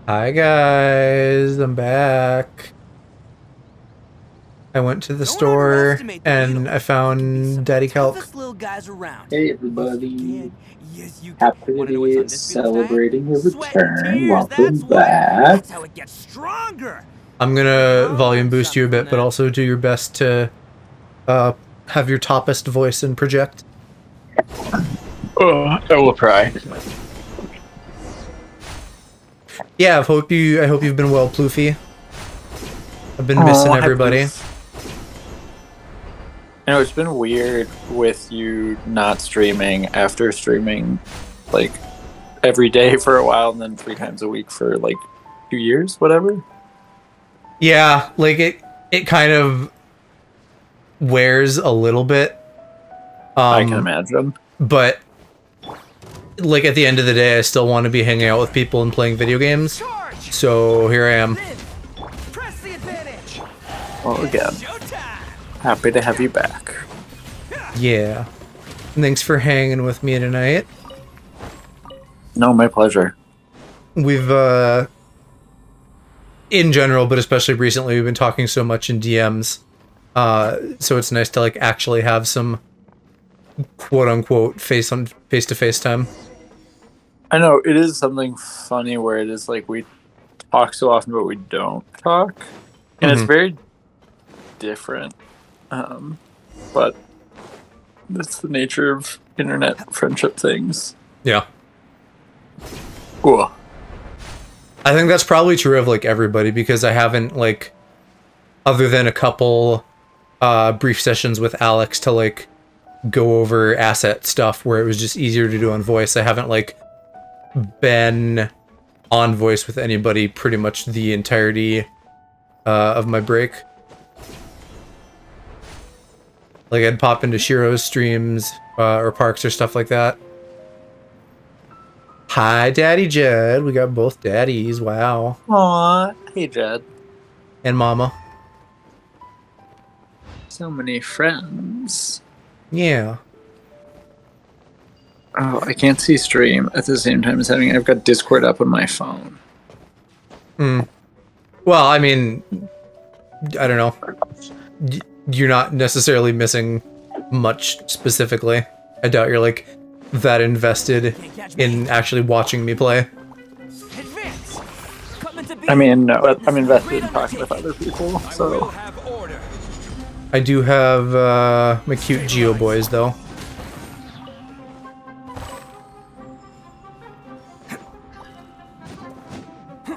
Hi guys, I'm back. I went to the Don't store underestimate the and needle. I It can be some found of the Daddy Kelk. toughest little guys around. Hey Yes, you everybody, can. Yes, you can. happy to Want to know what's be on this beetle's diet? celebrating your Sweat and return. tears. Welcome That's what. back. That's how it gets stronger. I'm Maybe gonna I'll volume learn boost you a something from bit, but that. also do your best to uh, have your toppest voice and project. Oh, I will try. Yeah, I hope you've been well, Ploofy. I've been missing everybody. You know, it's been weird with you not streaming after streaming like every day for a while and then 3 times a week for like 2 years, whatever. Yeah, like it kind of wears a little bit. I can imagine. But like at the end of the day, I still want to be hanging out with people and playing video games. Charge! So here I am. Press the advantage. Well, again, Showtime. happy to have you back. Yeah. Thanks for hanging with me tonight. No, my pleasure. We've in general, but especially recently, we've been talking so much in DMs. So it's nice to like actually have some quote unquote face to face time. I know it is something funny where it is like we talk so often, but we don't talk, and it's very different. But that's the nature of internet friendship things. Yeah. Cool. I think that's probably true of like everybody because I haven't like, other than a couple brief sessions with Alex to like go over asset stuff where it was just easier to do on voice. I haven't like been on voice with anybody pretty much the entirety of my break. Like I'd pop into Shiro's streams or Parks or stuff like that. Hi, Daddy Jed. We got both daddies. Wow. Aw, hey Jed. And Mama. So many friends. Yeah. Oh, I can't see stream at the same time as having. I've got Discord up on my phone. Well, I mean, I don't know. You're not necessarily missing much specifically. I doubt you're like that invested in actually watching me play. Advance. Coming to I mean, no, I'm invested in talking with other people, I will so have order. I do have my cute Geo boys though.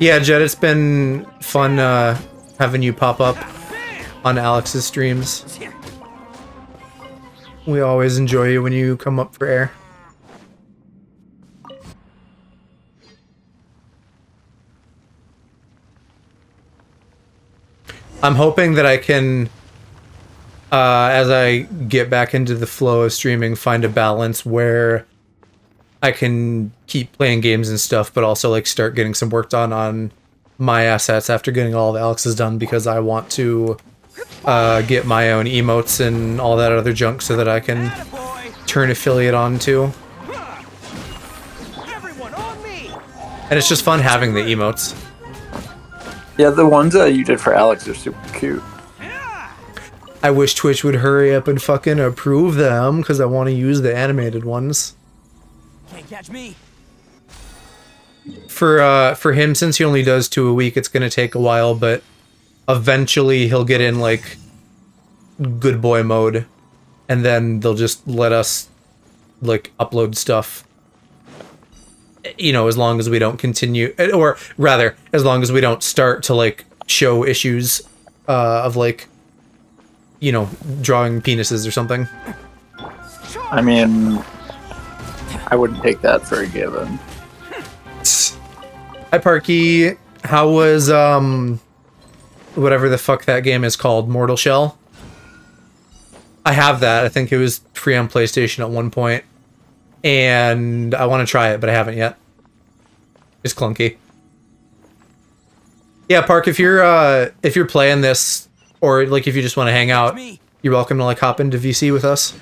Yeah, Jed, it's been fun having you pop up on Alex's streams. We always enjoy you when you come up for air. I'm hoping that I can, as I get back into the flow of streaming, find a balance where I can keep playing games and stuff, but also like start getting some work done on my assets after getting all of Alex's done, because I want to get my own emotes and all that other junk so that I can turn affiliate on too. Everyone on me. And it's just fun having the emotes. yeah, the ones that you did for Alex are super cute. I wish Twitch would hurry up and fucking approve them, because I want to use the animated ones. Can't catch me. For him, since he only does 2 a week, it's gonna take a while, but eventually he'll get in like good boy mode, and then they'll just let us like upload stuff. You know, as long as we don't continue, or rather, as long as we don't start to like show issues of like, you know, drawing penises or something. I mean, I wouldn't take that for a given. Hi, Parky. How was whatever the fuck that game is called, Mortal Shell? I have that. I think it was free on PlayStation at one point, and I want to try it, but I haven't yet. It's clunky. Yeah, Park. If you're playing this, or like if you just want to hang out, you're welcome to like hop into VC with us.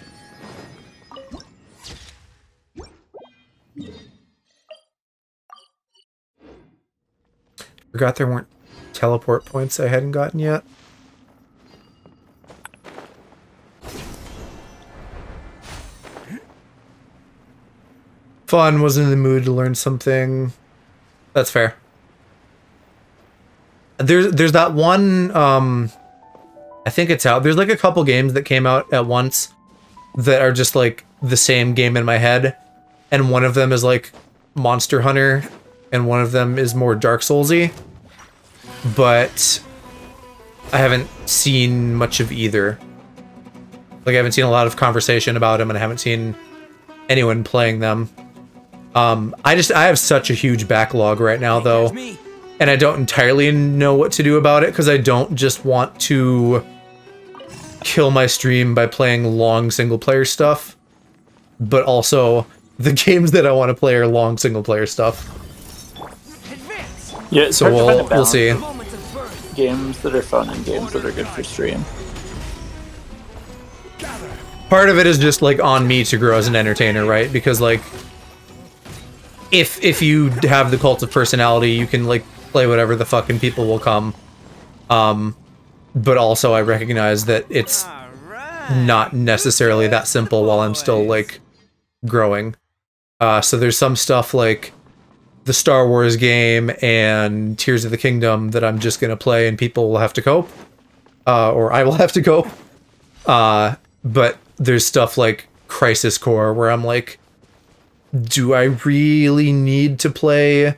Forgot there weren't teleport points I hadn't gotten yet. Fun, wasn't in the mood to learn something. That's fair. There's that one, I think it's out. There's like a couple games that came out at once that are just like the same game in my head. And one of them is like Monster Hunter, and one of them is more Dark Souls-y. But I haven't seen much of either. Like, I haven't seen a lot of conversation about them, and I haven't seen anyone playing them. I have such a huge backlog right now, though, and I don't entirely know what to do about it, because I don't just want to kill my stream by playing long single-player stuff, but also the games that I want to play are long single-player stuff. Yeah, it's so we'll see. Games that are fun and games that are good for stream. Part of it is just like on me to grow as an entertainer, right? Because like, if you have the cult of personality, you can like play whatever the fucking people will come. But also I recognize that it's not necessarily that simple while I'm still like growing. So there's some stuff like the Star Wars game and Tears of the Kingdom that I'm just gonna play and people will have to cope. Or I will have to cope. But there's stuff like Crisis Core where I'm like, do I really need to play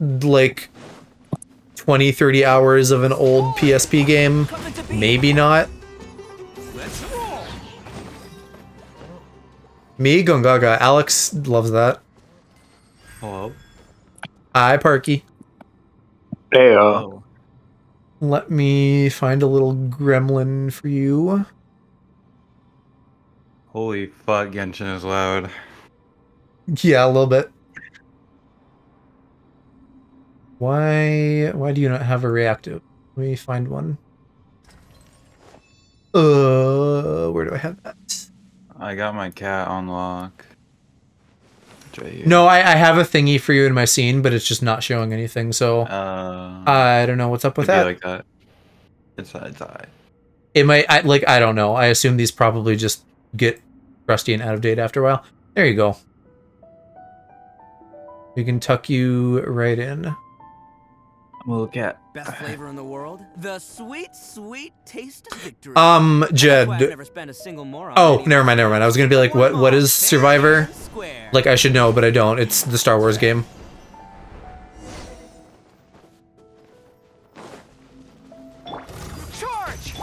like 20, 30 hours of an old PSP game? Maybe not. Me, Gongaga. Alex loves that. Hello. Hi, Parky. Hey, Let me find a little gremlin for you. Holy fuck, Genshin is loud. Yeah, a little bit. Why do you not have a reactive? Let me find one. Where do I have that? I got my cat on lock. Right here. No, I have a thingy for you in my scene, but it's just not showing anything, so I don't know what's up with that. Like that. It's alright. It might, I don't know. I assume these probably just get rusty and out of date after a while. There you go. We can tuck you right in. I'm a little cat. Best flavor in the world. The sweet, sweet taste of victory. Jed. Never spent a single more on Oh, never mind. I was gonna be like, what is Survivor? Like, I should know, but I don't. It's the Star Wars game. Charge!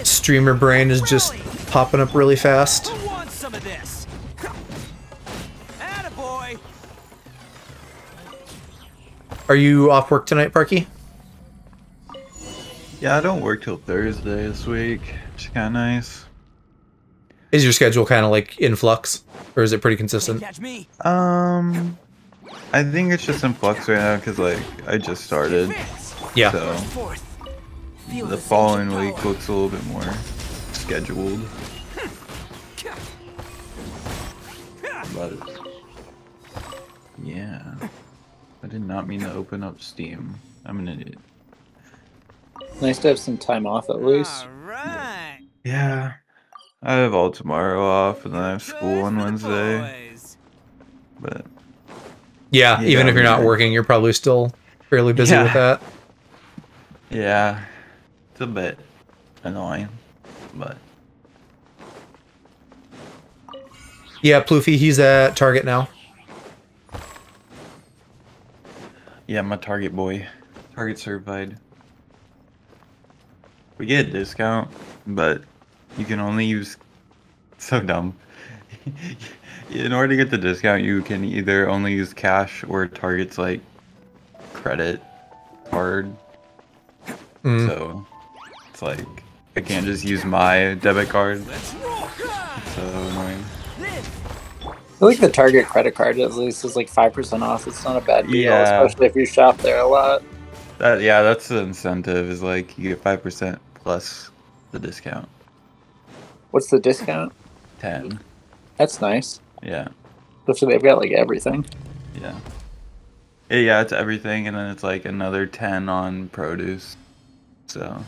Streamer brain is just popping up really fast. Who wants some of this? Attaboy! Are you off work tonight, Parky? Yeah, I don't work till Thursday this week, which is kind of nice. Is your schedule kind of like in flux, or is it pretty consistent? Catch me. I think it's just in flux right now because like I just started. Yeah. So the following week looks a little bit more scheduled. But yeah, I did not mean to open up Steam. I'm an idiot. Nice to have some time off at least. All right. Yeah. I have all tomorrow off, and then I have school on Wednesday. But Yeah, even if you're not working, you're probably still fairly busy with that. Yeah, it's a bit annoying, but yeah, Ploofy, he's at Target now. yeah, I'm a Target boy, Target certified. We get a discount, but you can only use. So dumb. In order to get the discount, you can either only use cash or Target's like credit card. So it's like I can't just use my debit card. It's so annoying. I feel like the Target credit card at least is like 5% off. It's not a bad deal, Yeah. especially if you shop there a lot. Yeah, that's the incentive. Is like you get 5% plus the discount. What's the discount? 10. That's nice. Yeah. Especially they've got like everything. Yeah. Yeah, it's everything, and then it's like another 10 on produce. So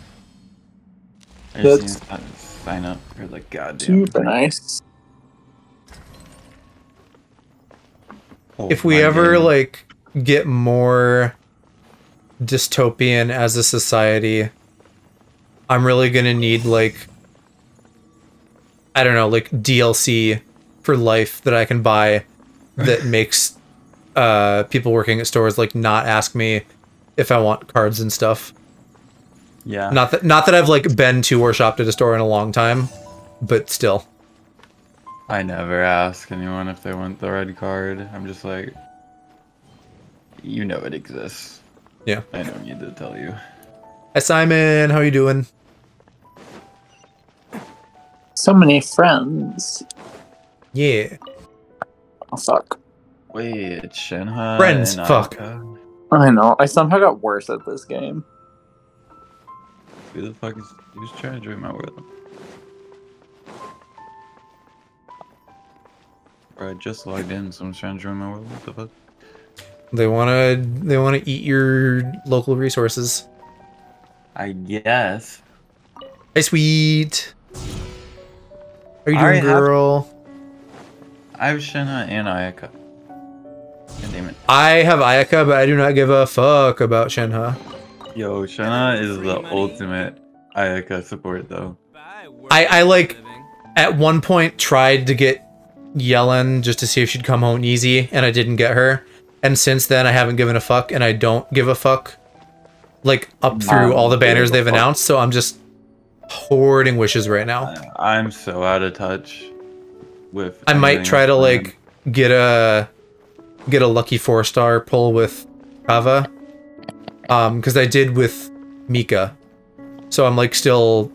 I just need That's to sign up for like goddamn. super nice. If we ever like get more dystopian as a society, I'm really gonna need like, I don't know, like DLC for life that I can buy that makes people working at stores like not ask me if I want cards and stuff. Yeah. Not that I've like been to or shopped at a store in a long time, but still. I never ask anyone if they want the red card. I'm just like, you know it exists. Yeah. I don't need to tell you. Hi Simon, how you doing? So many friends. Yeah. Oh, fuck. Wait, Shenhe Friends, and fuck. Ayaka? I know. I somehow got worse at this game. Who the fuck is who's trying to join my world? Bro, I just logged in. Someone's trying to join my world. What the fuck? They wanna eat your local resources. I guess. Hey sweet. How you I doing, have- girl? I have Shenhe and Ayaka. God damn it. I have Ayaka, but I do not give a fuck about Shenhe. Yo, Shenhe is the ultimate Ayaka support though. I like at one point tried to get Yellen just to see if she'd come home easy, and I didn't get her. And since then, I haven't given a fuck, and I don't give a fuck. Like, up through all the banners they've announced, so I'm just hoarding wishes right now. I'm so out of touch with. I might anything try to, that's like, get a lucky 4-star pull with Kava. Because I did with Mika. So I'm, like, still...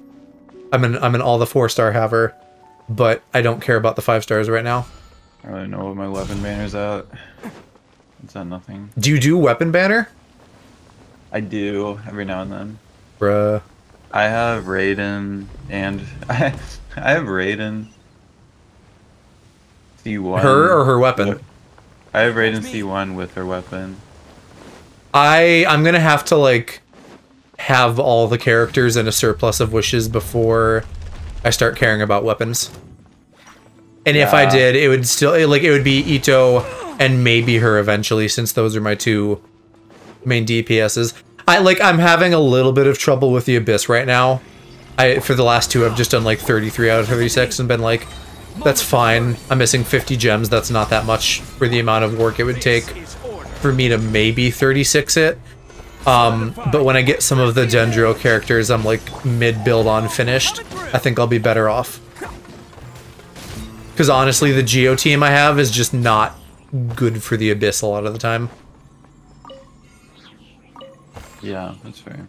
I'm an all the 4-star haver, but I don't care about the 5 stars right now. I don't really know what my weapon banner's at. It's at nothing. Do you do weapon banner? I do every now and then. Bruh. I have Raiden and I have Raiden C1. Her or her weapon? I have Raiden C1 with her weapon. I'm gonna have to, like, have all the characters in a surplus of wishes before I start caring about weapons. And if I did, it would still, like, it would be Ito and maybe her eventually, since those are my two main DPSs. I'm having a little bit of trouble with the Abyss right now. For the last two, I've just done, like, 33 out of 36 and been like, that's fine. I'm missing 50 gems. That's not that much for the amount of work it would take for me to maybe 36 it. But when I get some of the Dendro characters I'm, like, mid-build on finished, I think I'll be better off. Because honestly, the Geo team I have is just not good for the Abyss a lot of the time. Yeah, that's fair.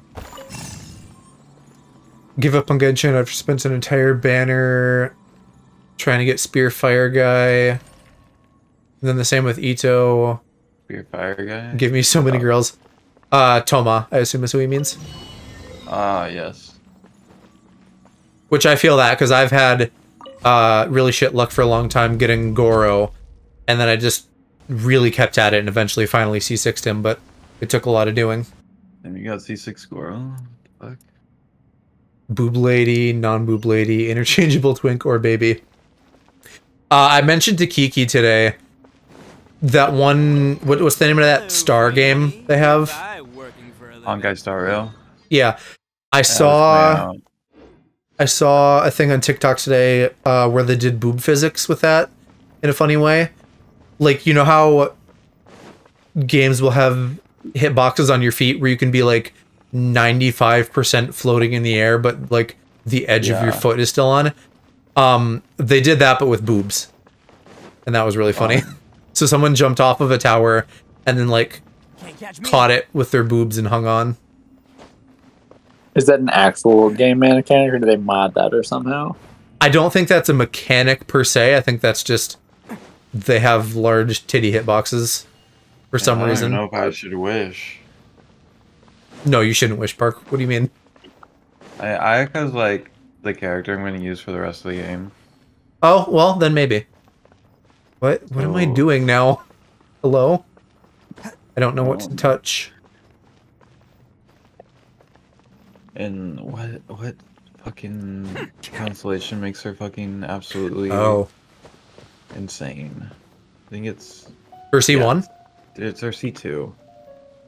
Give up on Genshin. I've spent an entire banner trying to get Spear Fire Guy. And then the same with Ito. Spear Fire Guy? Give me so many girls. Toma, I assume is who he means. Ah, yes. Which I feel that, because I've had really shit luck for a long time getting Goro. And then I just really kept at it and eventually finally C6'd him, but it took a lot of doing. And you got C6 Squirrel? What the fuck? Boob lady, non-boob lady, interchangeable twink or baby. I mentioned to Kiki today that one... What's the name of that star game they have? Honkai Star Rail? Yeah. I saw a thing on TikTok today where they did boob physics with that in a funny way. Like, you know how games will have hitboxes on your feet where you can be like 95% floating in the air, but like the edge of your foot is still on. They did that, but with boobs. And that was really funny. So someone jumped off of a tower and then like caught it with their boobs and hung on. Is that an actual game mechanic, or do they mod that or somehow? I don't think that's a mechanic per se. I think that's just they have large titty hitboxes for some reason. I don't know if I should wish. No, you shouldn't wish, Park. What do you mean? Ayaka's like the character I'm going to use for the rest of the game. Oh, well, then maybe. What am I doing now? Hello? I don't know what to touch. And what fucking constellation makes her fucking absolutely insane? I think it's Her C1? Yeah, it's her C2.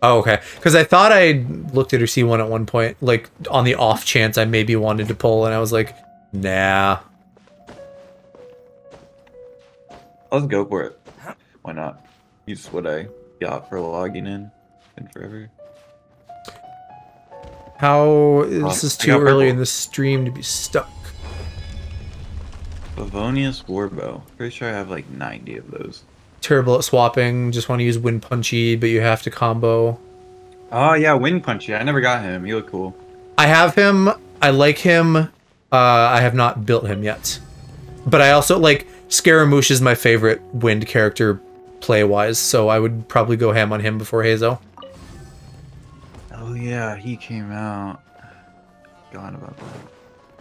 Oh, okay. Because I thought I looked at her C1 at one point, like, on the off chance I maybe wanted to pull, and I was like, nah. Let's go for it. Why not? Use what I got for logging in forever. This is too early in the stream to be stuck. Favonius Warbow. Pretty sure I have like 90 of those. Terrible at swapping, just want to use Wind Punchy, but you have to combo. Oh yeah, Wind Punchy. I never got him. He looked cool. I have him. I like him. I have not built him yet. But I also, like, Scaramouche is my favorite wind character play-wise, so I would probably go ham on him before Hazo. Oh yeah, he came out. Forgot about that.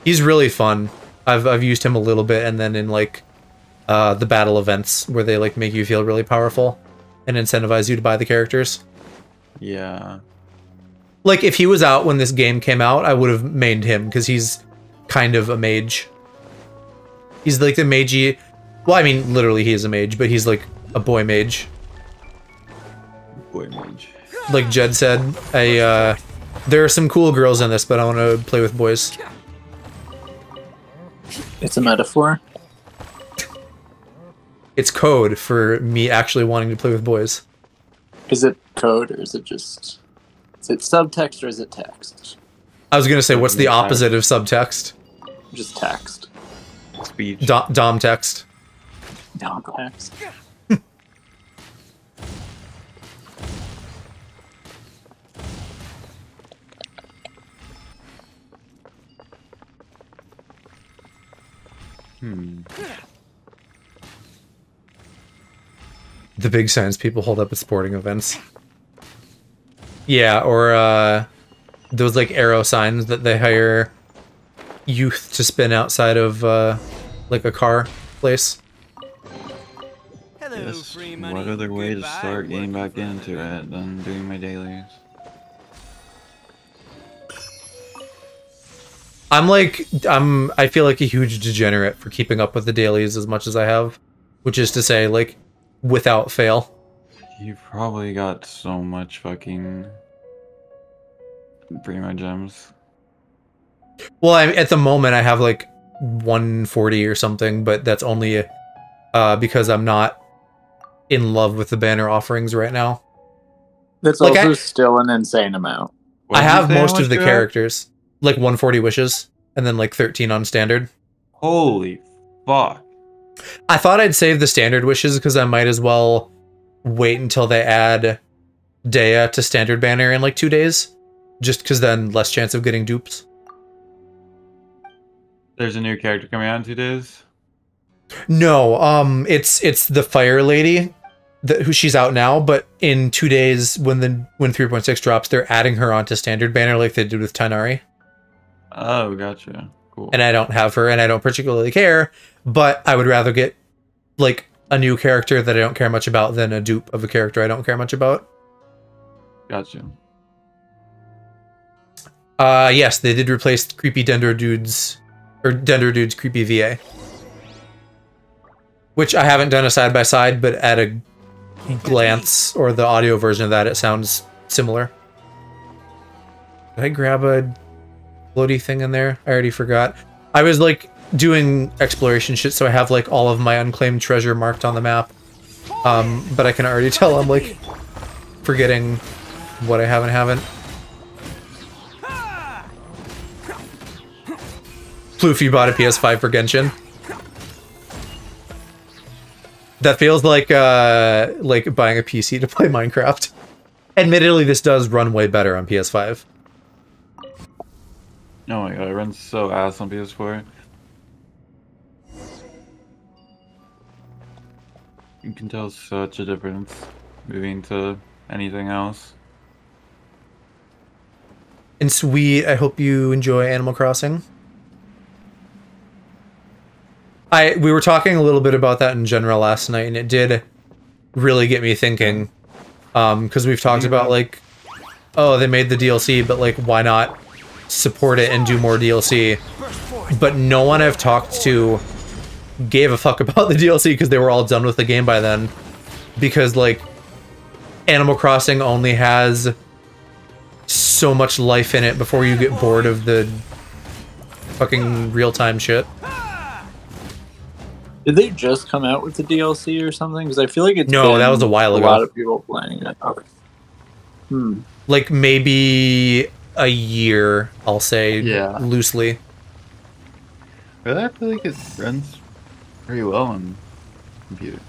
He's really fun. I've used him a little bit, and then in, like, the battle events where they, like, make you feel really powerful and incentivize you to buy the characters. Yeah. Like, if he was out when this game came out, I would have mained him, because he's kind of a mage. He's like the magey... Well, I mean, literally he is a mage, but he's like a boy mage. Boy mage. Like Jed said, there are some cool girls in this, but I want to play with boys. It's a metaphor. It's code for me actually wanting to play with boys. Is it code, or is it just... Is it subtext, or is it text? I was going to say, what's the opposite of subtext? Just text. Speech. Dom text. Dom text. The big signs people hold up at sporting events. Yeah, or those like arrow signs that they hire youth to spin outside of like a car place. Hello, Yes, free money. what other way to Goodbye, start getting working back into it than doing my dailies? I feel like a huge degenerate for keeping up with the dailies as much as I have, which is to say, like, without fail. You've probably got so much fucking Prima gems. Well, at the moment I have like 140 or something, but that's only because I'm not in love with the banner offerings right now. That's like also still an insane amount. What I did you have say most how of the much you have? characters, like 140 wishes, and then like 13 on standard. Holy fuck. I thought I'd save the standard wishes because I might as well wait until they add Dea to standard banner in like 2 days, just because then less chance of getting dupes. There's a new character coming out in 2 days? No, it's the Fire Lady, who she's out now, but in 2 days when 3.6 drops, they're adding her onto standard banner like they did with Tainari. Oh, gotcha. Cool. And I don't have her, and I don't particularly care, but I would rather get like a new character that I don't care much about than a dupe of a character I don't care much about. Gotcha. Yes, they did replace creepy Dendro Dude's creepy VA. Which I haven't done a side-by-side, but at a glance, or the audio version of that, it sounds similar. Did I grab a floaty thing in there? I already forgot. I was, like, doing exploration shit, so I have, like, all of my unclaimed treasure marked on the map. But I can already tell I'm, like, forgetting what I have and haven't. Floofy bought a PS5 for Genshin. That feels like buying a PC to play Minecraft. Admittedly, this does run way better on PS5. Oh my god, it runs so ass on PS4. You can tell such a difference moving to anything else. And sweet, I hope you enjoy Animal Crossing. We were talking a little bit about that in general last night, and it did really get me thinking. Because we've talked about, like, oh, they made the DLC, but, like, why not support it and do more DLC? But no one I've talked to gave a fuck about the DLC because they were all done with the game by then. Because, like, Animal Crossing only has so much life in it before you get bored of the fucking real-time shit. Did they just come out with the DLC or something? Because I feel like it's No, that was a while ago. A lot of people playing it. Okay. Like maybe a year, I'll say, loosely. But I feel like it runs pretty well on computer.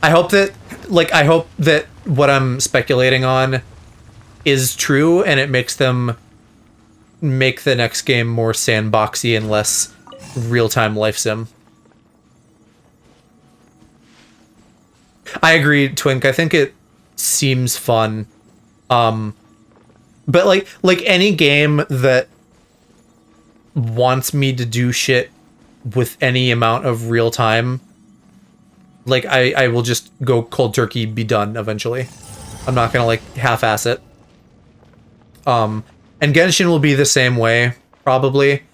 I hope that what I'm speculating on is true, and it makes them make the next game more sandboxy and less real-time life sim. I agree, Twink. I think it seems fun. But like any game that wants me to do shit with any amount of real time, like I will just go cold turkey, be done eventually. I'm not gonna like half-ass it. And Genshin will be the same way, probably.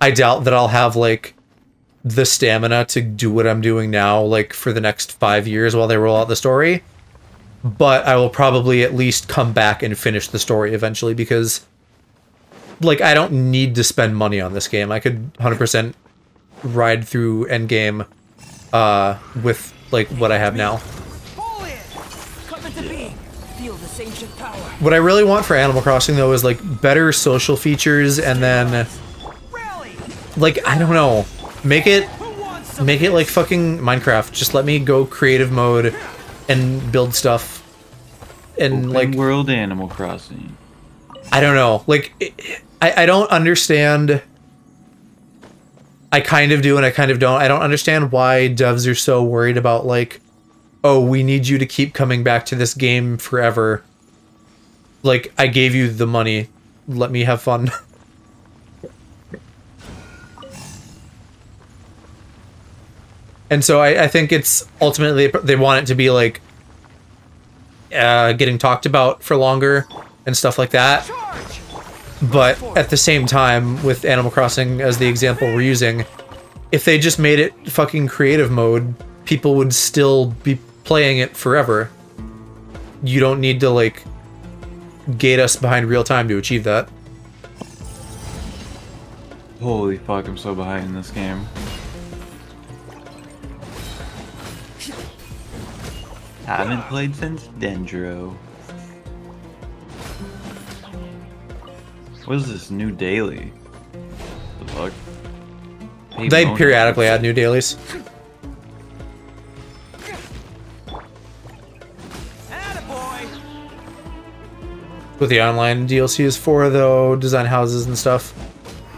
I doubt that I'll have, like, the stamina to do what I'm doing now, like, for the next 5 years while they roll out the story. But I will probably at least come back and finish the story eventually, because, like, I don't need to spend money on this game. I could 100% ride through endgame with, like, what I have now. What I really want for Animal Crossing, though, is, like, better social features, and then, like, I don't know, make it like fucking Minecraft. Just let me go creative mode and build stuff. And, like, world Animal Crossing. I don't know. Like, I don't understand. I kind of do and I kind of don't. I don't understand why devs are so worried about, like, oh, we need you to keep coming back to this game forever. Like, I gave you the money. Let me have fun. And so I think it's ultimately they want it to be like getting talked about for longer and stuff like that. But at the same time, with Animal Crossing as the example we're using, if they just made it fucking creative mode, people would still be playing it forever. You don't need to, like, gate us behind real time to achieve that. Holy fuck, I'm so behind in this game. Haven't played since Dendro. What is this new daily? The fuck? Hey, they Mona. periodically add new dailies. With the online DLCs for, though, design houses and stuff.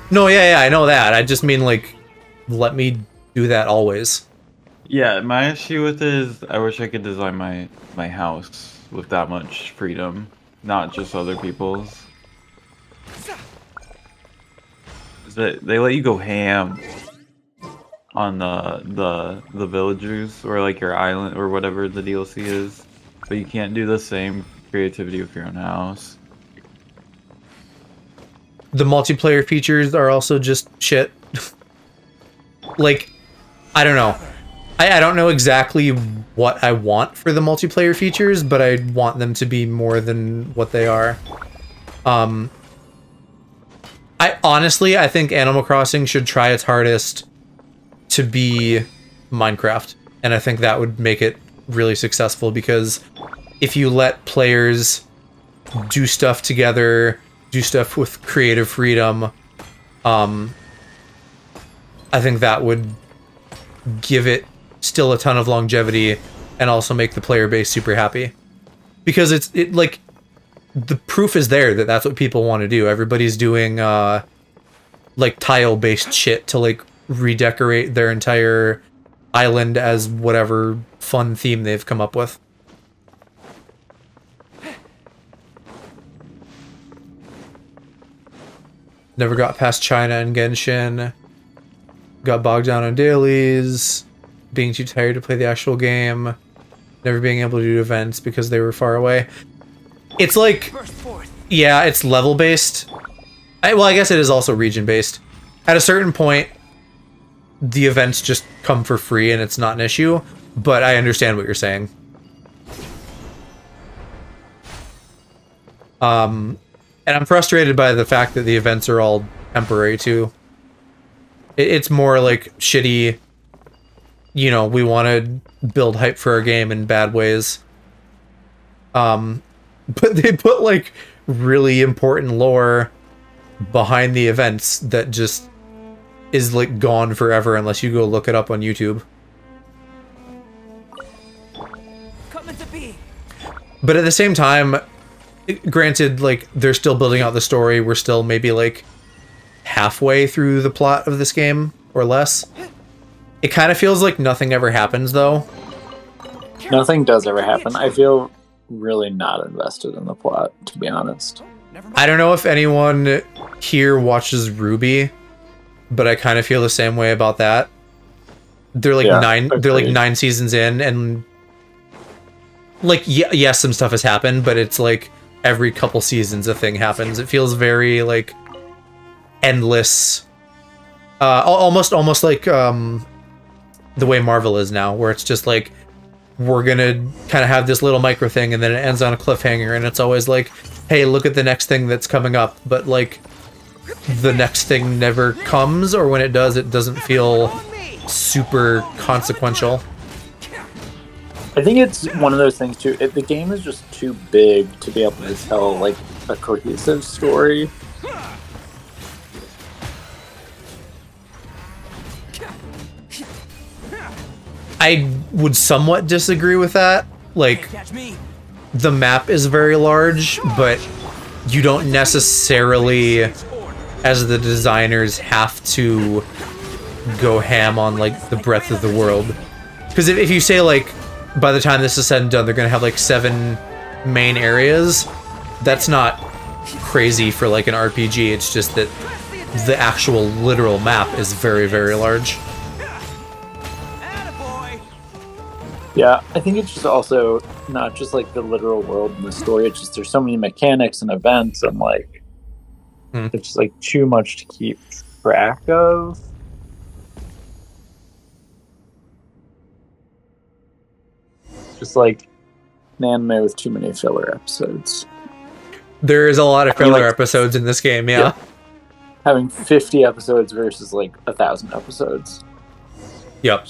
No, yeah, I know that. I just mean, like, let me do that always. Yeah, my issue with it is I wish I could design my house with that much freedom, not just other people's. They let you go ham on the villagers or like your island or whatever the DLC is, but you can't do the same creativity with your own house. The multiplayer features are also just shit. Like, I don't know. I don't know exactly what I want for the multiplayer features, but I want them to be more than what they are. I think Animal Crossing should try its hardest to be Minecraft, and I think that would make it really successful, because if you let players do stuff together, do stuff with creative freedom, I think that would give it still a ton of longevity and also make the player base super happy, because it like the proof is there that that's what people want to do. Everybody's doing like tile based shit to like redecorate their entire island as whatever fun theme they've come up with. Never got past China and Genshin. Got bogged down on dailies. Being too tired to play the actual game. never being able to do events because they were far away. It's like, yeah, it's level based. Well, I guess it is also region based. At a certain point, the events just come for free and it's not an issue, but I understand what you're saying. And I'm frustrated by the fact that the events are all temporary too. It's more like shitty, you know, we want to build hype for our game in bad ways. But they put like really important lore behind the events that just is like gone forever unless you go look it up on YouTube. But at the same time, granted, like, they're still building out the story. We're still maybe like halfway through the plot of this game or less. It kind of feels like nothing ever happens though. Nothing does ever happen. I feel really not invested in the plot, to be honest. I don't know if anyone here watches Ruby, but I kind of feel the same way about that. They're like they're like 9 seasons in, and like yes, some stuff has happened, but it's like every couple seasons a thing happens. It feels very like endless, almost like the way Marvel is now, where it's just like we're gonna kind of have this little micro thing and then it ends on a cliffhanger, and it's always like, hey, look at the next thing that's coming up, but like the next thing never comes, or when it does, it doesn't feel super consequential. I think it's one of those things too. The game is just too big to be able to tell like a cohesive story. I would somewhat disagree with that. Like, the map is very large, but you don't necessarily, as the designers, have to go ham on like the breadth of the world. Because if you say like, by the time this is said and done, they're gonna have like 7 main areas, that's not crazy for like an RPG. It's just that the actual literal map is very, very large. Yeah, I think it's just also not just like the literal world and the story. It's just there's so many mechanics and events, and like it's just like too much to keep track of. Just like an anime with too many filler episodes. There is a lot of filler episodes in this game, yeah. Having 50 episodes versus like 1,000 episodes. Yep.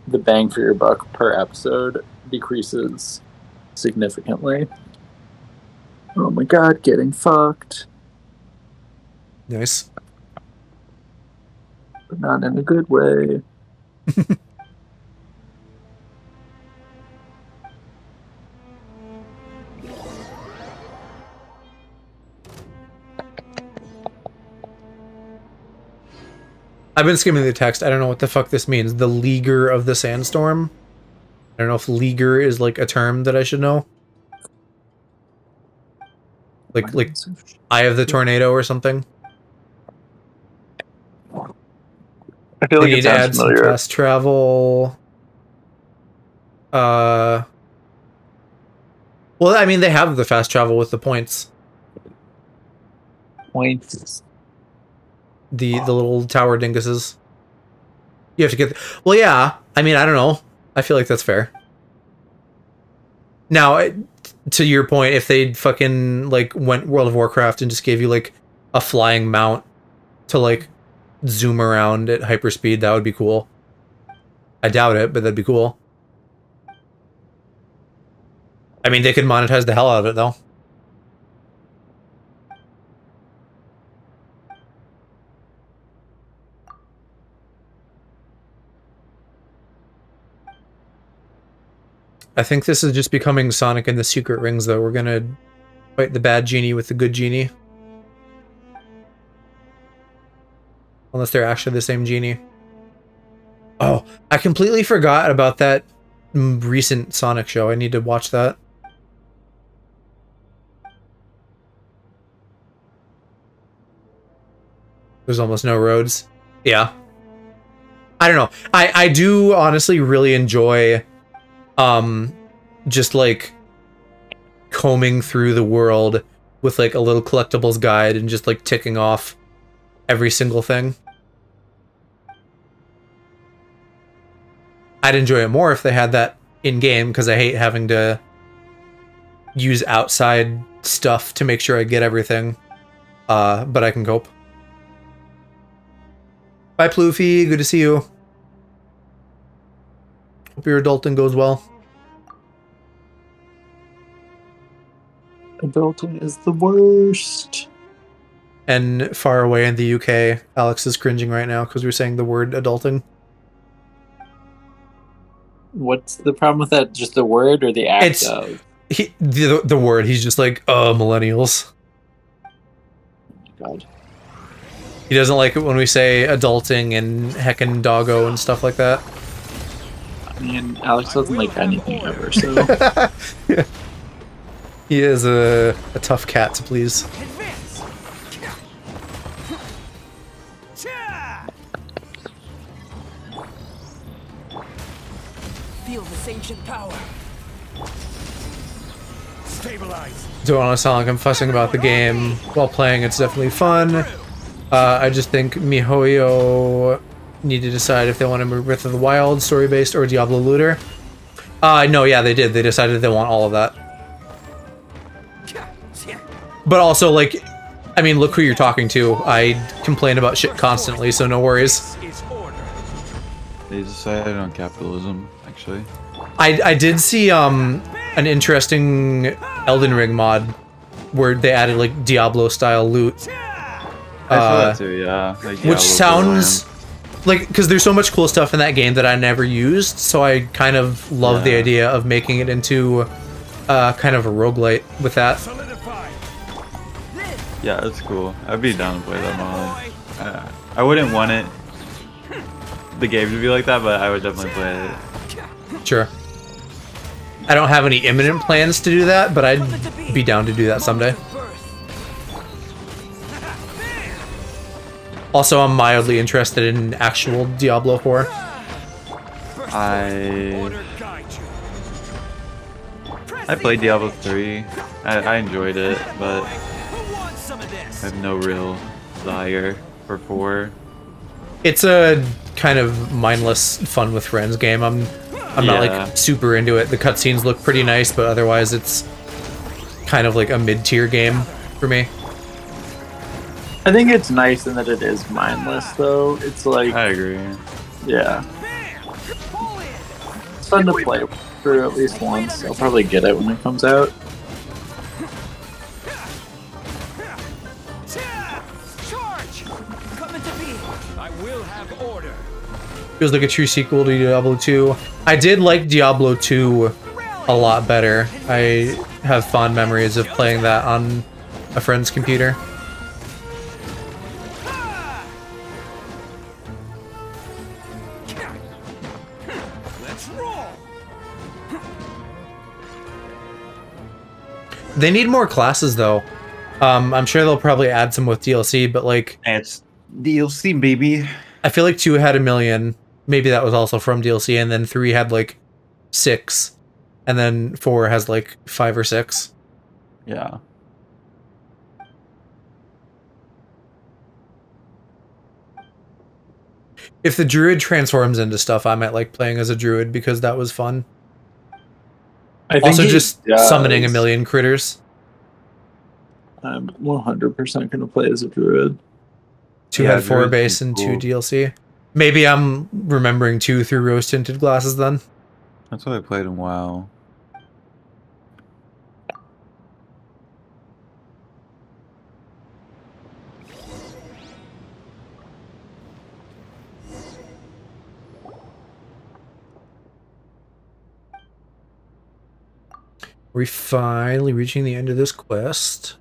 The bang for your buck per episode decreases significantly. Oh my god, getting fucked. Nice. But not in a good way. I've been skimming the text. I don't know what the fuck this means. The Leaguer of the Sandstorm? I don't know if Leaguer is like a term that I should know. Like Eye of the Tornado or something. I feel like we need to add some fast travel. Well, I mean, they have the fast travel with the points. Points. The little tower dinguses. You have to get... Well, yeah. I mean, I don't know. I feel like that's fair. Now, to your point, if they fucking, like, went World of Warcraft and just gave you, like, a flying mount to, like, zoom around at hyperspeed, that would be cool. I doubt it, but that'd be cool. I mean, they could monetize the hell out of it, though. I think this is just becoming Sonic and the Secret Rings, though. We're gonna fight the bad genie with the good genie. Unless they're actually the same genie. Oh, I completely forgot about that recent Sonic show. I need to watch that. There's almost no roads. Yeah. I don't know. I do honestly really enjoy just like combing through the world with like a little collectibles guide and just like ticking off every single thing. I'd enjoy it more if they had that in-game, because I hate having to use outside stuff to make sure I get everything. But I can cope. Bye, Ploofy. Good to see you. Hope your adulting goes well. Adulting is the worst. And far away in the UK, Alex is cringing right now because we're saying the word adulting. What's the problem with that? Just the word or the act It's of? the word. He's just like, millennials. God. He doesn't like it when we say adulting and heckin' doggo and stuff like that. I mean, Alex doesn't like anything ever, so. Yeah. He is a tough cat to please. Advance. Feel this ancient power. Stabilize. Don't want to sound like I'm fussing about the game while playing. It's definitely fun. I just think MiHoYo need to decide if they want to move Breath of the Wild, story-based, or Diablo Looter. No, yeah, they did. They decided they want all of that. But also, like, I mean, look who you're talking to. I complain about shit constantly, so no worries. They decided on capitalism, actually. I did see an interesting Elden Ring mod where they added like Diablo-style loot. I saw that too, yeah. Like, Which sounds like, because there's so much cool stuff in that game that I never used, so I kind of love the idea of making it into kind of a roguelite with that. Yeah, that's cool. I'd be down to play that mod. I wouldn't want the game to be like that, but I would definitely play it. Sure. I don't have any imminent plans to do that, but I'd be down to do that someday. Also, I'm mildly interested in actual Diablo 4. I played Diablo 3. I enjoyed it, but I have no real desire for 4. It's a kind of mindless fun with friends game. I'm not like super into it. The cutscenes look pretty nice, but otherwise it's kind of like a mid-tier game for me. I think it's nice in that it is mindless, though. It's like... I agree. Yeah. It's fun to play through at least once. I'll probably get it when it comes out. Charge! Coming to be. I will have order. Feels like a true sequel to Diablo 2. I did like Diablo 2 a lot better. I have fond memories of playing that on a friend's computer. Let's roll. They need more classes though. I'm sure they'll probably add some with DLC, but like It's DLC, baby. I feel like 2 had 1 million. Maybe that was also from DLC, and then 3 had like 6, and then 4 has like 5 or 6. Yeah. If the druid transforms into stuff, I might like playing as a druid because that was fun. I think Also, he just does. summoning 1 million critters. I'm 100% going to play as a druid. 2 Yeah, had 4 druids base seem and 2 cool. DLC. Maybe I'm remembering 2 through rose-tinted glasses then. That's what I played in WoW. We're finally reaching the end of this quest.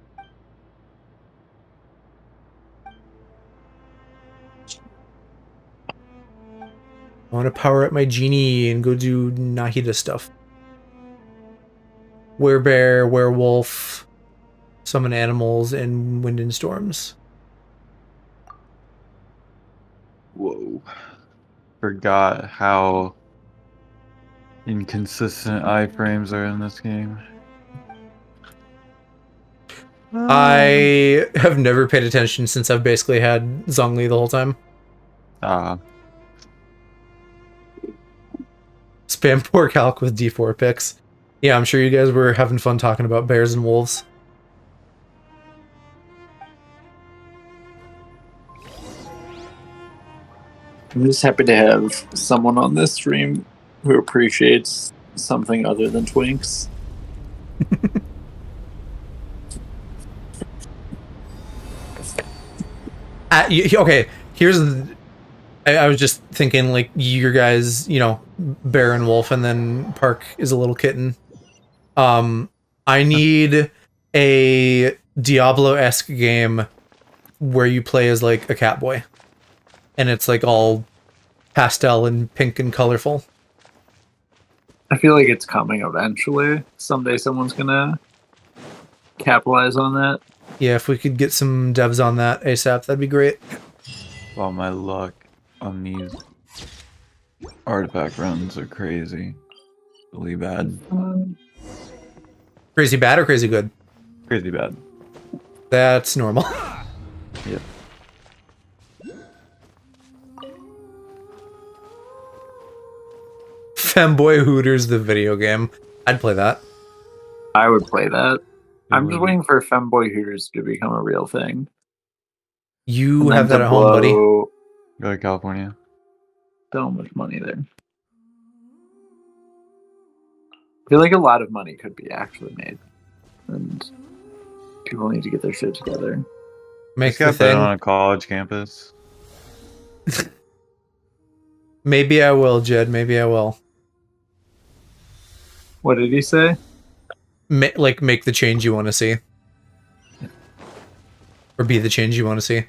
I want to power up my genie and go do Nahida stuff. Werebear, werewolf, summon animals, and wind and storms. Whoa. Forgot how Inconsistent iframes are in this game. I have never paid attention since I've basically had Zhongli the whole time. Ah. Spam poor calc with D4 picks. Yeah, I'm sure you guys were having fun talking about bears and wolves. I'm just happy to have someone on this stream who appreciates something other than Twinks. Okay, here's... I was just thinking, like, your guys, you know, bear and wolf, and then Park is a little kitten. I need a Diablo-esque game where you play as, like, a cat boy. And it's, like, all pastel and pink and colorful. I feel like it's coming eventually. Someday someone's gonna capitalize on that. Yeah, if we could get some devs on that ASAP, that'd be great. Wow, my luck on these artifact runs are crazy. Really bad. Crazy bad or crazy good? Crazy bad. That's normal. Yep. Femboy Hooters, the video game. I'd play that. I would play that. I'm just waiting for Femboy Hooters to become a real thing. You have that at home, buddy. Go to California. So much money there. I feel like a lot of money could be actually made. And people need to get their shit together. Make the thing on a college campus. Maybe I will, Jed. Maybe I will. What did he say? Like, make the change you want to see. Or be the change you want to see.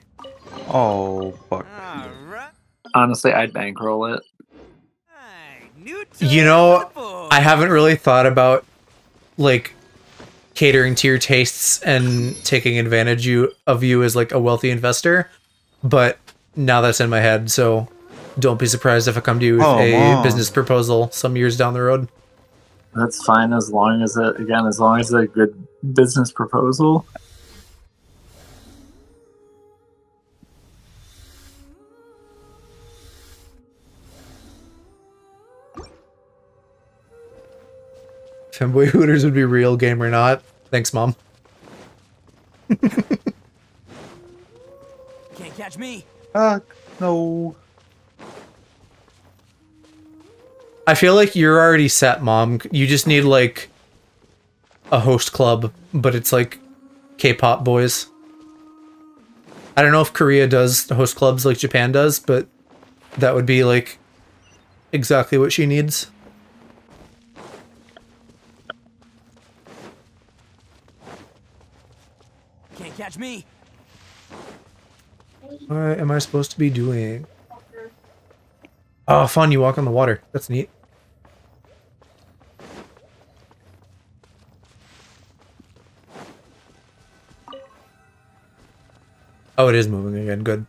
Oh, fuck. Honestly, I'd bankroll it. You know, I haven't really thought about, like, catering to your tastes and taking advantage of you as, like, a wealthy investor. But now that's in my head, so don't be surprised if I come to you with a business proposal some years down the road. That's fine as long as as long as it's a good business proposal. Femboy Hooters would be real, game or not. Thanks, Mom. Can't catch me. No. I feel like you're already set, Mom. You just need, like, a host club, but it's, like, K-pop boys. I don't know if Korea does host clubs like Japan does, but that would be, like, exactly what she needs. Can't catch me. What am I supposed to be doing? Oh, fun, you walk on the water. That's neat. Oh, it is moving again. Good.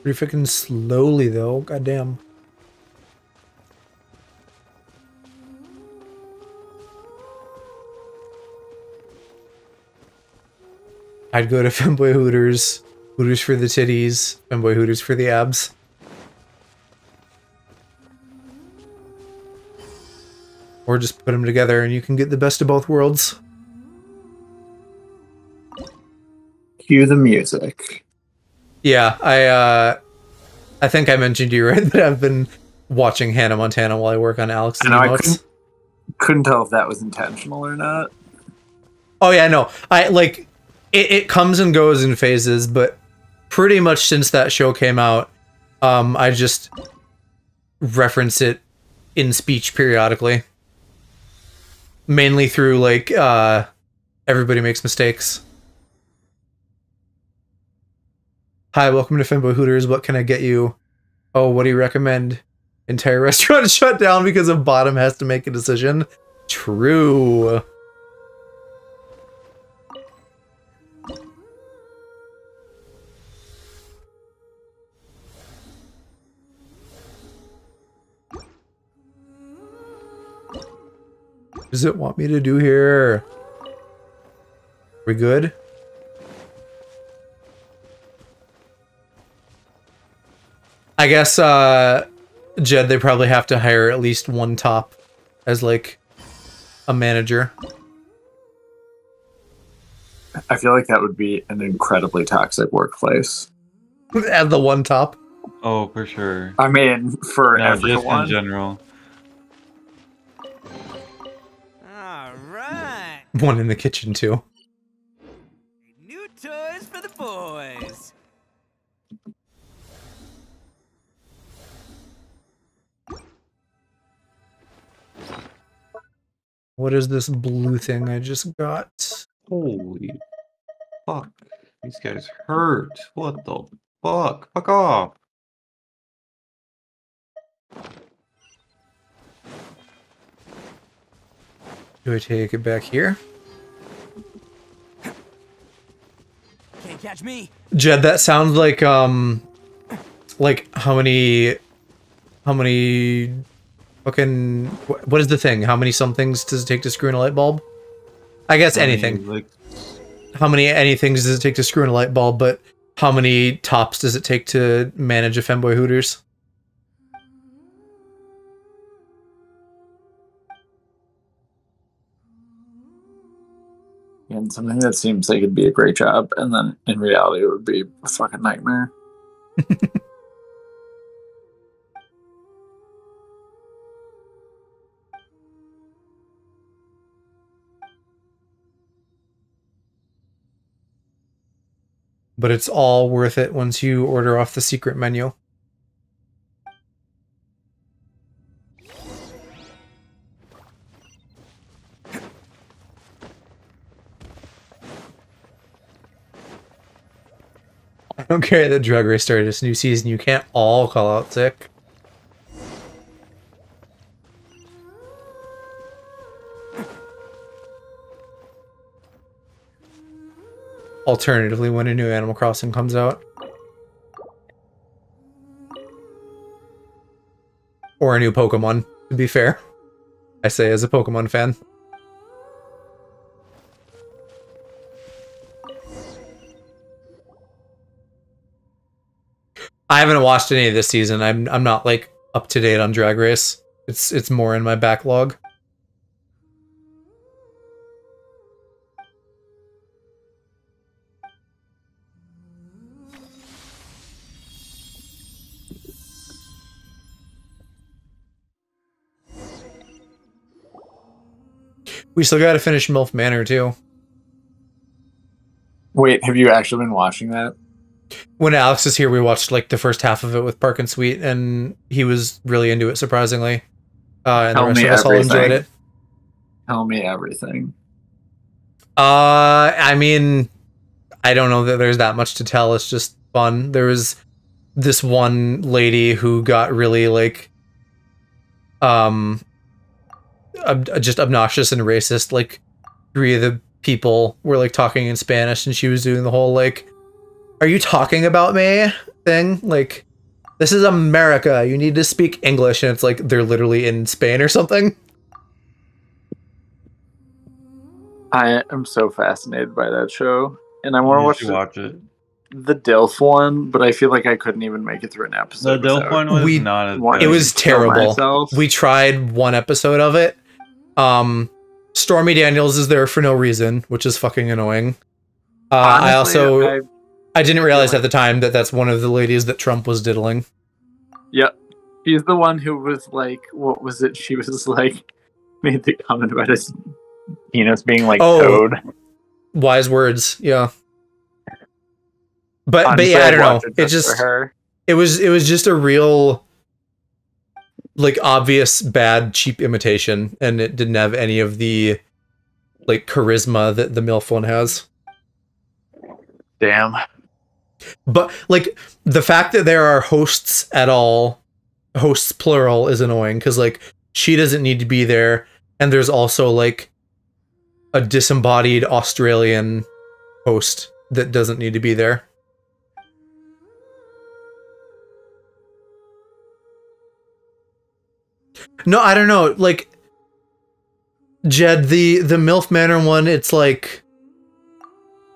Pretty freaking slowly, though. Goddamn. I'd go to Femboy Hooters. Hooters for the titties. Femboy Hooters for the abs. Or just put them together and you can get the best of both worlds. Cue the music. Yeah, I think I mentioned to you, right, that I've been watching Hannah Montana while I work on Alex's emotes. I couldn't tell if that was intentional or not. Oh yeah, no. It comes and goes in phases, but pretty much since that show came out, I just reference it in speech periodically. Mainly through, like, Everybody Makes Mistakes. Hi, welcome to Femboy Hooters. What can I get you? Oh, what do you recommend? Entire restaurant shut down because a bottom has to make a decision. True. does it want me to do here? We good? I guess, Jed, they probably have to hire at least one top as, like, a manager. I feel like that would be an incredibly toxic workplace. Add the one top. Oh, for sure. I mean, for No, just everyone. in general. All right. One in the kitchen, too. New toys for the boys. What is this blue thing I just got? Holy fuck. These guys hurt. What the fuck? Fuck off. Do I take it back here? Can't catch me. Jed, that sounds like how many fucking, what is the thing? How many somethings does it take to screw in a light bulb? I guess anything. Like, How many anythings does it take to screw in a light bulb, but how many tops does it take to manage a femboy Hooters? And something that seems like it'd be a great job, and then in reality it would be a fucking nightmare. But it's all worth it once you order off the secret menu. I don't care that Drag Race started this new season. You can't all call out sick. Alternatively, when a new Animal Crossing comes out. Or a new Pokemon, to be fair. I say as a Pokemon fan. I haven't watched any of this season. I'm not like up to date on Drag Race. It's more in my backlog. We still gotta finish MILF Manor too. Wait, have you actually been watching that? When Alex is here, we watched like the first half of it with Park and Sweet, and he was really into it, surprisingly. And the Tell rest me of us all enjoyed everything. it. Tell me everything. I mean, I don't know that there's that much to tell. It's just fun. There was this one lady who got really like, just obnoxious and racist. Like, three of the people were like talking in Spanish, and she was doing the whole like, "Are you talking about me?" thing. Like, this is America. You need to speak English, and it's like they're literally in Spain or something. I am so fascinated by that show, and I want to you watch should watch it. the DILF one, but I feel like I couldn't even make it through an The episode. DILF without one was We- not as wanting It good. was to kill terrible. myself. We tried one episode of it. Stormy Daniels is there for no reason, which is fucking annoying. I Honestly, also I didn't realize like- at the time that that's one of the ladies that Trump was diddling. Yep. She's the one who was like, what was it? She was like, made the comment about his penis being like Oh. toad. Wise words, yeah. But Honestly, yeah, I I'd don't know. watch It just just for her. it was just a real like obvious bad cheap imitation, and it didn't have any of the like charisma that the MILF one has. Damn. But like the fact that there are hosts at all, hosts plural, is annoying because like she doesn't need to be there, and there's also like a disembodied Australian host that doesn't need to be there. No, I don't know. Like Jed, the MILF Manor one, it's like,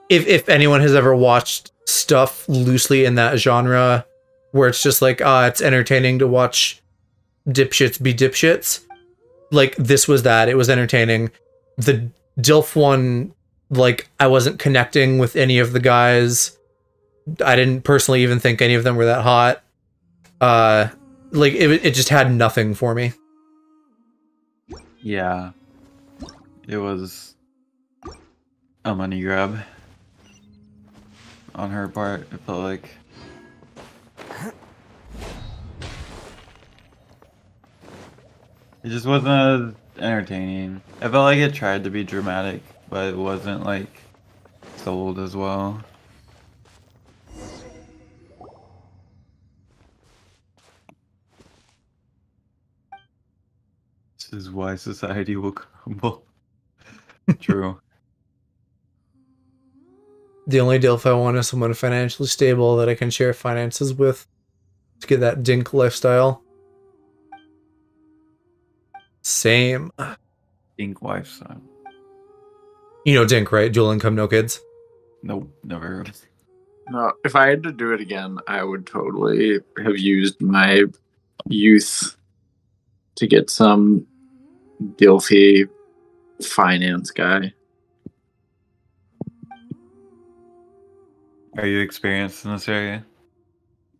if anyone has ever watched stuff loosely in that genre, where it's just like, it's entertaining to watch dipshits be dipshits. Like, this was that. It was entertaining. The DILF one, like, I wasn't connecting with any of the guys. I didn't personally even think any of them were that hot. Like, it just had nothing for me. Yeah. It was a money grab on her part, it felt like. It just wasn't as entertaining. I felt like it tried to be dramatic, but it wasn't like sold as well. This is why society will crumble. True. The only DILF I want is someone financially stable that I can share finances with to get that dink lifestyle. Same. Dink wife son. You know Dink, right? Dual income, no kids. Nope, never heard of it. No, if I had to do it again, I would totally have used my youth to get some Dilfy finance guy. Are you experienced in this area?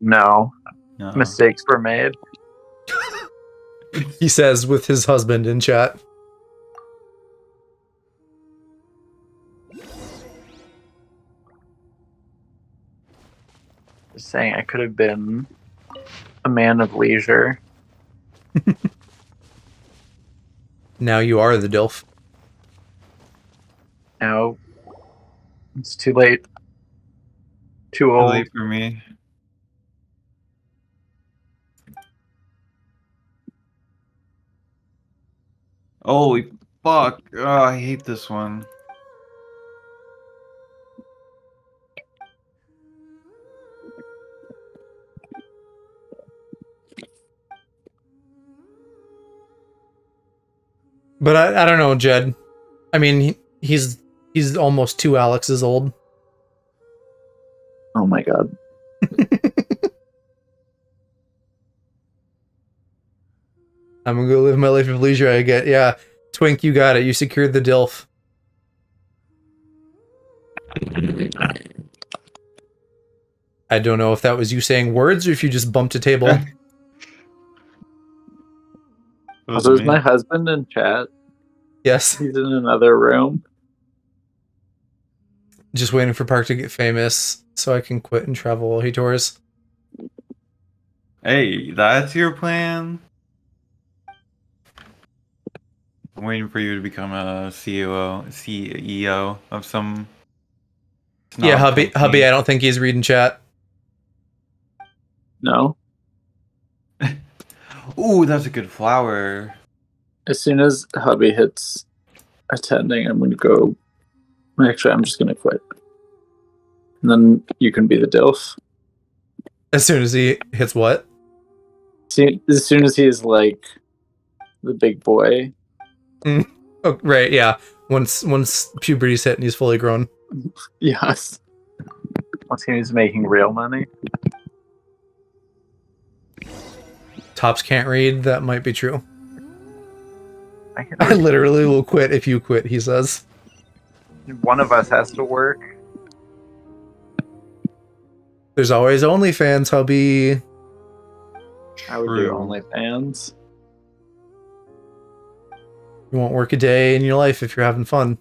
No, No. mistakes were made. He says with his husband in chat. Just saying, I could have been a man of leisure. Now you are the DILF. Now it's too late. Too Too old. late for me. Holy fuck. Oh, I hate this one. But I don't know, Jed. I mean, he's almost 2 Alexes old. Oh my god. I'm gonna go live my life of leisure, I get. Yeah. Twink, you got it. You secured the DILF. I don't know if that was you saying words or if you just bumped a table. There's my husband in chat. Yes. He's in another room. Just waiting for Park to get famous so I can quit and travel while he tours. Hey, that's your plan? I'm waiting for you to become a CEO of some... Yeah, snob hubby, I don't think he's reading chat. No. Ooh, that's a good flower. As soon as hubby hits attending, I'm gonna go. Actually, I'm just gonna quit. And then you can be the DILF. As soon as he hits what? As soon as he's like the big boy. Oh, right, yeah. Once puberty's hit and he's fully grown. Yes. Once he's making real money. Tops can't read, that might be true. I can I literally will quit if you quit, he says. One of us has to work. There's always OnlyFans, hubby. I would do OnlyFans. You won't work a day in your life if you're having fun.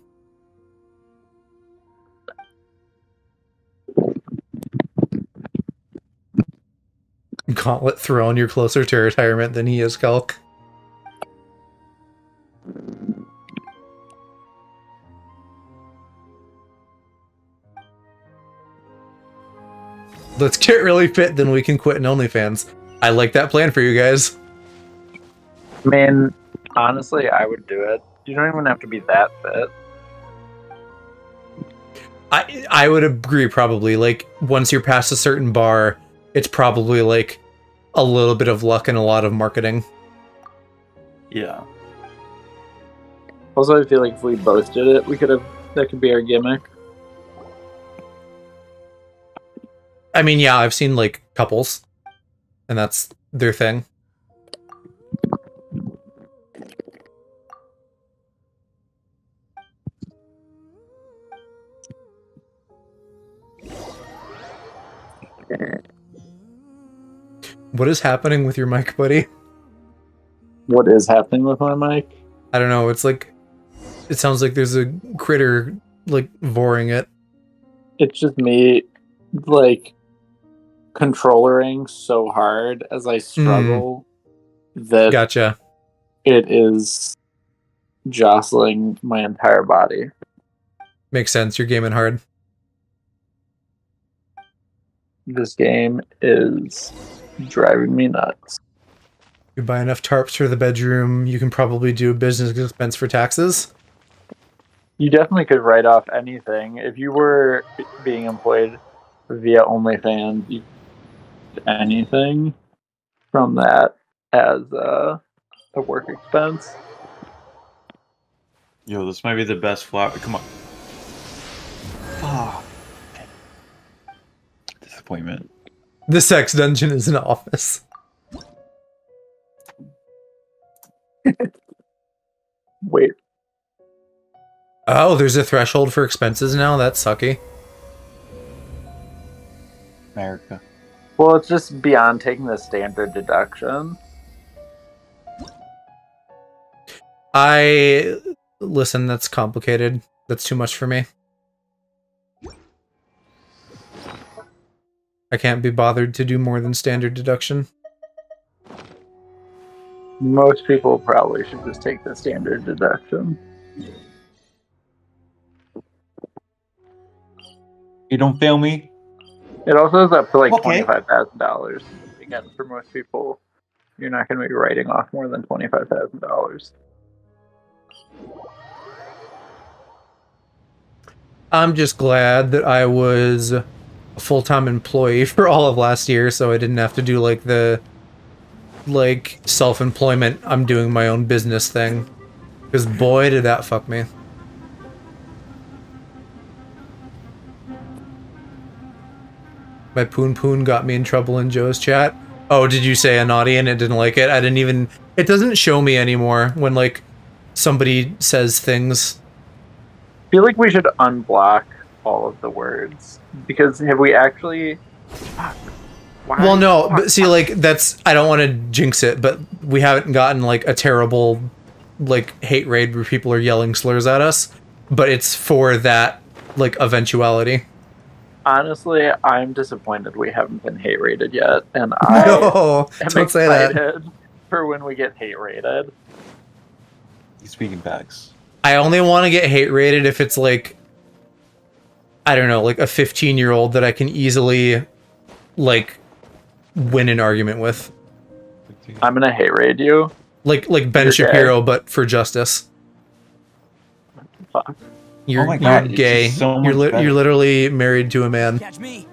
Gauntlet throne, you're closer to retirement than he is, Kelk. Let's get really fit, then we can quit in OnlyFans. I like that plan for you guys. I mean, honestly, I would do it. You don't even have to be that fit. I would agree, probably. Like, once you're past a certain bar, it's probably like a little bit of luck and a lot of marketing. Yeah. Also, I feel like if we both did it, that could be our gimmick. I mean, yeah, I've seen like couples, and that's their thing. What is happening with your mic, buddy? What is happening with my mic? I don't know. It's like, it sounds like there's a critter like voring it. It's just me, like, controllering so hard as I struggle that Gotcha. it is jostling my entire body. Makes sense. You're gaming hard. This game is driving me nuts. You buy enough tarps for the bedroom, you can probably do a business expense for taxes. You definitely could write off anything. If you were being employed via OnlyFans, you could do anything from that as a work expense. Yo, this might be the best flower. Come on. Oh. Disappointment. The sex dungeon is an office. Wait. Oh, there's a threshold for expenses now? That's sucky. America. Well, it's just beyond taking the standard deduction. Listen, that's complicated. That's too much for me. I can't be bothered to do more than standard deduction. Most people probably should just take the standard deduction. You don't fail me? It also is up to like Okay. $25,000. Again, for most people, you're not going to be writing off more than $25,000. I'm just glad that I was a full-time employee for all of last year, so I didn't have to do like the self-employment, I'm doing my own business thing. Because boy, did that fuck me. My poon poon got me in trouble in Joe's chat. Oh, did you say a naughty and it didn't like it? I didn't even... It doesn't show me anymore when, like, somebody says things. I feel like we should unblock all of the words. Because have we actually... Fuck. Why? Well, no, Fuck. but see, like, that's... I don't want to jinx it, but we haven't gotten, like, a terrible, like, hate raid where people are yelling slurs at us. But it's for that, like, eventuality. Honestly, I'm disappointed we haven't been hate rated yet, and I No, am don't say that. excited for when we get hate rated. You speaking facts. I only want to get hate rated if it's like, I don't know, like a 15-year-old that I can easily, like, win an argument with. I'm gonna hate raid you. Like Ben You're Shapiro, gay. but for justice. Fuck. You're, Oh my God, you're it's gay. just so you're, much better. you're literally married to a man. Catch me.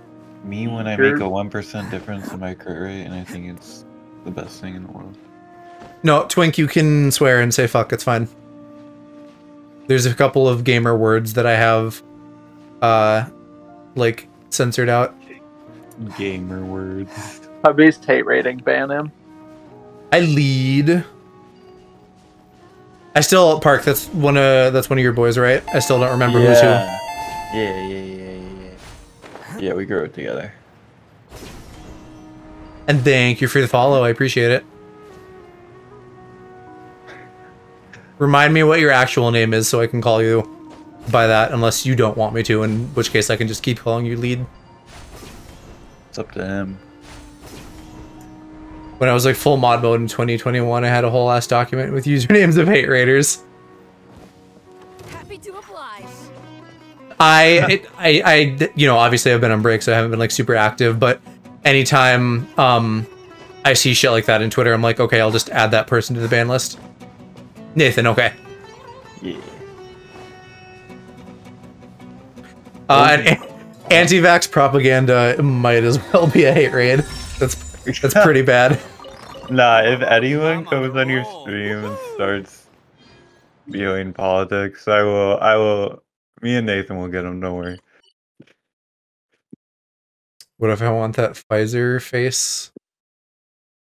Me when I You're- make a 1% difference in my crit rate, and I think it's the best thing in the world. No, Twink, you can swear and say fuck, it's fine. There's a couple of gamer words that I have, like, censored out. Gamer words. Hubby's hate rating, ban him. I lead. I still, Park, that's one of your boys, right? I still don't remember who's who. Yeah, we grew up together. And thank you for the follow, I appreciate it. Remind me what your actual name is so I can call you by that, unless you don't want me to, in which case I can just keep calling you lead. It's up to him. When I was like full mod mode in 2021, I had a whole ass document with usernames of hate raiders. Happy to oblige. I you know, obviously I've been on break, so I haven't been like super active, but anytime I see shit like that in Twitter, I'm like, okay, I'll just add that person to the ban list. Nathan, okay. Yeah. And anti-vax propaganda might as well be a hate raid. That's pretty bad. Nah, if anyone comes on your stream and starts viewing politics. I will. Me and Nathan will get him. Don't worry. What if I want that Pfizer face?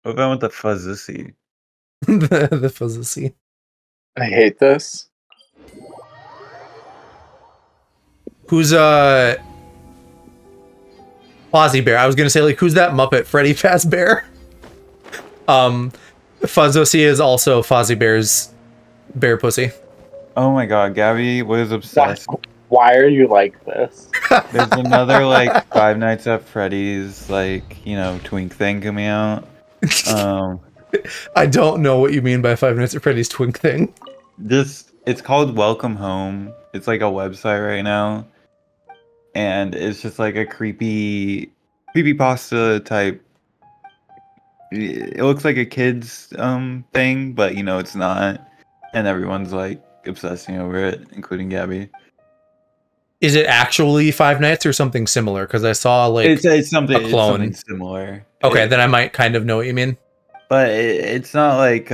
What about the fuzzissy? The fuzzy. I hate this. Who's Fozzie Bear? I was gonna say like who's that Muppet? Freddy Fazbear. Fuzzy is also Fozzie Bear's bear pussy. Oh my god, Gabby was obsessed. Why are you like this? There's another like Five Nights at Freddy's like twink thing coming out. I don't know what you mean by Five Nights at Freddy's twink thing. It's called Welcome Home. It's like a website right now, and it's just like a creepypasta type. It looks like a kid's thing, but it's not, and everyone's like obsessing over it, including Gabby. Is it actually Five Nights or something similar? Because I saw like it's something, a clone. It's something similar. Okay, then I might kind of know what you mean. But it's not like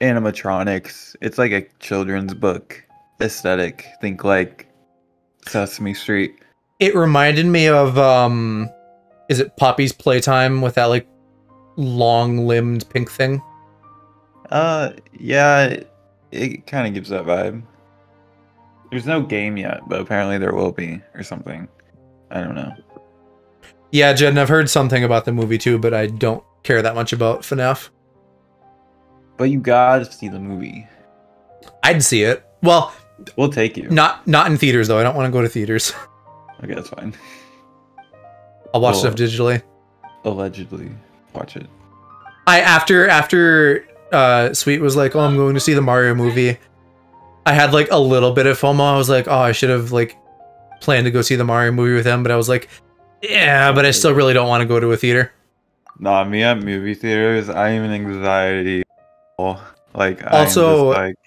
animatronics. It's like a children's book aesthetic. Think like Sesame Street. It reminded me of is it Poppy's Playtime with that like long-limbed pink thing? Yeah, it kind of gives that vibe. There's no game yet, but apparently there will be or something. I don't know. Yeah, Jen, I've heard something about the movie too, but I don't care that much about FNAF. But you gotta see the movie. I'd see it. Well, we'll take you. Not in theaters though. I don't want to go to theaters. Okay, that's fine. I'll watch stuff digitally. Allegedly, watch it. After Sweet was like, "Oh, I'm going to see the Mario movie." I had like a little bit of FOMO. I was like, "Oh, I should have like planned to go see the Mario movie with him," but I was like, "Yeah, but I still really don't want to go to a theater." Nah, me at movie theaters, I am an anxiety. Like, also, I'm just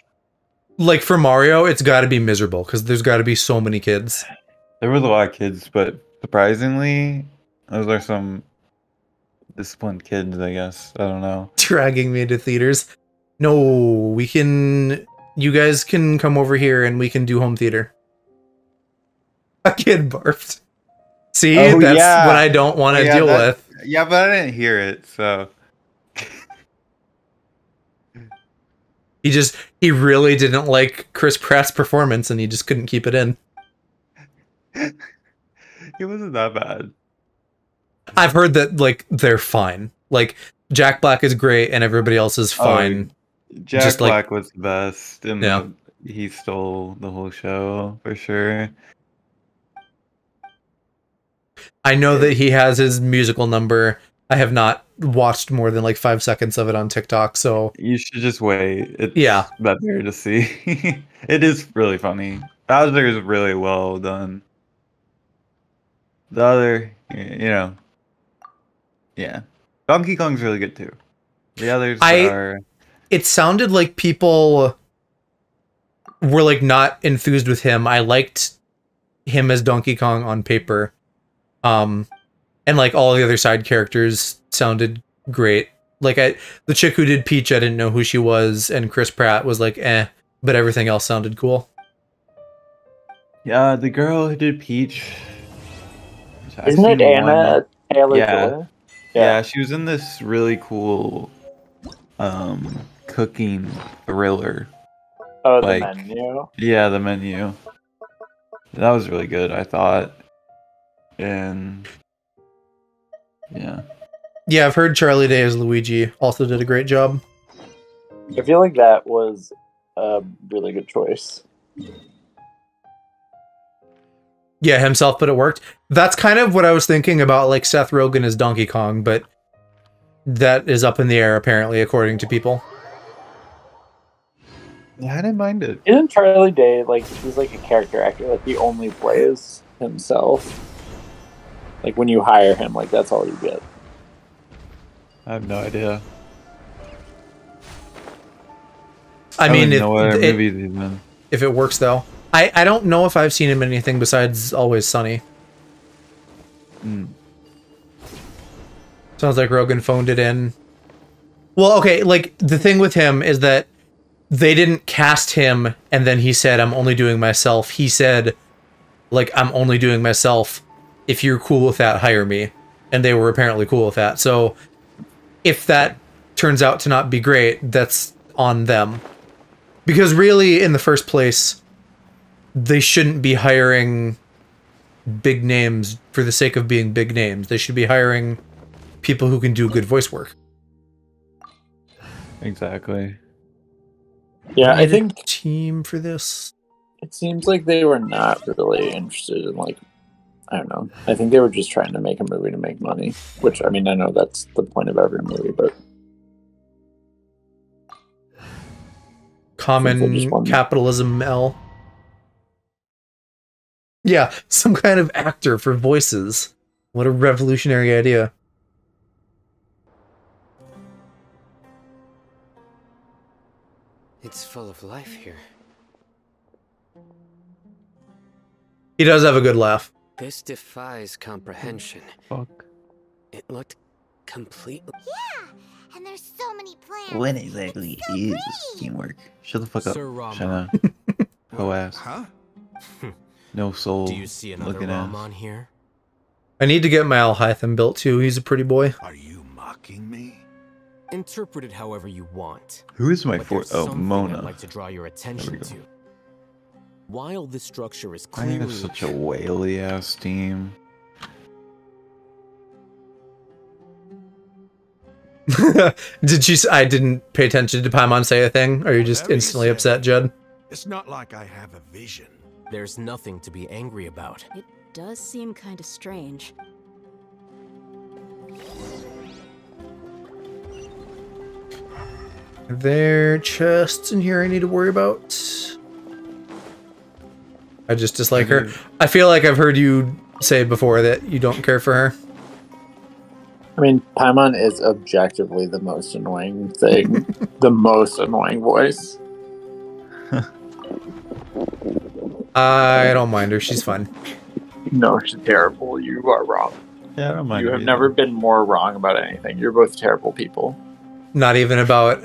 like for Mario, it's got to be miserable because there's got to be so many kids. There was a lot of kids, but surprisingly, those are some disciplined kids, I guess. I don't know. Dragging me to theaters. No, we can. You guys can come over here and we can do home theater. A kid barfed. See, that's what I don't want to deal with. Yeah, but I didn't hear it, so. He really didn't like Chris Pratt's performance and he just couldn't keep it in. It wasn't that bad. I've heard that like they're fine. Like Jack Black is great and everybody else is fine. Jack Black was the best, and he stole the whole show for sure. I know that he has his musical number. I have not watched more than like 5 seconds of it on TikTok, so you should just wait. It's better to see. It is really funny. Bowser is really well done. The other, Donkey Kong's really good too. The others are. It sounded like people were like not enthused with him. I liked him as Donkey Kong on paper. And like all the other side characters sounded great. Like the chick who did Peach, I didn't know who she was, and Chris Pratt was like but everything else sounded cool. Yeah, the girl who did Peach. Isn't it Anna Taylor-Joy? Yeah, she was in this really cool cooking thriller. Oh, the Menu? Yeah, the Menu. That was really good, I thought. And yeah. Yeah, I've heard Charlie Day as Luigi also did a great job. I feel like that was a really good choice. Yeah, himself, but it worked. That's kind of what I was thinking about, like Seth Rogen as Donkey Kong, but that is up in the air, apparently, according to people. Yeah, I didn't mind it. Isn't Charlie Day, like, he's like a character actor, like, he only plays himself? Like, when you hire him, like, that's all you get. I have no idea. I mean, if it works, though. I don't know if I've seen him in anything besides Always Sunny. Sounds like Rogan phoned it in. Well, okay, like, the thing with him is that they didn't cast him and then he said, I'm only doing myself. He said, like, I'm only doing myself. If you're cool with that, hire me. And they were apparently cool with that. So if that turns out to not be great, that's on them. Because really, in the first place, they shouldn't be hiring big names for the sake of being big names. They should be hiring people who can do good voice work. Exactly. Yeah, I think team for this. it seems like they were not really interested in, like, I don't know. I think they were just trying to make a movie to make money, which, I mean, I know that's the point of every movie, but Common capitalism L. Yeah, some kind of actor for voices. What a revolutionary idea. It's full of life here. He does have a good laugh. This defies comprehension. Fuck. It looked completely... Yeah, and there's so many plants. When exactly is teamwork? Shut the fuck up, Sir Rama. Shana. Ho ass. Huh? No soul. Do you see another looking Ramon here? I need to get my Alhytham built too. He's a pretty boy. Are you mocking me? Interpret it however you want. Who is my But fourth? there's Oh, something Mona. I'd like to draw your attention go. to. While this structure is I clearly... have such a whaley ass team. Did you? I didn't pay attention to Paimon say a thing. Are you just Very instantly sad. upset, Judd? It's not like I have a vision. There's nothing to be angry about. It does seem kind of strange. Are there chests in here I need to worry about? I just dislike her. I feel like I've heard you say before that you don't care for her. I mean, Paimon is objectively the most annoying thing. The most annoying voice. I don't mind her. She's fun. No, she's terrible. You are wrong. Yeah, I don't mind. You have either. never been more wrong about anything. You're both terrible people. Not even about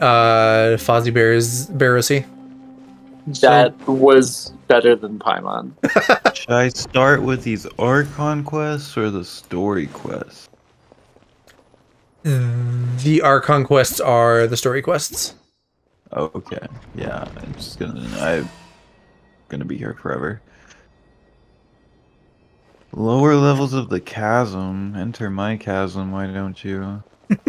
Fozzie Bear's Barosy. That was better than Paimon. Should I start with these Archon quests or the story quests? The Archon quests are the story quests. Oh, okay. Yeah, I'm gonna be here forever. Lower levels of the chasm. Enter my chasm, why don't you?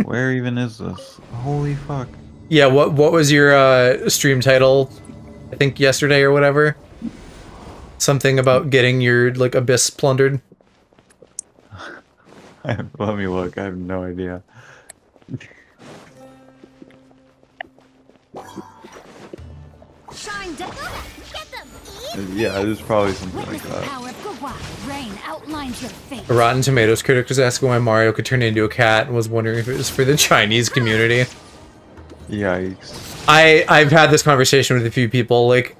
Where even is this? Holy fuck. Yeah, what was your stream title? I think yesterday or whatever. Something about getting your like abyss plundered. Let me look, I have no idea. Shine down. Get them. Yeah, it was probably something like Witness the that. power of Gawai. Rain outlines your fate. A Rotten Tomatoes critic was asking why Mario could turn into a cat and was wondering if it was for the Chinese community. Yikes. I've had this conversation with a few people. Like,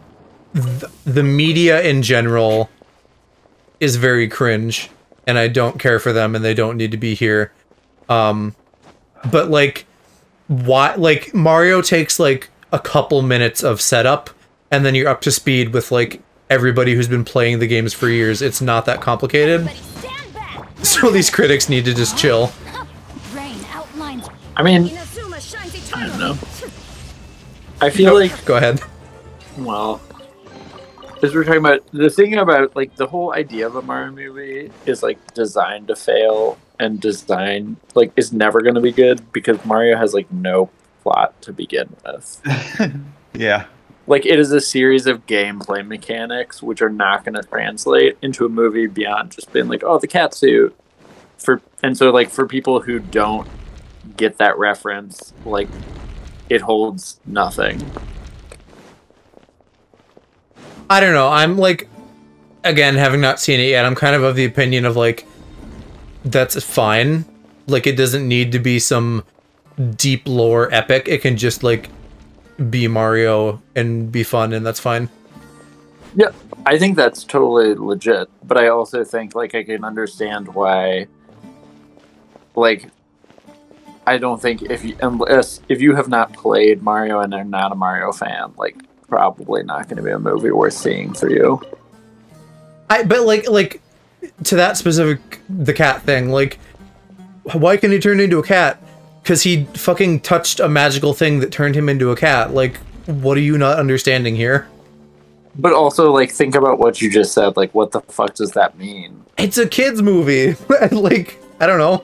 the media in general is very cringe, and I don't care for them, and they don't need to be here. But like, why? Like, Mario takes like a couple minutes of setup, and then you're up to speed with like everybody who's been playing the games for years. It's not that complicated. Everybody stand back. So these critics need to just chill. Rain outlines. I mean, Inazuma shines I don't eternally. know. I feel like, Go ahead. well, as we're talking about, the thing about, like, the whole idea of a Mario movie is, like, designed to fail, and design, like, is never going to be good, because Mario has, like, no plot to begin with. Yeah. Like, it is a series of gameplay mechanics which are not going to translate into a movie beyond just being like, oh, the cat suit. And so, like, for people who don't get that reference, like, it holds nothing. I don't know. I'm like, again, having not seen it yet, I'm kind of the opinion of like, that's fine. Like, it doesn't need to be some deep lore epic. It can just like be Mario and be fun, and that's fine. Yeah, I think that's totally legit. But I also think, like, I can understand why, like, I don't think unless if you have not played Mario and are not a Mario fan, like probably not going to be a movie worth seeing for you. But like to that specific the cat thing, like why can he turn into a cat? Because he fucking touched a magical thing that turned him into a cat. Like, what are you not understanding here? But also, like, think about what you just said. Like, what the fuck does that mean? It's a kid's movie. Like, I don't know.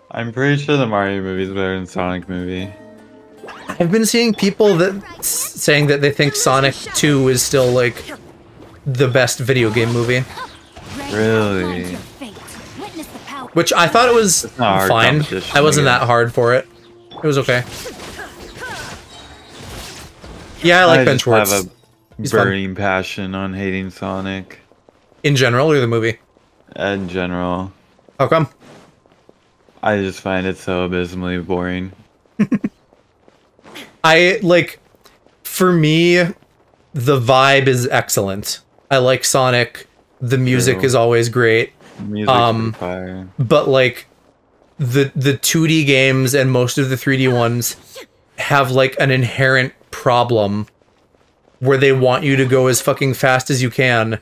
I'm pretty sure the Mario movie is better than Sonic movie. I've been seeing people that saying that they think Sonic 2 is still, like, the best video game movie. Really? Which I thought it was fine. I wasn't that hard for it. It was okay. Yeah, I like Ben Schwartz. I have a burning passion on hating Sonic. In general, or the movie? In general. How come? I just find it so abysmally boring. For me, the vibe is excellent. I like Sonic. The music is always great. Music's fire. But like the 2D games and most of the 3D ones have like an inherent problem where they want you to go as fucking fast as you can,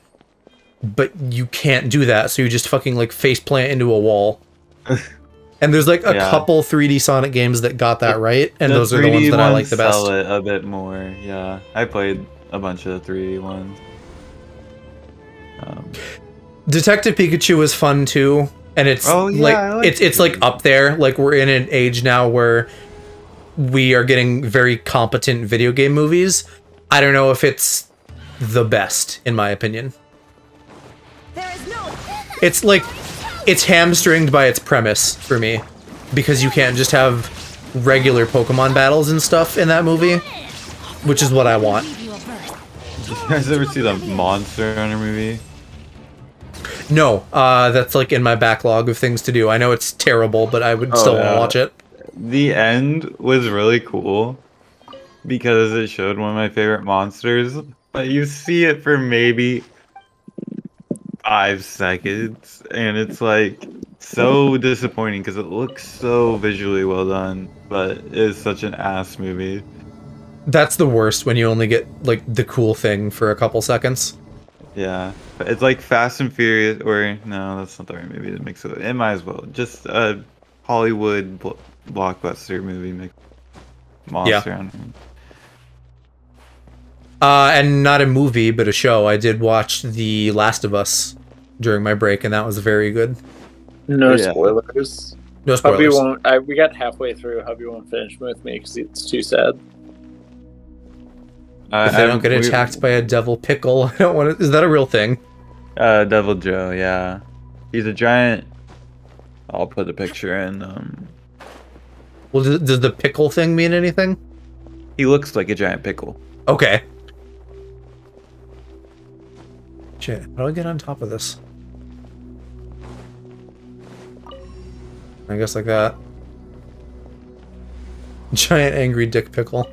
but you can't do that, so you just fucking like faceplant into a wall. And there's like a couple 3D Sonic games that got that right, and those are the ones that I like the best. Sell it a bit more, yeah. I played a bunch of the 3D ones. Detective Pikachu was fun too, and it's it's like up there. Like we're in an age now where we are getting very competent video game movies. I don't know if it's the best, in my opinion. It's like it's hamstringed by its premise for me, because you can't just have regular Pokemon battles and stuff in that movie, which is what I want. Did you guys ever see the Monster Hunter movie? No, that's like in my backlog of things to do. I know it's terrible, but I would still want to watch it. The end was really cool because it showed one of my favorite monsters, but you see it for maybe 5 seconds, and it's like so disappointing because it looks so visually well done, but it's such an ass movie. That's the worst, when you only get like the cool thing for a couple seconds. Yeah, it's like Fast and Furious, or no, that's not the right movie to mix it. It might as well just a Hollywood blockbuster movie mix. Monster Hunter. And not a movie, but a show. I did watch The Last of Us during my break, and that was very good. No spoilers. No spoilers. Hubby won't. We got halfway through. Hubby won't finish with me because it's too sad. If I don't get attacked by a devil pickle, I don't want to. Is that a real thing? Devil Joe, yeah. He's a giant. I'll put a picture in. Well, does the pickle thing mean anything? He looks like a giant pickle. Okay. Shit, how do I get on top of this? I guess like that. Giant angry dick pickle.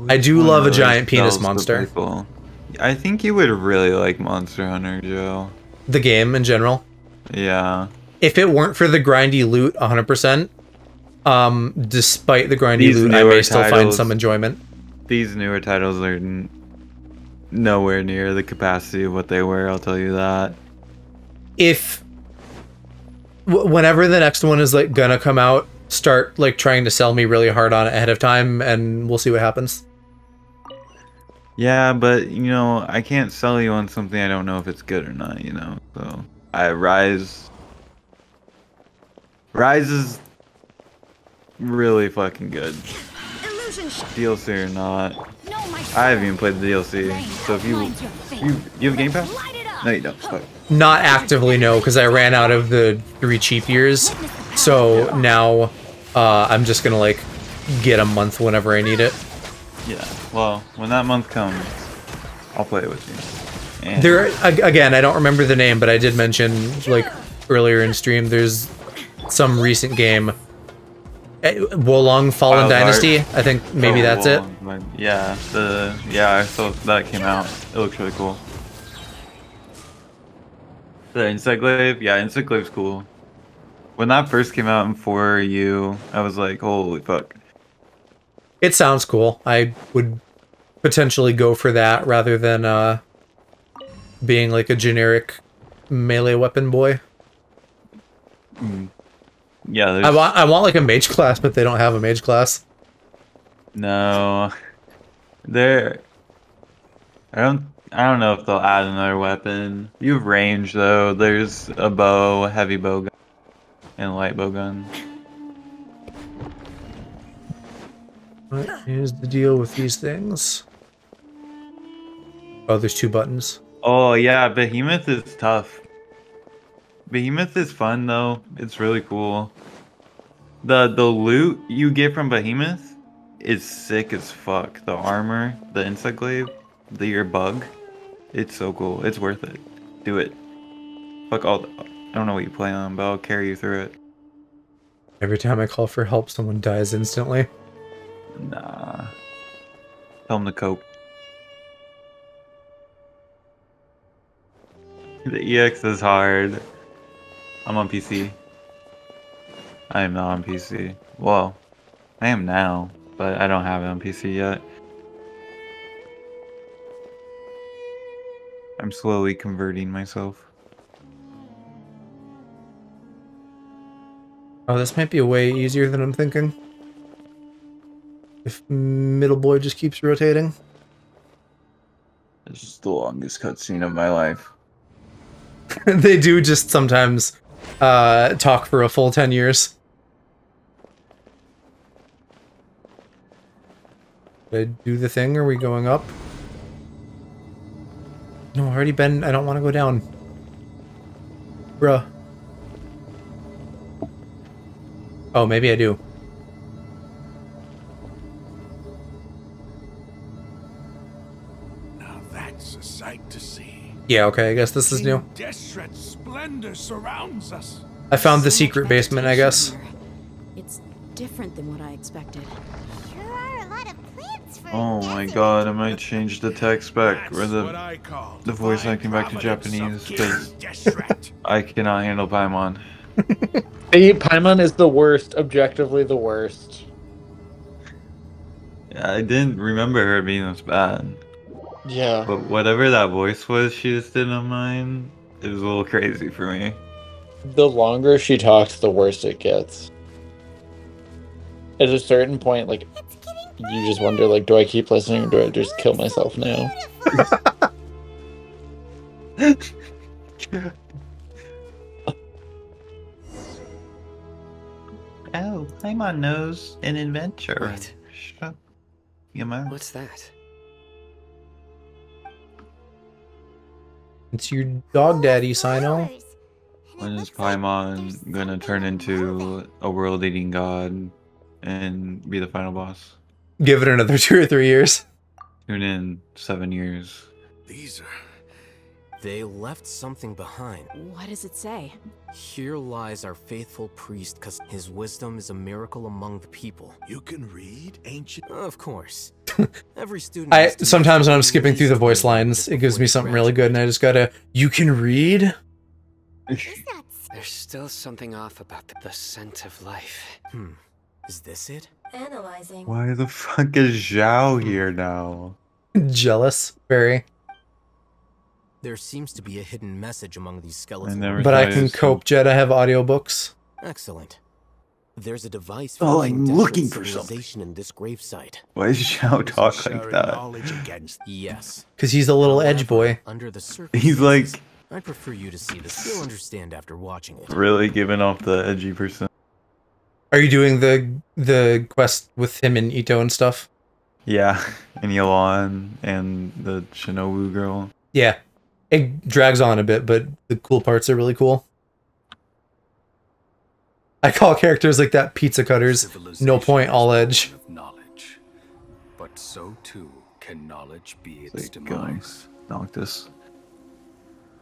I do love a giant penis monster. I think you would really like Monster Hunter, Joe. The game in general? Yeah. If it weren't for the grindy loot, 100%, despite the grindy loot, I may still find some enjoyment. These newer titles are nowhere near the capacity of what they were, I'll tell you that. Whenever the next one is like gonna come out, start like trying to sell me really hard on it ahead of time, and we'll see what happens. Yeah, but you know, I can't sell you on something I don't know if it's good or not, you know. So Rise is really fucking good. DLC or not. I haven't even played the DLC. So if you have a Game Pass? No, you don't. Fuck. Not actively, no, because I ran out of the 3 cheap years. So now I'm just gonna like get a month whenever I need it. Yeah. Well, when that month comes, I'll play it with you. And there again, I don't remember the name, but I did mention like earlier in stream. There's some recent game, Wolong Fallen Dynasty. I think maybe that's it. Yeah. I saw that came out. It looks really cool. The insect glaive? Yeah, insect glaive's cool. When that first came out in 4U, I was like, holy fuck. It sounds cool. I would potentially go for that rather than being like a generic melee weapon boy. Yeah, there's... I want like a mage class, but they don't have a mage class. No. There... I don't know if they'll add another weapon. You have range though. There's a bow, heavy bow gun, and a light bow gun. What is the deal with these things? Oh, there's 2 buttons. Oh yeah, Behemoth is tough. Behemoth is fun though. It's really cool. The loot you get from Behemoth is sick as fuck. The armor, the insect glaive, your bug. It's so cool. It's worth it. Do it. Fuck all the, I don't know what you play on, but I'll carry you through it. Every time I call for help, someone dies instantly. Nah. Tell them to cope. The EX is hard. I'm on PC. I am not on PC. Well, I am now, but I don't have it on PC yet. I'm slowly converting myself. Oh, this might be way easier than I'm thinking. If middle boy just keeps rotating. This is the longest cutscene of my life. They do just sometimes talk for a full 10 years. Did I do the thing? Are we going up? No, already been. I don't want to go down. Bruh. Oh, maybe I do. Now that's a sight to see. Yeah, okay, I guess this is new. Deshret's splendor surrounds us. I found the secret basement, I guess. It's different than what I expected. Sure are a lot of plants for Oh a my desert. god, I might change the text back or That's what the I call voice divine acting back to providence of Japanese King because Deshret. I cannot handle Paimon. Paimon is the worst, objectively the worst. Yeah, I didn't remember her being this bad. Yeah. But whatever that voice was she just did on mine, it was a little crazy for me. The longer she talks, the worse it gets. At a certain point, like, It's getting you just wonder, like, do I keep listening or do I just kill myself now? Oh, Paimon knows an adventure. What? Shut your mouth. What's that? It's your dog daddy, Sino. When is Paimon gonna turn into a world-eating god and be the final boss? Give it another 2 or 3 years. Tune in 7 years. These are They left something behind. What does it say? Here lies our faithful priest, cause his wisdom is a miracle among the people. you can read ancient. Of course. Every student has to Sometimes when I'm use skipping through the voice wisdom lines, it gives me before something they really good, and I just gotta. You can read? There's still something off about the scent of life. Is this it? Analyzing. Why the fuck is Zhao here now? Jealous. Very. There seems to be a hidden message among these I skeletons. never But I thought it can was cope, Jed. I have audiobooks. Excellent. There's a device Oh, fusing I'm Desperate looking for something. civilization in this gravesite. Why does Zhao talk sharing like that? knowledge against Yes. Because he's a little edge boy. Under the surface. He's like I'd prefer you to see this. You'll understand after watching it. really giving off the edgy person. Are you doing the quest with him and Ito and stuff? Yeah, and Yolan and the Shinobu girl. Yeah. It drags on a bit, but the cool parts are really cool. I call characters like that pizza cutters. No point, all edge. Of knowledge, but so too can knowledge be its Like, demise. Noctis.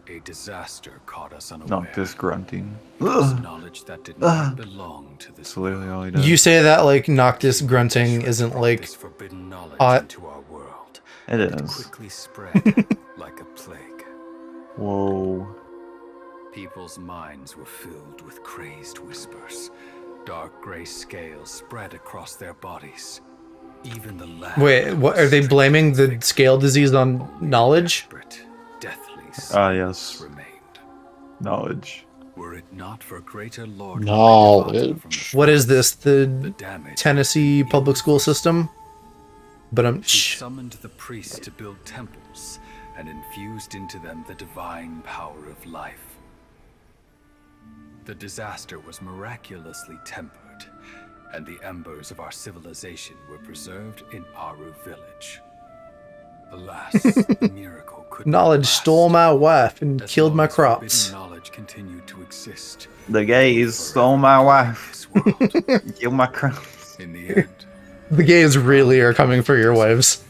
A disaster caught us unaware. Noctis grunting. It was Ugh. knowledge that did not belong to this That's literally all he does. You say that like Noctis grunting isn't like This forbidden knowledge hot. into our world. It is. Quickly spread like a plague. Whoa. People's minds were filled with crazed whispers. Dark gray scales spread across their bodies. Even the land. Wait, what are they blaming the scale disease on knowledge? Deathly yes. remained. Knowledge. Were it not for greater Lord Knowledge. What is this? The Tennessee public school system? But she summoned the priests to build temples and infused into them the divine power of life. The disaster was miraculously tempered, and the embers of our civilization were preserved in Aru village. Alas, the miracle could knowledge stole my wife and killed my crops. Knowledge continued to exist. The gays stole my wife. Killed my crops. In the end, the gays really are coming for your wives.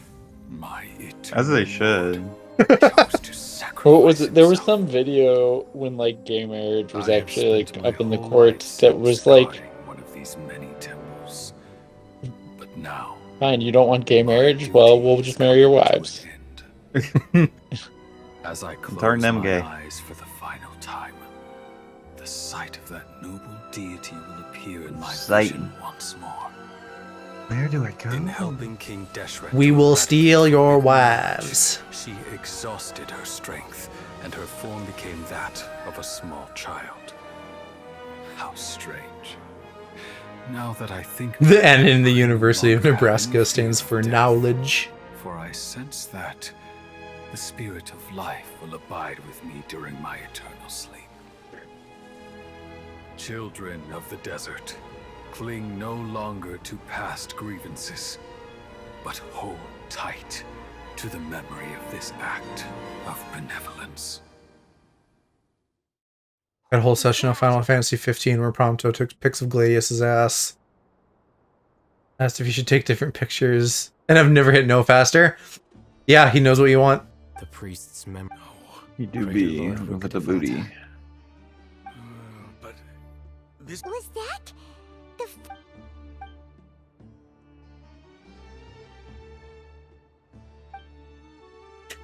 As they should. What was it? There was some video when like gay marriage was actually like up in the courts that was like, one of these many temples. But now, fine, you don't want gay marriage? Well, we'll just marry your wives. As I close Turn them my gay. eyes for the final time, the sight of that noble deity will appear in my vision once more. Where do I go? In helping King Deshret, We will steal your wives. She exhausted her strength, and her form became that of a small child. How strange. Now that I think The N in the University of Nebraska stands for knowledge. For I sense that the spirit of life will abide with me during my eternal sleep. Children of the desert, cling no longer to past grievances, but hold tight to the memory of this act of benevolence. That whole session of Final Fantasy 15 where Prompto took pics of Gladius's ass. Asked if you should take different pictures. And I've never hit no faster. Yeah, he knows what you want. The priest's memory. You do be with the booty. But this Was that the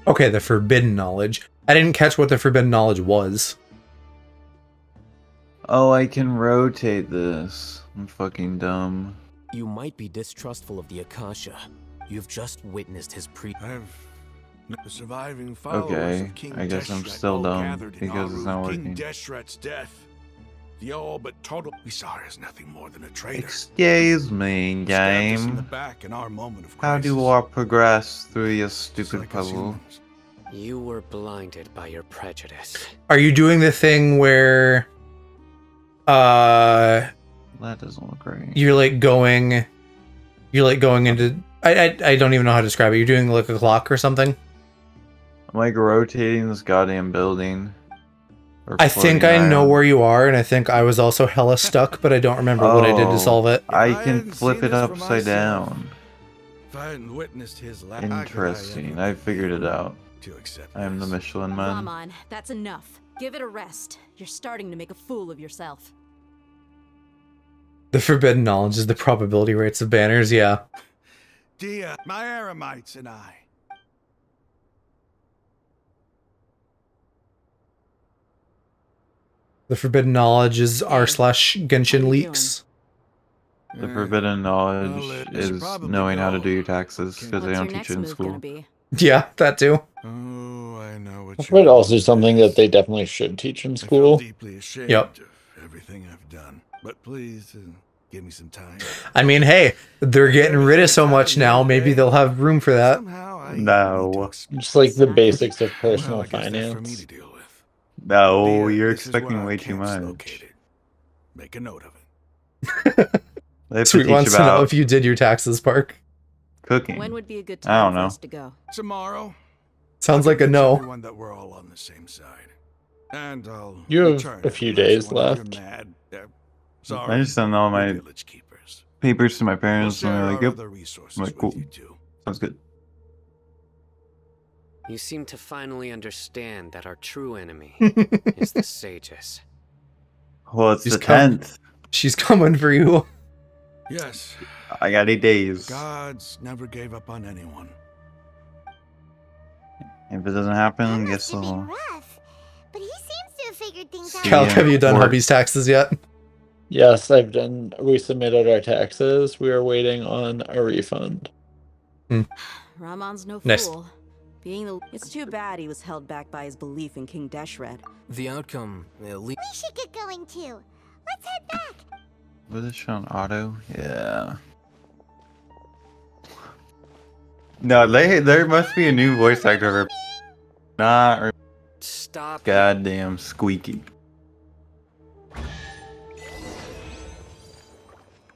Okay, the forbidden knowledge. I didn't catch what the forbidden knowledge was. Oh, I can rotate this. I'm fucking dumb. You might be distrustful of the Akasha. You've just witnessed his The surviving followers Okay, of King I guess I'm Deshret still all dumb gathered in because it's honor not of King working. Deshret's death. The all but total. We saw her as nothing more than a traitor. Excuse me, Stabbed us in the game. back in our moment of How do crisis. I progress through your Just stupid like us puzzle? humans. You were blinded by your prejudice. Are you doing the thing where That doesn't look right. you're like going into I don't even know how to describe it. You're doing like a clock or something? I'm like rotating this goddamn building. Or I think I know where you are, and I think I was also hella stuck, but I don't remember what I did to solve it. I can flip it upside down. If I hadn't witnessed his last Interesting. I figured it out. to accept I am the Michelin Come Man. on, that's enough. Give it a rest. You're starting to make a fool of yourself. The forbidden knowledge is the probability rates of banners, yeah. Dia, my Aramites and I. The forbidden knowledge is r/Genshin leaks. The forbidden knowledge well, is probably knowing how to go. do your taxes because they What's don't your teach next it in move gonna school. be? Yeah, that too. Oh, I know what but also something that they definitely should teach in I feel school. deeply ashamed Yep. of everything I've done. But please, give me some time. I mean, hey, they're getting rid of so much now, maybe they'll have room for that. Somehow I No. Just like the basics of well, personal I guess that's for me finance. to deal with. No, Dia, you're this is where expecting our way too camp's much. located. Make a note of it. They have to Sweet teach wants to know about if you did your taxes, Park. cooking. When would be a good I time don't for know. us to go? Tomorrow. Sounds I'll like a convince no. everyone that we're all on the same side. And I'll You have return a if few the rest days wanna hear left. mad. I Sorry, just sent all my village keepers. papers to my We'll parents share and they're our like, yep, other resources I'm like, with cool. you too. Sounds good. You seem to finally understand that our true enemy is the sages. Well, it's She's the come- 10th. She's coming for you. Yes, I got 8 days. gods never gave up on anyone. If it doesn't happen, That guess must have been I'll... rough, but he seems to have figured things out. Calc, have you done Or- hubby's taxes yet? Yes, I've done. We submitted our taxes. We are waiting on a refund. Ramon's no Nice. fool. It's too bad he was held back by his belief in King Deshret. The outcome, at least. We should get going too. Let's head back. Was it shown auto? Yeah. No, there must be a new voice actor. Not Stop. goddamn squeaky.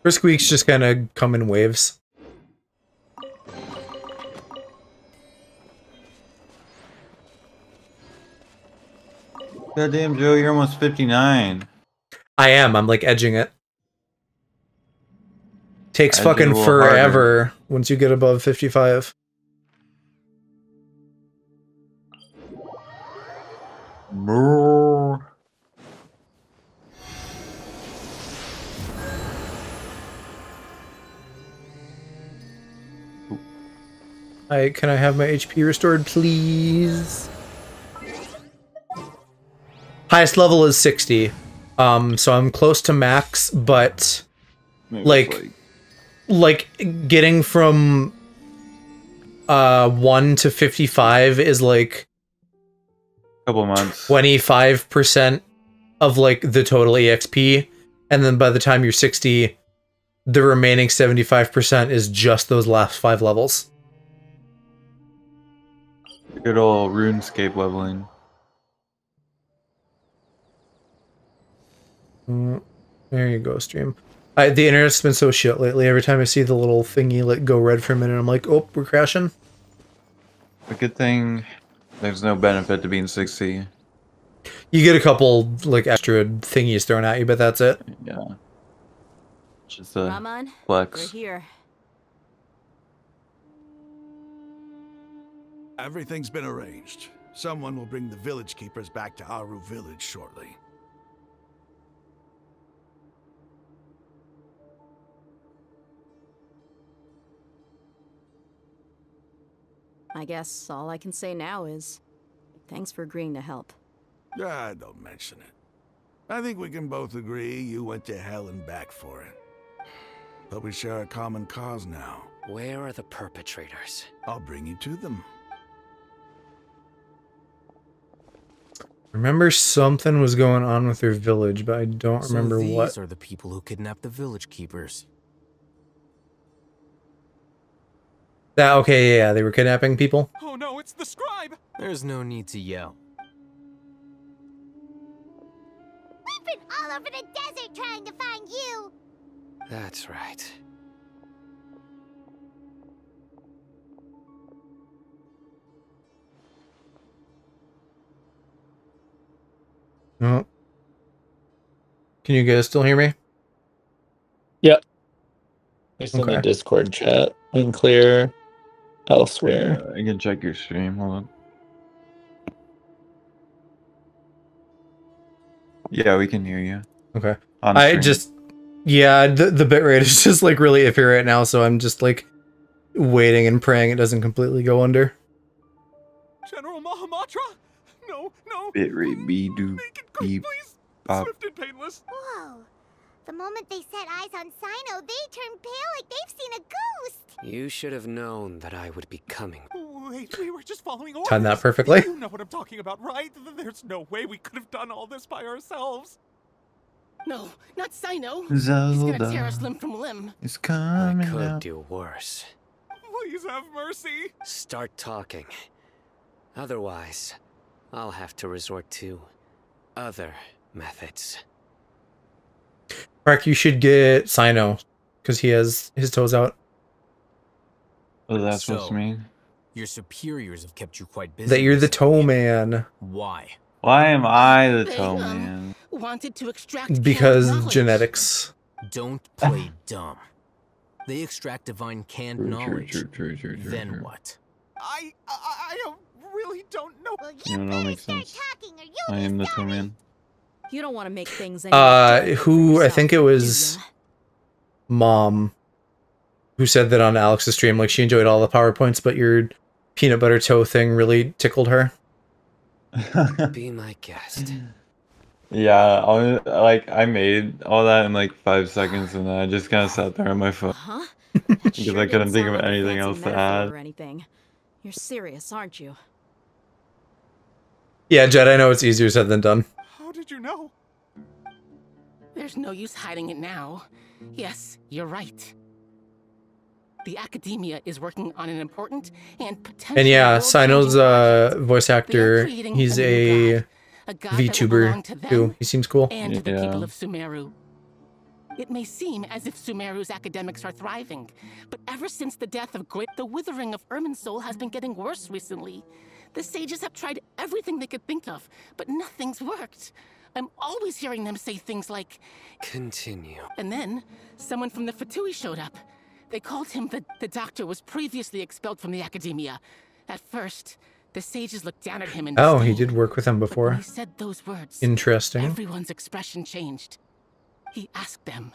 Her squeaks just kind of come in waves. Goddamn, Joe, you're almost 59. I am. I'm like edging it. Takes Edge it a fucking little forever once you get above 55. Brrr. Can I have my HP restored, please? Highest level is 60. So I'm close to max, but Maybe like getting from 1 to 55 is like couple months. 25% of like the total EXP, and then by the time you're 60, the remaining 75% is just those last 5 levels. Good old RuneScape leveling. There you go, stream. The internet's been so shit lately. Every time I see the little thingy like go red for a minute, I'm like, oh, we're crashing. A good thing there's no benefit to being 60. You get a couple like extra thingies thrown at you, but that's it. Yeah. Just a Ramon, flex. we're here. Everything's been arranged. Someone will bring the village keepers back to Aru village shortly. I guess all I can say now is thanks for agreeing to help. Ah, don't mention it. I think we can both agree you went to hell and back for it. But we share a common cause now. Where are the perpetrators? I'll bring you to them. Remember something was going on with their village, but I don't So remember these what. are the people who kidnapped the village keepers. Okay, yeah, they were kidnapping people. Oh no, it's the scribe! There's no need to yell. We've been all over the desert trying to find you. That's right. Oh. Can you guys still hear me? Yep. It's in Okay. the Discord chat. Unclear elsewhere. I can check your stream. Hold on. Yeah, we can hear you. Okay. On I stream. just, yeah, the bitrate is just like really iffy right now, so I'm just like waiting and praying it doesn't completely go under. General Mahamatra? No, no. Bitrate be-do Make it quick, beep please. bop. Swift and painless. Whoa. The moment they set eyes on Sino, they turned pale like they've seen a ghost. You should have known that I would be coming. Wait, we were just following orders. Timed that perfectly. You know what I'm talking about, right? There's no way we could have done all this by ourselves. No, not Sino. Zelda He's gonna tear us limb from limb. is I coming could out. do worse. Please have mercy. Start talking. Otherwise, I'll have to resort to other methods. Mark, you should get Sino, because he has his toes out. What is that So, supposed to mean? Your superiors have kept you quite busy. That you're the recently. toe man. Why? Why am I the They, toe man? Wanted to extract Because canned knowledge. genetics. Don't play dumb. They extract divine canned knowledge. True. Then what? I really don't know. Well, You you know, better makes start sense. talking or you'll I be am the toe sorry. man. You don't want to make things any more difficult for Who, I yourself, think it do was ya? Mom, who said that on Alex's stream, like she enjoyed all the PowerPoints, but your peanut butter toe thing really tickled her. Be my guest. Yeah, I made all that in like 5 seconds, and then I just kind of sat there on my phone Huh? because Sure I couldn't didn't think sound of like a anything fancy else to metaphor add. or anything. You're serious, aren't you? Yeah, Jed, I know it's easier said than done. How did you know? There's no use hiding it now. Yes, you're right. The academia is working on an important and potentially And yeah, world-changing Sino's project. voice They are actor, creating he's a new a god that will VTuber belong to too. them He seems cool. and to the Yeah. people of Sumeru. It may seem as if Sumeru's academics are thriving, but ever since the death of Grit, the withering of Irminsul has been getting worse recently. The sages have tried everything they could think of, but nothing's worked. I'm always hearing them say things like, Continue. and then someone from the Fatui showed up. They called him the doctor was previously expelled from the academia. At first, the sages looked down at him in Oh, disdain. he did work with him But when before. he said those words, Interesting. everyone's expression changed. He asked them,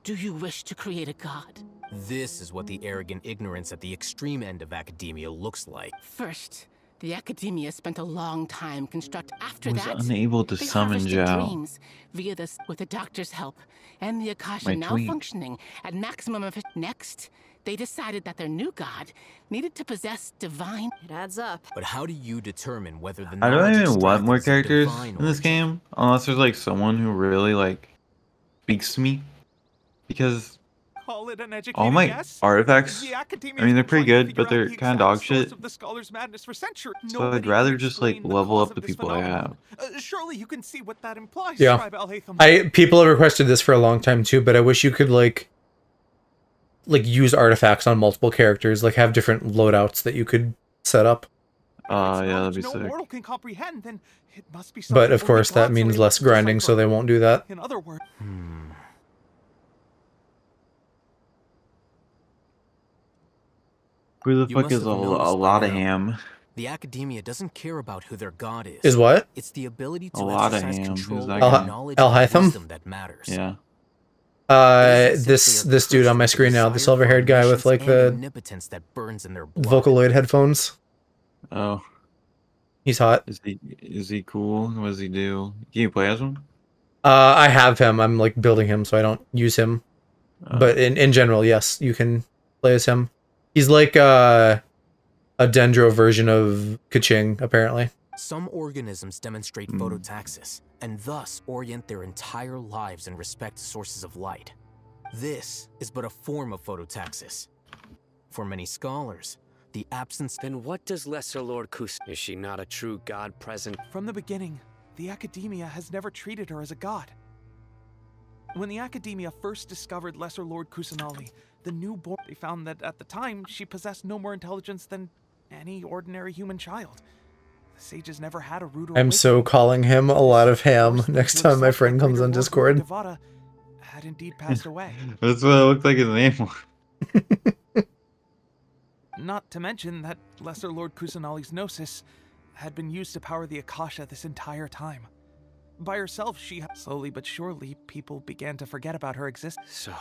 "Do you wish to create a god?" This is what the arrogant ignorance at the extreme end of academia looks like. First, the academia spent a long time construct. After Was that, unable to they summon harvested Zhao. dreams via this with the doctor's help, and the Akasha My now tweet. functioning at maximum of it. Next, they decided that their new god needed to possess divine. It adds up. But how do you determine whether the I don't knowledge even want extracted more is of characters divine in this origin? game, unless there's like someone who really like speaks to me, because Call it an educated all my guess? artifacts, The academia I mean, they're has been pretty trying to good, but figure out they're the kind of exact dog source shit. of the scholar's madness for centuries. So Nobody I'd rather can just like explain the level cause up of the this people I phenomenon. have. Surely you can see what that implies, Yeah. Scribe Al-Haytham. People have requested this for a long time too, but I wish you could like use artifacts on multiple characters, like have different loadouts that you could set up. Yeah, that'd be no sick. mortal can comprehend, then it must be But something of course, only that gods are means able less to grinding, so decipher. they won't do that. In other words, Who the You fuck must is have a noticed by lot of now, ham? The academia doesn't care about who their god is. Is what? It's the ability A to lot of exercise ham. control Who's that over guy? knowledge Al and Haytham? wisdom that matters. Yeah. This dude on my screen now, the silver-haired guy with like the omnipotence that burns in their blood. Vocaloid headphones. Oh. He's hot. Is he cool? What does he do? Can you play as him? I have him. I'm like building him, so I don't use him. Oh. But in general, yes, you can play as him. He's like a Dendro version of Kaching, apparently. Some organisms demonstrate phototaxis, and thus orient their entire lives in respect to sources of light. This is but a form of phototaxis. For many scholars, the absence... Then what does Lesser Lord Kus... Is she not a true god present? from the beginning, the academia has never treated her as a god. When the academia first discovered Lesser Lord Kusanali, the newborn, they found that at the time she possessed no more intelligence than any ordinary human child. The sages never had a rude. I'm so calling him a lot of ham next time my friend comes on Discord. Devata had indeed passed away. That's what it looked like his name was. Not to mention that Lesser Lord Kusanali's gnosis had been used to power the Akasha this entire time. By herself, she slowly but surely people began to forget about her existence. So,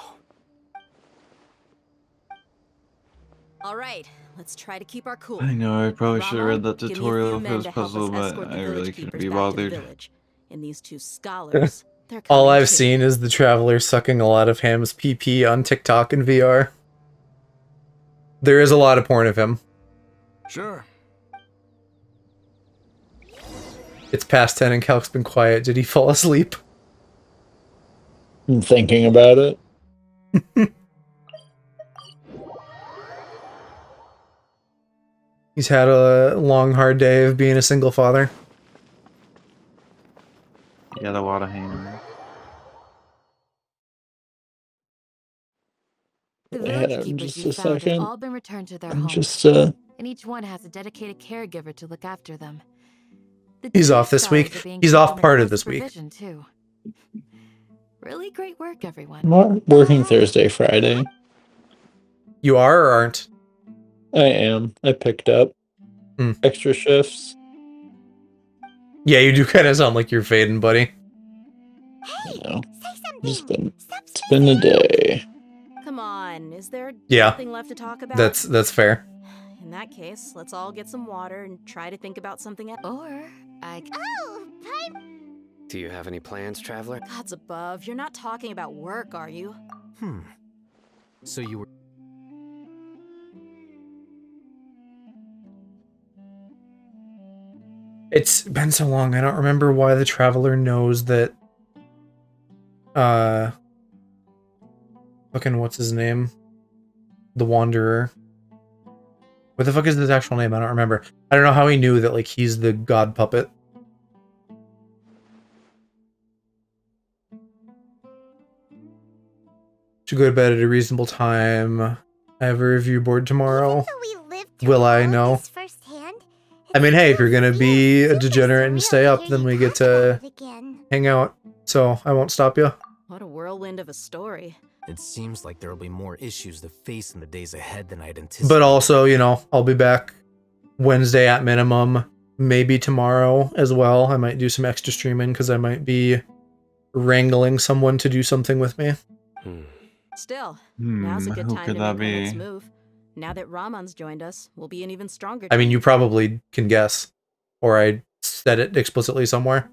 All right, let's try to keep our cool. I know, I probably should have read that Give me a tutorial few for men this to help us puzzle, but escort the I really village couldn't keepers be back to the bothered. village. And these two scholars, they're All coming I've too. seen is the Traveler sucking a lot of ham's PP on TikTok and VR. There is a lot of porn of him. Sure. It's past 10 and Calc's been quiet. Did he fall asleep? I'm thinking about it. He's had a long, hard day of being a single father. He had a lot of ham. The Yeah, village keepers just you a found have second. all been returned to their I'm homes, just, and each one has a dedicated caregiver to look after them. The He's two off this scholars week. are being He's kept off under part of close this week. supervision, too. Really great work, everyone. I'm working Thursday, Friday. You are or aren't? I am. I picked up extra shifts. Yeah, you do kind of sound like you're fading, buddy. You know, it's been a day. Come on, is there Yeah. nothing left to talk about? That's fair. In that case, let's all get some water and try to think about something else. Or I... Oh, Do you have any plans, traveler? Gods above, you're not talking about work, are you? So you were... It's been so long, I don't remember why the Traveler knows that... Fucking what's his name? The Wanderer. What the fuck is his actual name? I don't remember. I don't know how he knew that, like, he's the god puppet. Should go to bed at a reasonable time. I have a review board tomorrow. Will I? No. I mean, hey, if you're gonna be a degenerate and stay up, then we get to hang out. So I won't stop you. What a whirlwind of a story. It seems like there will be more issues to face in the days ahead than I'd anticipated. But also, you know, I'll be back Wednesday at minimum. Maybe tomorrow as well. I might do some extra streaming because I might be wrangling someone to do something with me. Still, now's a good time to make our next move. Now that Ramon's joined us, we'll be an even stronger team. I mean, you probably can guess. Or I said it explicitly somewhere.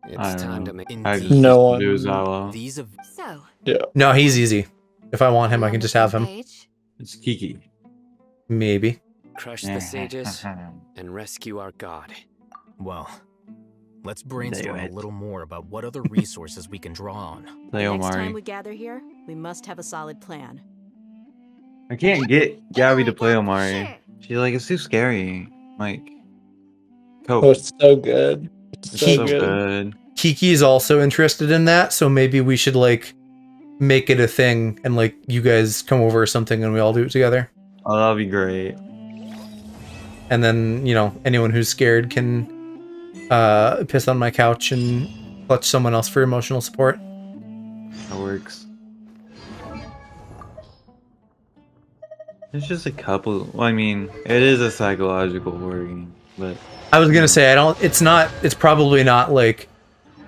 It's time to make no one. These of So. Yeah. No, he's easy. If I want him, I can just have him. It's Kiki. Maybe. crush the sages and rescue our god. Well, let's brainstorm a little more about what other resources we can draw on. Next time we gather here, we must have a solid plan. I can't get Gabby to play Omari. She's like, it's too scary. Like, cope. Oh, it's so good. It's so good. Kiki's also interested in that, so maybe we should, like, make it a thing and, like, you guys come over or something and we all do it together. Oh, that'll be great. And then, you know, anyone who's scared can piss on my couch and clutch someone else for emotional support. That works. It's just a couple. Well, I mean, it is a psychological horror game, but I was gonna say it's probably not like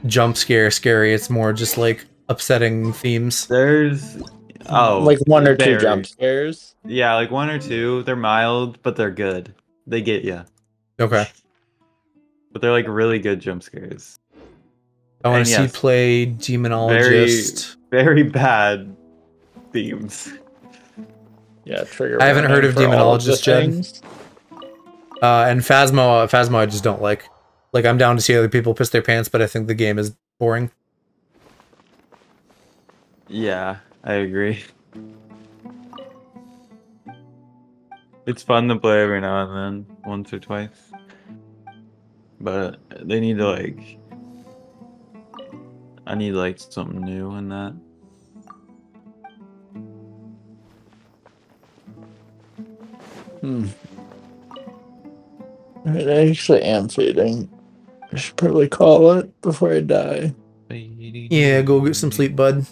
jump scary. It's more just like upsetting themes. There's like one or two jump scares. Yeah, like one or two. They're mild, but they're good. They get you. Okay. But they're like really good jump scares. I want to see play Demonologist. Very, very bad themes. Yeah, trigger. I haven't heard of Demonologist yet. And Phasmo I just don't like. Like, I'm down to see other people piss their pants, but I think the game is boring. Yeah, I agree. It's fun to play every now and then, once or twice. But they need to, like... I need, like, something new in that. I actually am fading. I should probably call it before I die. Yeah, go get some sleep, bud.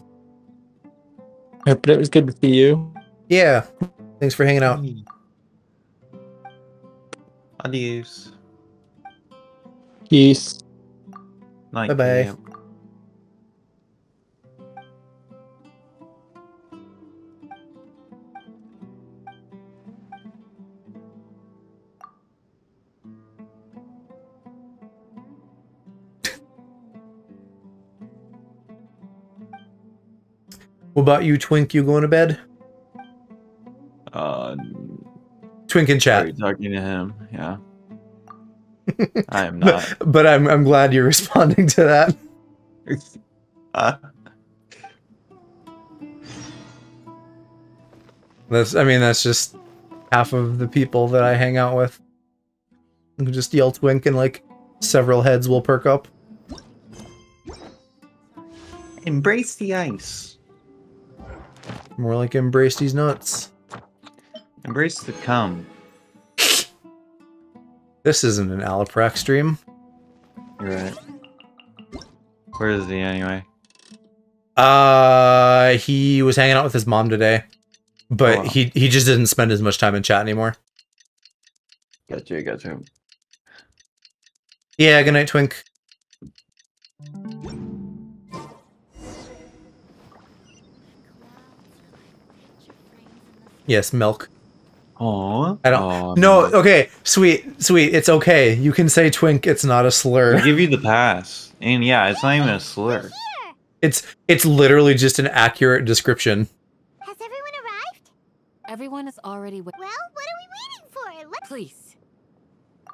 But it was good to see you. Yeah. Thanks for hanging out. Adios. Peace. Bye-bye. What about you, Twink? You going to bed? Twink in chat. Are you talking to him? Yeah. I am not. But I'm glad you're responding to that. That's just half of the people that I hang out with. You can just yell Twink and like several heads will perk up. Embrace the ice. More like embrace these nuts. Embrace the cum. This isn't an Alaprax stream. You're right. Where is he anyway? He was hanging out with his mom today, but he just didn't spend as much time in chat anymore. Gotcha. Yeah, good night, Twink. Yes, milk. Oh, I don't. No, okay, sweet. It's okay. You can say twink. It's not a slur. I give you the pass, and yeah, it's not even a slur. It's literally just an accurate description. Has everyone arrived? Everyone is already. Well, what are we waiting for? Please.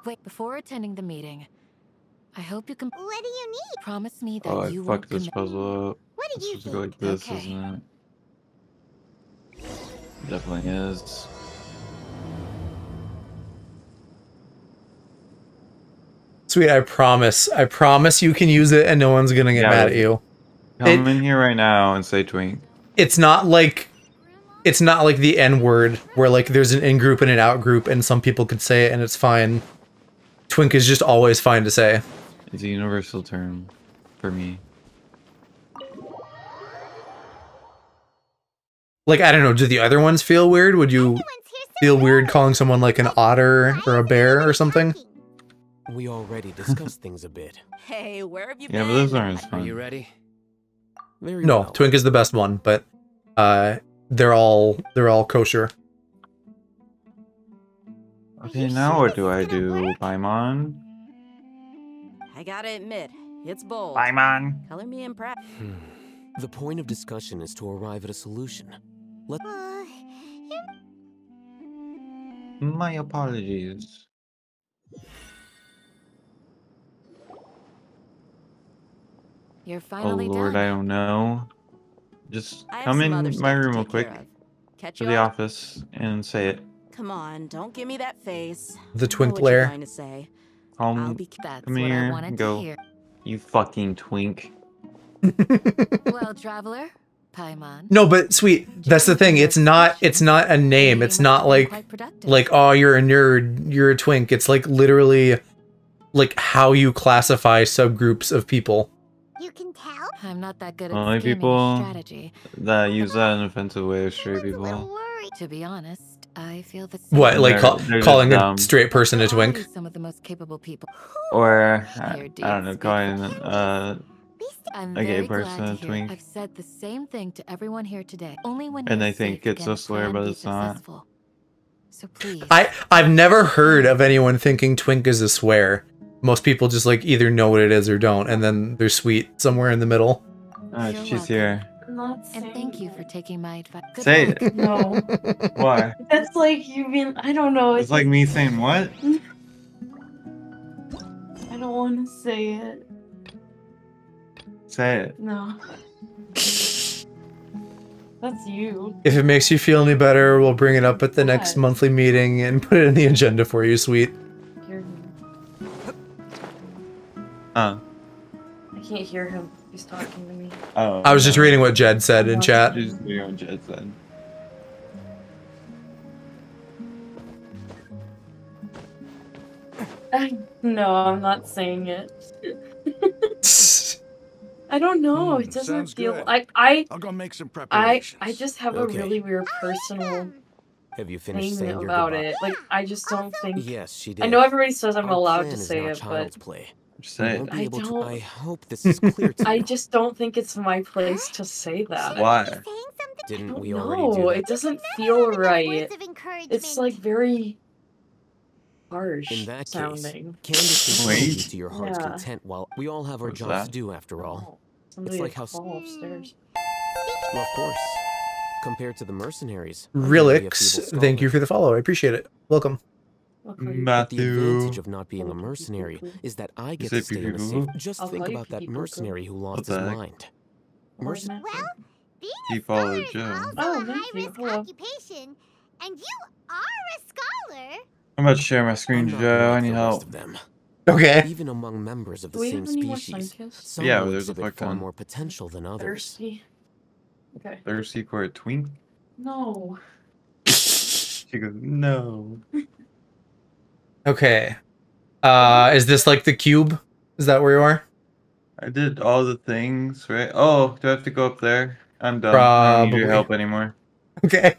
Wait, before attending the meeting, I hope you can. What do you need? Promise me that Oh, I you fucked won't this puzzle up. What did you It's supposed to go like this, Okay. isn't it? Definitely is. Sweet, I promise. I promise you can use it and no one's gonna get mad at you. Come in here right now and say twink. It's not like the N word where like there's an in group and an out group and some people could say it and it's fine. Twink is just always fine to say. It's a universal term for me. Like, I don't know, do the other ones feel weird? Would you feel weird calling someone like an otter or a bear or something? We already discussed things a bit. Hey, where have you Yeah, been? but those aren't as Are fun. you ready? Very No, well. Twink is the best one, but they're all kosher. Okay, now what do I do, Paimon? I gotta admit, it's bold. Paimon. Color me impressed. The point of discussion is to arrive at a solution. Let My apologies. You're Oh finally Lord, done. I don't know. Just I have come some in other my stuff to room real take care quick of. Catch to you the up? office and say it. Come on, don't give me that face. The I know twink what you're lair. going to say. Come, I'll be. That's come what I here wanted and to go. hear. You fucking twink. Well, traveler, Paimon. No, but sweet, that's the thing. It's not a name. It's not like oh, you're a nerd, you're a twink. It's like literally like how you classify subgroups of people. You can tell? I'm not that good at Only scheming people or strategy. that use that in an offensive way are straight people. Worried. To be honest, I feel the same. What, like They're calling just a dumb. straight person a Probably twink? some of the most capable people. Or, I Here, don't know, dudes, calling I'm a gay very person glad a to hear. twink. I've said the same thing to everyone here today. Only when And you're they think safe it's can a slur, plan but be it's not. successful. So please. I've never heard of anyone thinking twink is a swear. Most people just like either know what it is or don't, and then they're sweet somewhere in the middle. Oh, You're she's welcome. here. And thank you for taking my advice. Say it. No. Why? That's like you mean I don't know. It's like me saying what? I don't want to say it. Say it. No. That's you. If it makes you feel any better, we'll bring it up at the next What? monthly meeting and put it in the agenda for you, sweet. Hear Huh. I can't hear him. He's talking to me. Oh. I was just reading what Jed said in chat. Just reading what Jed said. No, I'm not saying it. I don't know. It doesn't sounds feel. good. I'll go make some I preparations. just have a Okay. really weird personal Have you finished thing saying your about goodbye? it. Like I just don't think. Yes, she did. I know everybody says I'm Our allowed plan to is say now it, child's but play. Say You it. won't be I able to. don't- I hope this is clear to I you. just don't think it's my place to say that. Why? Didn't we already do No, that? it doesn't feel right. Words of encouragement. It's like very harsh In that sounding. case, Candace can feed you Wait. to your heart's Yeah. content while we all have our What's jobs that? to do after all. Somebody like to how- call upstairs. Well, of course. Compared to the mercenaries, Relix, thank you for the follow. I appreciate it. Welcome. But the Matthew. advantage of not being a mercenary is that I get say to stay in a pee-pee-poo? safe. Just I'll think call you about that pee-pee-poo. mercenary who lost What's his that? mind. Well, Being He a followed scholar is Joe. also Oh, a thank you. high-risk Hello. occupation, and you are a scholar. I'm about to share my screen, I'm not Joe. I like need the rest help. of them. Okay. Even among members of Do the we same have any more species, Sunkist? some Yeah, will there's a exhibit fuck far ton. more potential than others. Thirsty. Okay. Thirsty for a twink? No. She goes, no. Okay. Is this like the cube? Is that where you are? I did all the things, right? Oh, do I have to go up there? I'm done. I don't need your Probably. help anymore. Okay.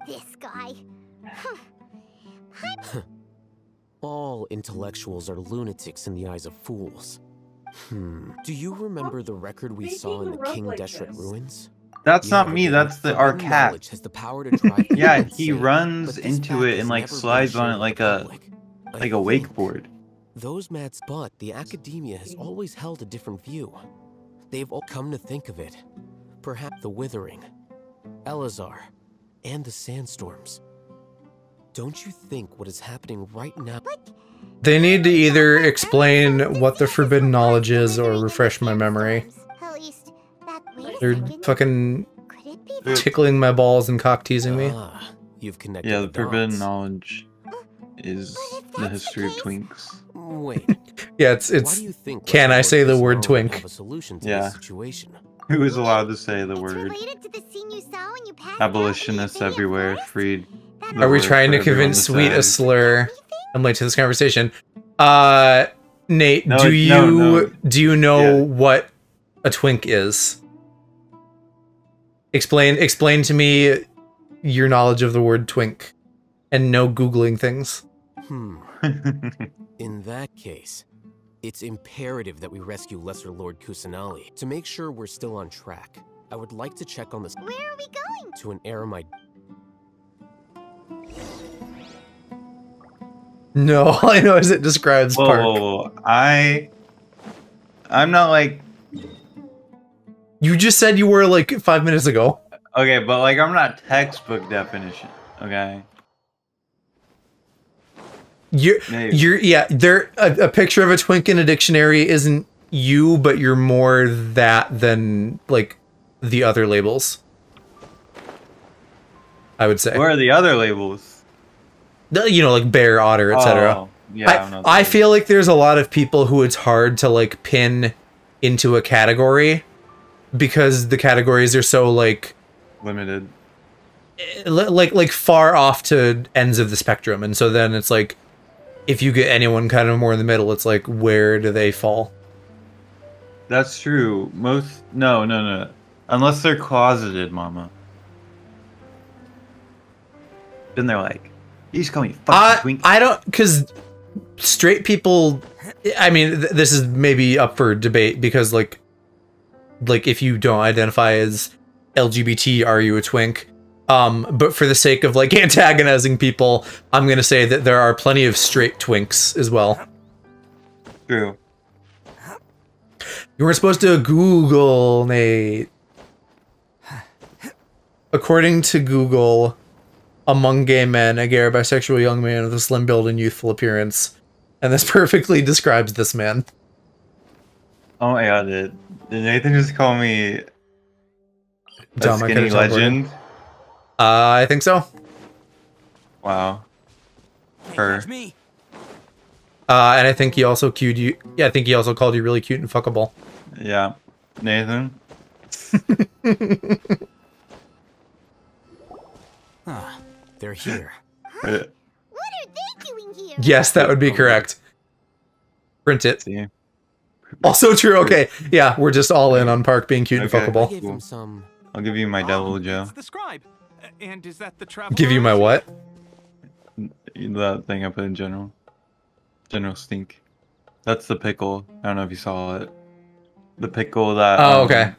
This guy. All intellectuals are lunatics in the eyes of fools. Do you remember the record we saw in the making a rug King like Deshret this? ruins? That's not me. That's our cat. Has the power to drive Yeah, he runs into it and like slides on it like a wakeboard. Those mads, but the academia has always held a different view. They've all come to think of it. Perhaps the Withering, Elazar, and the Sandstorms. Don't you think what is happening right now? They need to either explain what the forbidden knowledge is or refresh my memory. They're fucking tickling my balls and cock teasing me. You've connected. Yeah, the forbidden knowledge is the history of twinks. Wait. Yeah, it's can I say the word twink? Yeah. Who is allowed to say the word? Abolitionists everywhere, freed. Are we trying to convince Sweet a slur? I'm late to this conversation. Nate, No, do you no. know what a twink is? Explain to me your knowledge of the word twink, and no Googling things. In that case, it's imperative that we rescue Lesser Lord Kusanali. To make sure we're still on track, I would like to check on this. Where are we going? To an Aramite. No, all I know is it describes park. Whoa, I'm not like. You just said you were like 5 minutes ago. Okay, but like I'm not textbook definition. Okay. A picture of a twink in a dictionary isn't you, but you're more that than like the other labels. I would say. Where are the other labels? You know, like bear, otter, etc. Oh, yeah, I feel like there's a lot of people who it's hard to like pin into a category because the categories are so like limited, like far off to ends of the spectrum, and so then it's like if you get anyone kind of more in the middle, it's like where do they fall? That's true. No. Unless they're closeted, mama. Then they're like, you just call me fucking twink. I don't, because straight people, I mean, this is maybe up for debate because like if you don't identify as LGBT, are you a twink? But for the sake of like antagonizing people, I'm going to say that there are plenty of straight twinks as well. True. You weren't supposed to Google, Nate. According to Google, among gay men, a gay or bisexual young man with a slim build and youthful appearance. And this perfectly describes this man. Oh my god, did Nathan just call me a skinny legend? I think so. Wow. Her. And I think he also cued you. Yeah, I think he also called you really cute and fuckable. Yeah. Nathan? They're here. What are they doing here? Yes, that would be correct. Print it. See. Also true. Okay. Yeah, we're just all in on Park being cute and fuckable. I'll give you my devil, Joe. The scribe. And is that the travel? Give you my what? That thing I put in general. General stink. That's the pickle. I don't know if you saw it. The pickle that okay.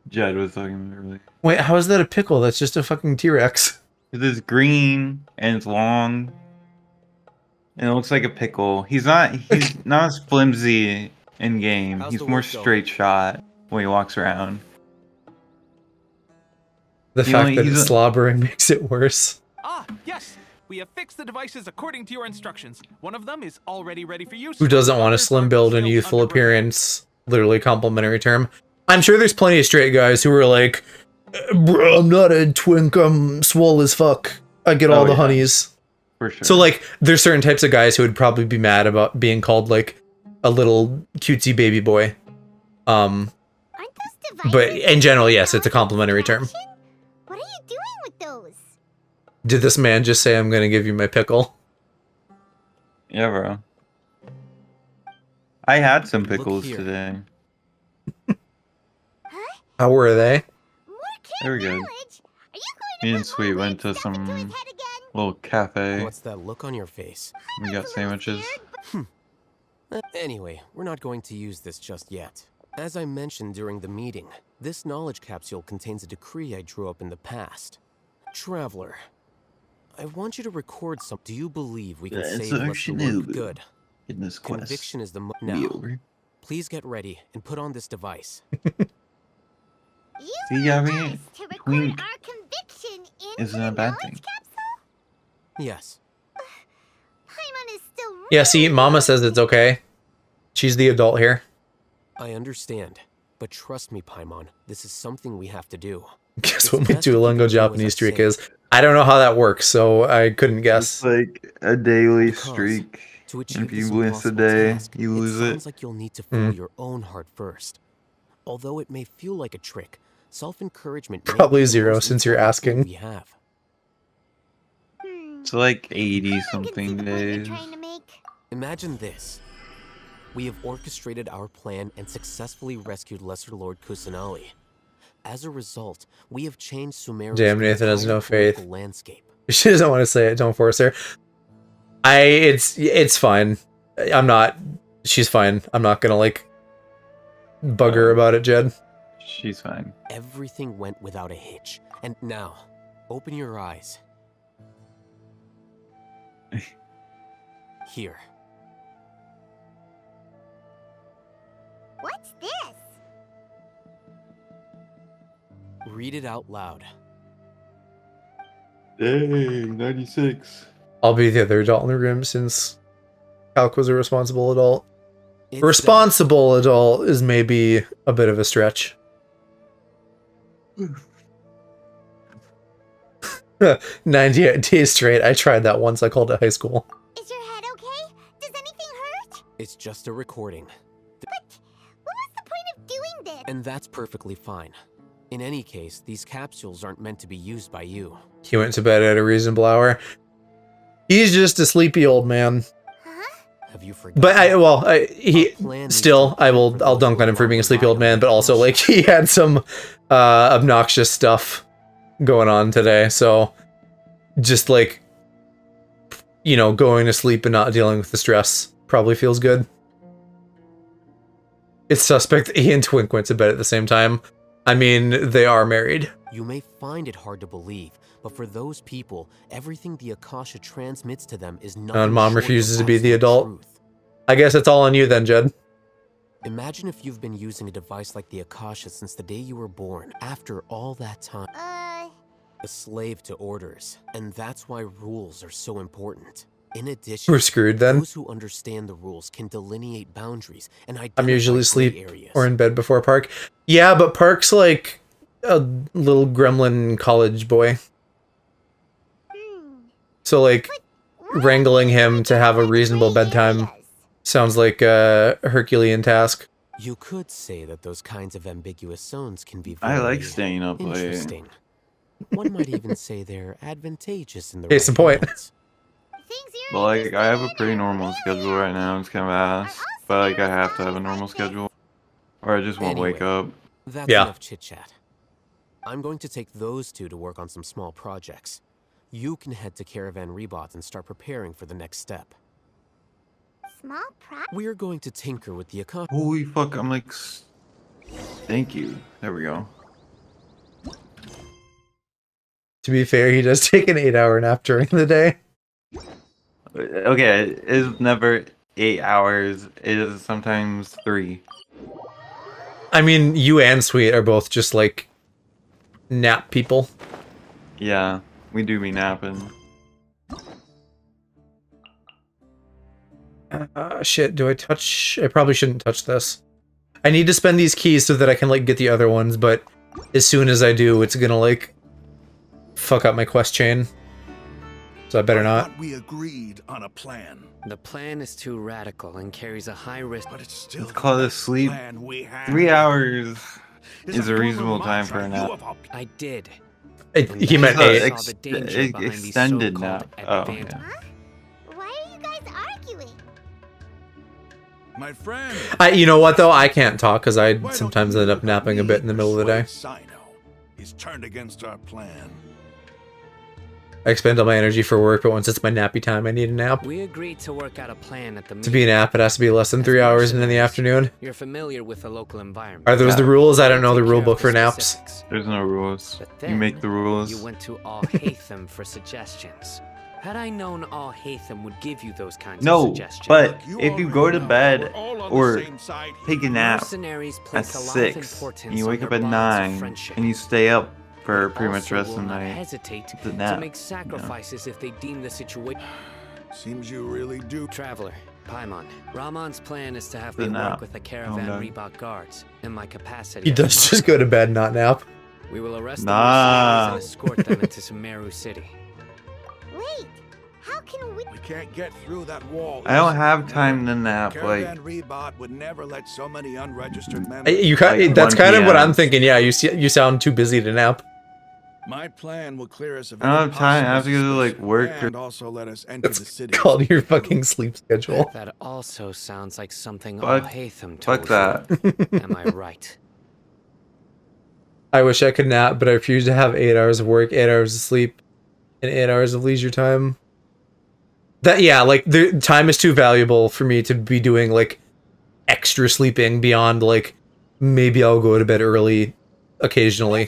Jed was talking about earlier. Wait, how is that a pickle? That's just a fucking T-Rex. It is green and it's long. And it looks like a pickle. He's not as flimsy in game. He's more straight shot when he walks around. The fact that it's slobbering makes it worse. Ah, yes. We have fixed the devices according to your instructions. One of them is already ready for use. Who doesn't want a slim build and youthful appearance? Literally complimentary term. I'm sure there's plenty of straight guys who are like, bro, I'm not a twink, I'm swole as fuck. I get all the honeys. For sure. So like, there's certain types of guys who would probably be mad about being called like a little cutesy baby boy. But in general, yes, it's a complimentary term. What are you doing with those? Did this man just say, I'm gonna give you my pickle? Yeah, bro. I had some pickles today. How were they? They were good. Me and Sweet went to some little cafe. What's that look on your face? We got sandwiches. Anyway, we're not going to use this just yet. As I mentioned during the meeting, this knowledge capsule contains a decree I drew up in the past. Traveler, I want you to record some. Do you believe we can save Lesser Lord for good? Conviction is the now. Please get ready and put on this device. See, I mean, To record twink our conviction in isn't the a bad knowledge thing. capsule? Yes. Paimon is still really Yeah, see, Mama says it's okay. She's the adult here. I understand, but trust me, Paimon, this is something we have to do. Guess what my Duolingo Japanese streak is? I don't know how that works, so I couldn't guess. It's like a daily streak. To achieve If you this miss a impossible day, task, you lose sounds it. like you'll need to fool your own heart first. Although it may feel like a trick, self-encouragement may Probably be the 0 most since you're important tool asking. we have. It's like 80 something days. Imagine this. We have orchestrated our plan and successfully rescued Lesser Lord Kusanali. As a result, we have changed Sumeru's Damn, Nathan has no faith. political landscape. She doesn't want to say it. Don't force her. It's fine. I'm not. She's fine. I'm not gonna like bug her about it, Jed. She's fine. Everything went without a hitch. And now, open your eyes. Here. What's this? Read it out loud. Dang, 96. I'll be the other adult in the room since Calc was a responsible adult. It's Responsible adult is maybe a bit of a stretch. 98 days straight. I tried that once. I called it high school. Is your head okay? Does anything hurt? It's just a recording. But what was the point of doing this? And that's perfectly fine. In any case, these capsules aren't meant to be used by you. He went to bed at a reasonable hour. He's just a sleepy old man. Have you forgotten? But I'll dunk on him for being a sleepy old man, but also like he had some obnoxious stuff going on today, so just like, you know, going to sleep and not dealing with the stress probably feels good. It's suspect that he and Twink went to bed at the same time. I mean, they are married. You may find it hard to believe, but for those people, everything the Akasha transmits to them is nothing And Mom short of refuses to be the absolute adult. truth. I guess it's all on you then, Jed. Imagine if you've been using a device like the Akasha since the day you were born. After all that time, a slave to orders, and that's why rules are so important. In addition, We're screwed then. those who understand the rules can delineate boundaries and identify I'm usually gray asleep areas. or in bed before Park. Yeah, but Park's like a little gremlin college boy. So like wrangling him to have a reasonable bedtime sounds like a Herculean task. You could say that those kinds of ambiguous zones can be I like very staying up late. interesting. One might even say they're advantageous in the Case in right point. hands. But like, I have a pretty normal schedule right now. It's kind of ass. But like, I have to have a normal schedule, or I just won't wake up. That's Yeah. enough chit-chat. I'm going to take those two to work on some small projects. You can head to Caravan Rebot and start preparing for the next step. Small prop? We're going to tinker with the Akasha. Holy fuck! I'm like, thank you. There we go. To be fair, he does take an 8-hour nap during the day. Okay, it's never 8 hours. It is sometimes 3. I mean, you and Sweet are both just like nap people. Yeah, we do be napping. Shit, do I touch? I probably shouldn't touch this. I need to spend these keys so that I can like get the other ones, but as soon as I do, it's gonna like fuck up my quest chain. So I better not. We agreed on a plan. The plan is too radical and carries a high risk. But it's still Let's call this sleep. plan we had. 3 hours is a reasonable time for a nap. I did. He meant Oh, 8. Extended nap. Oh, yeah. Why are you guys arguing? My friend. You know what though? I can't talk because I Why don't sometimes you end up napping a bit in the middle of the day. persuade Sino? He's turned against our plan. I expend all my energy for work, but once it's my nappy time, I need a nap. We agreed to work out a plan at the To be a nap, it has to be less than 3 hours and in the afternoon. You're familiar with the local environment. Are those the rules? I don't know the rule book for naps. There's no rules. Then You make the rules. You went to Al-Haytham for suggestions. Had I known Al-Haytham would give you those kinds of No, suggestions. but if you go to bed or take a nap Mercenaries at place a lot of 6 importance and you on wake their up at bonds of 9 friendship. and you stay up for pretty much the rest of will the not night, hesitate it's a nap, to make sacrifices if they deem the situation. Seems you really do. Traveler, Paimon, Ramon's plan is to have The me nap. work with the caravan Oh, no. Reebok guards in my capacity. He as does just go to bed, not nap. We will arrest Nah. the mercenaries and escort them into Sumeru City. Wait, how can we? We can't get through that wall. I don't have time to nap. Caravan Like, Rebot would never let so many unregistered members. That's 1 kind of what PM. I'm thinking. Yeah, you sound too busy to nap. My plan will clear us of I don't any have time. I have to go to possible like work. and also let us enter the That's city. called your fucking sleep schedule. That also sounds like something Fuck- Al-Haytham told Fuck that. you. Am I right? I wish I could nap, but I refuse to have 8 hours of work, 8 hours of sleep, and 8 hours of leisure time. Like the time is too valuable for me to be doing like extra sleeping beyond like maybe I'll go to bed early occasionally.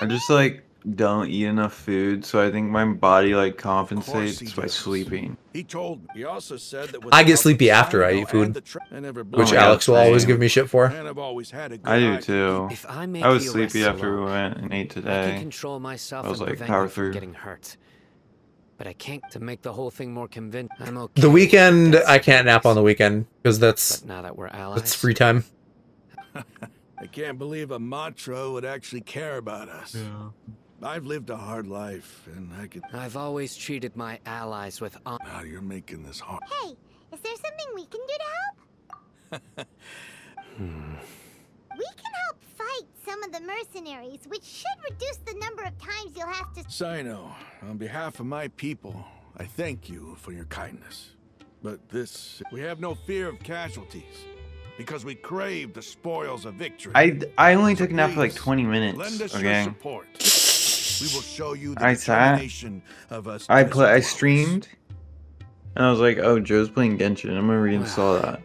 I just like don't eat enough food, so I think my body like compensates by sleeping. He told me. He also said that I get sleepy after I eat food, which Alex will always give me shit for. And I've always had a good I do eye. too. If I make I was the sleepy arrests after we alone, went and ate I can today. control myself I was and like prevent power you from through. getting hurt. But I can't to make the whole thing more convincing. I'm okay. The weekend, I can't nap on the weekend because that's Now that we're allies, that's free time. I can't believe a Matro would actually care about us. Yeah. I've lived a hard life, and I could. I've always treated my allies with honor. Now you're making this hard. Hey, is there something we can do to help? We can help fight some of the mercenaries, which should reduce the number of times you'll have to. Sino, on behalf of my people, I thank you for your kindness. But we have no fear of casualties, because we crave the spoils of victory. I only took a nap for like 20 minutes. Lend us Okay. your support. We will show you the I sat. determination of us. I streamed, and I was like, "Oh, Joe's playing Genshin. I'm gonna reinstall that."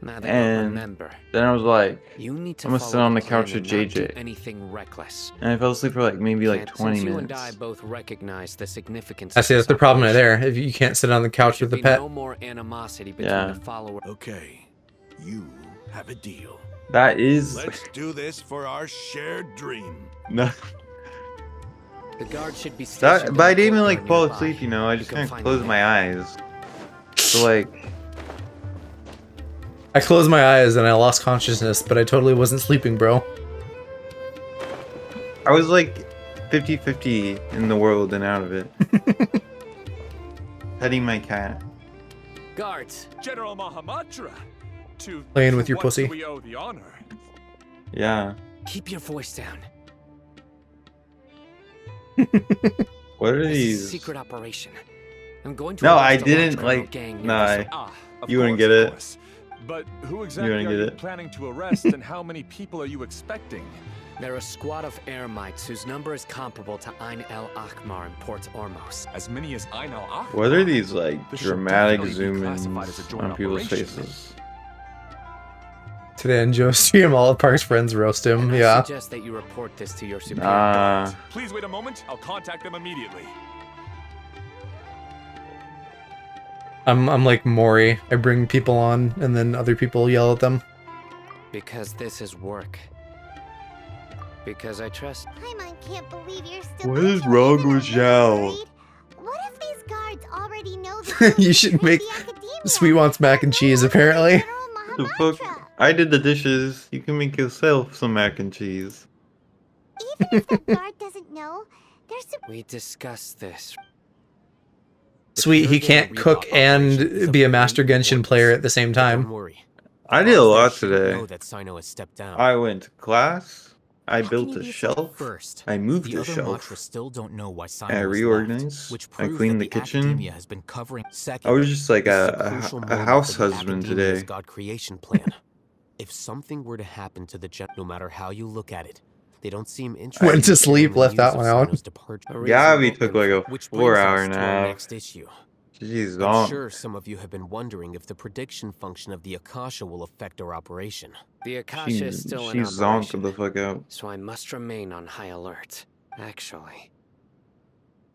Now that I And remember, then I was like, you need to I'm gonna follow sit on the plan couch with and not do JJ, anything reckless. and I fell asleep for like maybe like And 20 since you and I minutes. both recognize the significance. I of see that's this the problem right operation, there. If you can't sit on the couch with the be pet. no more animosity between Yeah. the follower. Okay, you have a deal. That is Let's do this for our shared dream. no. The guard should be That, stationed but I in the didn't even courtyard like fall nearby. asleep. You know, I You just can kind of find closed them my eyes. So like, I closed my eyes and I lost consciousness, but I totally wasn't sleeping, bro. I was like 50-50 in the world and out of it. Petting my cat. Guards, General Mahamatra. Playing with your what pussy. do we owe the honor? Yeah. keep your voice down. What are This is a these? secret operation. I'm going to No, arrest I a large didn't criminal like. gang near Nah, this- Of you wouldn't course, get of it. course. But who You exactly wouldn't are get you it. planning to arrest, and how many people are you expecting? They're a squad of Eremites whose number is comparable to Ain El Akmar in Port Ormos. As many as Ain Al Akbar. What are these like This should dramatic definitely be zoom ins classified as a joint on people's operation. faces? Today on Joe's stream, all of Park's friends roast him. I Yeah. suggest that you report this to your superior. Nah. Please wait a moment. I'll contact them immediately. I'm like Maury. I bring people on and then other people yell at them. Because this is work. Because I trust. Paimon can't believe you're still. What is wrong with Zhao? What if these guards already know that You should make Sweet wants mac and cheese, apparently. The fuck? I did the dishes. You can make yourself some mac and cheese. Even if the guard doesn't know, there's a. We discussed this. Sweet, he can't cook and be a Master Genshin player at the same time. I did a lot today. Know that Sino has stepped down. I went to class. I How built can you a be shelf. First, I moved the a other shelf. Matra still don't know why Sino I has reorganized. left, which I proves cleaned that the kitchen. academia has been covering. Second, I was just like this is a a crucial a moment house of the husband academia's today. God creation plan. If something were to happen to the no matter how you look at it, They don't seem interested. Went to sleep, left that one out. Gabby took like a Which brings 4-hour us to our nap. next issue. Jeez, I'm don't. sure some of you have been wondering if the prediction function of the Akasha will affect our operation. The Akasha is still in She zonked operation, the fuck out. so I must remain on high alert. Actually,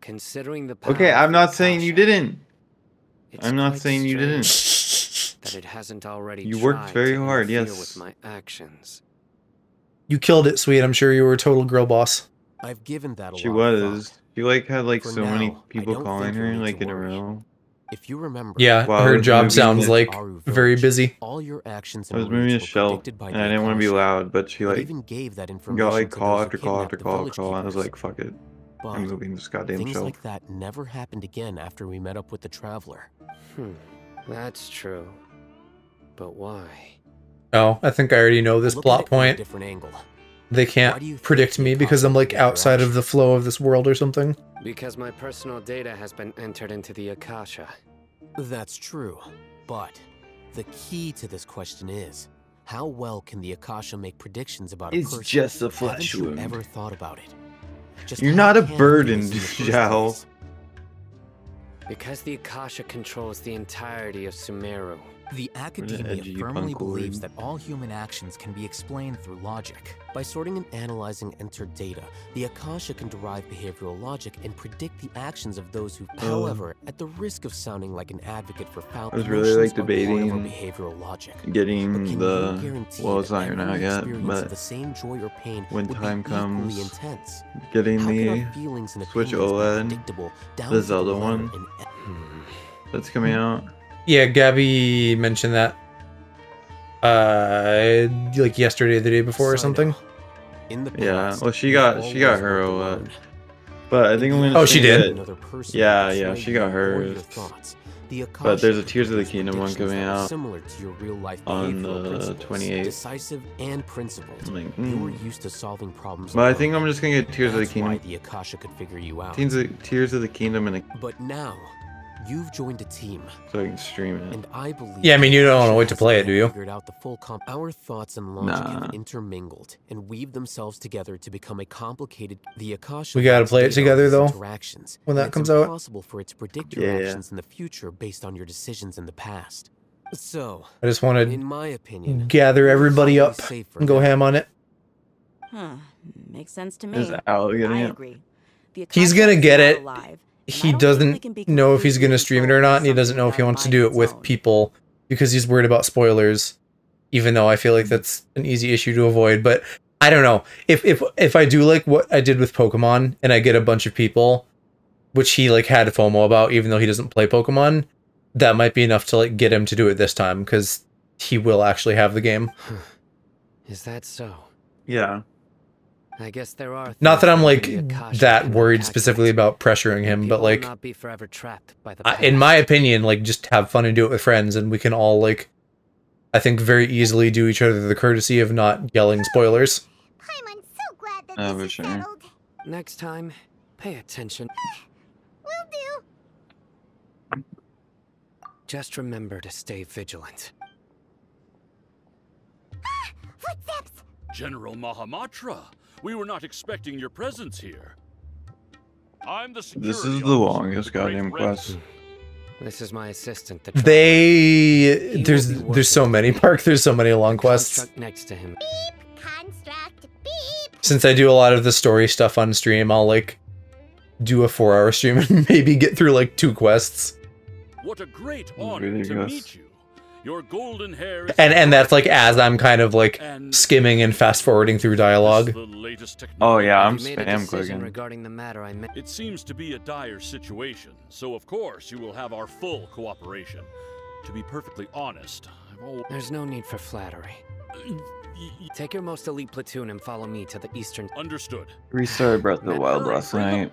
considering the Okay, power I'm of not the saying you Akasha, didn't. it's I'm not quite saying you didn't. strange that it hasn't already You worked tried very to hard, interfere yes. with my actions. You killed it, sweet. I'm sure you were a total girl boss. I've given that a She lot of was. thought. She like had like For so many now, I people don't calling think you'll her need like to in a worry. row. If you remember, Yeah, Wow, her this job movie sounds is- like Aru very Village, busy. all your actions I was and moving a moves were shelf predicted by and the I didn't want to be Akasha. loud, but she It like even gave that information got like to call those after who call kidnapped after the call. village And I was keepers. like, fuck it. But I'm moving this goddamn things shelf. like that never happened again after we met up with the Traveler. That's true. But why? Oh, I think I already know this Look at plot it from a point. different angle. They Why do you can't think predict the me because I'm Akasha like gave their outside of the actions? flow of this world or something. Because my personal data has been entered into the Akasha. That's true, but the key to this question is, how well can the Akasha make predictions about a It's person? just a flesh Haven't you wound. ever thought about it? Just You're how not a can it do burden, this in the first Zhao. place? Because the Akasha controls the entirety of Sumeru. The edgy academia firmly punk believes word. that all human actions can be explained through logic. By sorting and analyzing entered data, the Akasha can derive behavioral logic and predict the actions of those who. However, at the risk of sounding like an advocate for foul I was really emotions like are part of our debating behavioral logic. getting But can the you guarantee well, it's that not even every out yet, experience of but the same joy or pain when would time be equally comes, intense? getting How can the our feelings and Switch opinions be OLED, predictable down the to Zelda letter one and that's coming out. Yeah, Gabby mentioned that. Like yesterday, or the day before, or something. In the Yeah, past, well, she we've got always her worked OLED, alone. but I think I'm gonna. Oh, she get- did? Another person Yeah, who yeah, betrayed she got you or your hers. thoughts. The But Akasha there's a could Tears of the produce Kingdom one predictions coming that are out similar to your real-life on behavioral the principles, 28th. decisive and principled. I'm like, You were used to solving problems. But I alone. think I'm just gonna get Tears of the That's why Kingdom. the Akasha could figure you out. Tears of the Kingdom, and But now, you've joined a team. so I can stream it. And I believe. Yeah, I mean, you don't Akasha wait to hasn't play it, yet do you? Figured out the full Our thoughts and logic Nah. have intermingled and weave themselves together to become a complicated. The Akasha. We gotta lacks play it data together, on its though, interactions, when and that it's comes out. impossible for it to predict your Yeah. actions in the future based on your decisions in the past. So, I just want in my opinion, to gather everybody probably up safe for and go now. ham on it. Huh. Makes sense to me. Is Al getting I it? agree. The He's Akasha gonna is get not it. alive, and He I don't think doesn't it can be know if he's completely gonna stream it or controlled not, by and he doesn't know if he something wants to beyond do its it with own. people because he's worried about spoilers. Even though I feel like that's an easy issue to avoid, but I don't know if I do like what I did with Pokemon and I get a bunch of people, which he like had FOMO about, even though he doesn't play Pokemon, that might be enough to like get him to do it this time because he will actually have the game. Is that so? Yeah. I guess there are. Not that things I'm like the Akasha that cannot worried calculate. specifically about pressuring him, People but like will not be forever trapped by the in past. my opinion, like just have fun and do it with friends, and we can all like, I think very easily do each other the courtesy of not yelling spoilers. I'm so glad that Oh, this for is sure. settled. Next time, pay attention. Will do. Just remember to stay vigilant. Footsteps. General Mahamatra, we were not expecting your presence here. I'm the security This is the officer longest of the Great goddamn Red quest. This is my assistant. The There's so many, Park. There's so many long quests. construct next to him. Construct. Beep. Since I do a lot of the story stuff on stream, I'll like do a 4-hour stream and maybe get through like 2 quests. What a great honor Really to good. meet you. Your golden hair is And that's like as I'm kind of like skimming and fast forwarding through dialogue. the latest technology. Oh yeah, I'm You made a spam decision clicking. regarding the matter I met. It seems to be a dire situation, so of course you will have our full cooperation. To be perfectly honest, I've always... There's no need for flattery. Take your most elite platoon and follow me to the eastern. Understood. Restarted Breath of the Wild last night.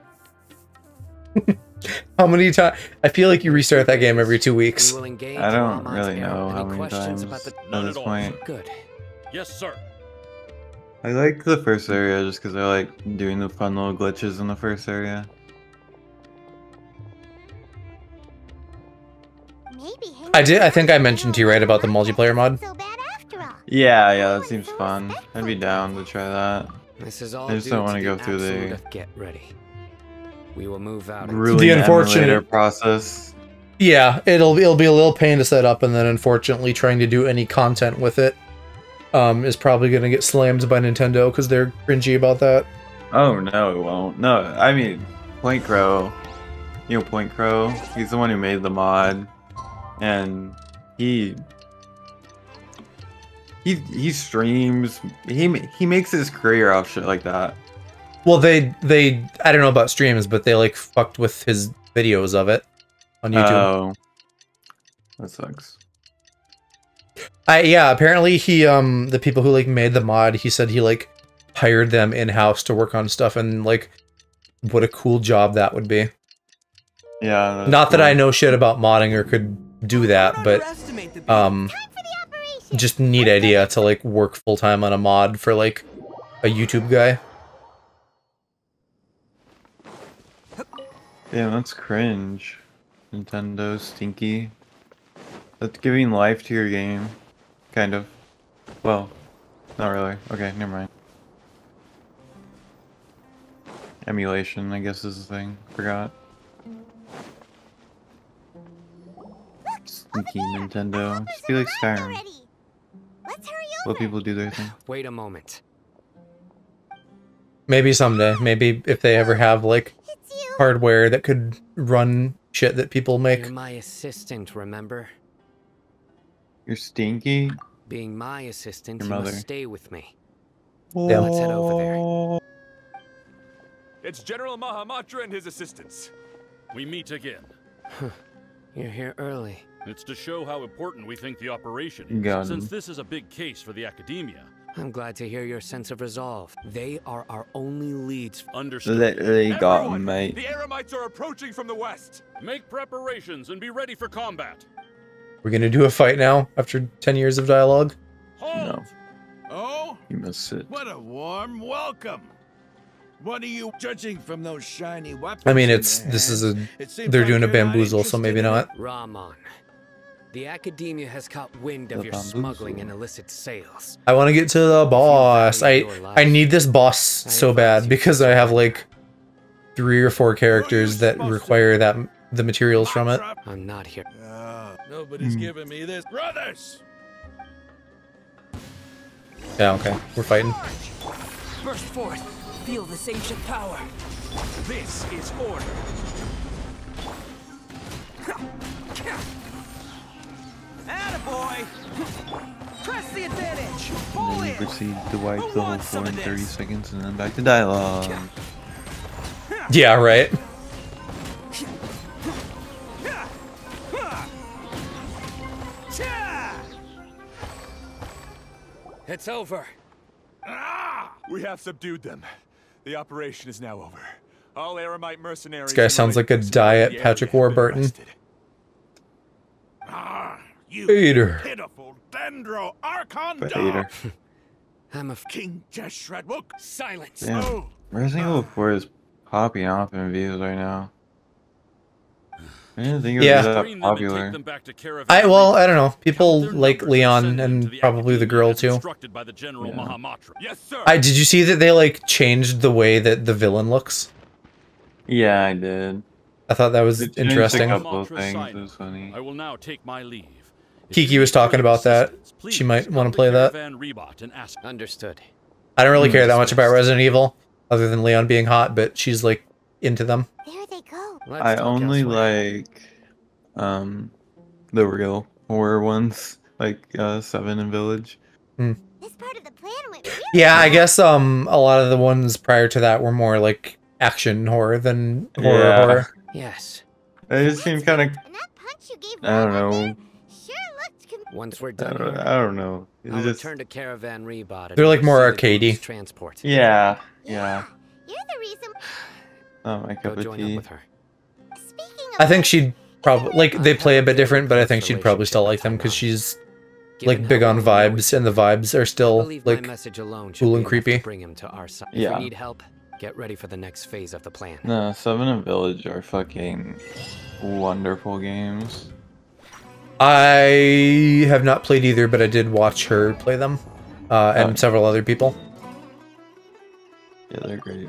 How many times? I feel like you restart that game every 2 We weeks. will engage I don't Ramon's really era. know Any how many questions times about the... at None this at all. point. Good. Yes, sir. I like the first area just because I like doing the fun little glitches in the first area. Maybe I think I mentioned to you right about the multiplayer mod. So bad after all. Yeah, that seems fun. I'd be down to try that. This is all I just don't want to go through the get ready. We will move out. grueling emulator process. Yeah, it'll be a little pain to set up, and then unfortunately trying to do any content with it is probably going to get slammed by Nintendo because they're cringy about that. Oh no, it won't. No, I mean Point Crow. You know Point Crow? He's the one who made the mod, and he streams. He makes his career off shit like that. Well, they I don't know about streams, but they like fucked with his videos of it on YouTube. Oh, that sucks. Yeah, apparently he the people who like made the mod, he said he like hired them in-house to work on stuff, and like what a cool job that would be. Yeah. Not that I know shit about modding or could do that, but just neat idea to like work full-time on a mod for like a YouTube guy. Yeah, that's cringe. Nintendo stinky. That's giving life to your game. Kind of. Well, not really. Okay, never mind. Emulation, I guess, is the thing. Forgot. Stinky Nintendo. Just be like Skyrim. Let people do their thing. Wait a moment. Maybe someday. Maybe if they ever have like hardware that could run shit that people make. You're my assistant, remember? You're stinky? Being my assistant, Your you mother. must stay with me. Yeah. Let's head over there. It's General Mahamatra and his assistants. We meet again. You're here early. It's to show how important we think the operation Got is, him. since this is a big case for the Academia. I'm glad to hear your sense of resolve. They are our only leads. Understood. They got him, Everyone, mate. The Eremites are approaching from the west. Make preparations and be ready for combat. We're gonna do a fight now after 10 years of dialogue. No. Oh, You must sit. what a warm welcome. What are you judging from those shiny weapons? I mean, in it's their this is hands? a It seems they're like doing a you're not bamboozle, so interested maybe in not. Rahman, the Academia has caught wind of The your bamboozle. smuggling and illicit sales. I want to get to the boss. I need this boss so bad because I have like 3 or 4 characters that require that the materials from it. I'm not here. Nobody's giving me this. Brothers! Yeah, okay, we're fighting. Burst forth. Feel this ancient power. This is order. Attaboy! Press the advantage! And Pull then you in! proceed to wipe Who the whole wants some floor in of 30 this? seconds and then back to dialogue. Yeah, right. It's over. We have subdued them. The operation is now over. All Eremite mercenaries. This guy and sounds like a related personnel in diet the Patrick area have been Warburton. arrested. You Hater. pitiful Dendro Archon But dog! hater. I'm a King Jeshredwook! silence. Damn. Oh, Resident Evil 4 is popping off in views right now. I didn't think it was Yeah. that popular. I don't know. People like Leon and probably the girl too. By the General Yeah. Mahamatra. Yes, sir. Did you see that they like changed the way that the villain looks? Yeah, I did. I thought that was It changed interesting. a couple of things. It was funny. I will now take my leave. Kiki was talking about that. She might want to play that. Understood. I don't really care that much about Resident Evil, other than Leon being hot, but she's like into them. There they go. I only like the real horror ones, like 7 and Village. This part of the plan went really Yeah, I guess a lot of the ones prior to that were more like action horror than horror. Yes. It just seemed kind of. And that punch you gave I don't Roman know. there sure looked Once we're I done don't, here, I don't know. It's I'll just. return to Caravan Rebot. and They're like more oversee the arcadey. group's transport. Yeah, yeah. You're the reason. Not my Go cup of join up tea. with her. Speaking of I think she'd probably like they play a bit different, but I think she'd probably still like them because she's like big on vibes, and the vibes are still Believe my like message alone should cool be and enough creepy. to bring him to our side. If Yeah. you need help, get ready for the next phase of the plan. No, 7 and Village are fucking wonderful games. I have not played either, but I did watch her play them, and several other people. Yeah, they're great.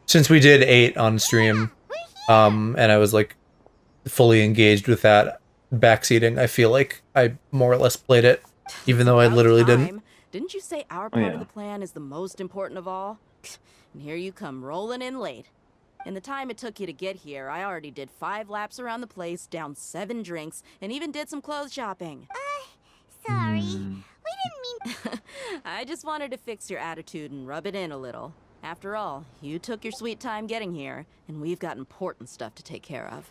Since we did 8 on stream, and I was like fully engaged with that backseating, I feel like I more or less played it, even though I literally didn't. Didn't you say our part of the plan is the most important of all? And here you come rolling in late. In the time it took you to get here, I already did 5 laps around the place, downed 7 drinks, and even did some clothes shopping. Sorry. We didn't mean... I just wanted to fix your attitude and rub it in a little. After all, you took your sweet time getting here, and we've got important stuff to take care of.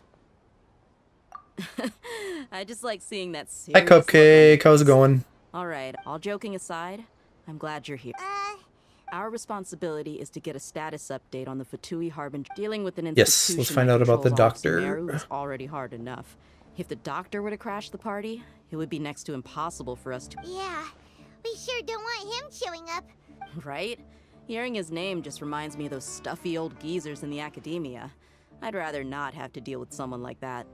I just like seeing that serious... Hi, Cupcake. How's it going? Alright, all joking aside, I'm glad you're here. Our responsibility is to get a status update on the Fatui Harbinger. Dealing with an institution Yes, let's find out about the doctor. Is already hard enough. If the doctor were to crash the party, it would be next to impossible for us to... Yeah, we sure don't want him showing up. Right? Hearing his name just reminds me of those stuffy old geezers in the academia. I'd rather not have to deal with someone like that.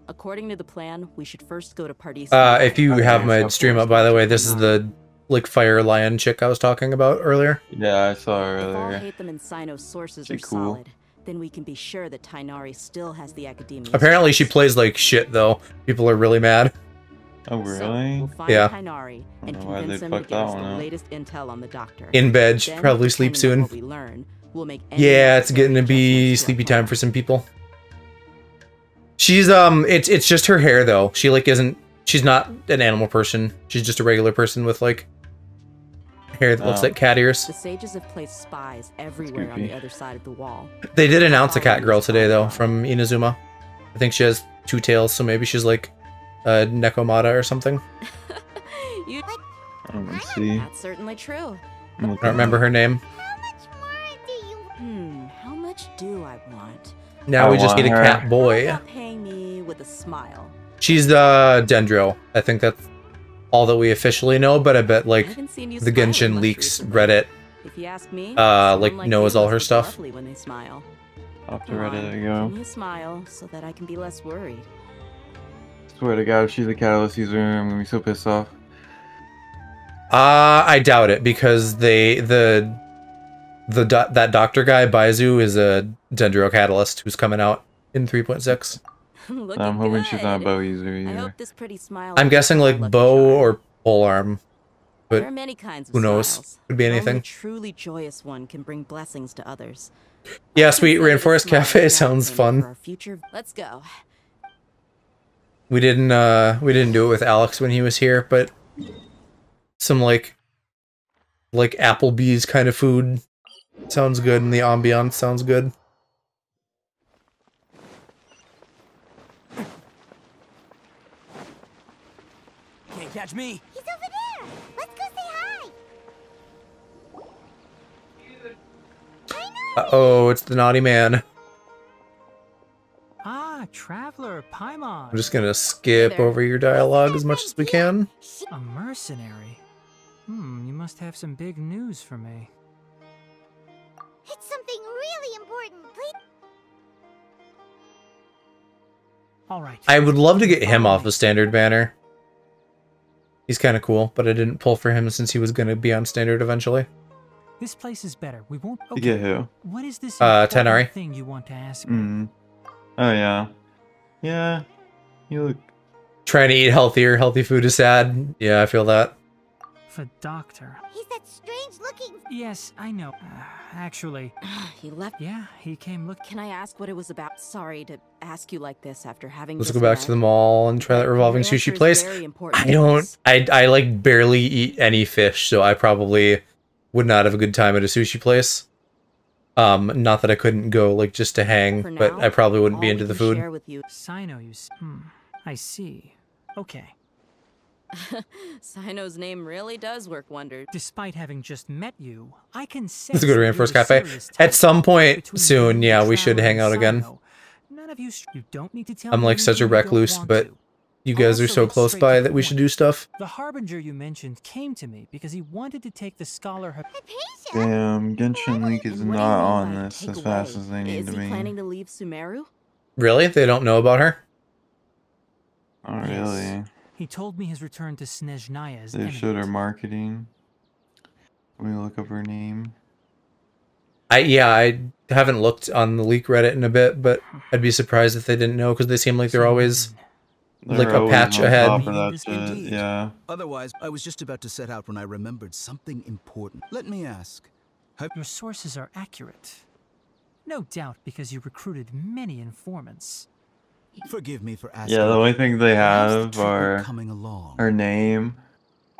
According to the plan, we should first go to Pardis. If you have my stream up, by the way, this is the like fire lion chick I was talking about earlier. Yeah, I saw her If all earlier. hate them and Sino's sources are She's cool. solid, then we can be sure that Tainari still has the academia. Apparently she plays like shit though. People are really mad. Oh really? We'll find Yeah. Tainari and Why convince they him to fucked give that us the one up? latest intel on the doctor. In bed, should Then, probably sleep depending on soon. what we learn, we'll make any Yeah, it's necessary getting to be sleepy time for some people. She's it's just her hair though. She like she's not an animal person. She's just a regular person with like hair that looks like cat ears. The sages have placed spies everywhere on the other side of the wall. They did announce a cat girl today though from Inazuma. I think she has 2 tails, so maybe she's like a Nekomata or something. You... I don't see. That's certainly true. I don't remember her name. How much do I want? Now we just need a cat boy. How about paying me with a smile? She's Dendro. I think that's all that we officially know, but I bet like haven't seen you the smiling Genshin much leaks recently. Reddit If you ask me, like someone knows you all her must look stuff. lovely when they smile. Off to Come Reddit on, I go. Give me a smile so that I can be less worried. Swear to God, if she's a catalyst user, I'm gonna be so pissed off. I doubt it because that doctor guy Baizu is a Dendro catalyst who's coming out in 3.6. I'm hoping she's not a bow user I either. hope this pretty smile. I'm guessing like bow or polearm, but There are many kinds of who knows? smiles. Could be Only a anything. truly joyous one can bring blessings to others. Yeah, sweet rainforest cafe sounds For fun. our future, let's go. We didn't do it with Alex when he was here, but some like Applebee's kind of food sounds good, and the ambiance sounds good. Can't catch me. He's over there. Let's go say hi. Uh-oh, it's the naughty man. Ah, Traveler, Paimon. I'm just gonna skip over your dialogue as much as we can. A mercenary? You must have some big news for me. It's something really important. Please. Alright. I would love to get him off of standard banner. He's kind of cool, but I didn't pull for him since he was gonna be on standard eventually. This place is better. We won't. To get who? What is this Tainari. thing you want to ask? Oh yeah. Yeah. You look. Trying to eat healthier. Healthy food is sad. Yeah, I feel that. The doctor. He's that strange looking. Yes, I know. Actually. He left. Yeah, he came look. Can I ask what it was about? Sorry to ask you like this after having. Let's just go back met. to the mall and try that revolving Your answer sushi is place. very important. I like barely eat any fish, so I probably would not have a good time at a sushi place. Not that I couldn't go like just to hang, but I probably wouldn't be into the food. Sino, I see. Okay. Sino's name really does work wonders. Despite having just met you, I can sense. Let's go to Rainforest Cafe. At some point soon, yeah, we should hang out again. None of you don't need to tell I'm me like such a anything you don't recluse, want but to. you guys are Also, so it's close straight by to the that we should do stuff. The Harbinger you mentioned came to me because he wanted to take the scholar. Damn, Genshin League is not on this as fast as they need Is to he be. planning to leave Sumeru? Really? They don't know about her? Oh, really? Yes. He told me his return to Snezhnaya is They imminent. showed her marketing. Let me look up her name. I haven't looked on the leak Reddit in a bit, but I'd be surprised if they didn't know because they seem like they're always like They're a always patch on ahead. top of that shit, yeah. Otherwise, I was just about to set out when I remembered something important. Let me ask. Your sources are accurate. No doubt because you recruited many informants. Forgive me for asking. Yeah, the only thing they How's the have treatment are coming along? her name.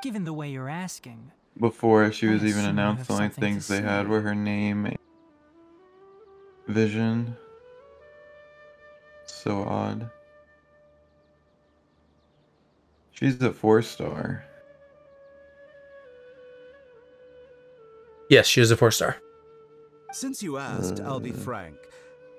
Given the way you're asking. Before she was I even assume you announced, have the only something to things they had say. were her name. Vision. So odd. She's a 4-star. Yes, she is a 4-star. Since you asked, I'll be frank.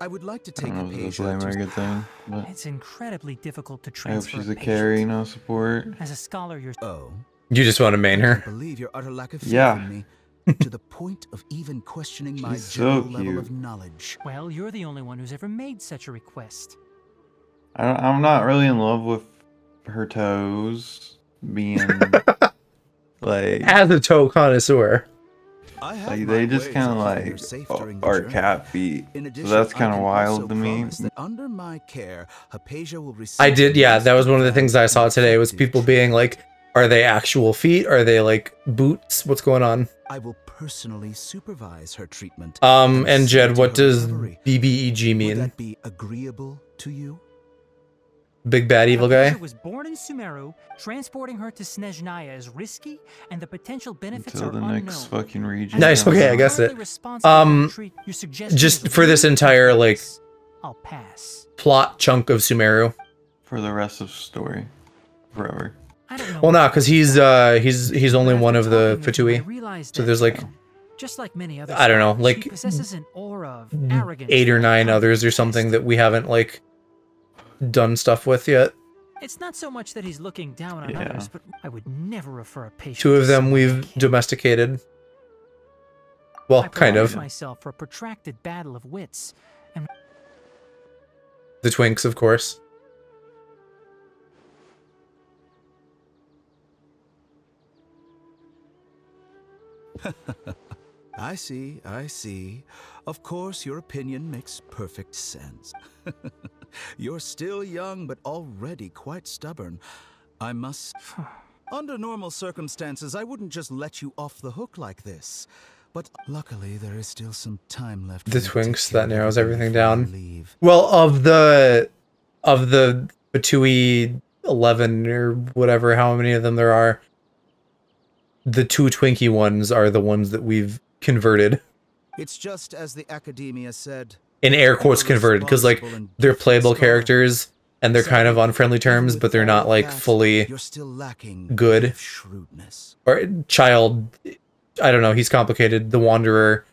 I would like to I take don't know if it's a Hypatia blame or a to... good thing, but It's incredibly difficult to I hope transfer she's a a patient. carry, no support. As a scholar, you're... Oh. You just want to main her? I believe your utter lack of faith Yeah. in me, to the point of even questioning my She's so general level cute. of knowledge. Well, you're the only one who's ever made such a request. I'm not really in love with her toes being like As a toe connoisseur. like they just kind of like are cat feet. So that's kind of wild to me. Under my care, Hypatia will receive... I did, yeah, that was one of the things I saw today was people being like, are they actual feet? Are they like boots? What's going on? I will personally supervise her treatment. And Jed, see to what her does recovery. BBEG Would mean? that be agreeable to you? Big bad evil guy? Hypatia was born in Sumeru. Transporting her to Snezhnaya is risky, and the potential benefits Until are the unknown. next fucking region. Nice, okay, I guess it. Just for this entire like I'll pass. plot chunk of Sumeru. For the rest of the story. Forever. Well, no, because he's only one of the Fatui. So there's like, Just like many other I don't know, scholars, like he possesses an aura of arrogance 8 or that 9 can't others or something that we haven't like done stuff with yet. It's not so much that he's looking down on others, but I would never refer a patient. 2 of to them someone we've domesticated. Well, I kind prepared of. myself for a protracted battle of wits, and The Twinks, of course. I see, I see. Of course, your opinion makes perfect sense. You're still young, but already quite stubborn. I must... Under normal circumstances, I wouldn't just let you off the hook like this. But luckily, there is still some time left. The Twinks, that narrows everything down. Well, of the Fatui 11 or whatever, how many of them there are, the 2 Twinkie ones are the ones that we've converted. It's just as the academia said. In air quotes converted, because like they're playable characters and they're kind of on friendly terms, but they're not like fully good. Or child, I don't know, he's complicated. The Wanderer,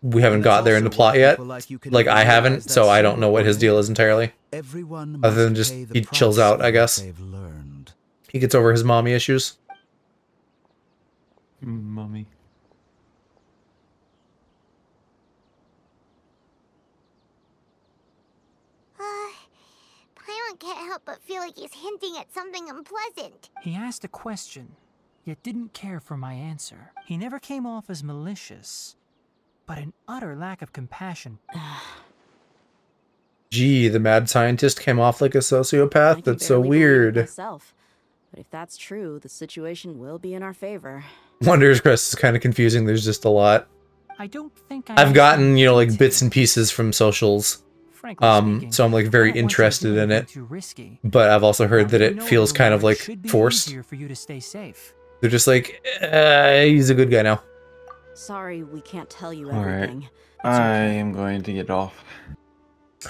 we haven't got there in the plot yet. Like I haven't, so I don't know what his deal is entirely. Other than just he chills out, I guess. He gets over his mommy issues. Mommy. Paimon can't help but feel like he's hinting at something unpleasant. he asked a question, yet didn't care for my answer. He never came off as malicious, but an utter lack of compassion. Gee, the mad scientist came off like a sociopath? That's so Barely believe it weird. myself. But if that's true, the situation will be in our favor. Wonders Crest is kind of confusing. There's just a lot. I don't think I've gotten, you know, like bits and pieces from socials. So I'm like very interested in it. Risky. But I've also heard that it feels kind of like forced. For you to stay safe. They're just like, he's a good guy now. Sorry, we can't tell you Alright. everything. I am going to get off.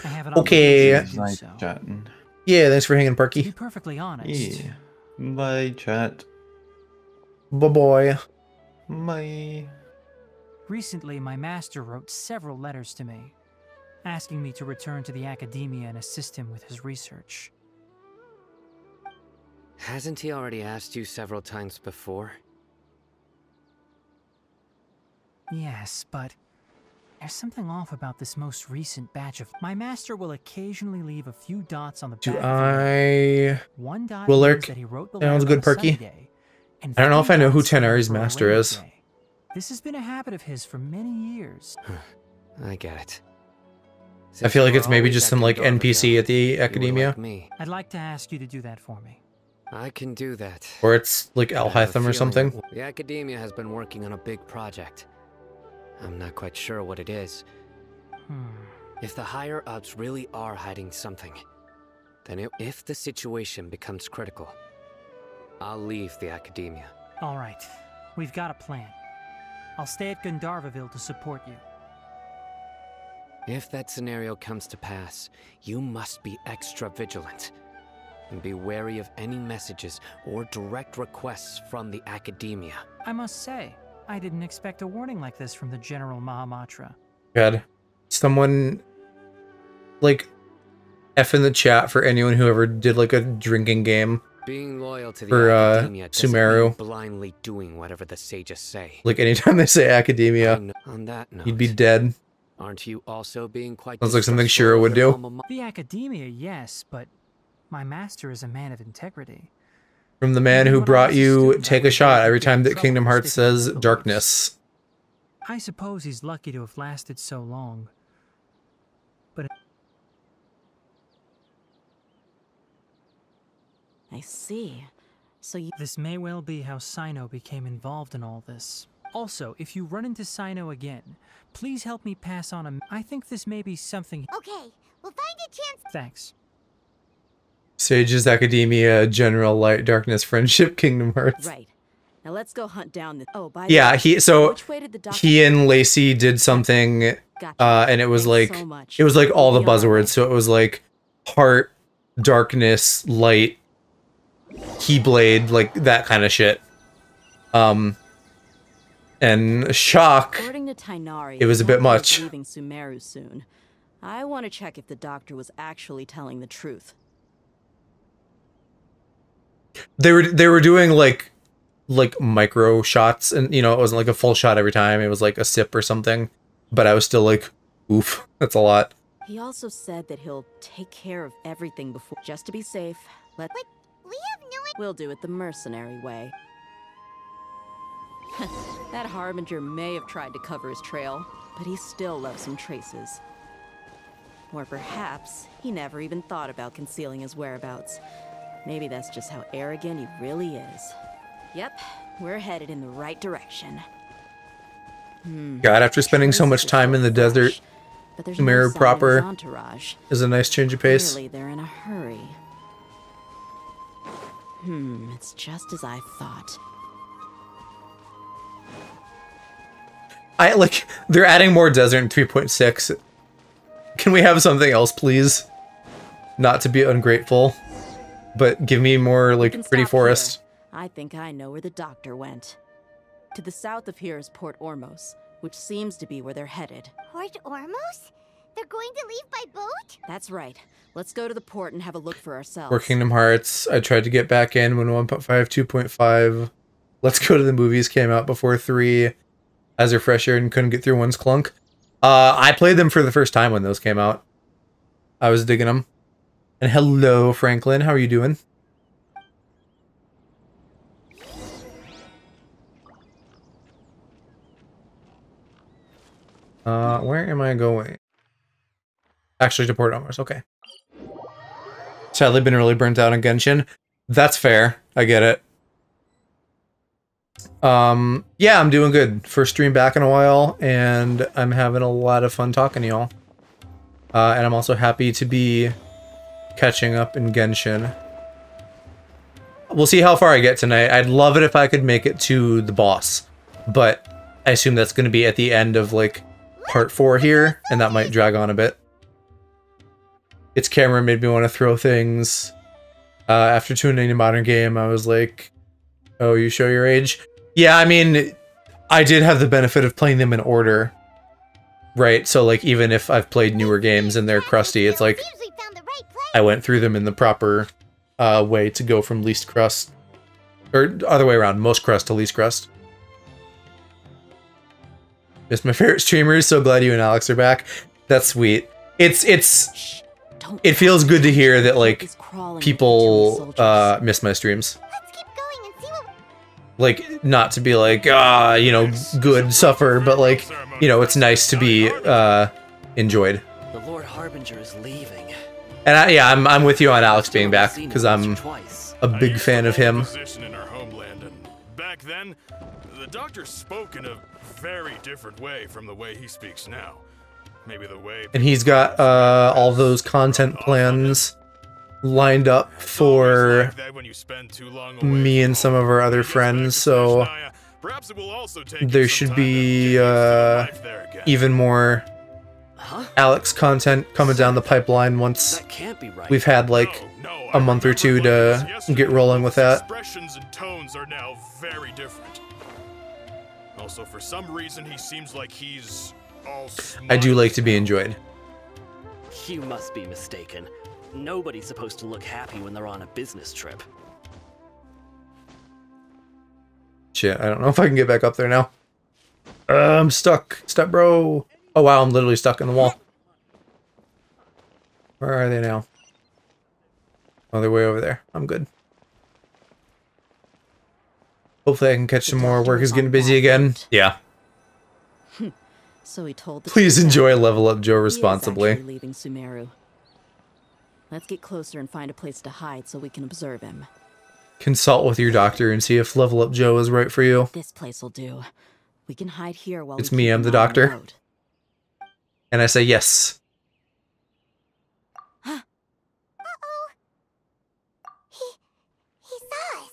I have an Okay. obligation to do Nice so. chatting. Yeah, thanks for hanging, To Parky. be perfectly honest, Yeah. Bye, chat. Bye-bye. Bye. recently my master wrote several letters to me, asking me to return to the academia and assist him with his research. Hasn't he already asked you several times before? Yes, but There's something off about this most recent batch of... My master will occasionally leave a few dots on the Do back. I... One dot Will means Lurk? that he wrote the Sounds letter good, on a sunny Perky. day, and I don't know if I know who dots stand Tenari's for a master rainy is. day. This has been a habit of his for many years. I get it. I feel like Since it's we're maybe always just at some, like, Gondorville, NPC at the you would Academia. like me. I'd like to ask you to do that for me. I can do that. Or it's, like, I have a Alhaitham or feeling something. that the Academia has been working on a big project. I'm not quite sure what it is. If the higher-ups really are hiding something, then if the situation becomes critical, I'll leave the Academia. All right. We've got a plan. I'll stay at Gandharvaville to support you. If that scenario comes to pass, you must be extra vigilant. And be wary of any messages or direct requests from the Academia. I must say, I didn't expect a warning like this from the General Mahamatra. God. Someone, like, F in the chat for anyone who ever did, like, a drinking game. Being loyal to the For, Academia doesn't Sumeru. mean blindly doing whatever the sages say. Like, anytime they say Academia, On that note, you'd be dead. aren't you also being quite Sounds like something distrustful Shiro of would your do. alma The Academia, yes, but my master is a man of integrity. From the man who brought you Take a Shot every time that Kingdom Hearts says darkness. I suppose he's lucky to have lasted so long. But I see. So you... This may well be how Sino became involved in all this. Also, if you run into Sino again, please help me pass on a... I think this may be something... Okay, we'll find a chance. Thanks. Sages, Academia, General Light, Darkness, Friendship, Kingdom Hearts. Right. Now let's go hunt down this... Oh, by Yeah, which way did the doctor... he and Lacey did something, and it was like, so much. it was like all the We'll be on our buzzwords. So it was like heart, darkness, light, keyblade, like that kind of shit. And shock. According to Tainari, It was a bit much. Leaving Sumeru soon. I want to check if the doctor was actually telling the truth. They were doing like micro shots, and you know, it wasn't like a full shot every time. It was like a sip or something. But I was still like, oof, that's a lot. He also said that he'll take care of everything before, just to be safe. But we have no idea. We'll do it the mercenary way. That Harbinger may have tried to cover his trail, but he still left some traces. Or perhaps he never even thought about concealing his whereabouts. Maybe that's just how arrogant he really is. Yep, we're headed in the right direction. God, after spending so much time in the desert, But there's Sumeru no sign of his proper entourage. is a nice change of pace. Clearly they're in a hurry. It's just as I thought. I like, they're adding more desert in 3.6. Can we have something else, please? Not to be ungrateful, but give me more like pretty Stop forest. here. I think I know where the doctor went. To the south of here is Port Ormos, which seems to be where they're headed. Port Ormos? They're going to leave by boat? That's right. Let's go to the port and have a look for ourselves. Or Kingdom Hearts. I tried to get back in when 1.5, 2.5. Let's Go to the Movies came out before 3 as a refresher and couldn't get through 1's clunk. I played them for the first time when those came out. I was digging them. And hello, Franklin. How are you doing? Where am I going? Actually, to Port Ormos. Okay. Sadly, been really burnt out on Genshin. That's fair. I get it. Yeah, I'm doing good. First stream back in a while, and I'm having a lot of fun talking to y'all. And I'm also happy to be catching up in Genshin. We'll see how far I get tonight. I'd love it if I could make it to the boss, but I assume that's going to be at the end of, like, part 4 here, and that might drag on a bit. Its camera made me want to throw things. After tuning a modern game, I was like, oh, you show your age? Yeah, I mean, I did have the benefit of playing them in order, right? So, like, even if I've played newer games and they're crusty, it's like, I went through them in the proper way to go from least crust, or other way around, most crust to least crust. Just my favorite streamers. So glad you and Alex are back. That's sweet. It feels good to hear that like people miss my streams. Like, not to be like, you know, good suffer, but like, you know, it's nice to be enjoyed. The Lord Harbinger is leaving. And yeah, I'm with you on Alex being back because I'm a big fan of him. In our homeland, and back then, the doctor spoke in a very different way from the way he speaks now. Maybe the way. And he's got all those content plans lined up for me and some of our other friends, so there should be even more Alex content coming down the pipeline once we've had like a month or two to get rolling with that. Expressions and tones are now very different. Also, for some reason, he seems like he's all smart. I do like to be enjoyed. You must be mistaken. Nobody's supposed to look happy when they're on a business trip. Shit, I don't know if I can get back up there now. I'm stuck. Step bro. Oh wow, I'm literally stuck in the wall. Where are they now? Oh, they're way over there. I'm good. Hopefully I can catch some more. Work is getting busy again. Yeah. So he told the Please enjoy Level Up Joe responsibly. He is leaving Sumeru. Let's get closer and find a place to hide so we can observe him. Consult with your doctor and see if Level Up Joe is right for you. This place will do. We can hide here while It's me, I'm the doctor. And I say yes. Uh-oh. He saw us.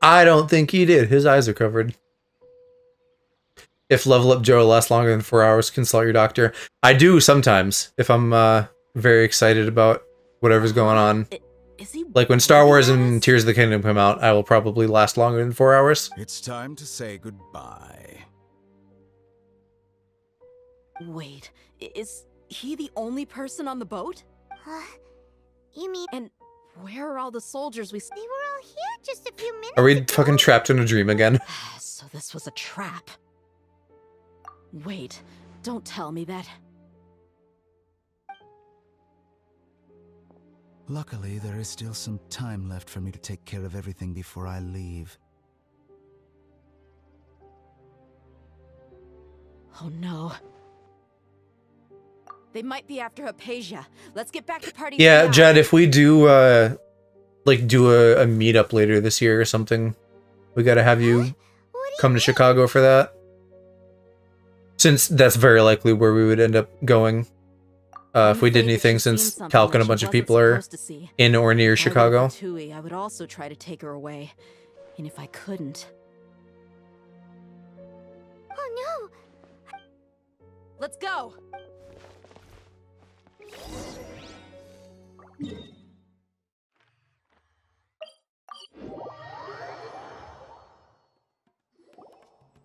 I don't think he did. His eyes are covered. If Level Up Joe lasts longer than 4 hours, consult your doctor. I do sometimes, if I'm very excited about whatever's going on. Like when Star Wars and Tears of the Kingdom come out, I will probably last longer than 4 hours. It's time to say goodbye. Wait, is he the only person on the boat? You mean... And where are all the soldiers we... They were all here just a few minutes Are we ago. fucking trapped in a dream again? So this was a trap. Wait, don't tell me that... Luckily, there is still some time left for me to take care of everything before I leave. Oh no. They might be after Hypatia. Let's get back to party. Yeah, now. Jed, if we do, like, do a meetup later this year or something, we gotta have you come to Chicago for that. Since that's very likely where we would end up going. If we did anything, since Calc and a bunch of people are in or near Chicago. I would also try to take her away. And if I couldn't... Oh no! Let's go!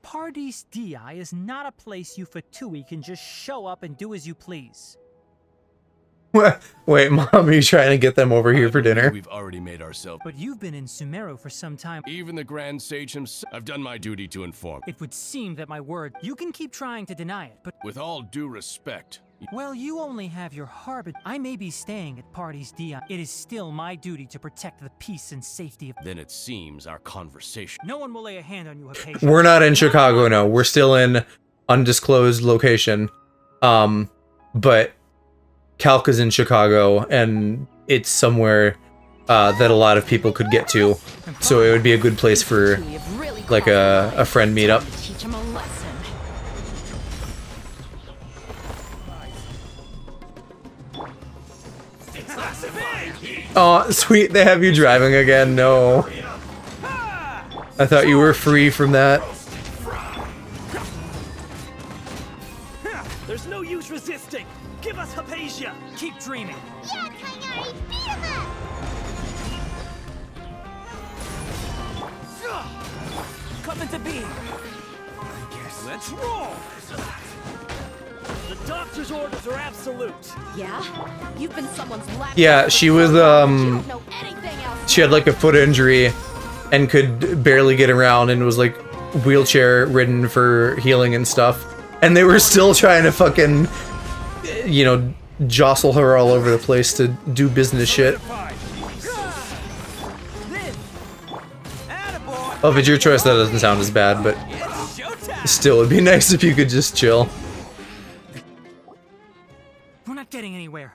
Paradis Di is not a place you Fatui can just show up and do as you please. Wait, Mom, are you trying to get them over here for dinner? We've already made ourselves. But you've been in Sumeru for some time. Even the Grand Sage himself. I've done my duty to inform. It would seem that my word. You can keep trying to deny it, but with all due respect. Well, you only have your harbor. I may be staying at Paradis Di. It is still my duty to protect the peace and safety of. Then it seems our conversation. No one will lay a hand on you, Hypatia. We're not in Chicago, no. We're still in undisclosed location. But Calc is in Chicago, and it's somewhere that a lot of people could get to. So it would be a good place for like a friend meetup. Oh, sweet, they have you driving again. No. I thought you were free from that. There's no use resisting. Give us Hypatia. Keep dreaming. Yeah, Kainari, beat him up! Come into being. Let's roll. The doctor's orders are absolute. Yeah? You've been someone's last. Yeah, she was she had like a foot injury and could barely get around and was like wheelchair ridden for healing and stuff, and they were still trying to fucking, you know, jostle her all over the place to do business shit. Oh, if it's your choice, that doesn't sound as bad, but still, it'd be nice if you could just chill. We're not getting anywhere.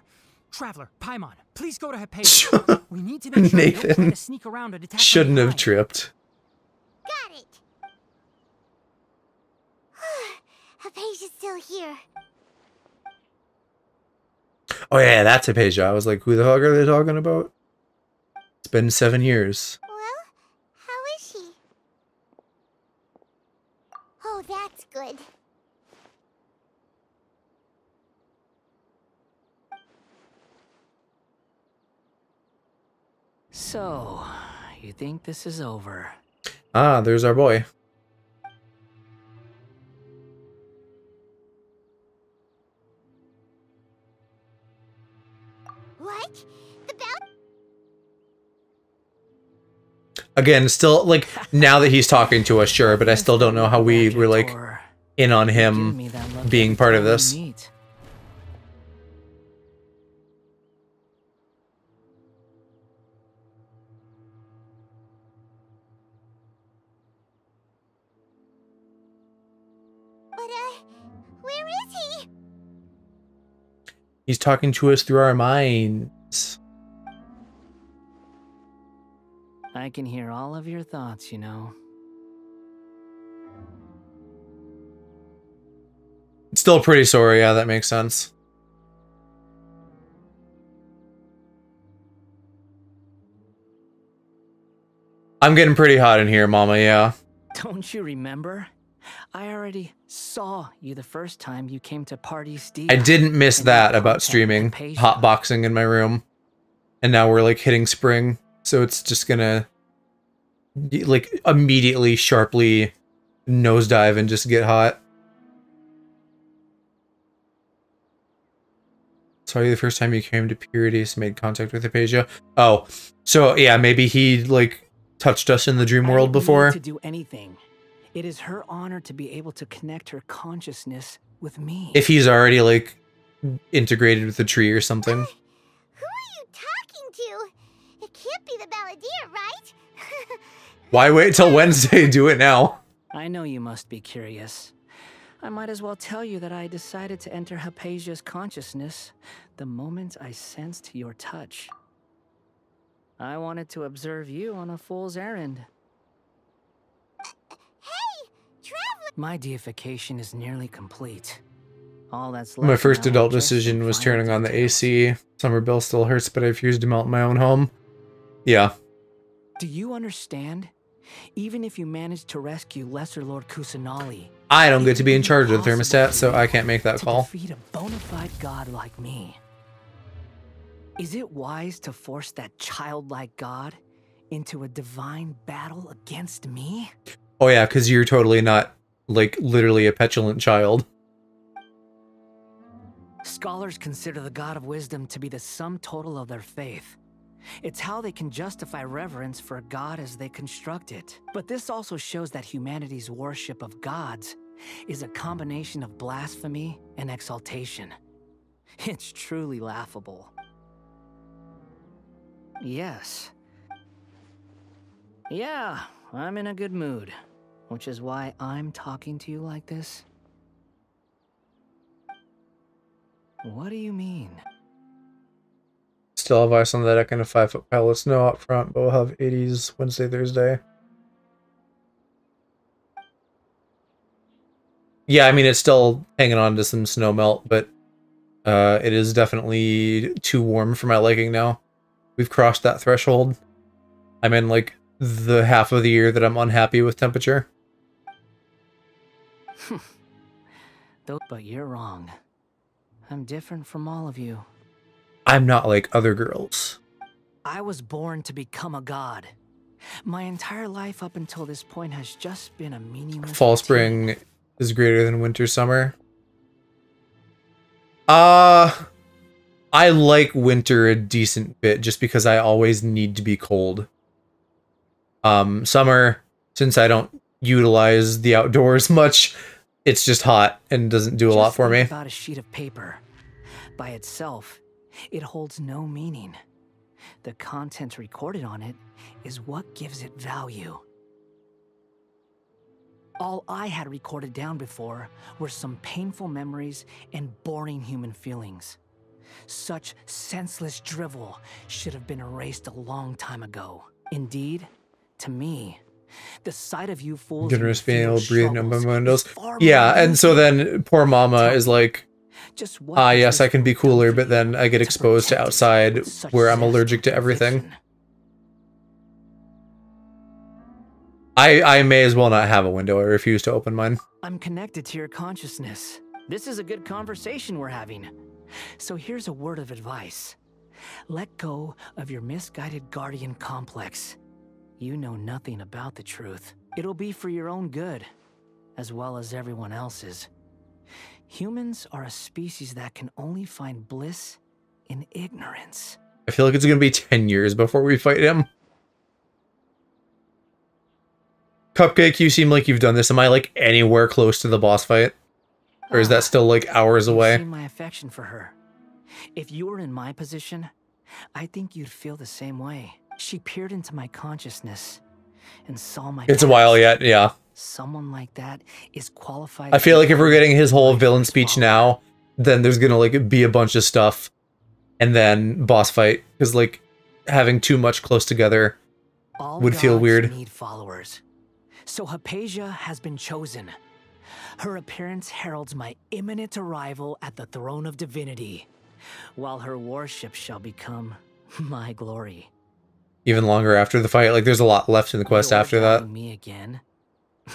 Traveler, Paimon, please go to Hypatia. We need to make sure you don't try Nathan to sneak around and attack. shouldn't have tripped. Got it. Hypatia's still here. Oh yeah, that's Hypatia. I was like, who the fuck are they talking about? It's been 7 years. Well, how is she? Oh, that's good. So, you think this is over? Ah, there's our boy. What? The bell? Again, still, like, now that he's talking to us, sure, but I still don't know how we were, like, in on him being part of this. But, where is he? He's talking to us through our minds. I can hear all of your thoughts, you know. Still pretty sore, yeah, that makes sense. I'm getting pretty hot in here, Mama, yeah. Don't you remember? I already saw you the first time you came to Party Steve. I didn't miss that about streaming hotboxing in my room. And now we're like hitting spring, so it's just gonna like immediately sharply nosedive and just get hot. Saw you the first time you came to Purity's, made contact with Hypatia. Oh, so yeah, maybe he like touched us in the dream world before. To do anything. It is her honor to be able to connect her consciousness with me. If he's already like integrated with the tree or something. Who are you talking to? It can't be the Balladeer, right? Why wait till Wednesday? Do it now. I know you must be curious. I might as well tell you that I decided to enter Hypatia's consciousness the moment I sensed your touch. I wanted to observe you on a fool's errand. My deification is nearly complete. All that's left. My first now adult are just decision was final turning on the details. AC. Summer bill still hurts, but I refuse to melt in my own home. Yeah. Do you understand? Even if you manage to rescue Lesser Lord Kusanali, I don't get to be in charge of the thermostat, so I can't make that to call. defeat a bona fide god like me, is it wise to force that childlike god into a divine battle against me? Oh yeah, because you're totally not, like, literally a petulant child. Scholars consider the god of wisdom to be the sum total of their faith. It's how they can justify reverence for a god as they construct it. But this also shows that humanity's worship of gods is a combination of blasphemy and exaltation. It's truly laughable. Yes. Yeah, I'm in a good mood, which is why I'm talking to you like this. What do you mean? Still have ice on the deck and a 5-foot pile of snow out front, but we'll have 80s Wednesday, Thursday. Yeah, I mean, it's still hanging on to some snow melt, but it is definitely too warm for my liking now. We've crossed that threshold. I'm in, like, the half of the year that I'm unhappy with temperature. But you're wrong. I'm different from all of you. I'm not like other girls. I was born to become a god. My entire life up until this point has just been a meaningless Fall, spring is greater than winter, summer. I like winter a decent bit just because I always need to be cold. Summer, since I don't utilize the outdoors much. It's just hot and doesn't do a lot for me. Just think about a sheet of paper. By itself, it holds no meaning. The content recorded on it is what gives it value. All I had recorded down before were some painful memories and boring human feelings. Such senseless drivel should have been erased a long time ago. Indeed, to me, the sight of you fools Generous being able to breathe no windows. Yeah, and so then poor mama is like, yes, I can be cooler, but then I get exposed to outside where I'm allergic to everything. I may as well not have a window. I refuse to open mine. I'm connected to your consciousness. This is a good conversation we're having. So here's a word of advice. Let go of your misguided guardian complex. You know nothing about the truth. It'll be for your own good, as well as everyone else's. Humans are a species that can only find bliss in ignorance. I feel like it's gonna be 10 years before we fight him. Cupcake, you seem like you've done this. Am I like anywhere close to the boss fight? Or is that still like hours away? You've seen my affection for her. If you were in my position, I think you'd feel the same way. She peered into my consciousness and saw my It's a while yet, yeah. Someone like that is qualified. I feel like if we're getting his whole villain speech now, then there's gonna like be a bunch of stuff and then boss fight. Because like having too much close together would feel weird. Need followers. So Hypatia has been chosen. Her appearance heralds my imminent arrival at the throne of divinity, while her worship shall become my glory. Even longer after the fight, like there's a lot left in the quest after that. Me again?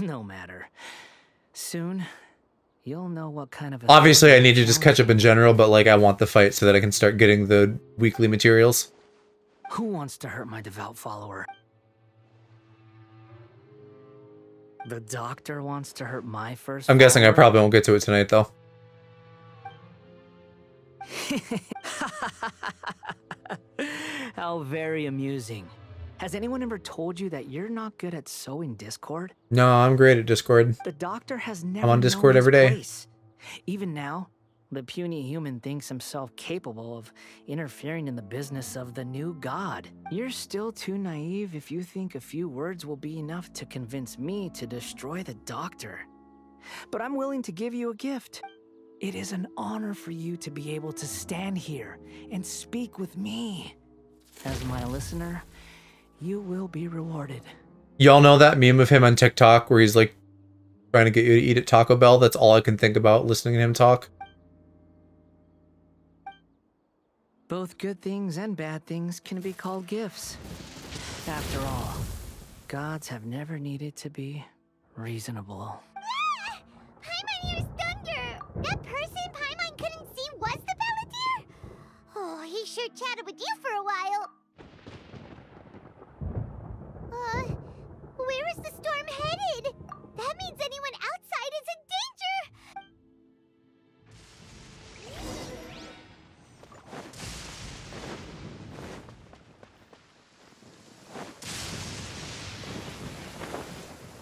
No matter. Soon, you'll know what kind of. Obviously, I need to just catch up in general, but like I want the fight so that I can start getting the weekly materials. Who wants to hurt my devout follower? The doctor wants to hurt my first. I'm guessing I probably won't get to it tonight, though. How very amusing. Has anyone ever told you that you're not good at sewing Discord? No, I'm great at Discord. The doctor has never. I'm on Discord every day. Even now, the puny human thinks himself capable of interfering in the business of the new god. You're still too naive if you think a few words will be enough to convince me to destroy the doctor. But I'm willing to give you a gift. It is an honor for you to be able to stand here and speak with me. As my listener, you will be rewarded. Y'all know that meme of him on TikTok where he's like trying to get you to eat at Taco Bell? That's all I can think about listening to him talk. Both good things and bad things can be called gifts. After all, gods have never needed to be reasonable. Paimon used thunder! That person Paimon couldn't see was the Palantir? Oh, he sure chatted with you for a while. Where is the storm headed? That means anyone outside is in danger!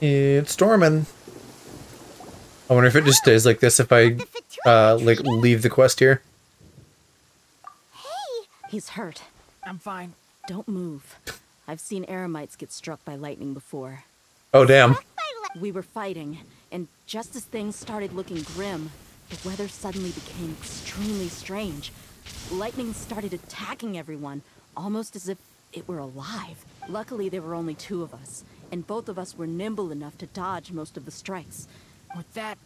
It's storming. I wonder if it just stays like this if I like leave the quest here. He's hurt. I'm fine. Don't move. I've seen eremites get struck by lightning before. Oh, damn. We were fighting, and just as things started looking grim, the weather suddenly became extremely strange. Lightning started attacking everyone, almost as if it were alive. Luckily, there were only two of us, and both of us were nimble enough to dodge most of the strikes. With that,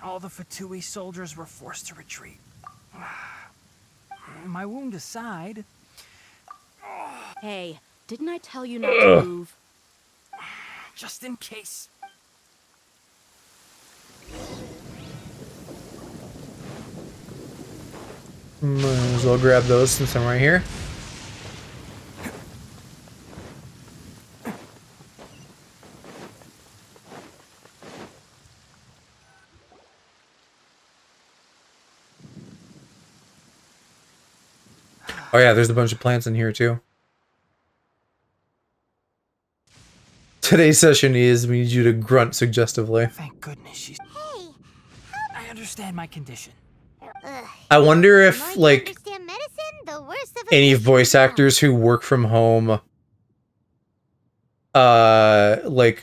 all the Fatui soldiers were forced to retreat. My wound aside... Hey, didn't I tell you not to move? Just in case. Might as well grab those since I'm right here. Oh yeah, there's a bunch of plants in here too. Today's session is we need you to grunt suggestively. Thank goodness she's... Hey, I understand my condition. I wonder if, like, any voice actors who work from home, like,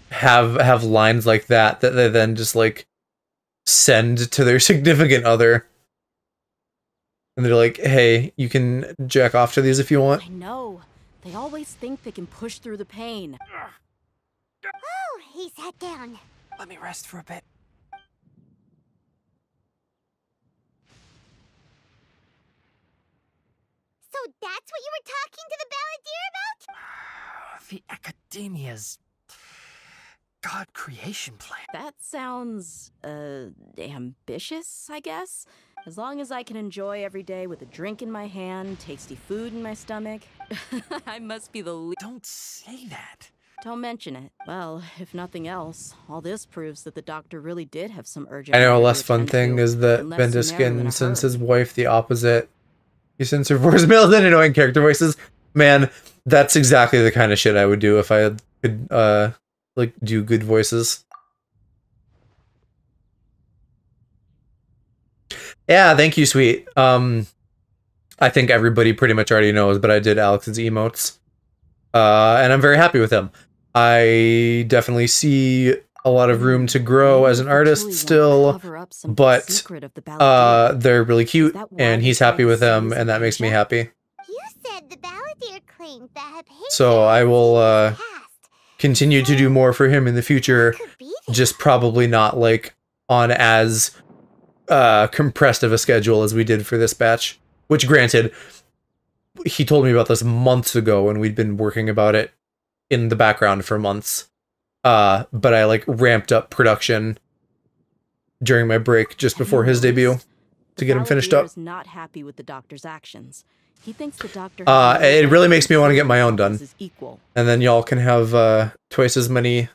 have lines like that they then just, like, send to their significant other. And they're like, hey, you can jack off to these if you want. I know. They always think they can push through the pain. Oh, he sat down. Let me rest for a bit. So that's what you were talking to the balladeer about? The Academia's God creation plan. That sounds, ambitious, I guess. As long as I can enjoy every day with a drink in my hand, tasty food in my stomach, I must be the least. Don't say that. Don't mention it. Well, if nothing else, all this proves that the doctor really did have some urgent... I know a less fun thing is that Bendiskin sends his wife the opposite. He sends her voicemails and annoying character voices. Man, that's exactly the kind of shit I would do if I could, like, do good voices. Yeah, thank you, sweet. I think everybody pretty much already knows, but I did Alex's emotes. And I'm very happy with them. I definitely see a lot of room to grow as an artist still, but they're really cute, and he's happy with them, and that makes me happy. You said the balladeer claimed that So I will continue to do more for him in the future, just probably not like on as compressed of a schedule as we did for this batch. Which, granted, he told me about this months ago, and we'd been working about it in the background for months. But I like ramped up production during my break just before his debut to get him finished up. Is not happy with the doctor's actions. He thinks the doctor it really makes me want to get my own done. And then y'all can have twice as many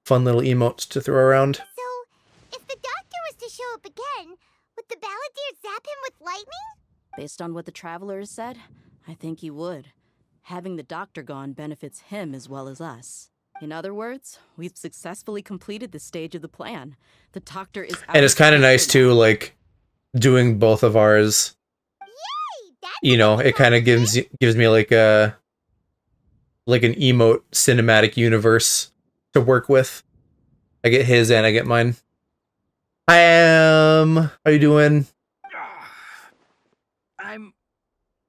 fun little emotes to throw around. So, if the doctor was to show up again, would the balladeer zap him with lightning? Based on what the traveler has said, I think he would. Having the doctor gone benefits him as well as us. In other words, we've successfully completed this stage of the plan. The doctor is out. And it's kind of nice too, like, doing both of ours. You know, it kind of gives me like an emote cinematic universe to work with. I get his and I get mine. How you doing? I'm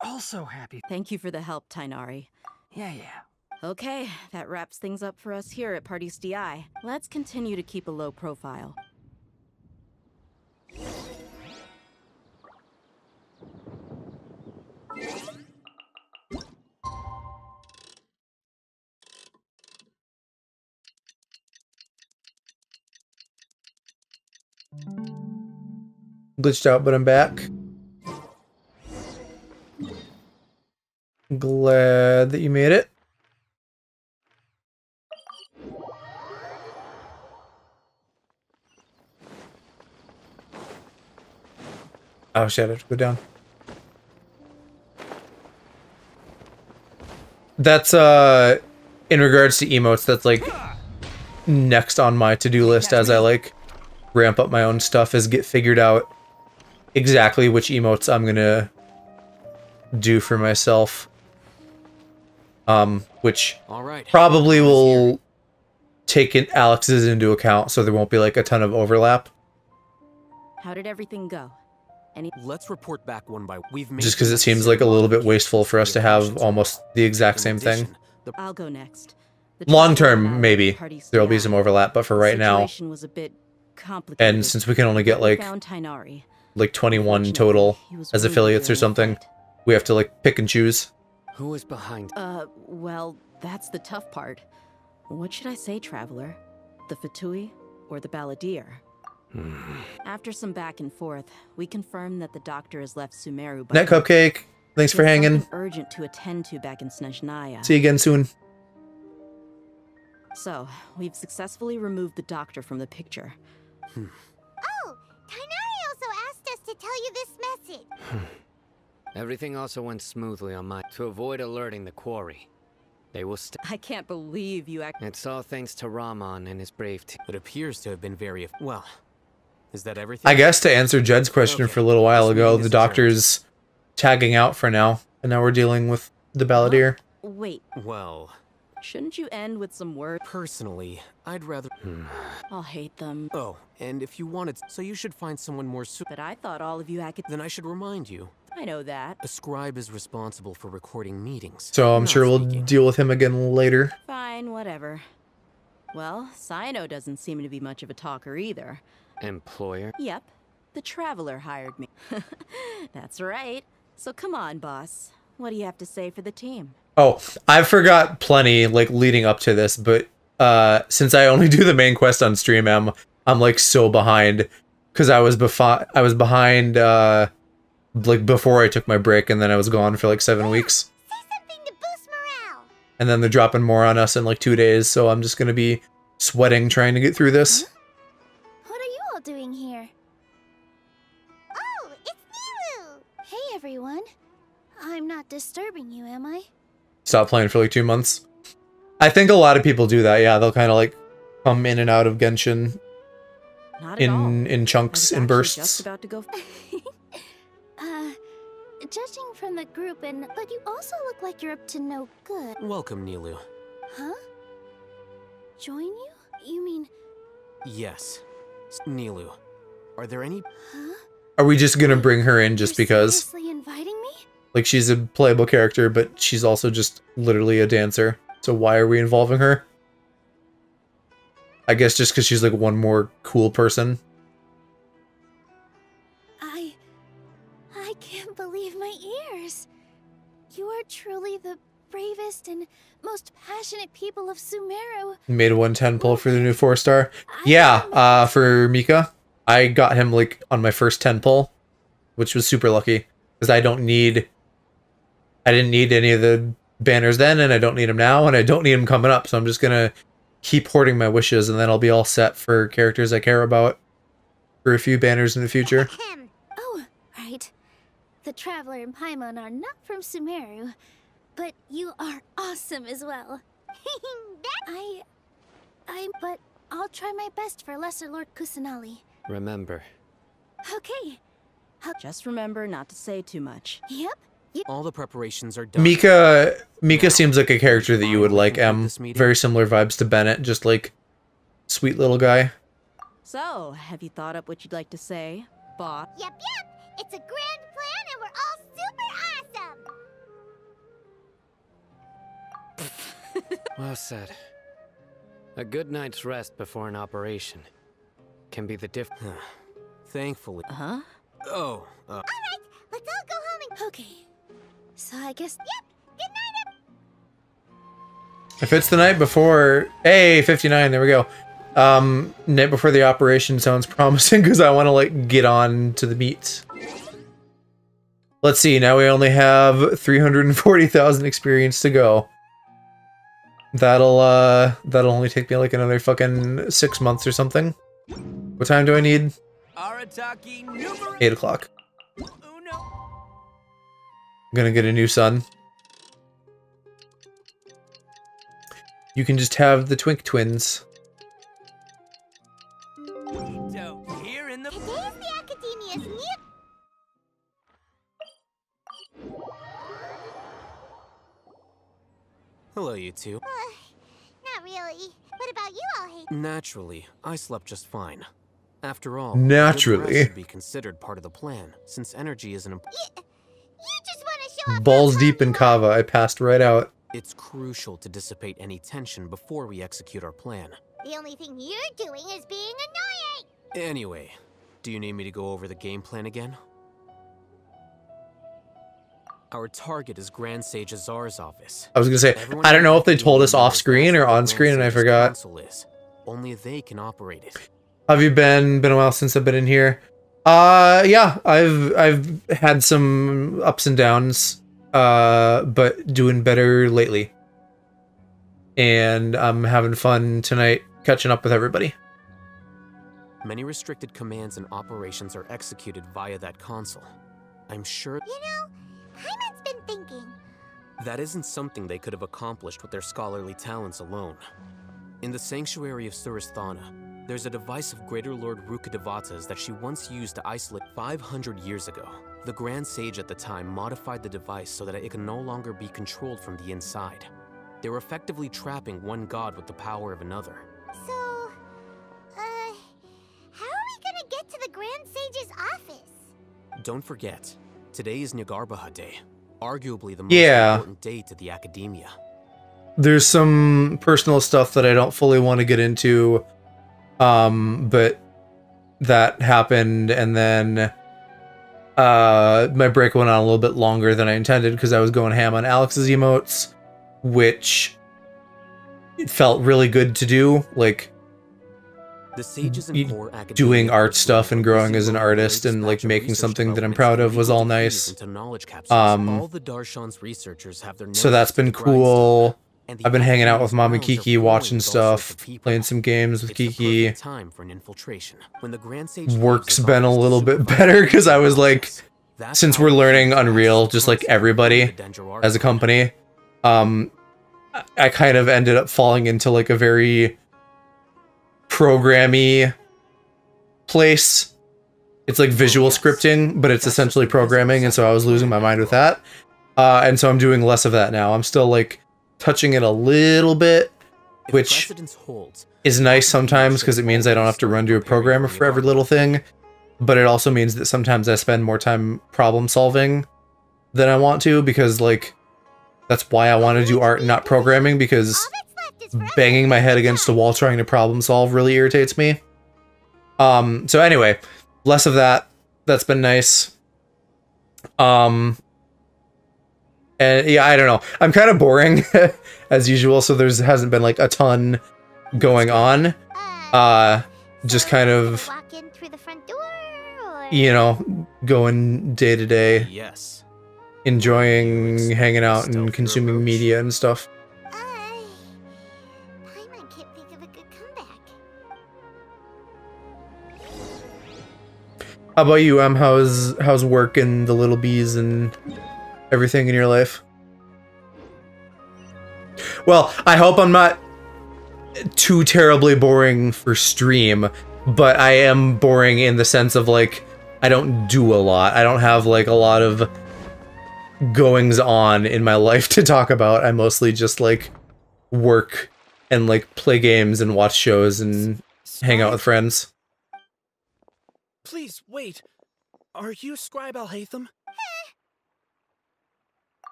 also happy. Thank you for the help, Tainari. Yeah. Okay, that wraps things up for us here at Party's DI. Let's continue to keep a low profile. Glitched out, but I'm back. Glad that you made it. Oh shit, I have to go down. That's in regards to emotes, that's like next on my to-do list as I like ramp up my own stuff, is get figured out exactly which emotes I'm gonna do for myself. Which probably will take Alex's into account, so there won't be like a ton of overlap. How did everything go? Let's report back one by one. Just because it seems like a little bit wasteful for us to have almost the exact same thing. I'll go next. Long term, maybe there'll be some overlap, but for right now, was a bit complicated. and since we can only get like 21 total as affiliates or something, we have to like pick and choose. Who is behind? Well, that's the tough part. What should I say, Traveler? The Fatui or the Balladeer? After some back and forth, we confirmed that the doctor has left Sumeru. Net Cupcake, thanks for hanging. Urgent to attend to back in Snezhnaya. See you again soon. So, we've successfully removed the doctor from the picture. Oh, Tainari also asked us to tell you this message. Everything also went smoothly on my... to avoid alerting the quarry. They will I can't believe you act. It's all thanks to Rahman and his brave team. It appears to have been very... Well, is that everything? I guess to answer Jed's question for a little while ago, the doctor's tagging out for now, and now we're dealing with the Balladeer. Wait. Well... Shouldn't you end with some words? Personally, I'd rather... I'll hate them. Oh, and if you wanted... So you should find someone more But I thought all of you Then I should remind you. I know that. A scribe is responsible for recording meetings. So I'm sure we'll deal with him again later. Fine, whatever. Well, Sino doesn't seem to be much of a talker either. Employer? Yep. The Traveler hired me. That's right. So come on, boss. What do you have to say for the team? Oh, I forgot plenty, like, leading up to this, but since I only do the main quest on stream, I'm like, so behind. Because I was behind, like, before I took my break, and then I was gone for, like, 7 weeks. Say something to boost morale. And then they're dropping more on us in, like, 2 days, so I'm just gonna be sweating trying to get through this. What are you all doing here? Oh, it's Nilu! Hey, everyone. I'm not disturbing you, am I? Stop playing for, like, 2 months. I think a lot of people do that, yeah. They'll kind of, like, come in and out of Genshin in chunks, in bursts. Just about to go. Judging from the group, but you also look like you're up to no good. Welcome, Nilu. Huh? Join you? You mean... Yes. Nilu, are there any... Huh? Are we just gonna bring her in just because? Seriously inviting me? Like, she's a playable character, but she's also just literally a dancer. So why are we involving her? I guess just because she's, like, one more cool person. I can't believe my ears. You are truly the bravest and most passionate people of Sumeru. Made a 110 pull for the new 4-star. Yeah, for Mika. I got him, like, on my first 10 pull, which was super lucky. Because I didn't need any of the banners then, and I don't need them now, and I don't need them coming up, so I'm just gonna keep hoarding my wishes, and then I'll be all set for characters I care about for a few banners in the future. Oh, right. The Traveler and Paimon are not from Sumeru, but you are awesome as well. But I'll try my best for Lesser Lord Kusanali. Remember. Okay. Just remember not to say too much. Yep. All the preparations are done. Mika seems like a character that you would like, Em. Very similar vibes to Bennett, just like sweet little guy. So, have you thought up what you'd like to say, boss? Yep. It's a grand plan and we're all super awesome. Well said. A good night's rest before an operation can be the Thankfully. Huh? Oh, All right, let's all go home and... Okay. So I guess... Yep, good night. If it's the night before... Hey, 59, there we go. Night before the operation sounds promising because I want to, like, get on to the meat. Let's see, now we only have 340,000 experience to go. That'll only take me, like, another fucking 6 months or something. What time do I need? 8 o'clock. I'm gonna get a new son. You can just have the Twink twins. Today's the Academia's new... hello, you two. Not really. What about you all, Hey? Naturally, I slept just fine. After all, Naturally. good rest should be considered part of the plan, since energy is an You just want to show off... Balls deep in kava, I passed right out. It's crucial to dissipate any tension before we execute our plan. The only thing you're doing is being annoying. Anyway, do you need me to go over the game plan again? Our target is Grand Sage Azar's office. I was gonna say, I don't know if they told us off screen or on screen and I forgot. Only they can operate it. Have you been a while since I've been in here? Yeah, I've had some ups and downs, but doing better lately. And I'm having fun tonight catching up with everybody. Many restricted commands and operations are executed via that console. I'm sure... You know, Paimon's been thinking. That isn't something they could have accomplished with their scholarly talents alone. In the sanctuary of Suristhana, there's a device of Greater Lord Rukkhadevata's that she once used to isolate 500 years ago. The Grand Sage at the time modified the device so that it can no longer be controlled from the inside. They were effectively trapping one god with the power of another. So, how are we gonna get to the Grand Sage's office? Don't forget, today is Nyargarbaha Day, arguably the most important day to the Academia. There's some personal stuff that I don't fully want to get into, but that happened, and then my break went on a little bit longer than I intended because I was going ham on Alex's emotes, which it felt really good to do, like the sages and core doing art stuff and growing as an artist and like making something that I'm proud of was all nice. All the Darshan's researchers have their So that's been cool. I've been hanging out with Mom and Kiki, watching stuff, playing some games with Kiki. Work's been a little bit better because I was like, since we're learning Unreal, just like everybody as a company, I kind of ended up falling into like a very programmy place. It's like visual scripting, but it's essentially programming, and so I was losing my mind with that. And so I'm doing less of that now. I'm still like touching it a little bit, which is nice sometimes because it means I don't have to run to a programmer for every little thing, but it also means that sometimes I spend more time problem solving than I want to, because like that's why I want to do art and not programming, because banging my head against a wall trying to problem solve really irritates me. So anyway, less of that. That's been nice. And yeah, I don't know. I'm kind of boring as usual, so hasn't been like a ton going on. Just kind of, you know, going day to day. Yes. Enjoying hanging out and consuming media and stuff. How about you, how's work and the little bees and everything in your life? Well, I hope I'm not too terribly boring for stream, but I am boring in the sense of like, I don't do a lot. I don't have like a lot of goings on in my life to talk about. I mostly just like work and like play games and watch shows and hang out with friends. Please, wait. Are you Scribe Alhaitham?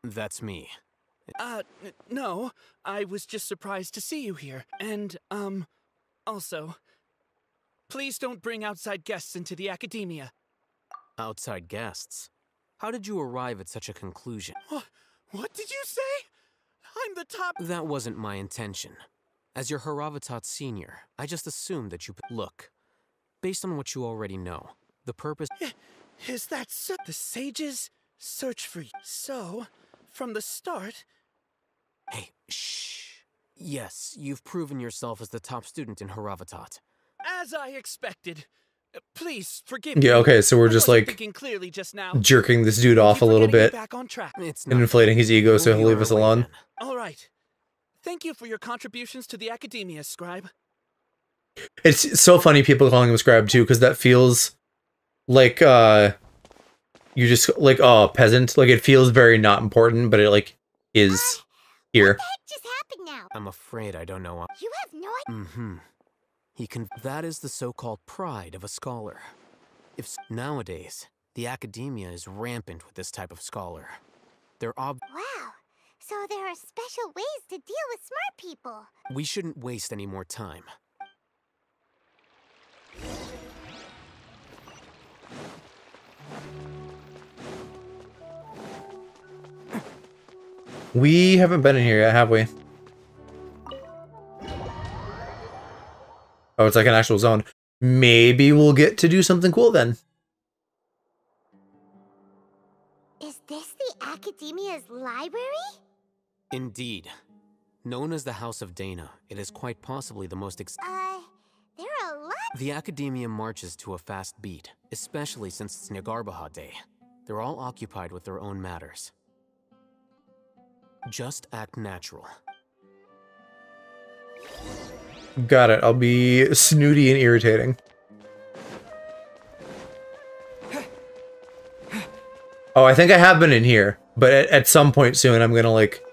That's me. No. I was just surprised to see you here. And, also, please don't bring outside guests into the Academia. Outside guests? How did you arrive at such a conclusion? What did you say? I'm the top— That wasn't my intention. As your Haravatat senior, I just assumed that you— Look, based on what you already know, the purpose— Is that so? The sages search for you. So, from the start— Hey, shh. Yes, you've proven yourself as the top student in Haravatat. As I expected. Please forgive me. Yeah, okay, so we're just like clearly just now. jerking this dude off a little bit and and inflating his ego so he'll leave us alone. All right. Thank you for your contributions to the Academia, Scribe. It's so funny people calling him Scribe too, because that feels like you just like, oh, peasant. Like it feels very not important, but it like is here. What the heck just happened now? I'm afraid I don't know. You have no idea. Mm-hmm. That is the so-called pride of a scholar. Nowadays, the Academia is rampant with this type of scholar. Wow. So there are special ways to deal with smart people. We shouldn't waste any more time. We haven't been in here yet, have we? Oh, it's like an actual zone. Maybe we'll get to do something cool then. Is this the Academia's library? Indeed. Known as the House of Dana, it is quite possibly the most There are a lot. The Academia marches to a fast beat, especially since it's Nyargarbaha Day. They're all occupied with their own matters. Just act natural. Got it. I'll be snooty and irritating. Oh, I think I have been in here, but at some point soon I'm gonna like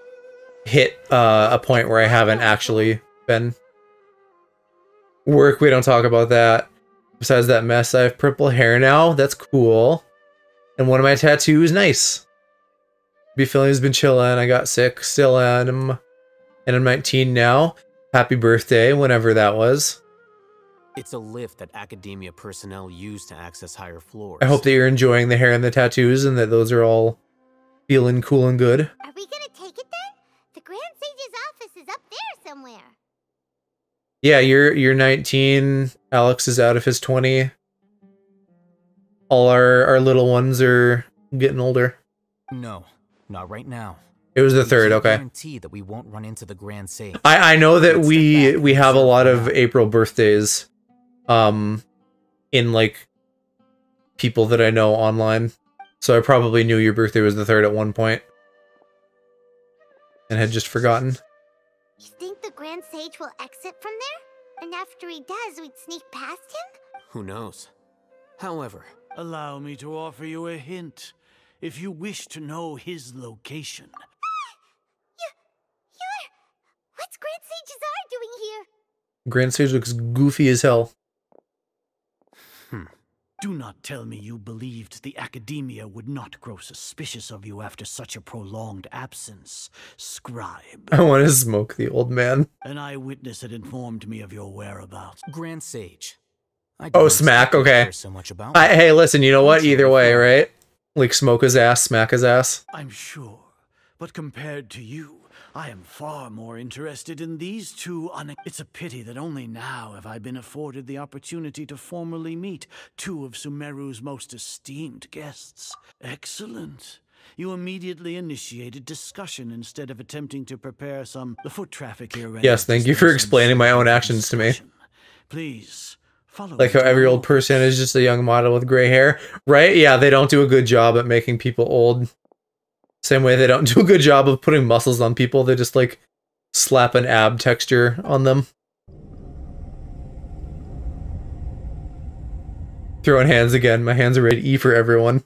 hit a point where I haven't actually been. Work, we don't talk about that. Besides that mess, I have purple hair now. That's cool. And one of my tattoos, nice. Be feeling has been chilling. I got sick, still am, and I'm 19 now. Happy birthday, whenever that was. It's a lift that academia personnel use to access higher floors. I hope that you're enjoying the hair and the tattoos and that those are all feeling cool and good. Are we gonna take it then? The Grand Sage's office is up there somewhere. Yeah, you're 19. Alex is out of his 20. All our little ones are getting older. No, not right now. It was the 3rd, okay. Guarantee that we won't run into the Grand Sage. I know that we have a lot of April birthdays, in like people that I know online. So I probably knew your birthday was the 3rd at one point, and had just forgotten. You think the Grand Sage will exit from there? And after he does, we'd sneak past him? Who knows? However, allow me to offer you a hint. If you wish to know his location. What's Grand Sage's eye doing here? Grand Sage looks goofy as hell. Do not tell me you believed the Academia would not grow suspicious of you after such a prolonged absence, scribe. I want to smoke the old man. An eyewitness had informed me of your whereabouts. Grand Sage. Oh, smack, okay. So much about Hey, listen, you know what? Either way, right? Like, smoke his ass, smack his ass. I'm sure, but compared to you, I am far more interested in these two. It's a pity that only now have I been afforded the opportunity to formally meet two of Sumeru's most esteemed guests. Excellent. You immediately initiated discussion instead of attempting to prepare some foot traffic here. Yes, thank you for explaining my own actions to me. Please. Like how every old person is just a young model with gray hair, right? Yeah, they don't do a good job at making people old. Same way they don't do a good job of putting muscles on people. They just like slap an ab texture on them. Throwing hands again. My hands are ready to E for everyone.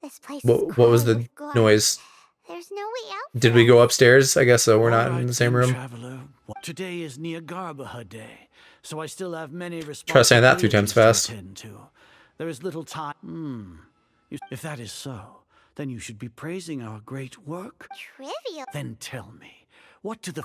This place What was the noise? There's no way out. Did we go upstairs? I guess so. We're not in the same room. Traveler. Today is Niagarbaha Day, so I still have many responsibilities. Try saying that 3 times fast. There is little time. If that is so, then you should be praising our great work. Trivial. Then tell me, what do the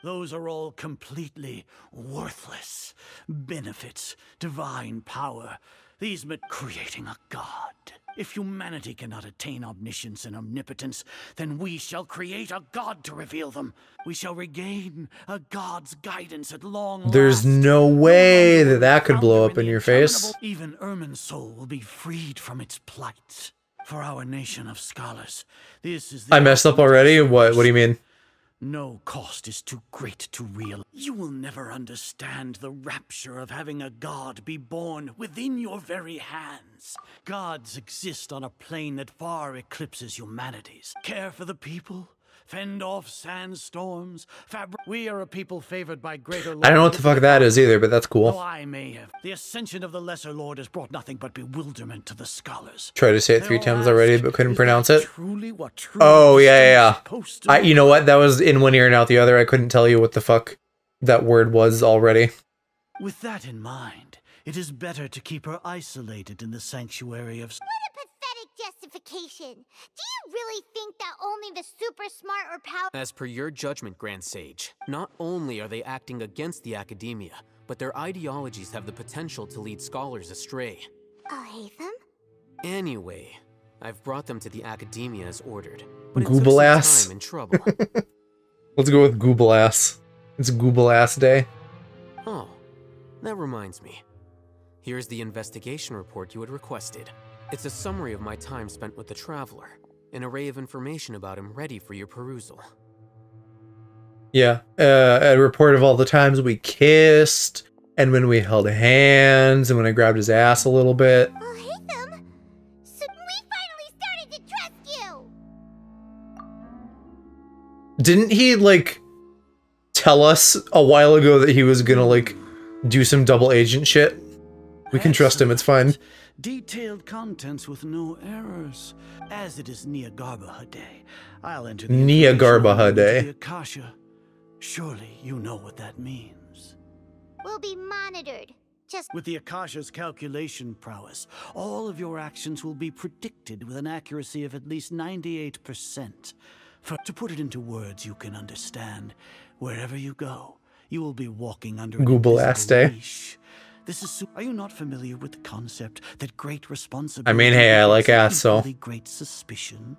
those are all completely worthless. Benefits, divine power. These creating a god. If humanity cannot attain omniscience and omnipotence, then we shall create a god to reveal them. We shall regain a god's guidance at long There's last. no way that that could blow up in your face. Even Ermin's soul will be freed from its plight. For our nation of scholars, this is the I messed up already? What do you mean? No cost is too great to realize. You will never understand the rapture of having a god be born within your very hands. Gods exist on a plane that far eclipses humanity's. Care for the people, fend off sandstorms, we are a people favored by greater lords. I don't know what the fuck that is either, but that's Though cool. I may have. The ascension of the Lesser Lord has brought nothing but bewilderment to the scholars. Tried to say it 3 times already, but couldn't pronounce it. Truly what truly Oh, yeah. You know what? That was in one ear and out the other. I couldn't tell you what the fuck that word was already. With that in mind, it is better to keep her isolated in the sanctuary of... What a pathetic justification. Do you really think that only the super smart or powerful... As per your judgment, Grand Sage, not only are they acting against the Academia, but their ideologies have the potential to lead scholars astray. I'll hate them? Anyway, I've brought them to the Academia as ordered, but it Google took some ass. time and trouble. Let's go with Google ass. It's Google ass day. Oh, that reminds me. Here's the investigation report you had requested. It's a summary of my time spent with the Traveler, an array of information about him ready for your perusal. Yeah, a report of all the times we kissed, and when we held hands, and when I grabbed his ass a little bit. I'll hate them. So we finally started to trust you. Didn't he, like, tell us a while ago that he was gonna, like, do some double agent shit? We can trust him, it's fine. Detailed contents with no errors. As it is Nia Garbaha Day, I'll enter the Nia information Garbaha into Day. the Akasha. Surely you know what that means. We'll be monitored. Just With the Akasha's calculation prowess, all of your actions will be predicted with an accuracy of at least 98%. To put it into words you can understand, wherever you go, you will be walking under an Google ass invisible day. leash. Are you not familiar with the concept that great responsibility I mean, hey, I like begets ass, so. equally great suspicion?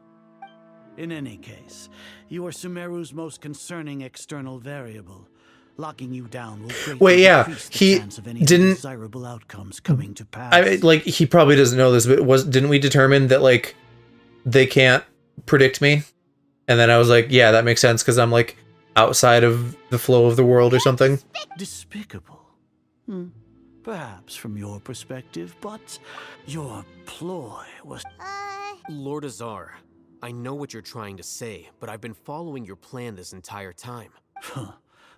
In any case, you are Sumeru's most concerning external variable. Locking you down will greatly Wait, yeah, decrease the he chance of any didn't. desirable outcomes coming to pass. I like, he probably doesn't know this, but didn't we determine that, like, they can't predict me? And then I was like, yeah, that makes sense because I'm, like, outside of the flow of the world or something. Despicable. Perhaps from your perspective, but your ploy was... Lord Azar, I know what you're trying to say, but I've been following your plan this entire time.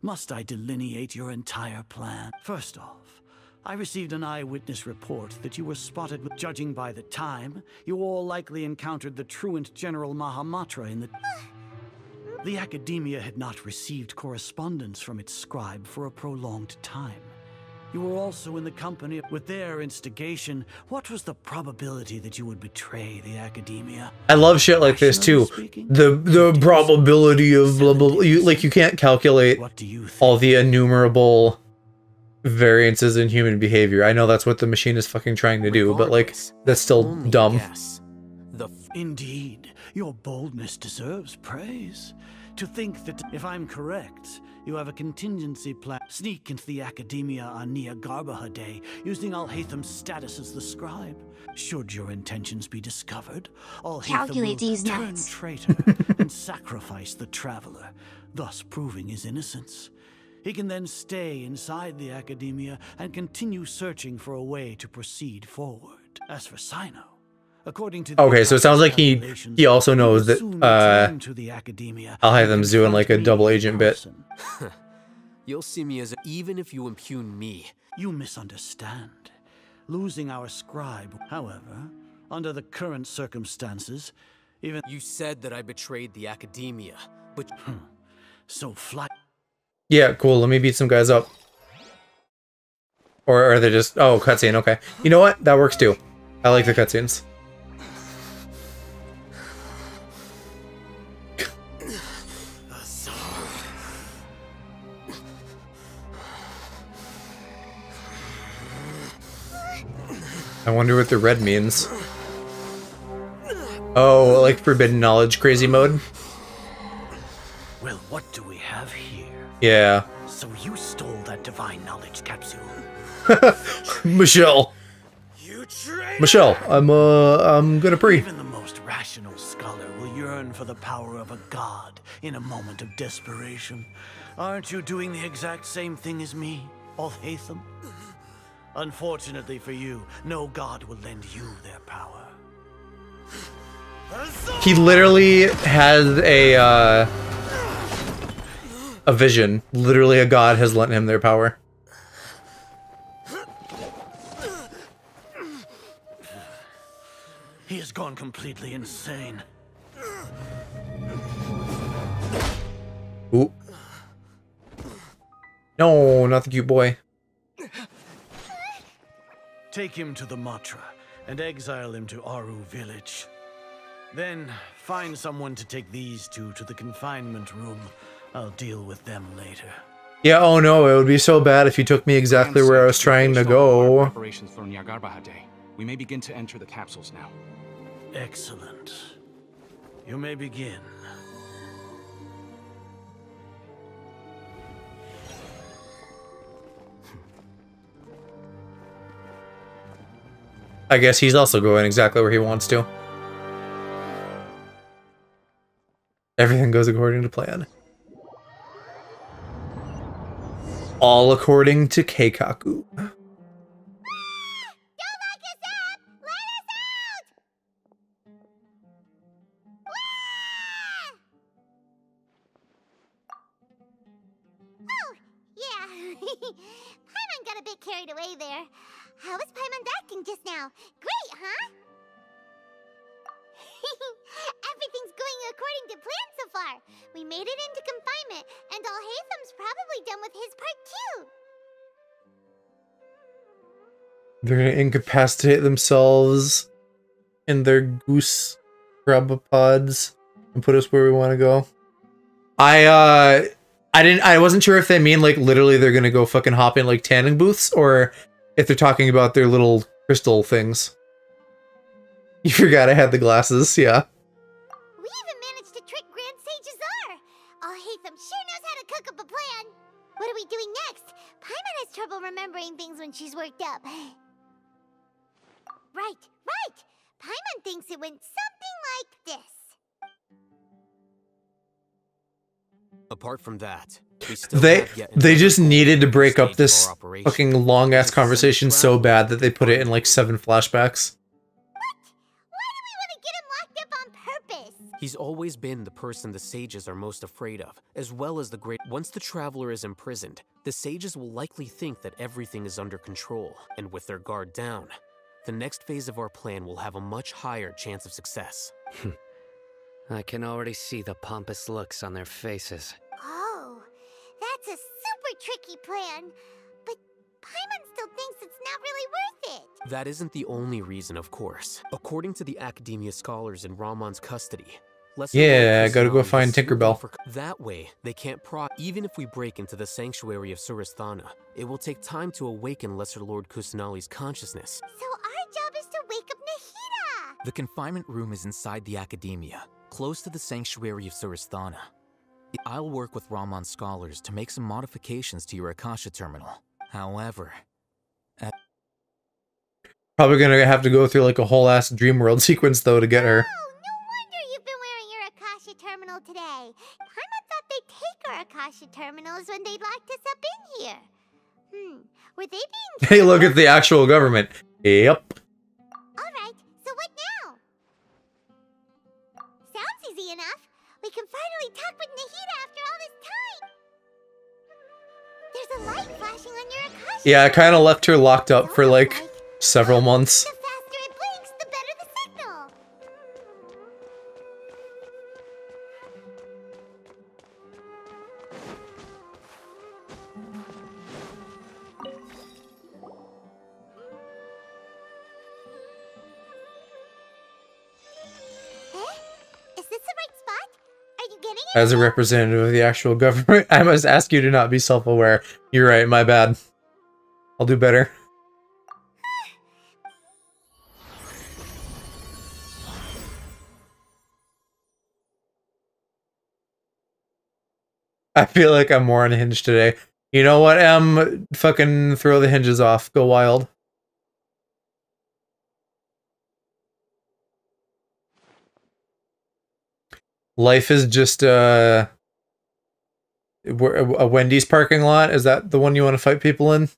Must I delineate your entire plan? First off, I received an eyewitness report that you were spotted with... Judging by the time, you all likely encountered the truant General Mahamatra in the... The Academia had not received correspondence from its scribe for a prolonged time. You were also in the company with their instigation. What was the probability that you would betray the Academia? I love shit like this too. The probability of blah blah blah. You can't calculate all the innumerable variances in human behavior. I know that's what the machine is fucking trying to do, but like that's still dumb. Indeed, your boldness deserves praise. To think that, if I'm correct, you have a contingency plan. Sneak into the Academia on Nia Garbaha Day, using Al-Haytham's status as the scribe. Should your intentions be discovered, Al-Haytham will turn traitor and sacrifice the traveler, thus proving his innocence. He can then stay inside the Academia and continue searching for a way to proceed forward. As for Sino, according to okay, so it sounds like he also knows that Al-Haytham's doing like a double agent bit. You'll see me as even if you impugn me. You misunderstand. Losing our scribe, however, under the current circumstances, even... You said that I betrayed the Academia, but... So fly... Yeah, cool, let me beat some guys up. Or are they just... Oh, cutscene, okay. You know what? That works too. I like the cutscenes. I wonder what the red means. Oh, like forbidden knowledge crazy mode? Well, what do we have here? Yeah. So you stole that divine knowledge capsule. Michelle. Michelle, I'm gonna pre. Even the most rational scholar will yearn for the power of a god in a moment of desperation. Aren't you doing the exact same thing as me, Al-Haytham? Unfortunately for you, no god will lend you their power. He literally has a vision. Literally a god has lent him their power. He has gone completely insane. Ooh. No, not the cute boy. Take him to the Matra and exile him to Aru village. Then find someone to take these two to the confinement room. I'll deal with them later. Yeah, oh no, it would be so bad if you took me exactly where I was trying to go. Preparations for Nia Garbaha Day. We may begin to enter the capsules now. Excellent. You may begin. I guess he's also going exactly where he wants to. Everything goes according to plan. All according to Keikaku. Paimon got a bit carried away there. How was Paimon acting just now? Great, huh? Everything's going according to plan so far. We made it into confinement, and Alhaitham's probably done with his part too. They're gonna incapacitate themselves in their goose grabopods and put us where we want to go. I wasn't sure if they mean like literally they're gonna go fucking hop in like tanning booths, or if they're talking about their little crystal things. You forgot I had the glasses, yeah. We even managed to trick Grand Sage Azar. Alhaitham sure knows how to cook up a plan. What are we doing next? Paimon has trouble remembering things when she's worked up. Right. Paimon thinks it went something like this. Apart from that, we still They have yet just needed to break up stage of this our operation. fucking long ass conversation so bad that they put it in like 7 flashbacks. He's always been the person the sages are most afraid of, as well as the great. Once the traveler is imprisoned, the sages will likely think that everything is under control, and with their guard down, the next phase of our plan will have a much higher chance of success. I can already see the pompous looks on their faces. Oh, that's a super tricky plan. But Paimon still thinks it's not really worth it. That isn't the only reason, of course. According to the Academia scholars in Ramon's custody, Yeah, I gotta go find Tinkerbell. That way, they can't even if we break into the sanctuary of Surasthana, it will take time to awaken Lesser Lord Kusanali's consciousness. So our job is to wake up Nahida! The confinement room is inside the Academia, close to the sanctuary of Surasthana. I'll work with Ramon's scholars to make some modifications to your Akasha terminal. However... Probably gonna have to go through like a whole ass dream world sequence though to get her. Terminal today. Paimon thought they'd take our Akasha terminals when they locked us up in here. Were they being... Hey, look at the actual government. Yep. Alright, so what now? Sounds easy enough. We can finally talk with Nahida after all this time. There's a light flashing on your Akasha. Yeah, I kind of left her locked up for like several months. The faster it blinks, the better the signal. As a representative of the actual government, I must ask you to not be self-aware. You're right, my bad. I'll do better. I feel like I'm more unhinged today. You know what, Em? Fucking throw the hinges off. Go wild. Life is just a Wendy's parking lot. Is that the one you want to fight people in?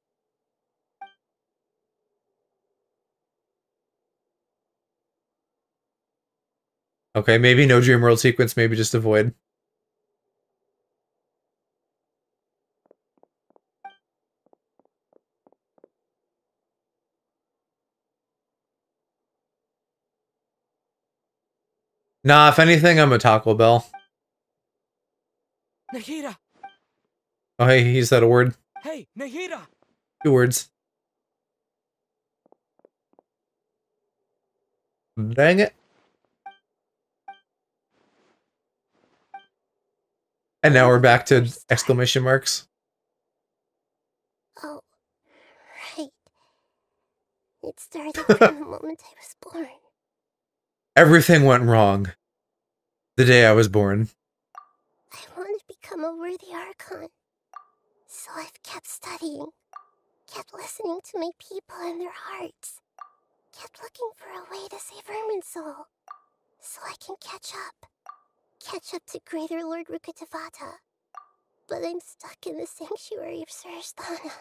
Okay, maybe no dream world sequence, maybe just avoid. Nah, if anything, I'm a Taco Bell. Nahida! Oh, hey, he said a word. Hey, Nahida! 2 words. Dang it. And now we're back to exclamation marks. Oh, right. It started from the moment I was born. Everything went wrong. The day I was born. I want to become a worthy Archon. So I've kept studying. Kept listening to my people and their hearts. Kept looking for a way to save Irminsul. So I can catch up. Catch up to Greater Lord Rukkhadevata. But I'm stuck in the sanctuary of Surasthana.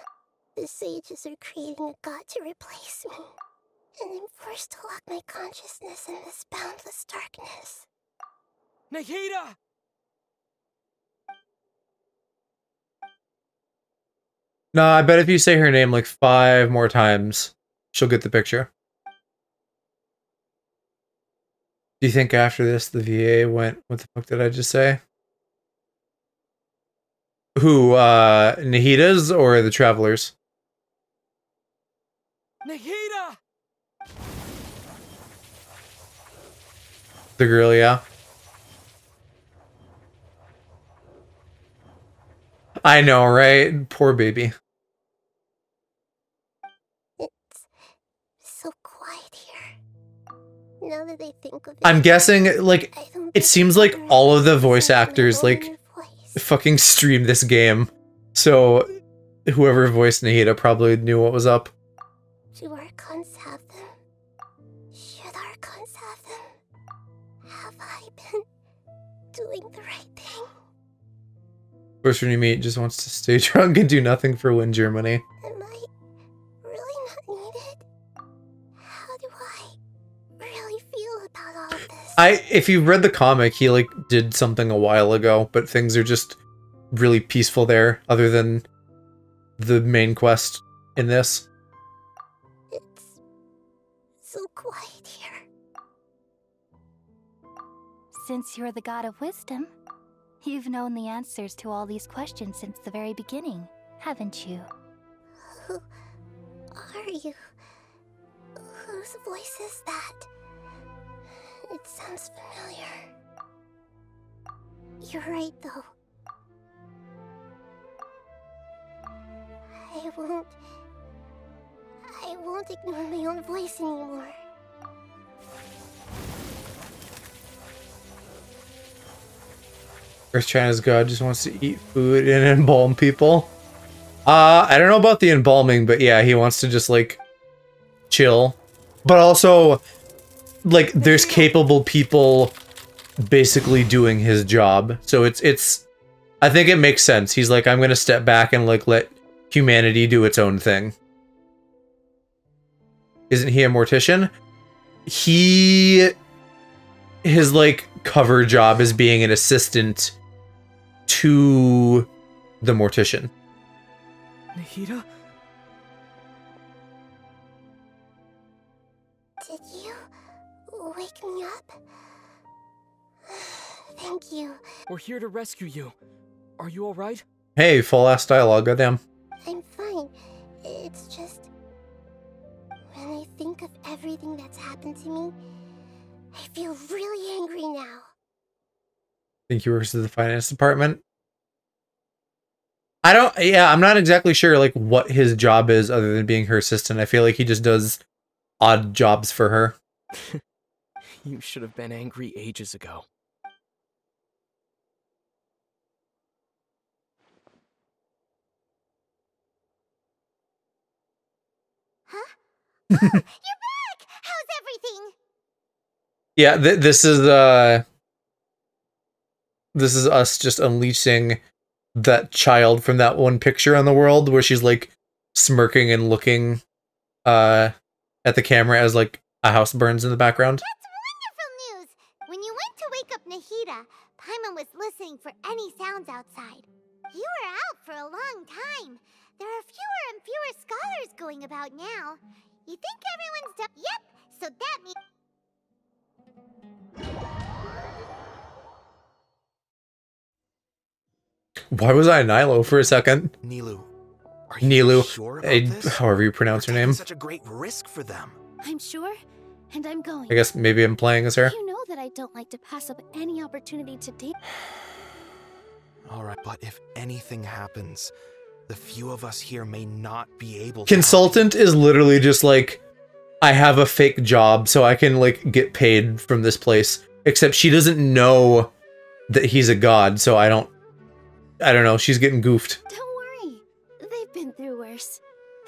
The sages are creating a god to replace me. And I'm forced to lock my consciousness in this boundless darkness. Nahida! No, I bet if you say her name like 5 more times, she'll get the picture. Do you think after this the VA went, what the fuck did I just say? Who, Nahida's or the Travelers? Nahida! The girl, yeah. I know, right? Poor baby. It's so quiet here. Now that I think of it, I'm guessing, like, it seems like all of the voice actors, like, fucking streamed this game. So, whoever voiced Nahida probably knew what was up. do Archons have them? Should Archons have them? Have I been doing the right thing? First one you meet just wants to stay drunk and do nothing for Win Germany. Am I really not needed? How do I really feel about all of this? If you read the comic, he, like, did something a while ago, but things are just really peaceful there, other than the main quest in this. It's so quiet here. Since you're the god of wisdom, you've known the answers to all these questions since the very beginning, haven't you? Who are you? Whose voice is that? It sounds familiar. You're right, though. I won't ignore my own voice anymore. Earth China's god just wants to eat food and embalm people. I don't know about the embalming, but yeah, he wants to just, like, chill. But also, like, there's capable people basically doing his job. So it's I think it makes sense. He's like, I'm gonna step back and, like, let humanity do its own thing. Isn't he a mortician? His, like, cover job is being an assistant to the mortician. Nahida? Did you wake me up? Thank you. We're here to rescue you. Are you alright? Hey, full-ass dialogue, goddamn. I'm fine. It's just... when I think of everything that's happened to me, I feel really angry now. Think he works at the finance department? I'm not exactly sure, like, what his job is other than being her assistant. I feel like he just does odd jobs for her. You should have been angry ages ago. Huh? Oh, you're back! How's everything? Yeah, this is us just unleashing that child from that one picture on the world where she's, like, smirking and looking at the camera as, like, a house burns in the background. That's wonderful news! When you went to wake up Nahida, Paimon was listening for any sounds outside. You were out for a long time. There are fewer and fewer scholars going about now. You think everyone's done? Yep, so that means... Why was I Nilo for a second? Nilu. However you pronounce her name. Such a great risk for them. I'm sure, and I'm going. I guess maybe I'm playing as her. You know that I don't like to pass up any opportunity to date. Alright, but if anything happens, the few of us here may not be able to... Consultant is literally just like, I have a fake job so I can, like, get paid from this place. Except she doesn't know that he's a god, so I don't know, she's getting goofed. Don't worry. They've been through worse.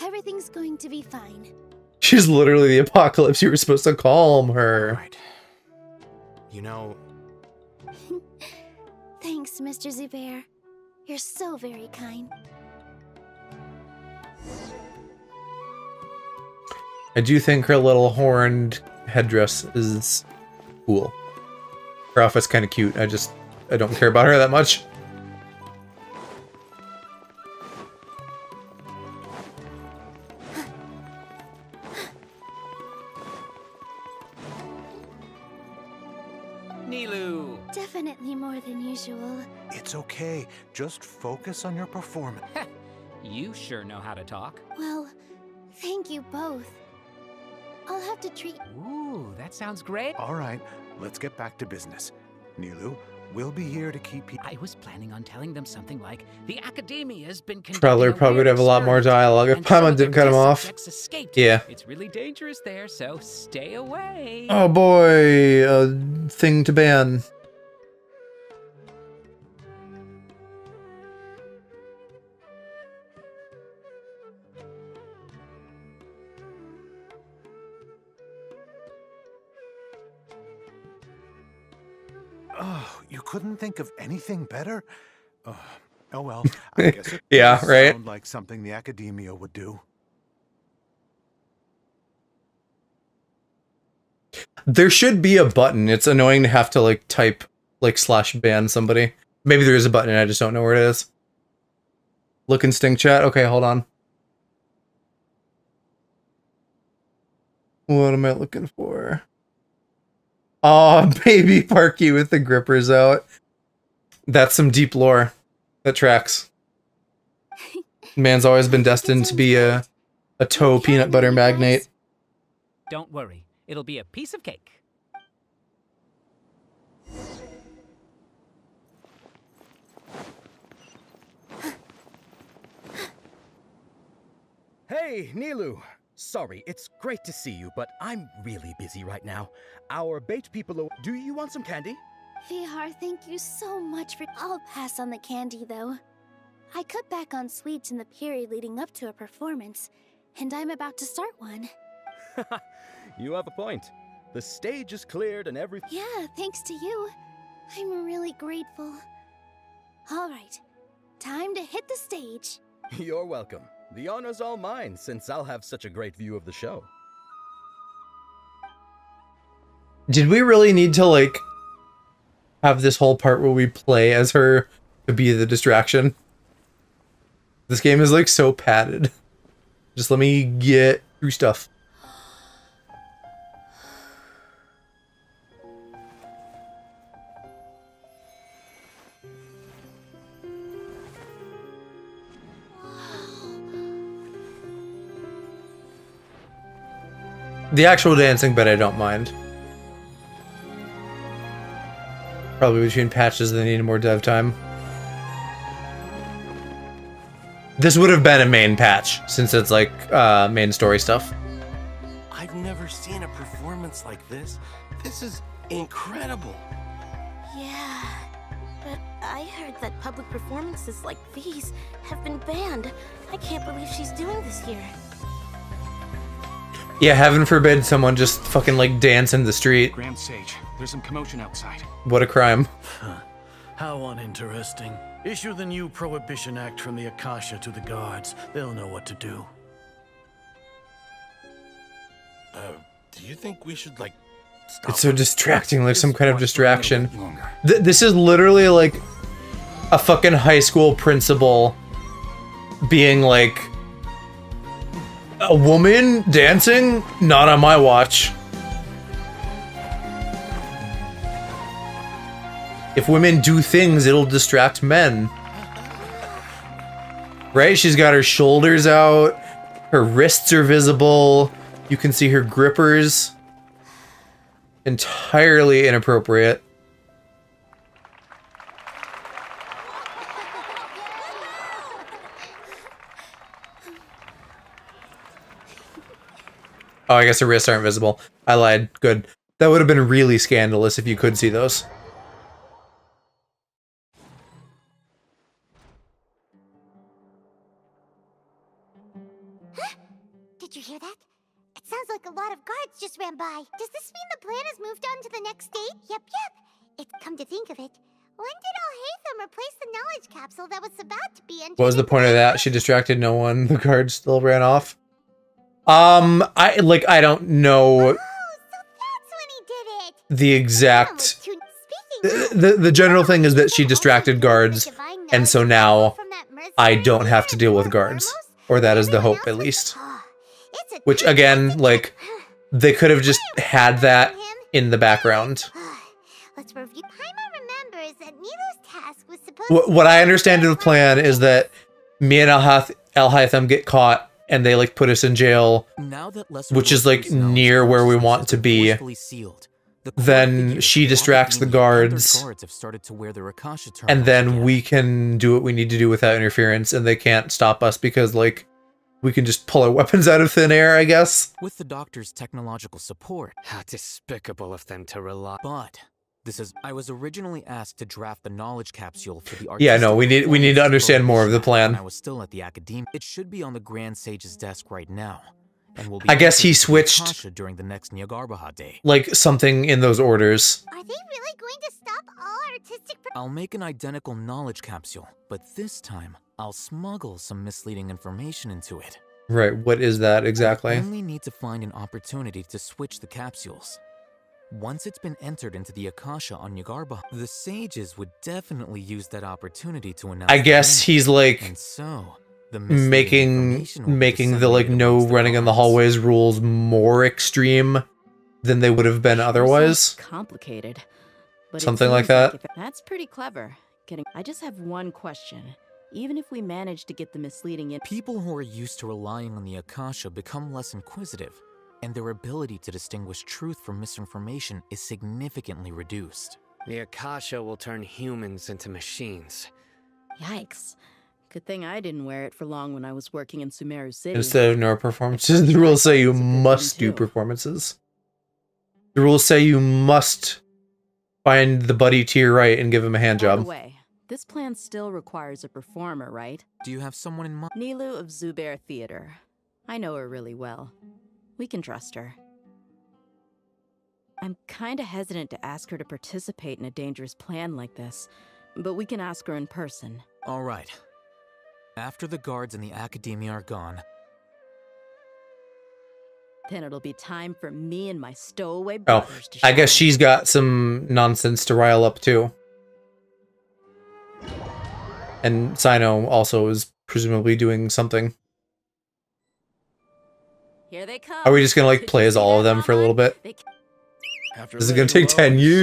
Everything's going to be fine. She's literally the apocalypse. You were supposed to calm her. Right. You know... Thanks, Mr. Zubair. You're so very kind. I do think her little horned headdress is cool. Her outfit's kind of cute. I don't care about her that much. Nilou! Definitely more than usual. It's okay. Just focus on your performance. You sure know how to talk. Well, thank you both. I'll have to treat... Ooh, that sounds great. All right, let's get back to business. Nilou, we'll be here to keep you... I was planning on telling them something like, the Academia's been Treller probably would have a lot more dialogue if Paimon didn't cut him off. Yeah. It's really dangerous there, so stay away. Oh boy, a thing to ban. Oh, you couldn't think of anything better? Oh well, I guess it yeah, does right. sound like something the Academia would do. There should be a button. It's annoying to have to like type like /ban somebody. Maybe there is a button and I just don't know where it is. Look instinct chat. Okay, hold on. What am I looking for? Oh, baby Parky with the grippers out. That's some deep lore. That tracks. Man's always been destined to be a toe peanut butter magnate. Don't worry, it'll be a piece of cake. Hey, Nilou. Sorry, it's great to see you, but I'm really busy right now. Our bait people are... Do you want some candy? Vihar, thank you so much for... I'll pass on the candy, though. I cut back on sweets in the period leading up to a performance, and I'm about to start one. You have a point. The stage is cleared and everything... Yeah, thanks to you. I'm really grateful. All right, time to hit the stage. You're welcome. The honor's all mine, since I'll have such a great view of the show. Did we really need to, like, have this whole part where we play as her to be the distraction? This game is, like, so padded. Just let me get through stuff. The actual dancing bit I don't mind. Probably between patches they needed more dev time. This would have been a main patch, since it's like main story stuff. I've never seen a performance like this. This is incredible. Yeah, but I heard that public performances like these have been banned. I can't believe she's doing this here. Yeah, heaven forbid someone just fucking like dance in the street. Grand Sage, there's some commotion outside. What a crime. How uninteresting. Issue the new Prohibition Act from the Akasha to the guards. They'll know what to do. Do you think we should, like, stop? It's so distracting, like some kind of distraction. This is literally like a fucking high school principal being like, a woman dancing? Not on my watch. If women do things, it'll distract men. Right? She's got her shoulders out. Her wrists are visible. You can see her grippers. Entirely inappropriate. Oh, I guess her wrists aren't visible. I lied. Good. That would have been really scandalous if you could see those. Did you hear that? It sounds like a lot of guards just ran by. Does this mean the plan has moved on to the next stage? Yep. It's come to think of it. When did Alhaitham replace the knowledge capsule that was about to be entered? What was the point of that? She distracted no one. The guards still ran off. I don't know the exact... The general thing is that she distracted guards, and so now I don't have to deal with guards. Or that is the hope, at least. Which, again, like, they could have just had that in the background. Let's review. Paimon remembers that Nilo's task was supposed What I understand of the plan is that me and Alhaitham get caught and they like put us in jail, which is like near where we want to be. Then she distracts the guards, and then we can do what we need to do without interference, and they can't stop us because like we can just pull our weapons out of thin air, I guess. With the doctor's technological support. How despicable of them to rely. But I was originally asked to draft the knowledge capsule for the Yeah, no, we need to understand more of the plan. I was still at the academy. It should be on the Grand Sage's desk right now. And will be I guess he switched during the next Nyagarbha day. like something in those orders. Are they really going to stop all artistic? I'll make an identical knowledge capsule, but this time I'll smuggle some misleading information into it. Right, what is that exactly? I only need to find an opportunity to switch the capsules. Once it's been entered into the Akasha on Nyagarbha, the sages would definitely use that opportunity to announce. I guess he's like and so, making the like no running in the hallways rules more extreme than they would have been otherwise. Complicated. But Something like that. That's pretty clever. I just have one question. Even if we manage to get the misleading in, people who are used to relying on the Akasha become less inquisitive, and their ability to distinguish truth from misinformation is significantly reduced. The Akasha will turn humans into machines. Yikes. Good thing I didn't wear it for long when I was working in Sumeru City. Instead of no performances, the rules say you must do performances. The rules say you must find the buddy to your right and give him a hand job. By the way, this plan still requires a performer, right? Do you have someone in mind? Nilu of Zubair Theater. I know her really well. We can trust her. I'm kinda hesitant to ask her to participate in a dangerous plan like this, but we can ask her in person. All right. After the guards and the academia are gone, then it'll be time for me and my stowaway Oh, brothers to I guess she's got some nonsense to rile up too. And Sino also is presumably doing something. Here they come. Are we just gonna like play as all of them for a little bit? After This is gonna laying take low 10 in the city for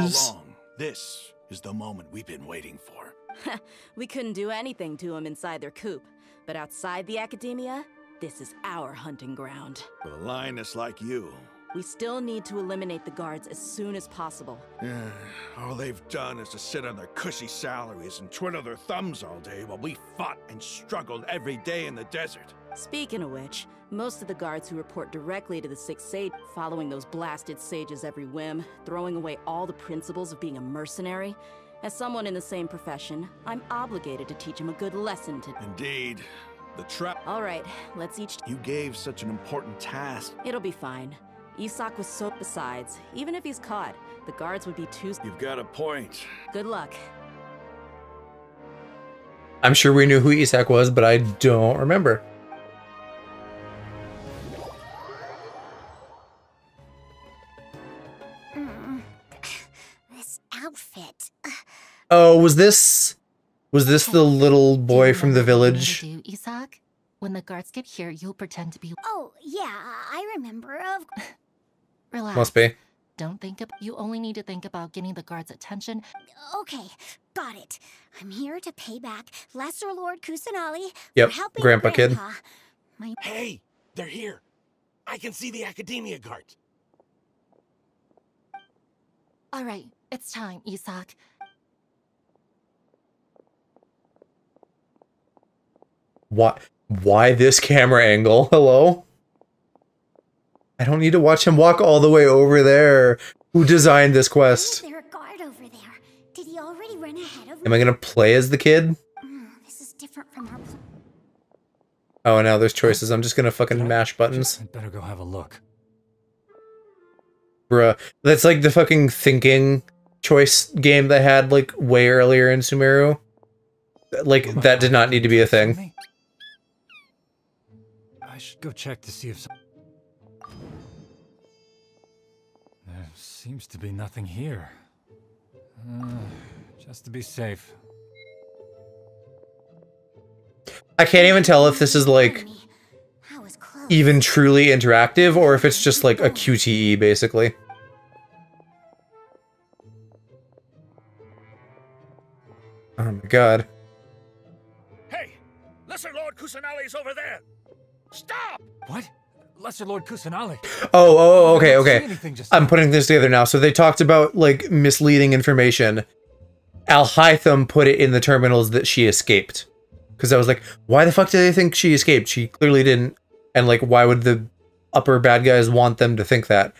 years. so long, this is the moment we've been waiting for. We couldn't do anything to them inside their coop, but outside the academia, this is our hunting ground. With a lioness like you. We still need to eliminate the guards as soon as possible. Yeah, all they've done is to sit on their cushy salaries and twiddle their thumbs all day while we fought and struggled every day in the desert. Speaking of which, most of the guards who report directly to the Six Sage, following those blasted sages every whim, throwing away all the principles of being a mercenary. As someone in the same profession, I'm obligated to teach them a good lesson to— Indeed. The trap— All right, let's each— You gave such an important task. It'll be fine. Isak was so— Besides, even if he's caught, the guards would be too— You've got a point. Good luck. I'm sure we knew who Isak was, but I don't remember. This outfit. Oh, was this the little boy from the village? Do, Isak? When the guards get here, you'll pretend to be— Oh, yeah, I remember. Relax. Must be. Don't think about— You only need to think about getting the guards' attention. Okay, got it. I'm here to pay back Lesser Lord Kusanali Yep, for helping Grandpa Kid. Grandpa. Hey, they're here. I can see the academia guards. All right, it's time, Isak. Why this camera angle? Hello? I don't need to watch him walk all the way over there. Who designed this quest? Is there a guard over there? Did he already run ahead of me? Am I gonna play as the kid? This is different from our plan. Oh, now there's choices. I'm just gonna fucking mash buttons. I'd better go have a look. Bruh. That's like the fucking thinking choice game they had like way earlier in Sumeru. Like, that did not need to be a thing. I should go check to see if some... There seems to be nothing here. Just to be safe. I can't even tell if this is like even truly interactive or if it's just like a QTE basically. Oh my god. Hey, Lesser Lord Kusanali's over there. Stop! What? Lesser Lord Kusanali. Okay, okay. I'm putting this together now. So they talked about, like, misleading information. Al-Hytham put it in the terminals that she escaped. Because I was like, why the fuck do they think she escaped? She clearly didn't. And, like, why would the upper bad guys want them to think that?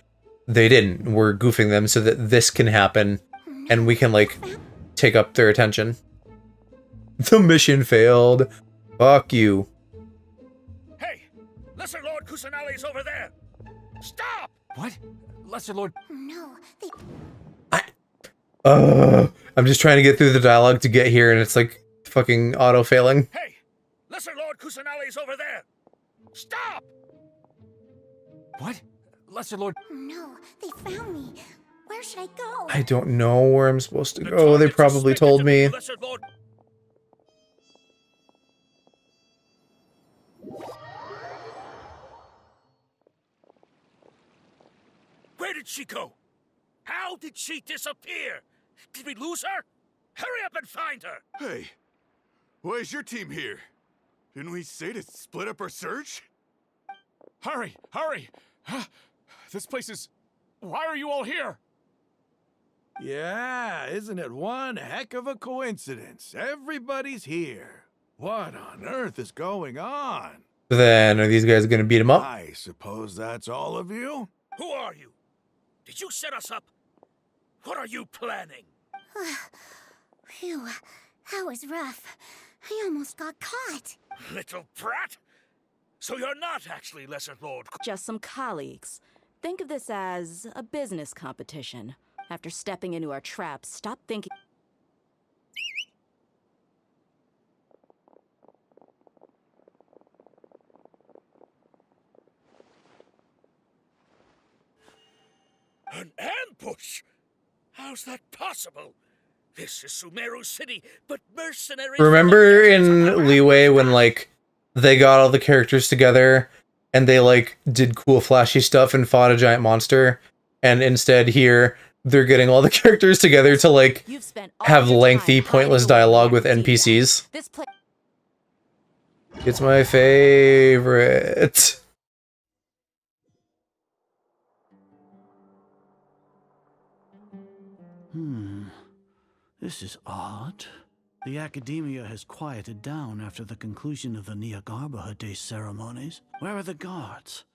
They didn't. We're goofing them so that this can happen. And we can, like, take up their attention. The mission failed. Fuck you. Lesser Lord Kusanali's over there. Stop! What? Lesser Lord... No, they... I'm just trying to get through the dialogue to get here, and it's, like, fucking auto-failing. Hey! Lesser Lord Kusanali's over there. Stop! What? Lesser Lord... No, they found me. Where should I go? I don't know where I'm supposed to go. They probably told me. Lesser Lord... Where did she go? How did she disappear? Did we lose her? Hurry up and find her! Hey, why is your team here? Didn't we say to split up our search? Hurry! Hurry! This place is... Why are you all here? Yeah, isn't it one heck of a coincidence? Everybody's here. What on earth is going on? Then, are these guys gonna beat him up? I suppose that's all of you? Who are you? Did you set us up? What are you planning? Phew, that was rough. I almost got caught. Little brat? So you're not actually Lesser Lord... Just some colleagues. Think of this as a business competition. After stepping into our traps, stop thinking... An ambush? How's that possible? This is Sumeru City, but mercenaries... Remember in Leeway when, like, they got all the characters together and they, like, did cool flashy stuff and fought a giant monster? And instead here, they're getting all the characters together to, like, have lengthy, pointless dialogue with NPCs. It's my favorite. This is odd. The academia has quieted down after the conclusion of the Niagarbha Day ceremonies. Where are the guards?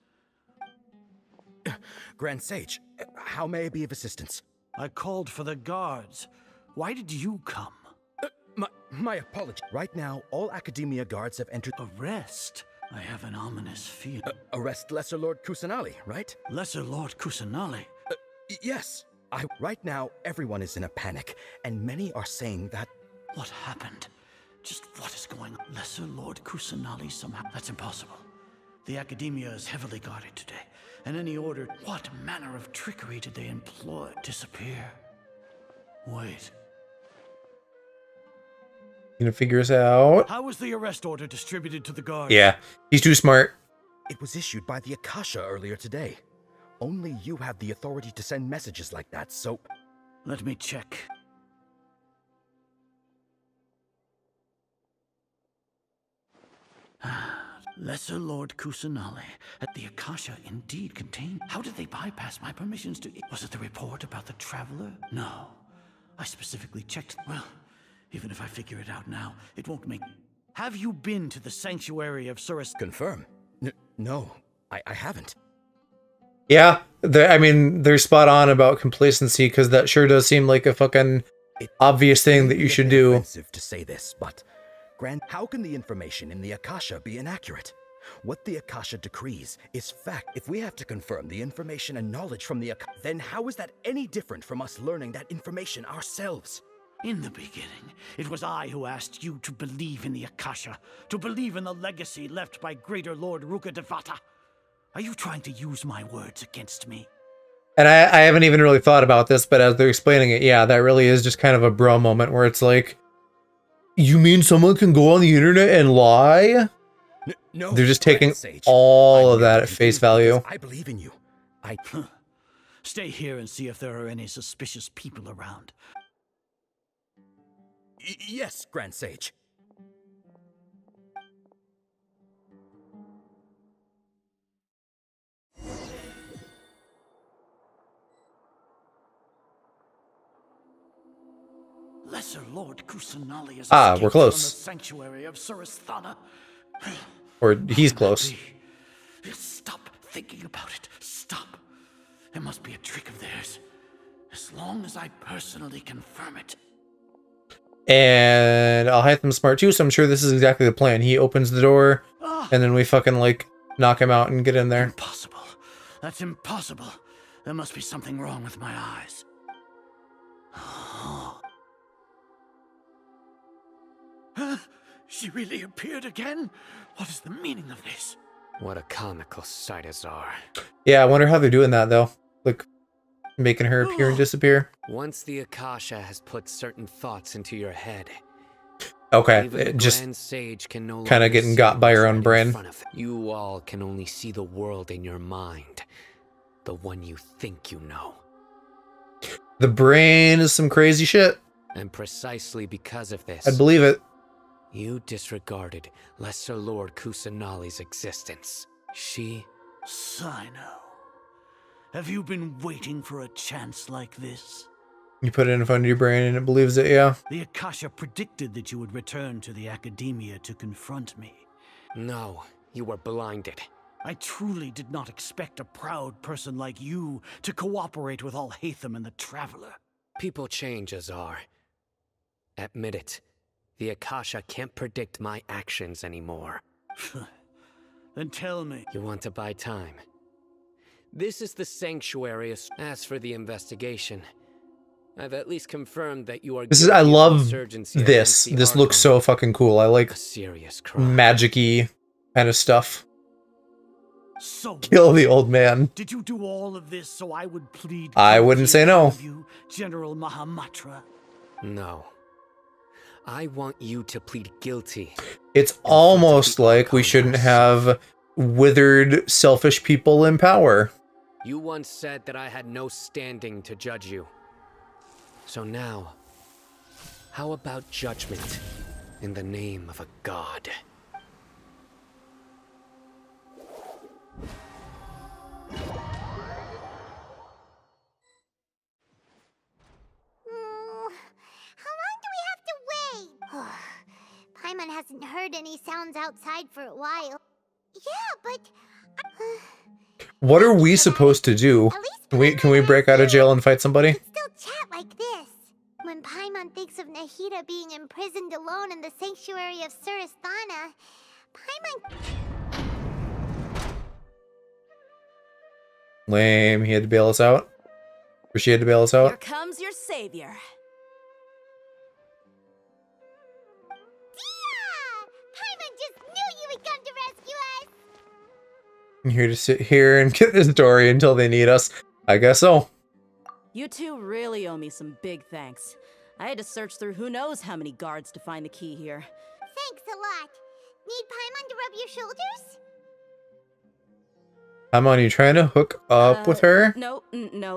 Grand Sage, how may I be of assistance? I called for the guards. Why did you come? My apology. Right now, all academia guards have entered... Arrest? I have an ominous feeling. Arrest Lesser Lord Kusanali, right? Lesser Lord Kusanali? Yes. Right now, everyone is in a panic, and many are saying that... What happened? Just what is going on? Lesser Lord Kusanali somehow... That's impossible. The academia is heavily guarded today, and any order... What manner of trickery did they employ? Disappear? Wait. Gonna figure us out. How was the arrest order distributed to the guards? Yeah, he's too smart. It was issued by the Akasha earlier today. Only you have the authority to send messages like that, so... Let me check. Lesser Lord Kusanali at the Akasha indeed contained... How did they bypass my permissions to... Was it the report about the Traveler? No. I specifically checked... Well, even if I figure it out now, it won't make... Have you been to the Sanctuary of Suras... Confirm. No, I haven't. Yeah, I mean, they're spot on about complacency, because that sure does seem like a fucking obvious thing that you should do. Offensive to say this, but Grant, how can the information in the Akasha be inaccurate? What the Akasha decrees is fact. If we have to confirm the information and knowledge from the Akasha, then how is that any different from us learning that information ourselves? In the beginning, it was I who asked you to believe in the Akasha, to believe in the legacy left by Greater Lord Rukkhadevata. Are you trying to use my words against me? And I haven't even really thought about this, but as they're explaining it, yeah, that really is just kind of a bro moment where it's like, you mean someone can go on the internet and lie? No, they're just taking all of that at face value. I believe in you. Stay here and see if there are any suspicious people around. Yes, Grand Sage. Lesser Lord Kusanali is Ah, escaped we're from the close. sanctuary of Surasthana. Or he's close. Stop thinking about it. Stop. It must be a trick of theirs. As long as I personally confirm it. And I'll hide them smart too, so I'm sure this is exactly the plan. He opens the door, and then we fucking, like, knock him out and get in there. Impossible. That's impossible. There must be something wrong with my eyes. She really appeared again? What is the meaning of this? What a comical sight, Azar. Yeah, I wonder how they're doing that, though. Like, making her appear and disappear. Once the Akasha has put certain thoughts into your head, Okay, even it the just Grand Sage can no kind longer of getting see got by what's her right own in brain. front of you. You all can only see the world in your mind, the one you think you know. The brain is some crazy shit. And precisely because of this, I'd believe it. You disregarded Lesser Lord Kusanali's existence. She... Sino. Have you been waiting for a chance like this? You put it in front of your brain and it believes it, yeah. The Akasha predicted that you would return to the Academia to confront me. No, you were blinded. I truly did not expect a proud person like you to cooperate with Alhaitham and the Traveler. People change, Azar. Admit it. The Akasha can't predict my actions anymore. Then tell me. You want to buy time? This is the Sanctuary. As for the investigation, I've at least confirmed that you are... This is, I love this. This looks so fucking cool. I like magic-y kind of stuff. So kill the old man. Did you do all of this so I would plead? I wouldn't say no. You, General Mahamatra. No. I want you to plead guilty. It's almost like we shouldn't have withered, selfish people in power. You once said that I had no standing to judge you. So now, how about judgment in the name of a god? How long do we have to wait? Paimon hasn't heard any sounds outside for a while. Yeah, but... What are we supposed to do? Can we break out of jail and fight somebody? Still chat like this. When Paimon thinks of Nahida being imprisoned alone in the sanctuary of Surasthana, Paimon... Lame. He had to bail us out? Or she had to bail us out? Here comes your savior. Paimon just knew you would come to rescue us! I'm here to sit here and get this story until they need us. I guess so. You two really owe me some big thanks. I had to search through who knows how many guards to find the key here. Thanks a lot. Need Paimon to rub your shoulders? I'm on you trying to hook up with her? No,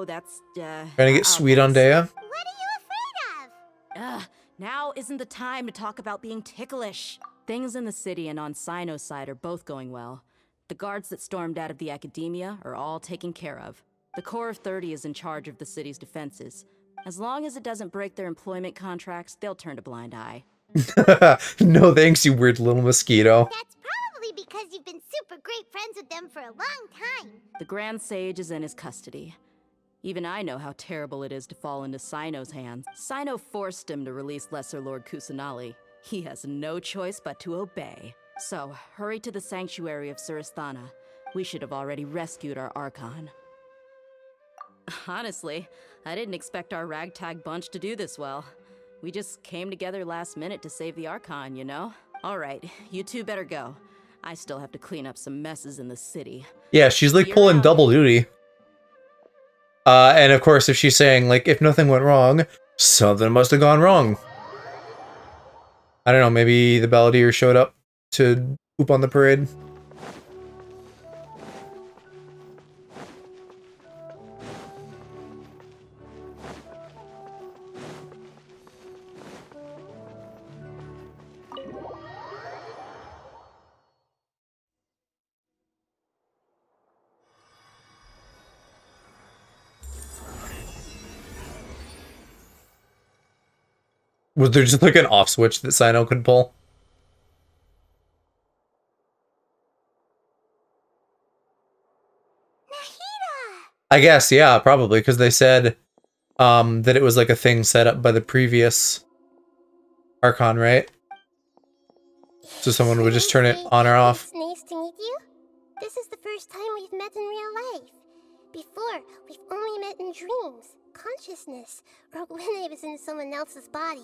that's, Trying to get sweet on Dea? What are you afraid of? Now isn't the time to talk about being ticklish. Things in the city and on Sino's side are both going well. The guards that stormed out of the Academia are all taken care of. The Corps of 30 is in charge of the city's defenses. As long as it doesn't break their employment contracts, they'll turn a blind eye. No thanks, you weird little mosquito. That's probably because you've been super great friends with them for a long time. The Grand Sage is in his custody. Even I know how terrible it is to fall into Sino's hands. Sino forced him to release Lesser Lord Kusanali. He has no choice but to obey. So, hurry to the sanctuary of Surasthana. We should have already rescued our Archon. Honestly, I didn't expect our ragtag bunch to do this well. We just came together last minute to save the Archon, you know? Alright, you two better go. I still have to clean up some messes in the city. Yeah, she's like pulling double duty. And of course, if she's saying, like, if nothing went wrong, something must have gone wrong. I don't know, maybe the balladeer showed up to poop on the parade. Was there just like an off switch that Sino could pull? I guess, yeah, probably, because they said that it was like a thing set up by the previous Archon, right? So someone would just turn it on or off. It's nice to meet you. This is the first time we've met in real life. Before, we've only met in dreams, consciousness, or when I was in someone else's body.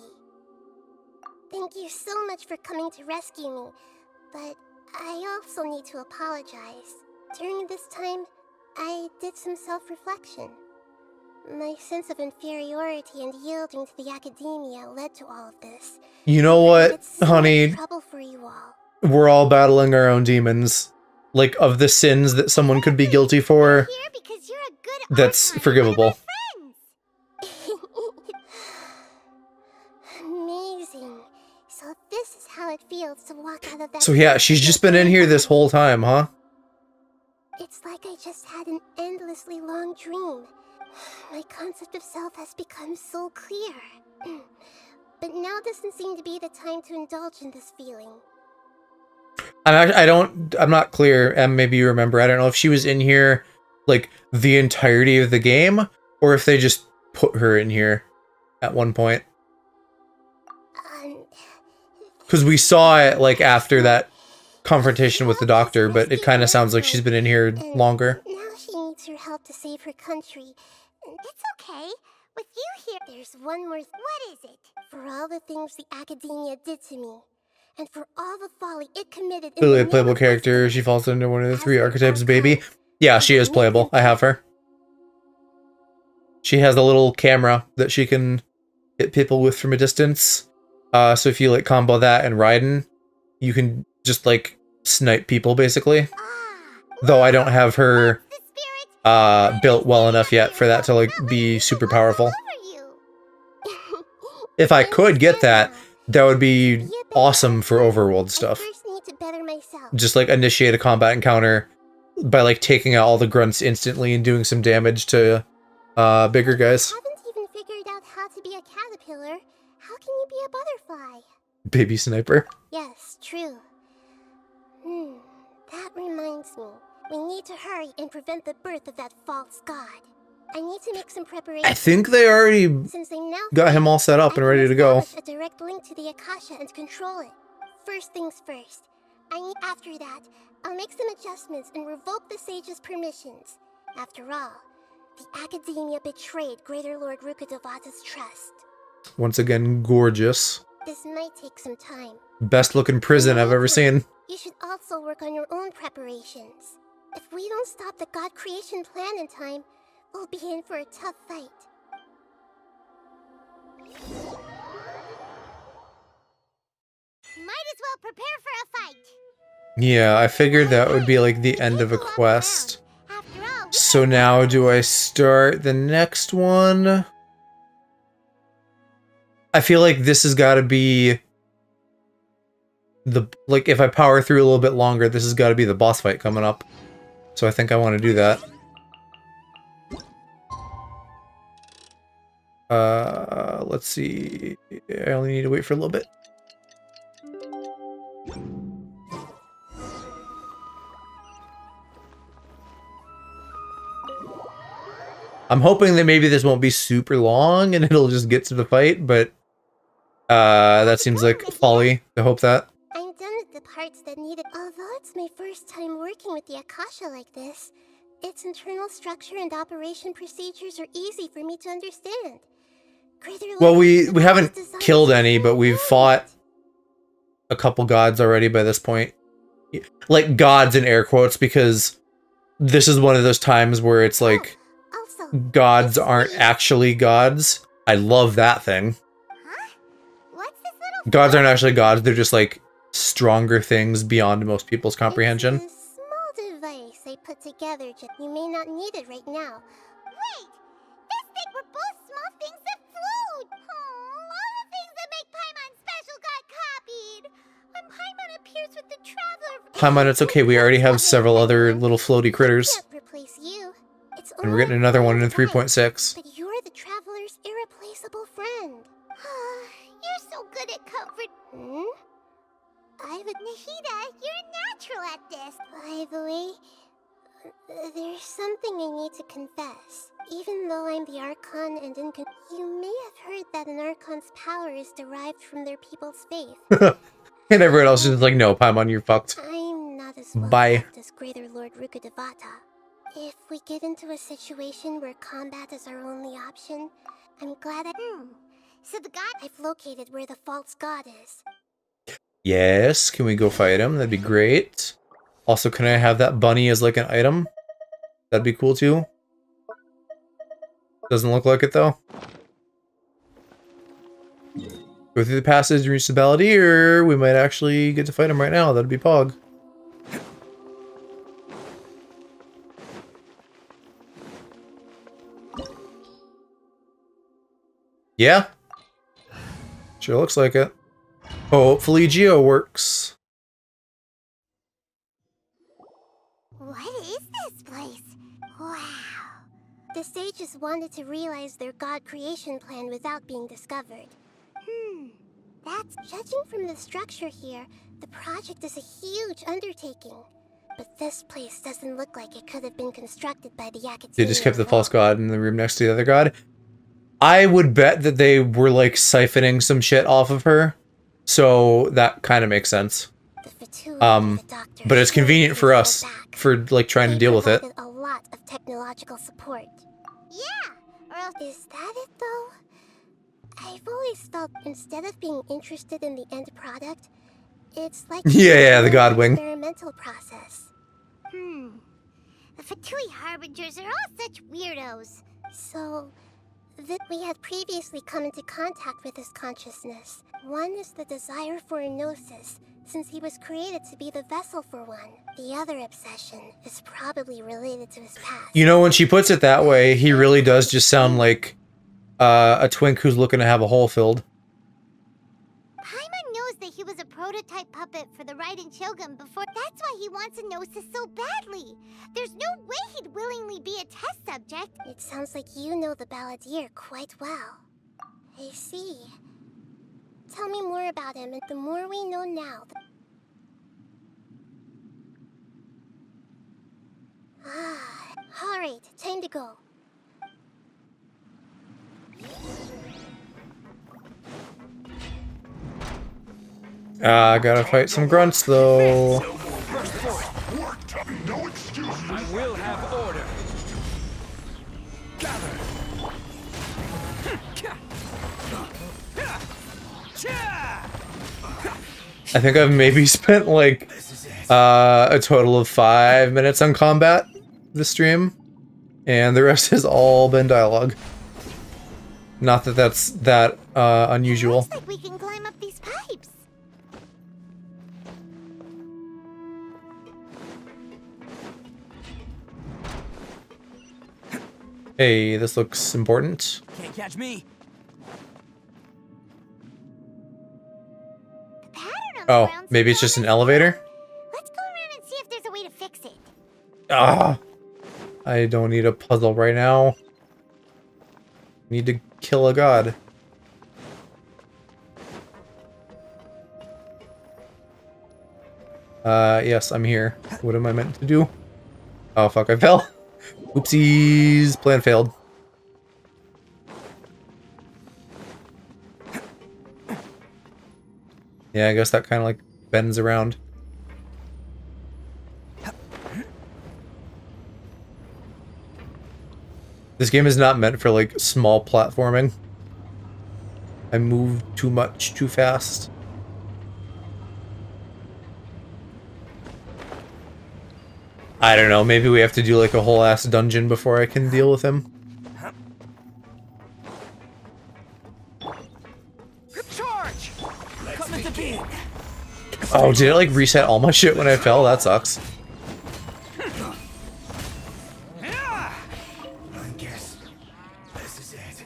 Thank you so much for coming to rescue me, but I also need to apologize. During this time, I did some self-reflection. My sense of inferiority and yielding to the academia led to all of this. You know what, honey? Trouble for you all. We're all battling our own demons. Like, of the sins that someone could be guilty for, that's forgivable. Amazing. So this is how it feels to walk out of that. So yeah, she's just been in here this whole time, huh? It's like I just had an endlessly long dream. My concept of self has become so clear. But now doesn't seem to be the time to indulge in this feeling. I'm not clear, and maybe you remember, I don't know if she was in here, like, the entirety of the game, or if they just put her in here at one point. Because we saw it, like, after that confrontation with the doctor, but it kind of sounds like she's been in here longer. Now she needs your help to save her country. It's okay. With you here, there's one more. What is it? For all the things the academia did to me, and for all the folly it committed. Clearly a playable character. She falls under one of the 3 archetypes, baby. Yeah, she is playable. I have her. She has a little camera that she can hit people with from a distance. So if you like combo that and Raiden, you can just like snipe people basically. Though I don't have her built well enough yet for that to like be super powerful. If I could get that, that would be awesome for overworld stuff. Just like initiate a combat encounter by like taking out all the grunts instantly and doing some damage to bigger guys. Haven't even figured out how to be a caterpillar. How can you be a butterfly? Baby sniper. Yes, true. That reminds me. We need to hurry and prevent the birth of that false god. I need to make some preparations. I think they already got him all set up and ready to go. A direct link to the Akasha and control it. First things first. After that, I'll make some adjustments and revoke the sage's permissions. After all, the academia betrayed Greater Lord Rukkhadevata's trust. Once again, gorgeous. This might take some time. Best looking prison I've ever seen. You should also work on your own preparations. If we don't stop the God creation plan in time, we'll be in for a tough fight. Might as well prepare for a fight. Yeah, I figured that would be like the end of a quest. So now do I start the next one? I feel like this has got to be the, like, if I power through a little bit longer, this has got to be the boss fight coming up. So I think I want to do that. Let's see. I only need to wait for a little bit. I'm hoping that maybe this won't be super long and it'll just get to the fight, but that seems like folly to hope that. I'm done with the parts that needed. Although it's my first time working with the Akasha like this, its internal structure and operation procedures are easy for me to understand. Well, we haven't killed any, but we've fought a couple gods already by this point. Like, gods in air quotes, because this is one of those times where it's like, gods aren't actually gods. I love that thing. Gods aren't actually gods, they're just like stronger things beyond most people's comprehension. It's a small device I put together. You may not need it right now. Wait! This thing were both small things that float! Oh, all the things that make Paimon special got copied! When Paimon appears with the Traveler... Paimon, it's okay, we already have several other little floaty critters. Can't replace you. It's And we're getting another one in 3.6. But you're the Traveler's irreplaceable friend. You're Hmm? Nahida, you're a natural at this. By the way, there's something I need to confess. Even though I'm the Archon and you may have heard that an Archon's power is derived from their people's faith. And everyone else is like, no, Paimon, you're fucked. I'm not as well Bye. as Greater Lord Rukkhadevata. If we get into a situation where combat is our only option, I'm glad So the god... I've located where the false god is. Yes, can we go fight him? That'd be great. Also, can I have that bunny as like an item? That'd be cool too. Doesn't look like it though. Go through the passage, reach the Balladeer. We might actually get to fight him right now. That'd be Pog. Yeah. Sure looks like it. Hopefully Geo works. What is this place? Wow. The sages wanted to realize their god creation plan without being discovered. That's judging from the structure here, the project is a huge undertaking. But this place doesn't look like it could have been constructed by the Academia. They just kept the false god in the room next to the other god. I would bet that they were like siphoning some shit off of her. So that kind of makes sense. But it's convenient for us for like trying to deal with it. A lot of technological support. Yeah, or else... Is that it though? I've always felt instead of being interested in the end product, it's like yeah, the Godwing. Experimental process. The Fatui Harbingers are all such weirdos. So, that we had previously come into contact with his consciousness. One is the desire for a gnosis, since he was created to be the vessel for one. The other obsession is probably related to his past. You know, when she puts it that way, he really does just sound like a twink who's looking to have a hole filled. Paimon knows that he was a prototype puppet for the Raiden Shogun before. That's why he wants a gnosis so badly. There's no way he'd willingly be a test subject. It sounds like you know the Balladeer quite well. I see. Tell me more about him, and the more we know now... Alright, time to go. I gotta fight some grunts though. I will have order. Gather. I think I've maybe spent like a total of 5 minutes on combat this stream, and the rest has all been dialogue. Not that that's that unusual. Looks like we can climb up these pipes. Hey, this looks important. Can't catch me. Oh, maybe it's just an elevator? Let's go around and see if there's a way to fix it. Ah, I don't need a puzzle right now. Need to kill a god. Yes, I'm here. What am I meant to do? Oh, fuck, I fell. Oopsies, plan failed. Yeah, I guess that kind of like bends around. This game is not meant for like small platforming. I move too much, too fast. I don't know, maybe we have to do like a whole ass dungeon before I can deal with him. Charge! Come into being. Oh, did it like reset all my shit when I fell? That sucks. I guess this is it.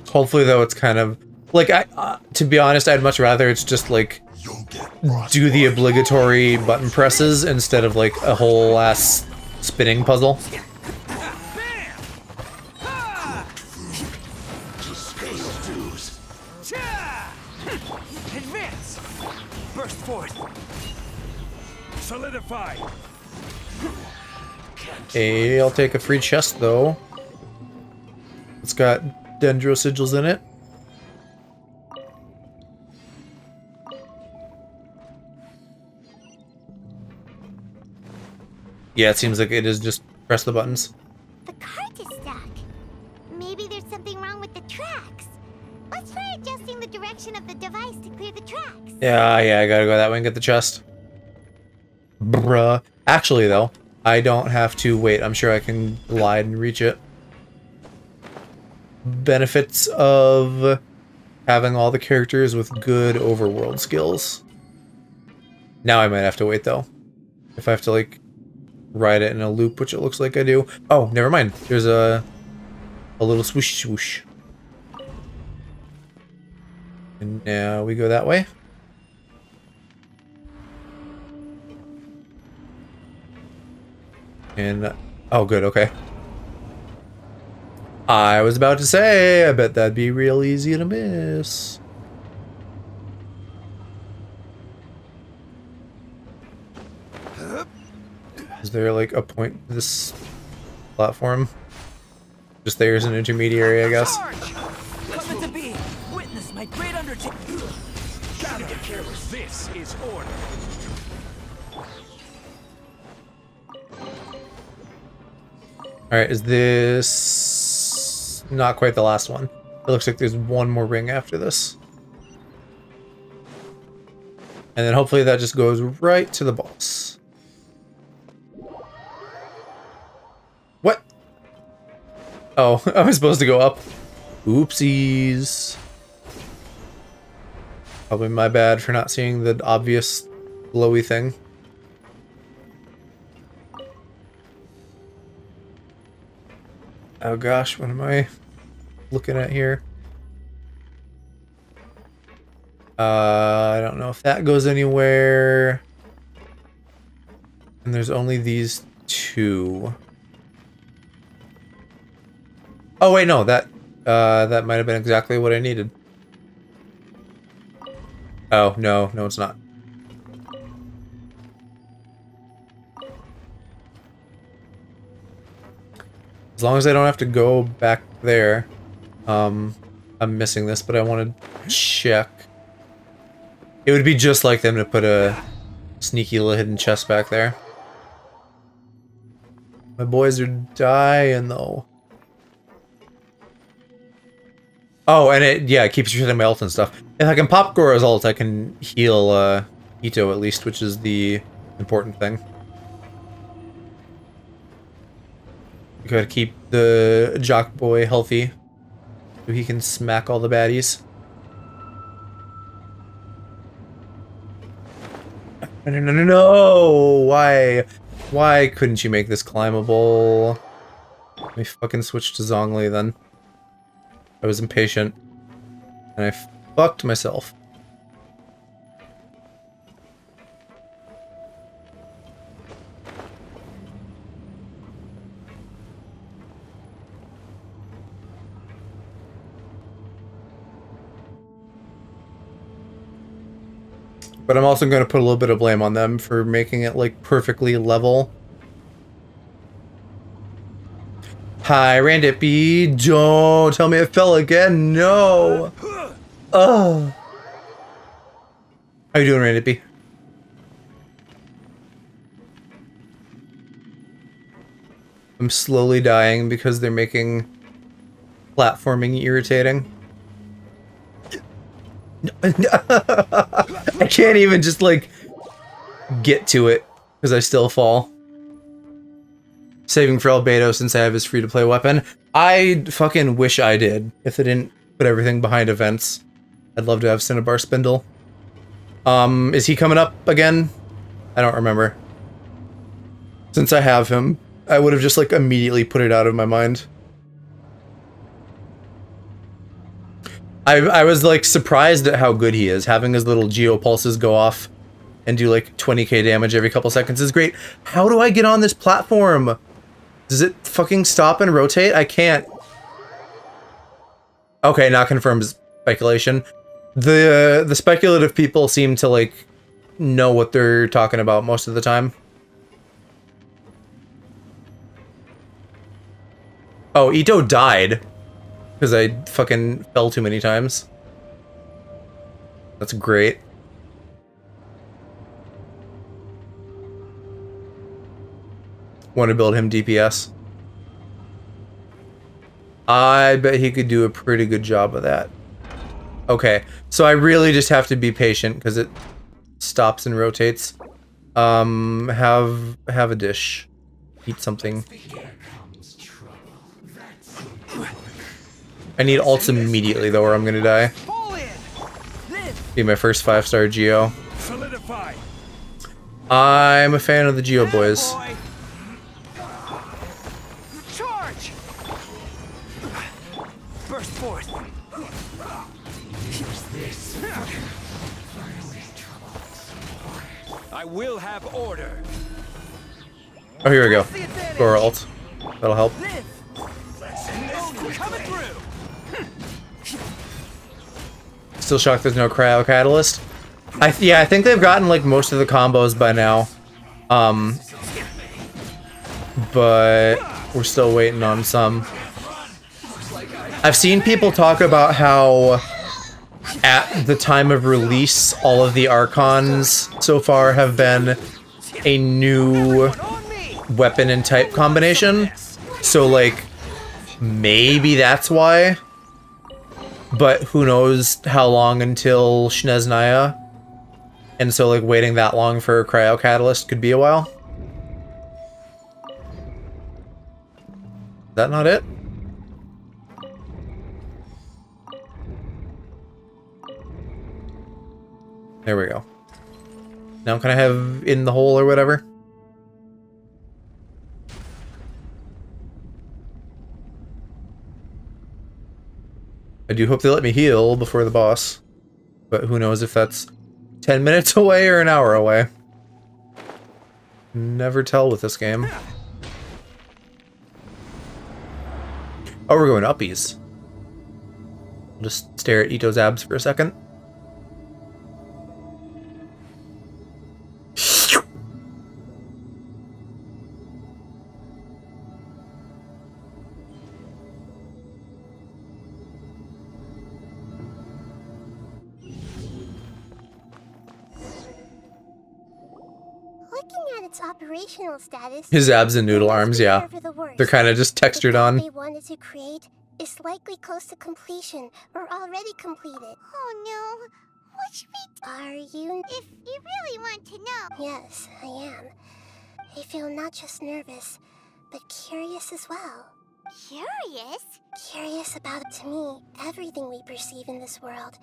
Hopefully, though, it's kind of like to be honest, I'd much rather it's just like do the obligatory button presses instead of like a whole ass spinning puzzle. Advance! Burst forth! Solidify! Hey, I'll take a free chest though. It's got dendro sigils in it. Yeah, it seems like it is just press the buttons. The cart is stuck. Maybe there's something wrong with the tracks. Let's try adjusting the direction of the device to clear the tracks. Yeah, I gotta go that way and get the chest. Bruh. Actually, though, I don't have to wait. I'm sure I can glide and reach it. Benefits of having all the characters with good overworld skills. Now I might have to wait, though. If I have to, like, ride it in a loop, which it looks like I do. Oh, never mind. There's a little swoosh swoosh. And now we go that way. And, oh good, okay. I was about to say, I bet that'd be real easy to miss. Is there like a point to this platform? Just there as an intermediary, I guess. Come into being! Witness my great undertaking! Gotta get careless. This is order. Alright, is this not quite the last one? It looks like there's one more ring after this. And then hopefully that just goes right to the boss. What? Oh, I was supposed to go up. Oopsies. Probably my bad for not seeing the obvious glowy thing. Oh gosh, what am I looking at here? I don't know if that goes anywhere. And there's only these two. Oh wait, no, that might have been exactly what I needed. Oh, no, it's not. As long as I don't have to go back there. I'm missing this, but I want to check. It would be just like them to put a sneaky little hidden chest back there. My boys are dying, though. Oh, and it keeps resetting my ult and stuff. If I can pop Gora's ult, I can heal Ito at least, which is the important thing. You gotta keep the Jock Boy healthy so he can smack all the baddies. No! Why couldn't you make this climbable? Let me fucking switch to Zhongli then. I was impatient, and I fucked myself. But I'm also going to put a little bit of blame on them for making it, like, perfectly level. Hi, Randippy. Don't tell me it fell again. No. Oh. How you doing, Randippy? I'm slowly dying because they're making platforming irritating. I can't even just, like, get to it because I still fall. Saving for Albedo since I have his free-to-play weapon. I fucking wish I did. If they didn't put everything behind events. I'd love to have Cinnabar Spindle. Is he coming up again? I don't remember. Since I have him, I would have just, like, immediately put it out of my mind. I was, like, surprised at how good he is. Having his little geopulses go off and do like 20k damage every couple seconds is great. How do I get on this platform? Does it fucking stop and rotate? I can't. Okay, not confirmed speculation. The speculative people seem to like know what they're talking about most of the time. Oh, Ito died because I fucking fell too many times. That's great. Want to build him DPS. I bet he could do a pretty good job of that. Okay, so I really just have to be patient because it stops and rotates. Have a dish. Eat something. I need ults immediately though, or I'm gonna die. Be my first 5-star Geo. I'm a fan of the Geo boys. Charge! Burst forth. Here's this. I will have order. Oh, here we go. Go our ult. That'll help. Coming through. Still shocked there's no cryo catalyst. Yeah, I think they've gotten like most of the combos by now. But we're still waiting on some. I've seen people talk about how at the time of release, all of the Archons so far have been a new weapon and type combination. So like, maybe that's why. But who knows how long until Shneznaya. And so like waiting that long for a cryo catalyst could be a while. Is that not it? There we go. Now can I have in the hole or whatever? I do hope they let me heal before the boss. But who knows if that's 10 minutes away or an hour away. Never tell with this game. Oh, we're going uppies. I'll just stare at Ito's abs for a second. Looking at its operational status, His abs and noodle arms, yeah. They're kind of just textured on. they wanted to create is likely close to completion or already completed. Oh no. What should we Are you? If you really want to know. Yes, I am. I feel not just nervous, but curious as well. Curious? Curious about, to me, everything we perceive in this world,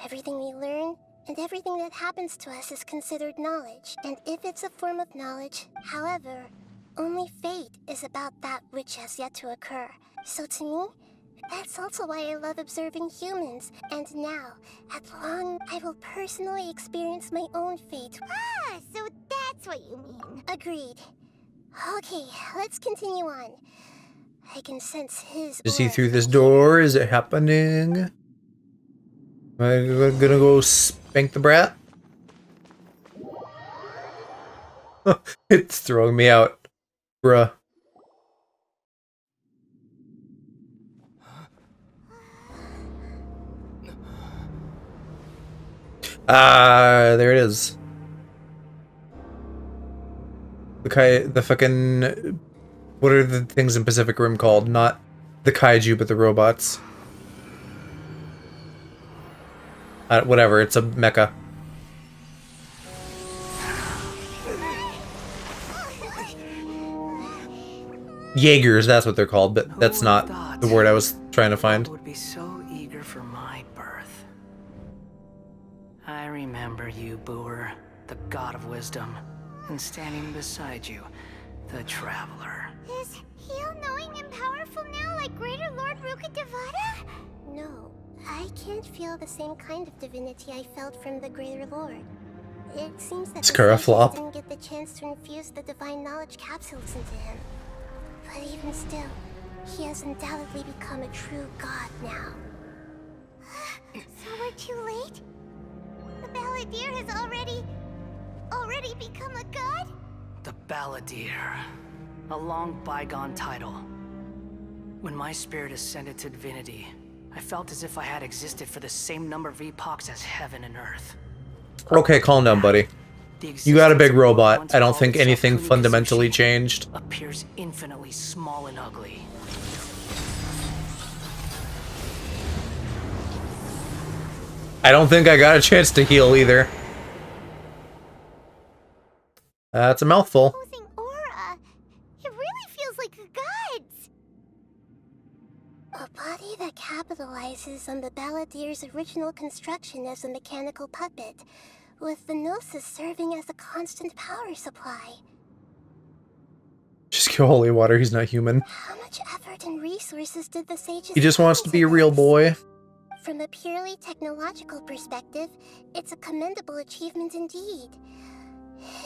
everything we learn, and everything that happens to us is considered knowledge. And if it's a form of knowledge, however, only fate is about that which has yet to occur. So to me, that's also why I love observing humans. And now, at long, I will personally experience my own fate. Ah, so that's what you mean. Agreed. Okay, let's continue on. I can sense his Is he through this door? Is it happening? Am I gonna go spank the brat? It's throwing me out. Bruh. Ah, there it is. The fucking... What are the things in Pacific Rim called? Not the kaiju, but the robots. Whatever, it's a mecha. Jaegers, that's what they're called, but that's not the word I was trying to find. Would be so eager for my birth. I remember you, Booer, the god of wisdom, and standing beside you, the traveler. Is he all-knowing and powerful now like Greater Lord Rukkhadevata? No, I can't feel the same kind of divinity I felt from the Greater Lord. It seems that Scar flop. didn't get the chance to infuse the divine knowledge capsules into him. But even still, he has undoubtedly become a true god now. So we're too late? The Balladeer has already become a god? The Balladeer. A long bygone title. When my spirit ascended to divinity, I felt as if I had existed for the same number of epochs as heaven and earth. Okay, calm down, buddy. You got a big robot. I don't think anything fundamentally changed. Appears infinitely small and ugly. I don't think I got a chance to heal either. That's a mouthful. Aura. It really feels like a god's. A body that capitalizes on the Balladeer's original construction as a mechanical puppet, with the Gnosis serving as a constant power supply. Just kill holy water, he's not human. How much effort and resources did the sages He just wants to be a real boy. From a purely technological perspective, it's a commendable achievement indeed.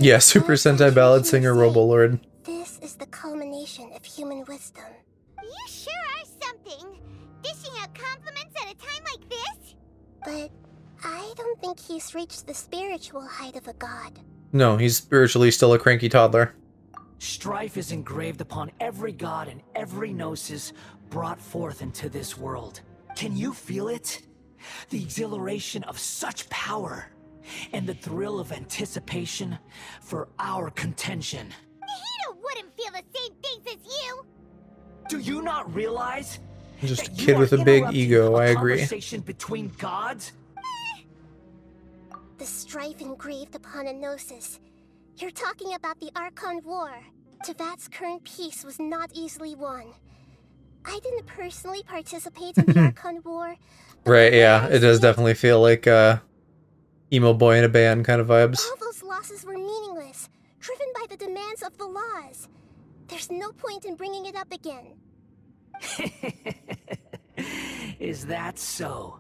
Yeah, Super Sentai Ballad Singer Robolord. This is the culmination of human wisdom. You sure are something. Dishing out compliments at a time like this? But I don't think he's reached the spiritual height of a god. No, he's spiritually still a cranky toddler. Strife is engraved upon every god and every gnosis brought forth into this world. Can you feel it? The exhilaration of such power, and the thrill of anticipation for our contention. Nahida wouldn't feel the same things as you! Do you not realize? Just a kid with a big ego, I agree. Conversation between gods? The strife engraved upon a gnosis. You're talking about the Archon War. Tevat's current peace was not easily won. I didn't personally participate in the Archon War. Right, yeah, it does definitely feel like emo boy in a band kind of vibes. All those losses were meaningless, driven by the demands of the laws. There's no point in bringing it up again. Is that so?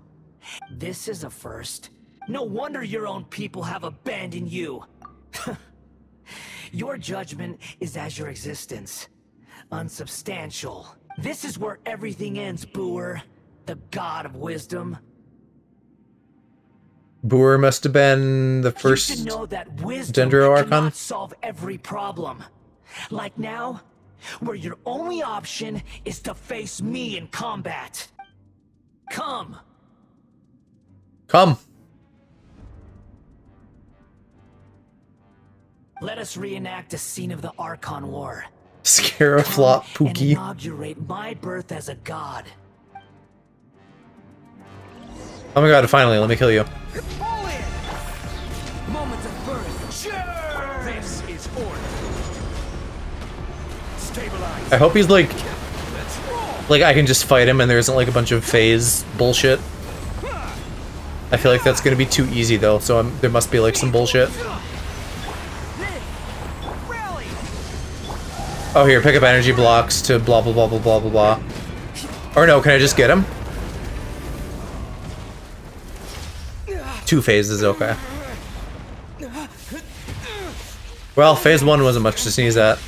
This is a first. No wonder your own people have abandoned you. Your judgment is as your existence. Unsubstantial. This is where everything ends, Booer. The god of wisdom. Boer must have been the first you should know that wisdom Dendro Archon. cannot solve every problem. Like now, where your only option is to face me in combat. Come. Come. Let us reenact a scene of the Archon War. Scaraflop And Pookie. inaugurate my birth as a god. Oh my god, finally, let me kill you. Moment of birth. Sure. This is order. Stabilize. I hope he's like I can just fight him and there isn't like a bunch of phase bullshit. I feel like that's gonna be too easy though, so there must be like some bullshit. Oh, here, pick up energy blocks to blah blah blah blah blah blah blah. Or no, can I just get him? 2 phases, okay. Well, phase 1 wasn't much to sneeze at.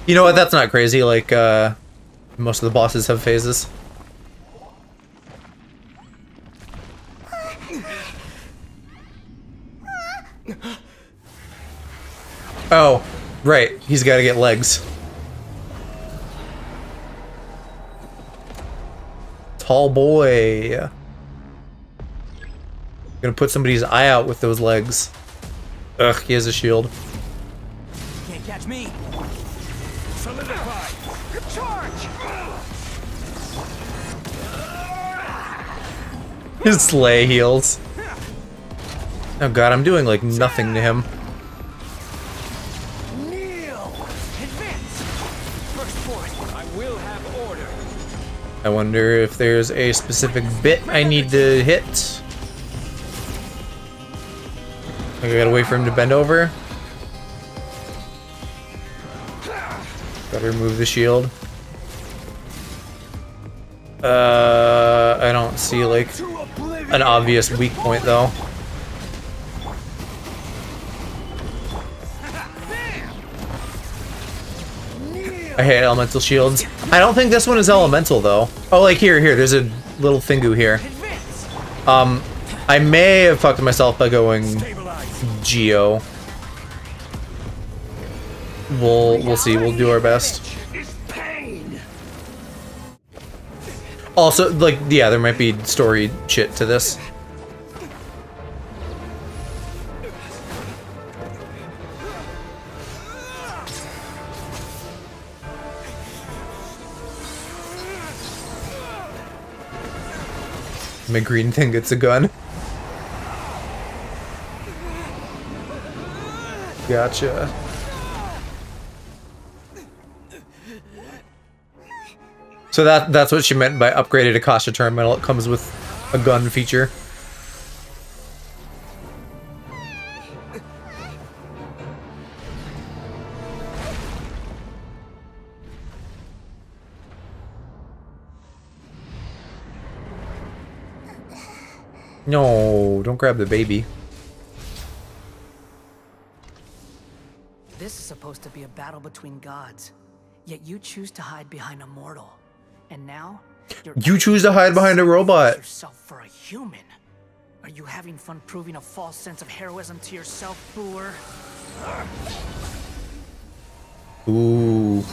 You know what, that's not crazy, like, most of the bosses have phases. Oh, right, he's gotta get legs. Tall boy. Gonna put somebody's eye out with those legs. Ugh, he has a shield. Can't catch me. Solidify. Charge. His sleigh heals. Oh god, I'm doing like nothing to him. Kneel. Advance. First force. I will have order. I wonder if there's a specific bit I need to hit. I gotta wait for him to bend over. Gotta remove the shield. I don't see like an obvious weak point though. I hate elemental shields. I don't think this one is elemental though. Oh, like here, there's a little thingu here. I may have fucked myself by going Geo. We'll see. We'll do our best. Also, like, yeah, there might be story shit to this. My green thing gets a gun. Gotcha. So that's what she meant by upgraded Akasha Terminal. It comes with a gun feature. No, don't grab the baby. This is supposed to be a battle between gods, yet you choose to hide behind a mortal. And now you choose to hide behind a robot. Yourself for a human. Are you having fun proving a false sense of heroism to yourself, Booer? Ooh.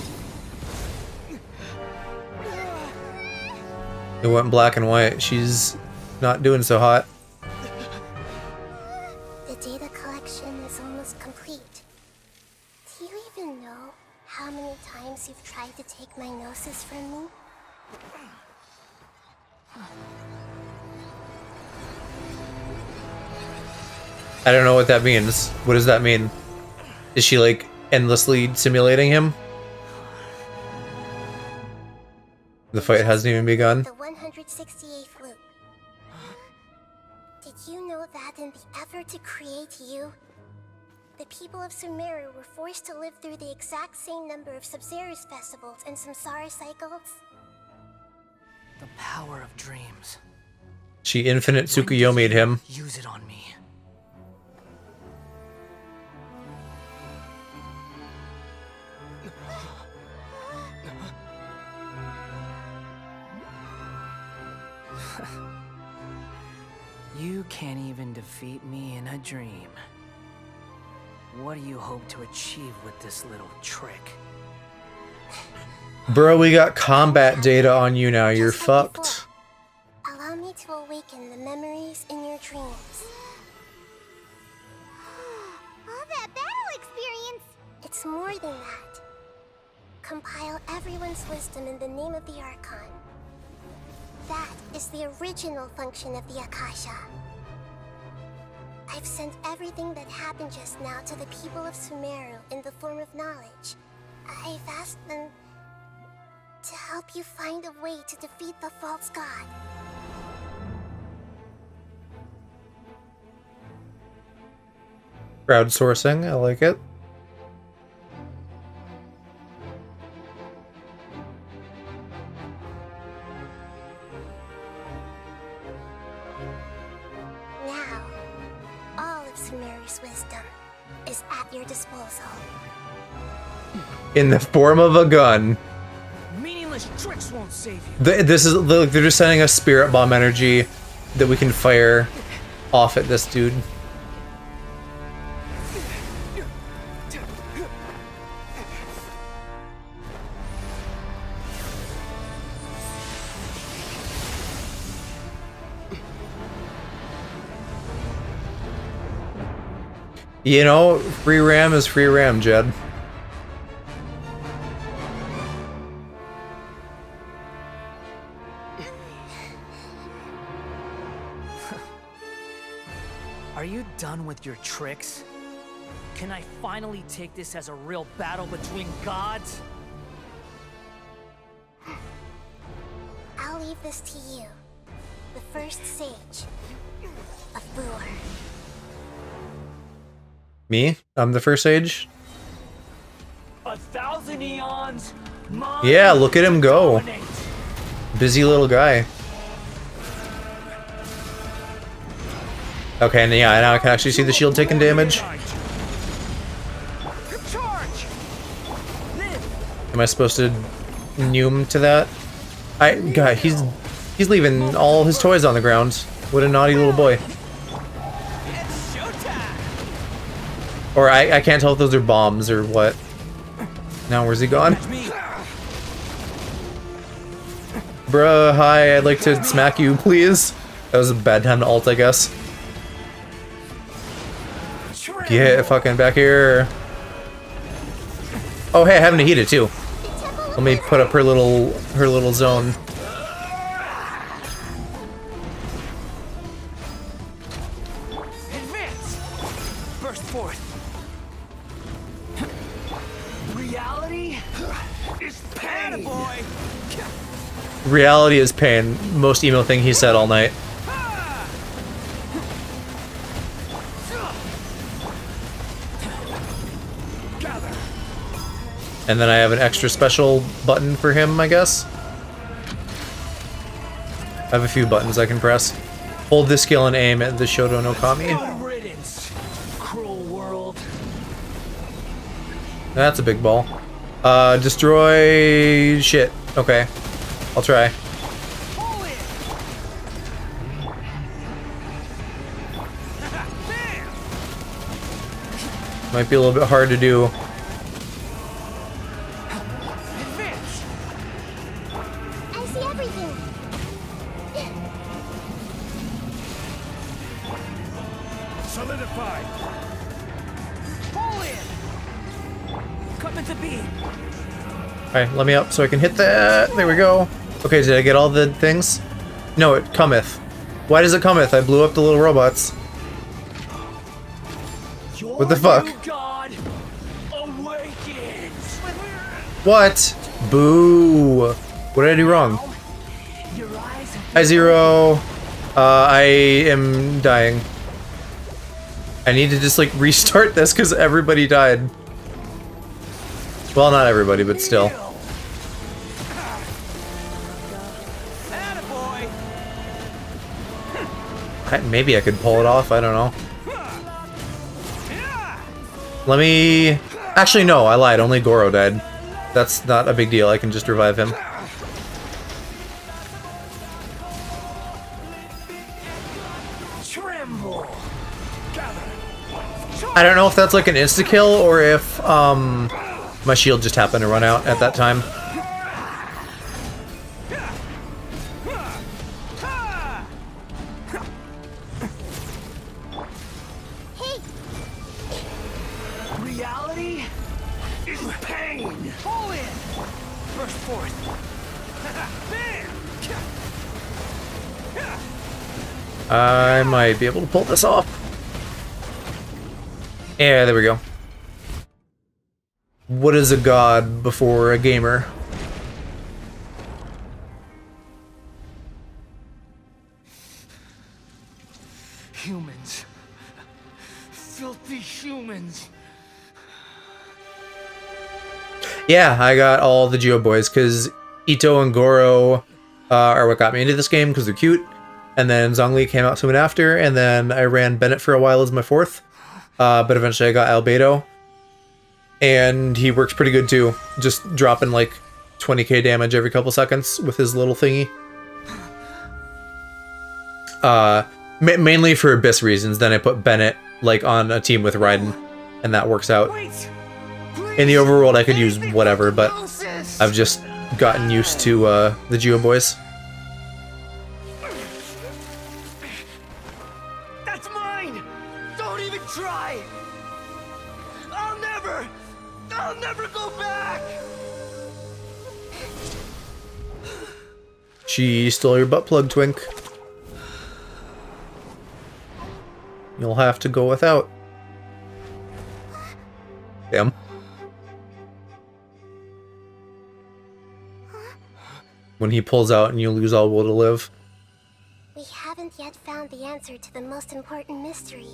It went black and white. She's not doing so hot. The data collection is almost complete. Do you even know how many times you've tried to take my gnosis from me? I don't know what that means. What does that mean? Is she like endlessly simulating him? The fight hasn't even begun. The 168th loop. Did you know that in the effort to create you, the people of Sumeru were forced to live through the exact same number of Sabzerus festivals and Samsara cycles? The power of dreams. She infinite Tsukuyomi'd him. Use it on me. You can't even defeat me in a dream. What do you hope to achieve with this little trick? Bro, we got combat data on you now. You're fucked. Allow me to awaken the memories in your dreams. All that battle experience! It's more than that. Compile everyone's wisdom in the name of the Archon. That is the original function of the Akasha. I've sent everything that happened just now to the people of Sumeru in the form of knowledge. I've asked them to help you find a way to defeat the false god. Crowdsourcing, I like it. Now, all of Sumeru's wisdom is at your disposal. In the form of a gun. Meaningless tricks won't save you. This is, look, they're just sending us spirit bomb energy that we can fire off at this dude. You know, free RAM is free RAM, Jed. Are you done with your tricks? Can I finally take this as a real battle between gods? I'll leave this to you, the first sage of Booer. Me? I'm the first sage? 1,000 eons. Yeah, look at him go. Busy little guy. Okay, and yeah, now I can actually see the shield taking damage. Am I supposed to Noom to that? God, he's leaving all his toys on the ground. What a naughty little boy. Or I can't tell if those are bombs or what. Now where's he gone? Bruh, hi, I'd like to smack you, please. That was a bad time to ult, I guess. Get fucking back here. Oh hey, I have Nahida too. Let me put up her little zone. Advance! Burst forth. Reality is pain. Boy. Reality is pain. Most emo thing he said all night. And then I have an extra special button for him, I guess. I have a few buttons I can press. Hold this skill and aim at the Shoto no Kami. Cruel world. That's a big ball. Destroy shit. Okay. I'll try. Might be a little bit hard to do. I see everything. Solidify. Pull in. Come into being. Alright, let me up so I can hit that. There we go. Okay, did I get all the things? No, it cometh. Why does it cometh? I blew up the little robots. What the fuck? God awakens. What? Boo. What did I do wrong? Hi, Zero. I am dying. I need to just, like, restart this because everybody died. Well, not everybody, but still. Maybe I could pull it off, I don't know. Let me... Actually, no, I lied. Only Goro died. That's not a big deal. I can just revive him. I don't know if that's like an insta-kill or if my shield just happened to run out at that time. Reality is pain. Pull in. Burst forth. I might be able to pull this off. Yeah, there we go. What is a god before a gamer? Humans. Filthy humans. Yeah, I got all the Geo boys because Ito and Goro are what got me into this game because they're cute. And then Zhongli came out soon after, and then I ran Bennett for a while as my fourth. But eventually I got Albedo. And he works pretty good too. Just dropping like 20k damage every couple seconds with his little thingy. Mainly for Abyss reasons. Then I put Bennett like on a team with Raiden, and that works out. In the overworld I could use whatever, but I've just gotten used to the Geo boys. That's mine! Don't even try! I'll never go back! She stole your butt plug, Twink. You'll have to go without. Damn. When he pulls out and you lose all will to live. We haven't yet found the answer to the most important mystery.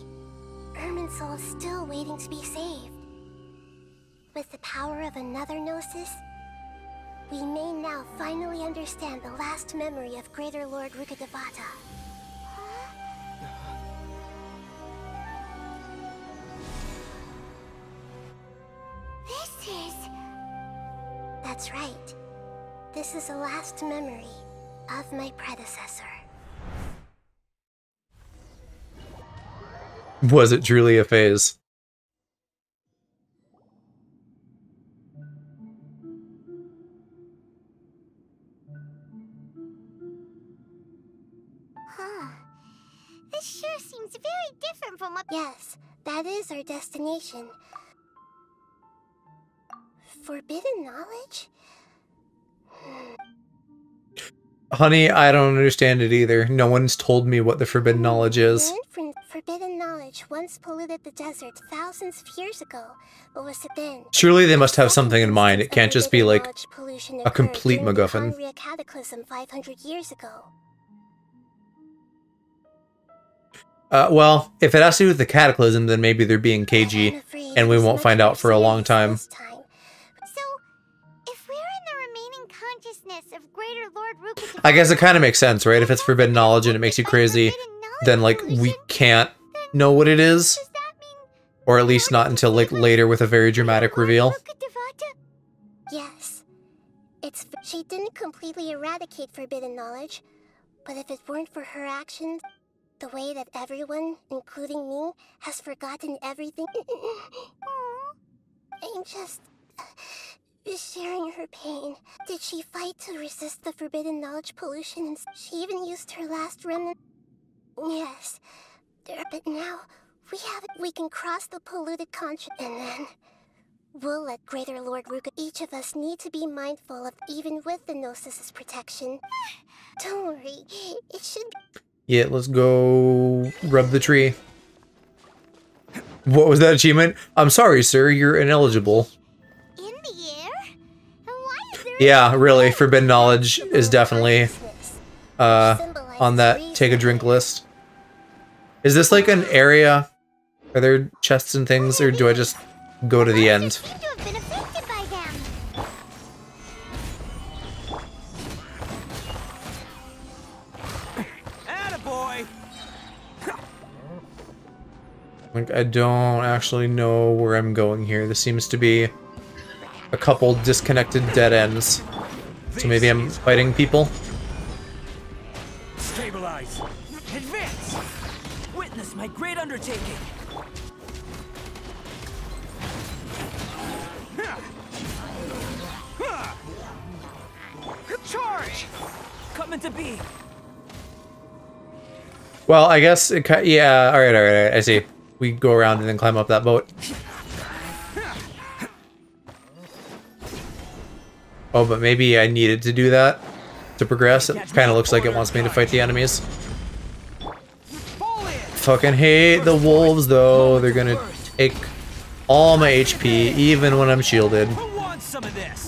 Irminsul is still waiting to be saved. With the power of another Gnosis, we may now finally understand the last memory of Greater Lord Rukkhadevata. This is... That That's right. This is the last memory of my predecessor. Was it truly a phase? Huh. This sure seems very different from what— Yes, that is our destination. Forbidden knowledge? Honey, I don't understand it either. No one's told me what the forbidden knowledge is. Forbidden knowledge once polluted the desert thousands of years ago, but was then. Surely they must have something in mind. It can't just be like a complete MacGuffin. A cataclysm 500 years ago. Well, if it has to do with the cataclysm, then maybe they're being cagey, and we won't find out for a long time. So, if we're in the remaining consciousness of Greater Lord Ruka, I guess it kind of makes sense, right? If it's forbidden knowledge and it makes you crazy, then, like, we can't know what it is. Or at least not until, like, later with a very dramatic reveal. Yes. She didn't completely eradicate forbidden knowledge, but if it weren't for her actions, the way that everyone, including me, has forgotten everything. I'm just sharing her pain. Did she fight to resist the forbidden knowledge pollution, and she even used her last remnant? Yes. But now, we can cross the polluted conscience, and then we'll let Greater Lord Ruka. Each of us need to be mindful of, even with the Gnosis' protection. Don't worry, it should be. Yeah, let's go rub the tree. What was that achievement? I'm sorry, sir, you're ineligible. In the air? Why is there— Yeah, really, forbidden knowledge is definitely on that take a drink list. Is this like an area? Are there chests and things, or do I just go to the end? Like, I don't actually know where I'm going here. This seems to be a couple disconnected dead ends. So maybe I'm fighting people? Stabilize. Advance. Witness my great undertaking. Charge. Coming to be. Well, I guess it yeah, alright, I see. We go around and then climb up that boat. Oh, but maybe I needed to do that to progress. It kind of looks like it wants me to fight the enemies. Fucking hate the wolves, though. They're gonna take all my HP, even when I'm shielded. Who wants some of this?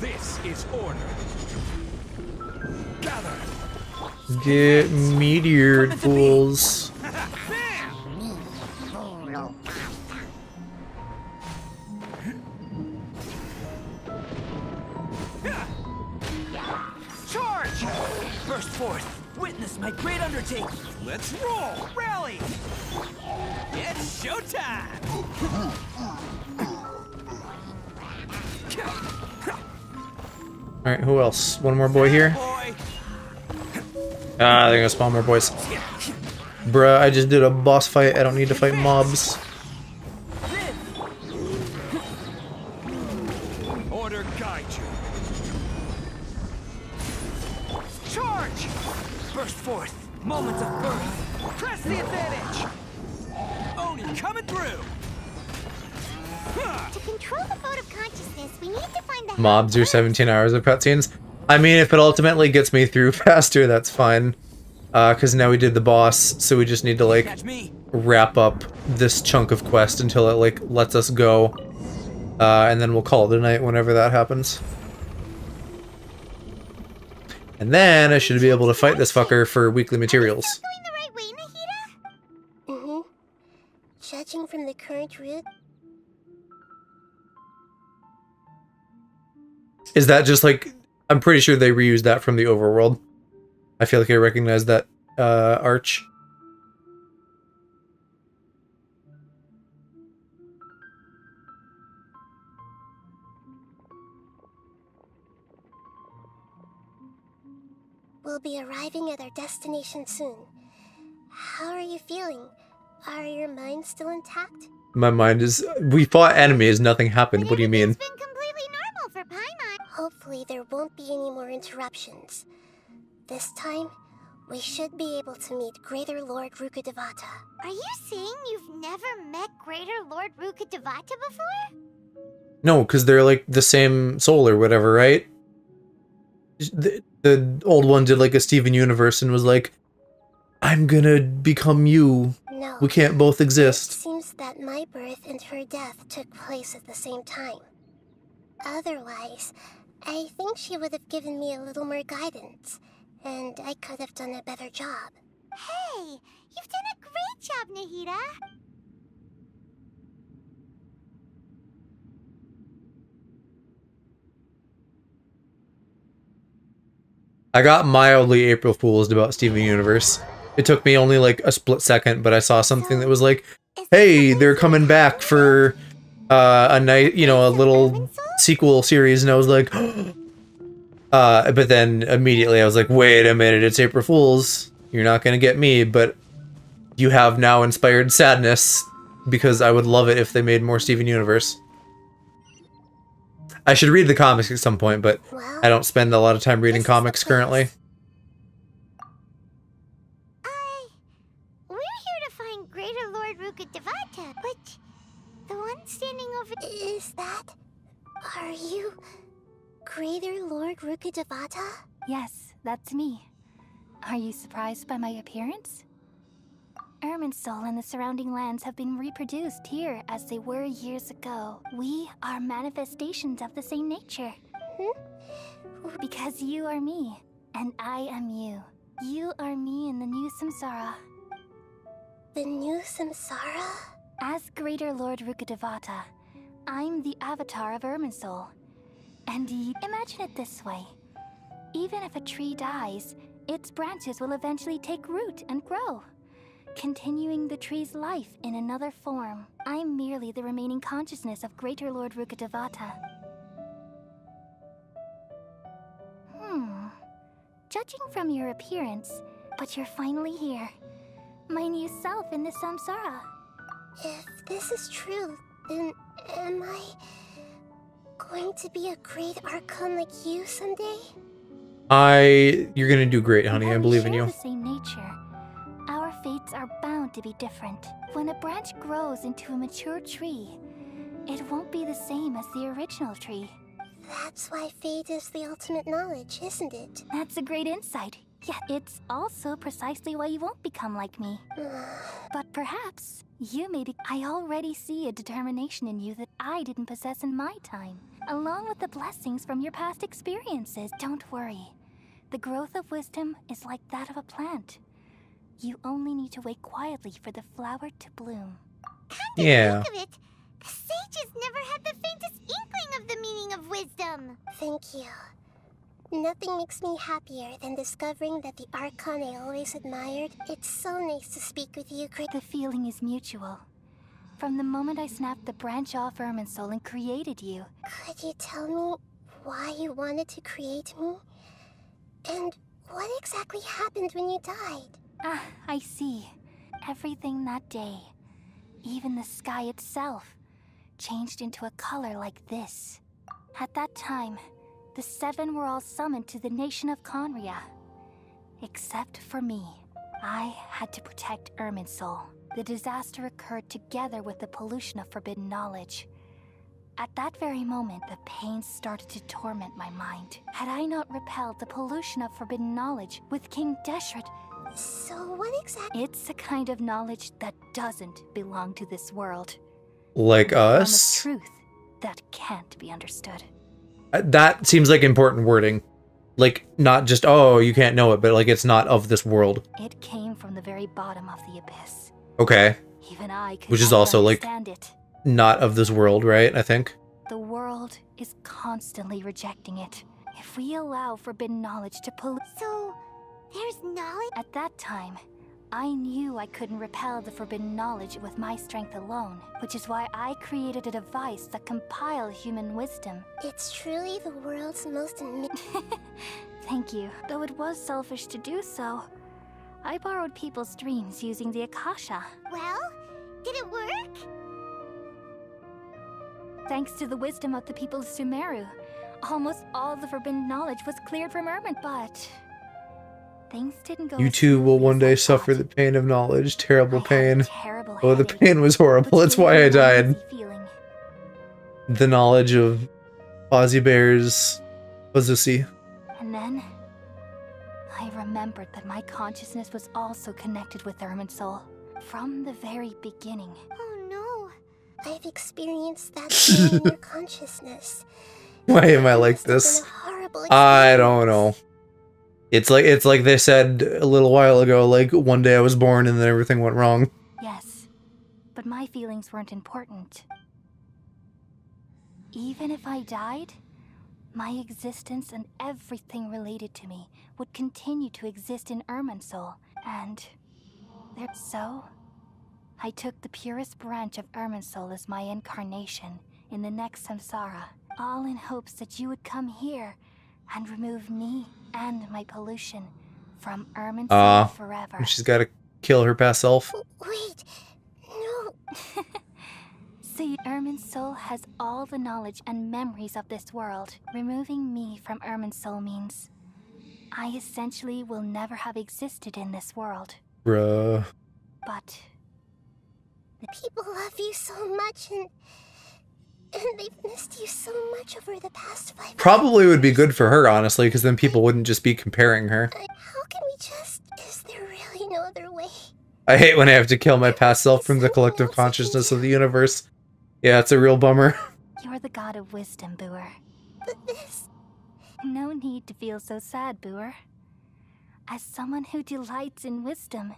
This is order. Gather. Get meteored, fools. Charge! Burst forth. Witness my great undertaking. Let's roll. Rally. It's showtime. Alright, who else? One more boy here? Ah, they're gonna spawn more boys. Bruh, I just did a boss fight. I don't need to fight mobs. Order guide you. Charge! Burst forth. Moments of birth. Press the advantage. Oni coming through. To control the boat of consciousness, we need to find the— Mobs are 17 hours of cutscenes. I mean, if it ultimately gets me through faster, that's fine. Because now we did the boss, so we just need to, like, wrap up this chunk of quest until it, like, lets us go. And then we'll call it a night whenever that happens. And then I should be able to fight this fucker for weekly materials. Is that just like... I'm pretty sure they reused that from the overworld. I feel like I recognize that arch. We'll be arriving at our destination soon. How are you feeling? Are your minds still intact? My mind is... We fought enemies, nothing happened. What do you mean? It's been completely normal for Paimon. Hopefully there won't be any more interruptions. This time, we should be able to meet Greater Lord Rukkhadevata. Are you saying you've never met Greater Lord Rukkhadevata before? No, because they're like the same soul or whatever, right? The old one did like a Steven Universe and was like, I'm gonna become you. No. We can't both exist. It seems that my birth and her death took place at the same time. Otherwise, I think she would have given me a little more guidance, and I could have done a better job. Hey, you've done a great job, Nahida. I got mildly April Fool's about Steven Universe. It took me only like a split second, but I saw something that was like, hey, they're coming back for a night, you know, a little sequel series, and I was like, but then immediately I was like, wait a minute, it's April Fool's. You're not gonna get me, but you have now inspired sadness, because I would love it if they made more Steven Universe. I should read the comics at some point, but I don't spend a lot of time reading comics currently. We're here to find Greater Lord Rukkhadevata, but the one standing over... Is that... Are you... Greater Lord Rukkhadevata? Yes, that's me. Are you surprised by my appearance? Irminsul and the surrounding lands have been reproduced here as they were years ago. We are manifestations of the same nature. Because you are me, and I am you. You are me in the new samsara. The new samsara? As Greater Lord Rukkhadevata, I'm the avatar of Irminsul. And imagine it this way. Even if a tree dies, its branches will eventually take root and grow, continuing the tree's life in another form. I'm merely the remaining consciousness of Greater Lord Rukkhadevata. Judging from your appearance, but you're finally here. My new self in the samsara. If this is true, then am I going to be a great Archon like you someday? You're gonna do great, honey. I believe in you. We share the same nature. Our fates are bound to be different. When a branch grows into a mature tree, it won't be the same as the original tree. That's why fate is the ultimate knowledge, isn't it? That's a great insight. Yeah, it's also precisely why you won't become like me. But perhaps you may I already see a determination in you that I didn't possess in my time, along with the blessings from your past experiences. Don't worry. The growth of wisdom is like that of a plant. You only need to wait quietly for the flower to bloom. Yeah. Think of it. The sages never had the faintest inkling of the meaning of wisdom. Thank you. Nothing makes me happier than discovering that the Archon I always admired. It's so nice to speak with you, The feeling is mutual. From the moment I snapped the branch off Irminsul and created you. Could you tell me why you wanted to create me? And what exactly happened when you died? Ah, I see. Everything that day, even the sky itself, changed into a color like this. At that time, the seven were all summoned to the nation of Conria. Except for me. I had to protect Irminsul. The disaster occurred together with the pollution of forbidden knowledge. At that very moment, the pain started to torment my mind. Had I not repelled the pollution of forbidden knowledge with King Deshret... So what exactly... It's a kind of knowledge that doesn't belong to this world. Like us? A form of truth that can't be understood. That seems like important wording. Like, not just, oh, you can't know it, but like it's not of this world. It came from the very bottom of the abyss. Okay. Even I could Which is also like understand it. not of this world, right? I think. the world is constantly rejecting it. If we allow forbidden knowledge to pollute... So, there's knowledge? At that time, I knew I couldn't repel the forbidden knowledge with my strength alone, which is why I created a device that compiled human wisdom. It's truly the world's most... Thank you. Though it was selfish to do so, I borrowed people's dreams using the Akasha. Well, did it work? Thanks to the wisdom of the people of Sumeru, almost all the forbidden knowledge was cleared from Ermin, but... things didn't go... You too will one day suffer the pain of knowledge. Terrible pain. Oh, the pain was horrible. That's why I died. The knowledge of Fozzie Bear's Wazusi. And then, I remembered that my consciousness was also connected with Ermin's soul. From the very beginning. Oh no. I've experienced that pain in your consciousness. Why am I like this? I don't know. It's like they said a little while ago, like one day I was born and then everything went wrong. Yes, but my feelings weren't important. Even if I died, my existence and everything related to me would continue to exist in Ermin's soul, and so I took the purest branch of Ermin's soul as my incarnation in the next samsara, all in hopes that you would come here and remove me and my pollution from Ermin's soul forever. She's got to kill her past self. Wait, no. See, Ermin's soul has all the knowledge and memories of this world. Removing me from Ermin's soul means I essentially will never have existed in this world. Bruh. But the people love you so much, and they've missed you so much over the past 5 years. Probably would be good for her, honestly, because then people wouldn't just be comparing her. How can we just... Is there really no other way? I hate when I have to kill my past self from the collective consciousness of the universe. Yeah, it's a real bummer. You're the god of wisdom, Booer. But this... No need to feel so sad, Booer. As someone who delights in wisdom,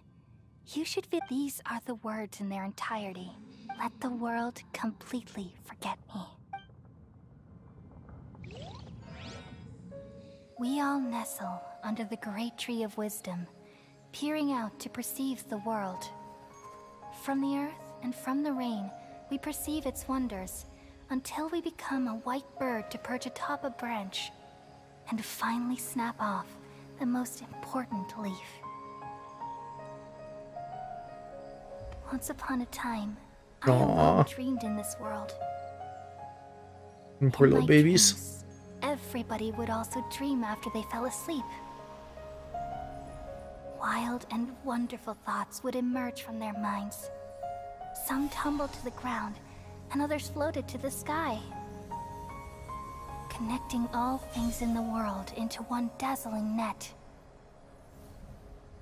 you should feel these are the words in their entirety. Let the world completely forget me. We all nestle under the great tree of wisdom, peering out to perceive the world. From the earth and from the rain, we perceive its wonders, until we become a white bird to perch atop a branch, and finally snap off the most important leaf. Once upon a time, I alone dreamed in this world. And poor little babies. Dreams, everybody would also dream after they fell asleep. Wild and wonderful thoughts would emerge from their minds. Some tumbled to the ground, and others floated to the sky, connecting all things in the world into one dazzling net.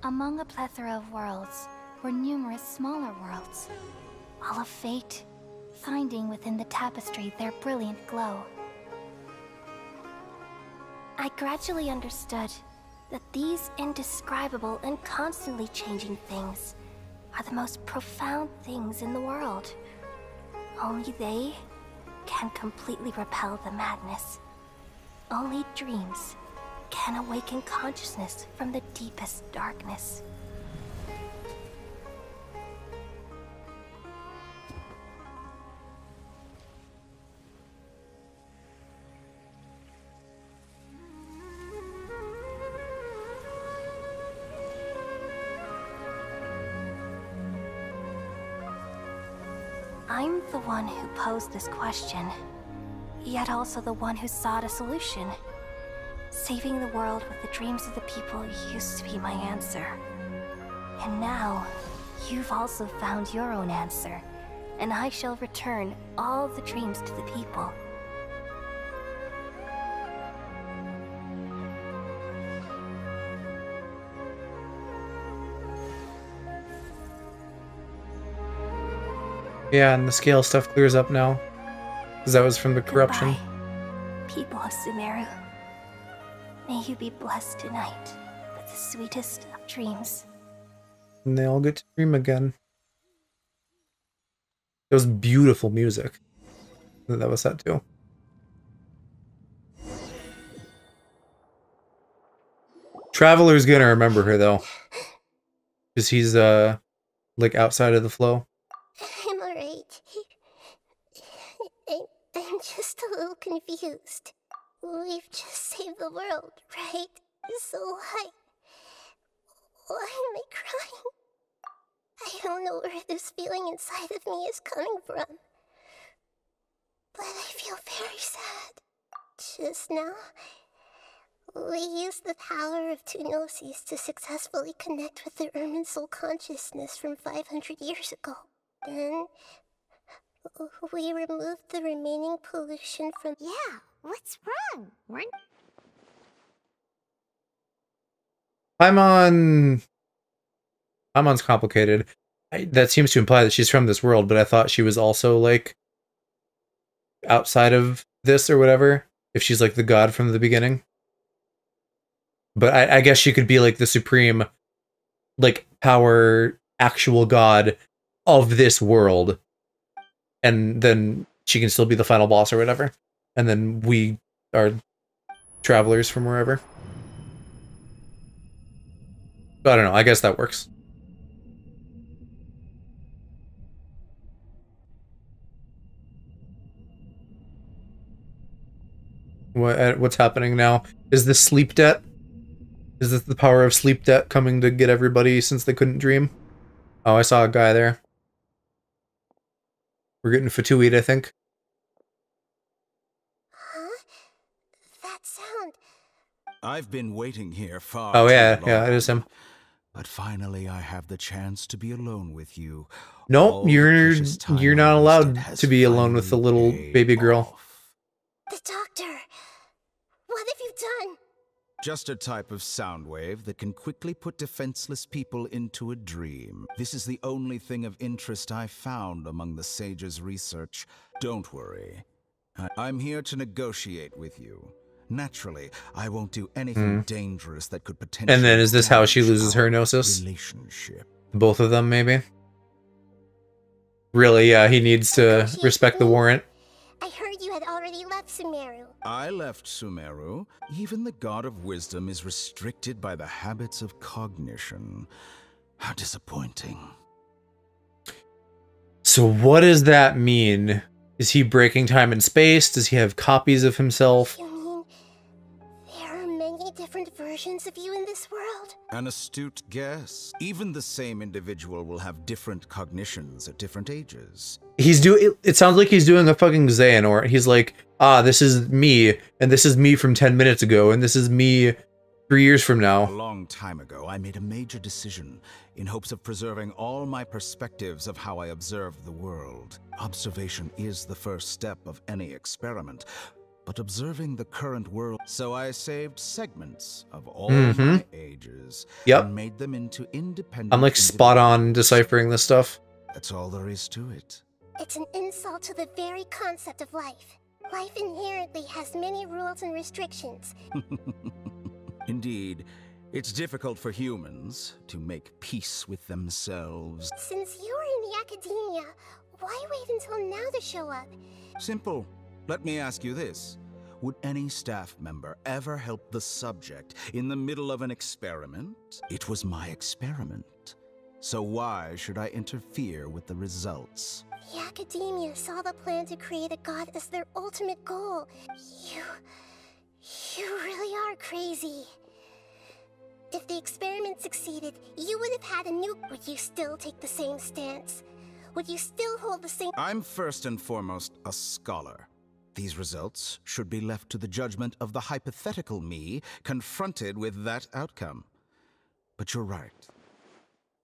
Among a plethora of worlds were numerous smaller worlds, all of fate, finding within the tapestry their brilliant glow. I gradually understood that these indescribable and constantly changing things are the most profound things in the world. Only they can completely repel the madness. Only dreams can awaken consciousness from the deepest darkness. I'm the one who posed this question, yet also the one who sought a solution. Saving the world with the dreams of the people used to be my answer. And now, you've also found your own answer, and I shall return all the dreams to the people. Yeah, and the scale stuff clears up now. Because that was from the corruption. Goodbye, people of Sumeru. May you be blessed tonight with the sweetest of dreams. And they all get to dream again. It was beautiful music that was set to. Traveler's gonna remember her though, because he's like outside of the flow. I'm alright. I'm just a little confused. We've just saved the world, right? So why am I crying? I don't know where this feeling inside of me is coming from. But I feel very sad. Just now, we used the power of two gnosis to successfully connect with the Ermin soul consciousness from 500 years ago. Then, we removed the remaining pollution from... Yeah, what's wrong? Paimon's complicated. That seems to imply that she's from this world, but I thought she was also, like, outside of this or whatever, if she's, like, the god from the beginning. But I guess she could be, like, the supreme, like, power, actual god of this world. And then she can still be the final boss or whatever. And then we are travelers from wherever. But I don't know, I guess that works. What's happening now? Is this sleep debt? Is this the power of sleep debt coming to get everybody since they couldn't dream? Oh, I saw a guy there. We're getting Fatuid, I think. Huh? That sound... I've been waiting here far Oh yeah, too long, yeah, it is him. But finally I have the chance to be alone with you. Nope, you're not allowed to be alone with the little baby girl. The doctor! What have you done? Just a type of sound wave that can quickly put defenseless people into a dream. This is the only thing of interest I found among the sage's research. Don't worry. I'm here to negotiate with you. Naturally, I won't do anything dangerous that could potentially... And then is this how she loses her gnosis? Relationship. Both of them, maybe? Really, yeah, he needs to respect the warrant. I heard you had already left Sumeru. I left Sumeru. Even the god of wisdom is restricted by the habits of cognition. How disappointing. So what does that mean? Is he breaking time and space? Does he have copies of himself? You mean there are many different versions of you in this world? An astute guess. Even the same individual will have different cognitions at different ages. It sounds like he's doing a fucking Xehanort. He's like, this is me, and this is me from 10 minutes ago, and this is me 3 years from now. A long time ago, I made a major decision in hopes of preserving all my perspectives of how I observed the world. Observation is the first step of any experiment, but observing the current world... So I saved segments of all my ages and made them into independent... I'm like spot on deciphering this stuff. That's all there is to it. It's an insult to the very concept of life. Life inherently has many rules and restrictions. Indeed, it's difficult for humans to make peace with themselves. Since you're in the academia, why wait until now to show up? Simple. Let me ask you this. Would any staff member ever help the subject in the middle of an experiment? It was my experiment. So why should I interfere with the results? The academia saw the plan to create a god as their ultimate goal. You really are crazy. If the experiment succeeded, you would have had a nuke. Would you still take the same stance? Would you still hold the same... I'm first and foremost a scholar. These results should be left to the judgment of the hypothetical me confronted with that outcome. But you're right.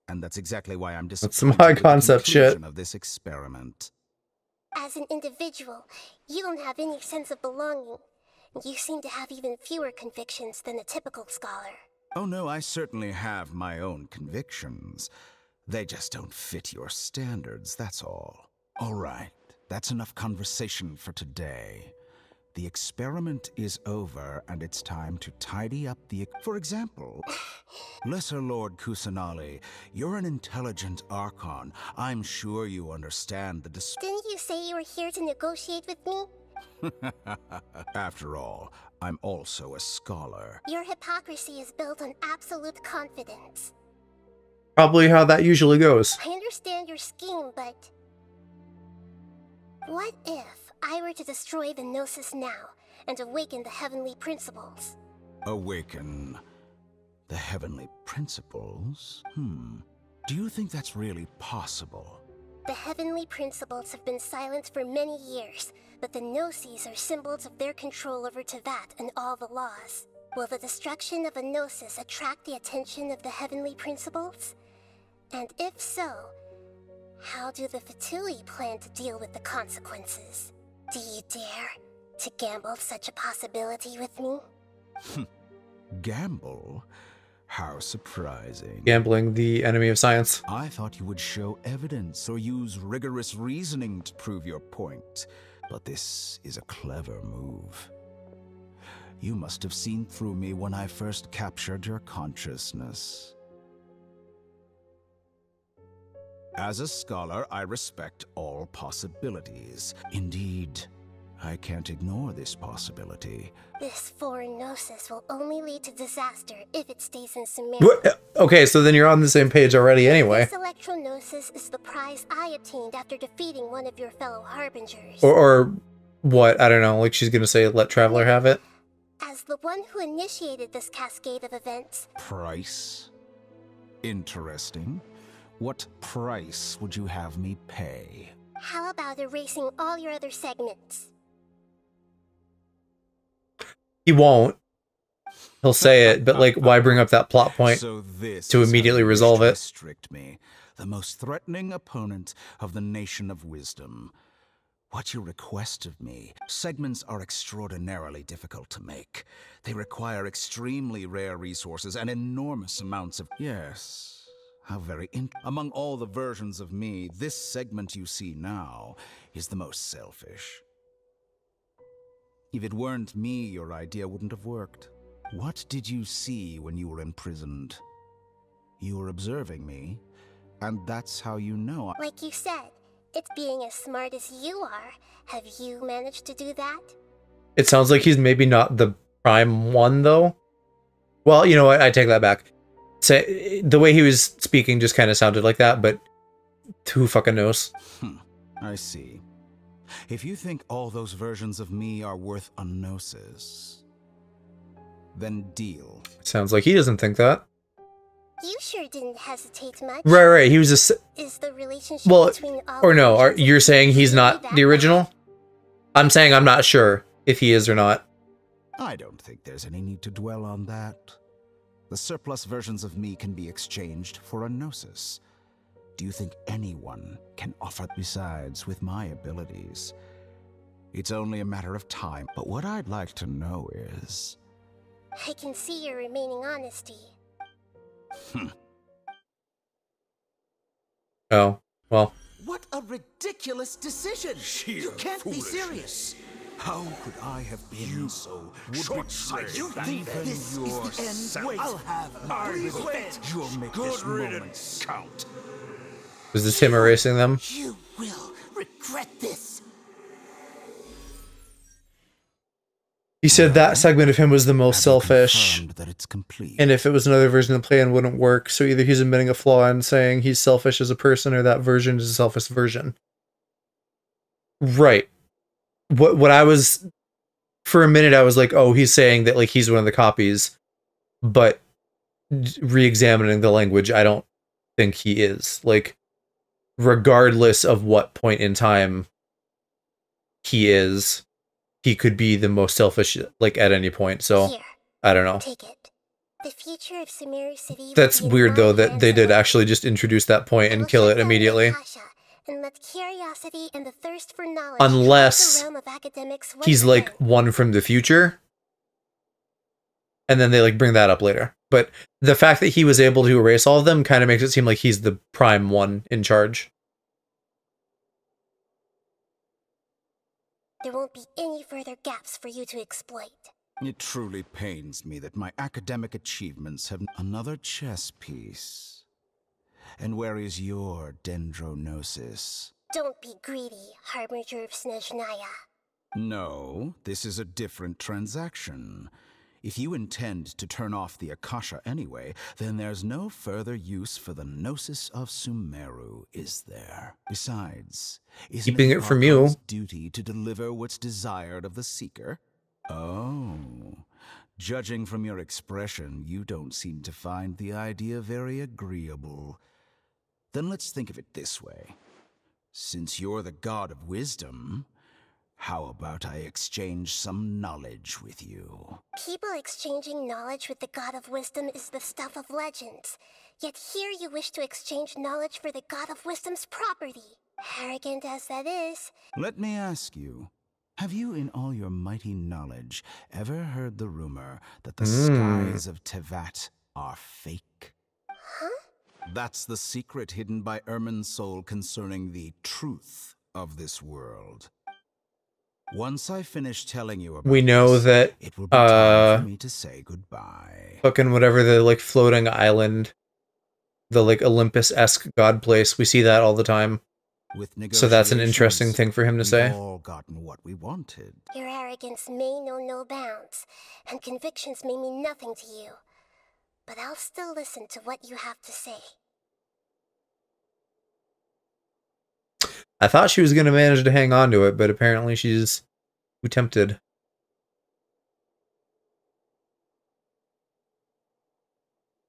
And that's exactly why I'm disappointed. That's some high concept shit. Of this experiment. As an individual, you don't have any sense of belonging. You seem to have even fewer convictions than a typical scholar. Oh no, I certainly have my own convictions. They just don't fit your standards, that's all. All right, that's enough conversation for today. The experiment is over, and it's time to tidy up the... For example, Lesser Lord Kusanali, you're an intelligent Archon. I'm sure you understand the... Didn't you say you were here to negotiate with me? After all, I'm also a scholar. Your hypocrisy is built on absolute confidence. Probably how that usually goes. I understand your scheme, but... what if I were to destroy the Gnosis now and awaken the heavenly principles? Awaken the heavenly principles? Do you think that's really possible? The heavenly principles have been silent for many years, but the Gnosis are symbols of their control over Teyvat and all the laws. Will the destruction of a Gnosis attract the attention of the heavenly principles? And if so, how do the Fatui plan to deal with the consequences? Do you dare to gamble such a possibility with me? Gamble? How surprising. Gambling, the enemy of science. I thought you would show evidence or use rigorous reasoning to prove your point, but this is a clever move. You must have seen through me when I first captured your consciousness. As a scholar, I respect all possibilities. Indeed, I can't ignore this possibility. This foreign Gnosis will only lead to disaster if it stays in Sumeria. What? Okay, so then you're on the same page already anyway. This Electro-Gnosis is the prize I obtained after defeating one of your fellow Harbingers. Or what? I don't know. Like she's gonna say, let Traveler have it? As the one who initiated this cascade of events... Price? Interesting. What price would you have me pay? How about erasing all your other segments? He won't. He'll say it, but like, why bring up that plot point So this to is immediately how you wish resolve to it? restrict me, the most threatening opponent of the Nation of Wisdom. What you request of me, segments are extraordinarily difficult to make. They require extremely rare resources and enormous amounts of... Yes, how very among all the versions of me, this segment you see now is the most selfish. If it weren't me, your idea wouldn't have worked. What did you see when you were imprisoned? You were observing me, and that's how you know Like you said, it's being as smart as you are. Have you managed to do that? It sounds like he's maybe not the prime one, though. Well, you know what? I take that back. Say, the way he was speaking just kind of sounded like that, but who fucking knows? I see. If you think all those versions of me are worth a Gnosis, then deal. Sounds like he doesn't think that. You sure didn't hesitate much. Right. He was Is the relationship well, between all or no? versions You're of saying you he's really not that the original? I'm saying I'm not sure if he is or not. I don't think there's any need to dwell on that. The surplus versions of me can be exchanged for a Gnosis. Do you think anyone can offer besides with my abilities? It's only a matter of time, but what I'd like to know is... I can see your remaining honesty. Oh, well. What a ridiculous decision! You can't be serious! How could I have been so short-sighted? You think this is the end? Wait, I'll have my revenge! You'll make this moment count. Was this him erasing them? You will regret this! He said that segment of him was the most selfish, and if it was another version of the plan, it wouldn't work. So either he's admitting a flaw and saying he's selfish as a person, or that version is a selfish version. Right. What I was, for a minute, I was like, oh, he's saying that like he's one of the copies, but re-examining the language, I don't think he is. Like, regardless of what point in time he is, he could be the most selfish, like, at any point, so Here, I don't know. take it. The future of Sumeru City will That's be in weird, my though, that hands they did alone. actually just introduce that point and kill it immediately. And let curiosity and the thirst for knowledge Unless the realm of academics he's, like, one from the future, and then they, like, bring that up later. But the fact that he was able to erase all of them kind of makes it seem like he's the prime one in charge. There won't be any further gaps for you to exploit. It truly pains me that my academic achievements have another chess piece. And where is your Dendrognosis? Don't be greedy, Harbinger of Snezhnaya. No, this is a different transaction. If you intend to turn off the Akasha anyway, then there's no further use for the Gnosis of Sumeru, is there? Besides, isn't Keeping the it from you. Archon's duty to deliver what's desired of the Seeker? Oh. Judging from your expression, you don't seem to find the idea very agreeable. Then let's think of it this way. Since you're the god of wisdom, how about I exchange some knowledge with you? People exchanging knowledge with the god of wisdom is the stuff of legends. Yet here you wish to exchange knowledge for the god of wisdom's property. Arrogant as that is. Let me ask you, have you in all your mighty knowledge ever heard the rumor that the skies of Tevat are fake? Huh? That's the secret hidden by Ermin's soul concerning the truth of this world. Once I finish telling you about we know that it will be time for me to say goodbye. Fucking whatever the like floating island, the like Olympus-esque god place, we see that all the time. So that's an interesting thing for him to say. We've all gotten what we wanted. Your arrogance may know no bounds, and convictions may mean nothing to you. But I'll still listen to what you have to say. I thought she was going to manage to hang on to it, but apparently she's too tempted.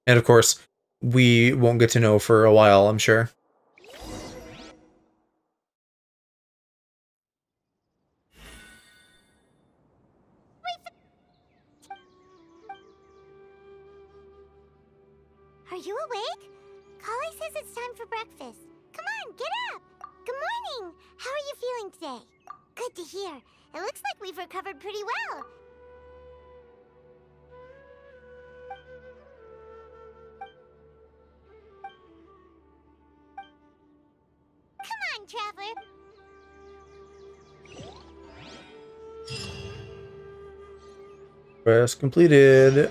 And of course, we won't get to know for a while, I'm sure. Are you awake? Kale says it's time for breakfast. Come on, get up! Good morning! How are you feeling today? Good to hear. It looks like we've recovered pretty well. Come on, Traveler. Quest completed.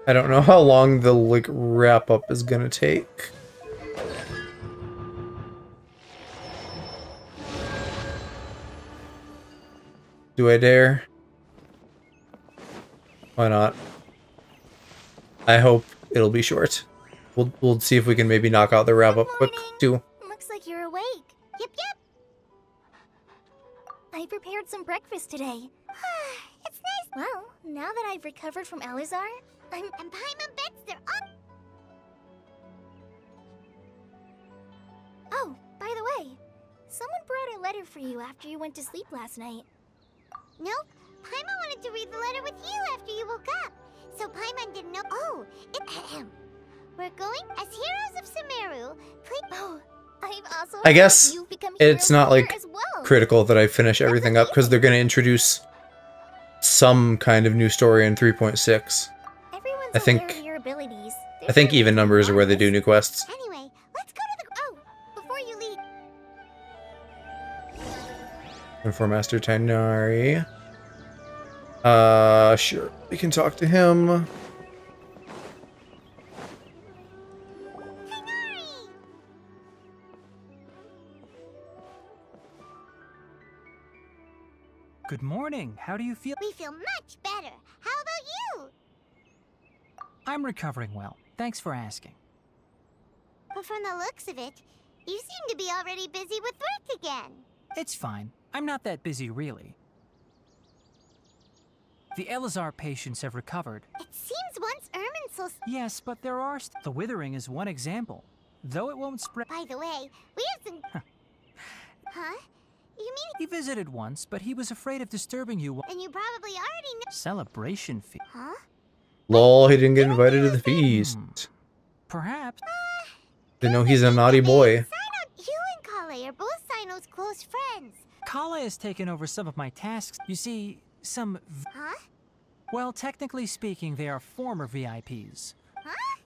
I don't know how long the like wrap up is gonna take. Do I dare? Why not? I hope it'll be short. We'll see if we can maybe knock out the wrap up quick too. Looks like you're awake. Yep, yep. I prepared some breakfast today. It's nice. Well, now that I've recovered from Alizar, And Paimon bets they're up. Oh, by the way, someone brought a letter for you after you went to sleep last night. Nope. Paimon wanted to read the letter with you after you woke up. So Paimon didn't know. Oh, we're going as heroes of Sumeru. Oh, I've also I guess you've become it's not like as well. critical that I finish everything up because they're going to introduce some kind of new story in 3.6. Everyone's I think aware of your abilities. I think even numbers are where they do new quests. Anyway, let's go to the. Oh, before you leave. And for Master Tainari. Sure. We can talk to him. Good morning. How do you feel? We feel much better. How about you? I'm recovering well. Thanks for asking. But from the looks of it, you seem to be already busy with work again. It's fine. I'm not that busy, really. The Elazar patients have recovered. It seems once Ermin's Yes, but there are the withering is one example. Though it won't spread. By the way, we have some. Huh? You mean? He visited once, but he was afraid of disturbing you. And you probably already know. Celebration fee. Huh? Lol, he didn't get invited to the feast. Perhaps. They know he's a naughty boy. You and Kale are both Sino's close friends. Kala has taken over some of my tasks. You see, some... Huh? Well, technically speaking, they are former VIPs. Huh?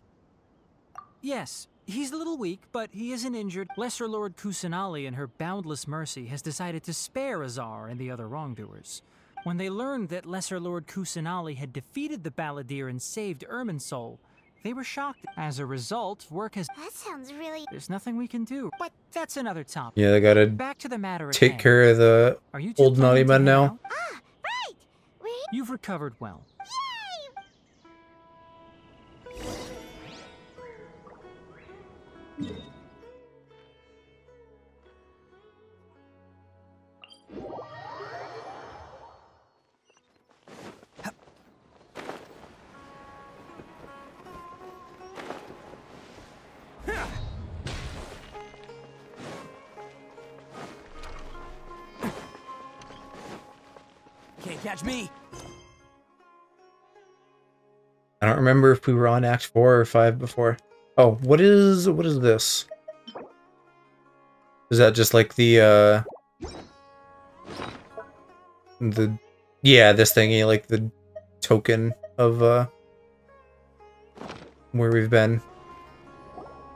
Yes, he's a little weak, but he isn't injured. Lesser Lord Kusanali, in her boundless mercy, has decided to spare Azar and the other wrongdoers. When they learned that Lesser Lord Kusanali had defeated the Balladeer and saved Irmin's soul, They were shocked. As a result, work has... That sounds really... There's nothing we can do, but that's another topic. Yeah, they gotta Back to the matter at take hand. care of the Are you two old naughty planning to men head now. out? You've recovered well. Can't catch me. I don't remember if we were on Act 4 or 5 before. Oh, what is this? Is that just like the yeah, this thingy, like the token of where we've been?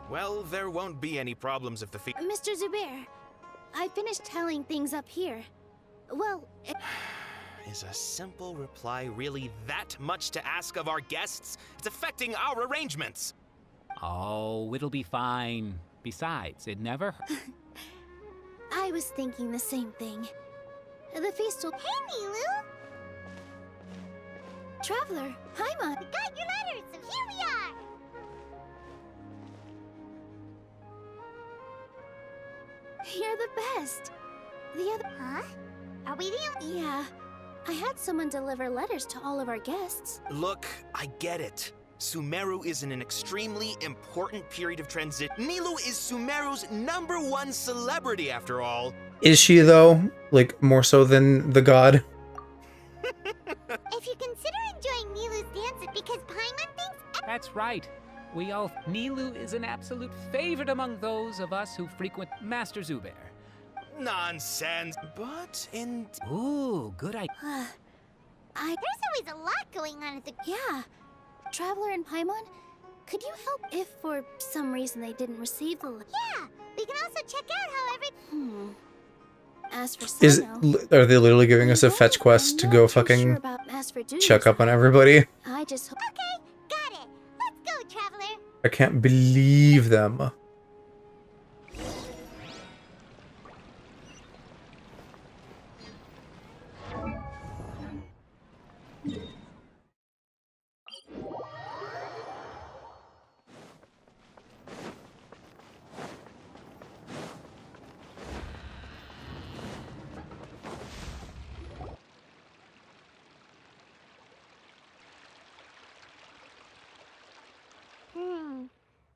Well, there won't be any problems if the fee. Mr. Zubair, I finished telling things up here. Well, Is a simple reply really that much to ask of our guests? It's affecting our arrangements. Oh, it'll be fine. Besides, it never... I was thinking the same thing. The feast will... Hey, Nilu! Traveler, Paimon! We got your letters, so here we are! You're the best. The other... Huh? Are we the only... Yeah. I had someone deliver letters to all of our guests. Look, I get it. Sumeru is in an extremely important period of transition. Nilu is Sumeru's #1 celebrity, after all. Is she though? Like more so than the god? If you consider enjoying Nilu's dances because Paimon thinks... That's right. We all... Nilu is an absolute favorite among those of us who frequent Master Zubair. Nonsense. But in... Ooh, good idea. There's always a lot going on at the... Yeah. Traveler and Paimon, could you help if for some reason they didn't receive the... Yeah, we can also check out how every... As for Sano... Are they literally giving us a fetch quest to go fucking check up on everybody? I just... Okay, got it. Let's go, Traveler. I can't believe them.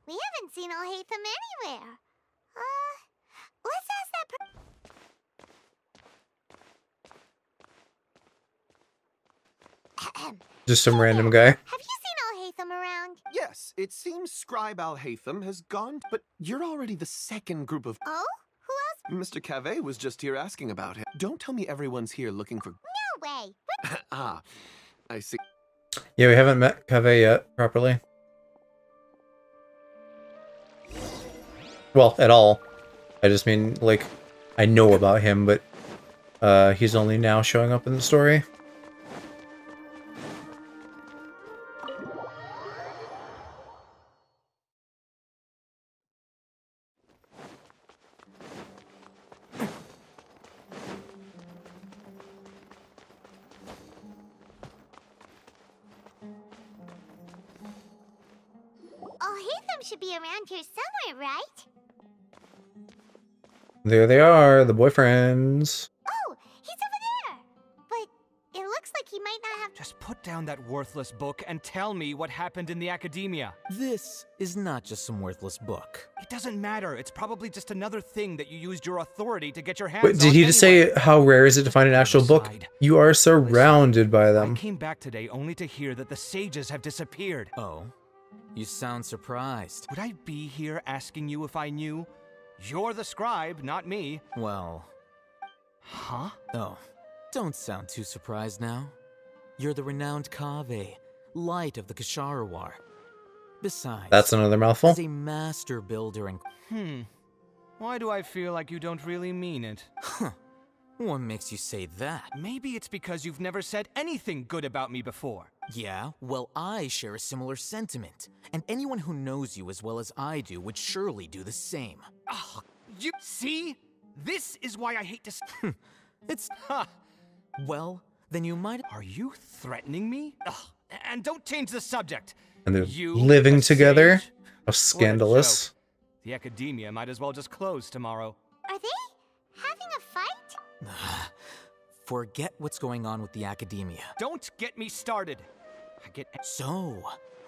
We haven't seen Alhaitham anywhere. Let's ask that Just some random guy. Have you seen Alhaitham around? Yes, it seems Scribe Alhaitham has gone, but you're already the second group of... Oh? Who else? Mr. Cave was just here asking about him. Don't tell me everyone's here looking for... No way. Ah, I see. Yeah, we haven't met Cave yet, properly. Well, at all. I just mean, like, I know about him, but he's only now showing up in the story. Alhaitham should be around here somewhere, right? There they are, the boyfriends. Oh, he's over there! But it looks like he might not have... Just put down that worthless book and tell me what happened in the academia. This is not just some worthless book. It doesn't matter. It's probably just another thing that you used your authority to get your hands on. Wait, did he just say how rare is it to find an actual book? You are surrounded by them. I came back today only to hear that the sages have disappeared. Oh? You sound surprised. Would I be here asking you if I knew? You're the scribe, not me. Well... Huh? Oh, don't sound too surprised now. You're the renowned Kaveh, light of the Kasharawar. Besides... That's another mouthful. As a master builder and... Why do I feel like you don't really mean it? Huh. What makes you say that? Maybe it's because you've never said anything good about me before. Yeah, well, I share a similar sentiment. And anyone who knows you as well as I do would surely do the same. Oh, you see? This is why I hate to. It's. Well, then you might. Are you threatening me? Ugh. And don't change the subject. And they're living together? How scandalous. The academia might as well just close tomorrow. Are they having a fight? Forget what's going on with the academia. Don't get me started. So,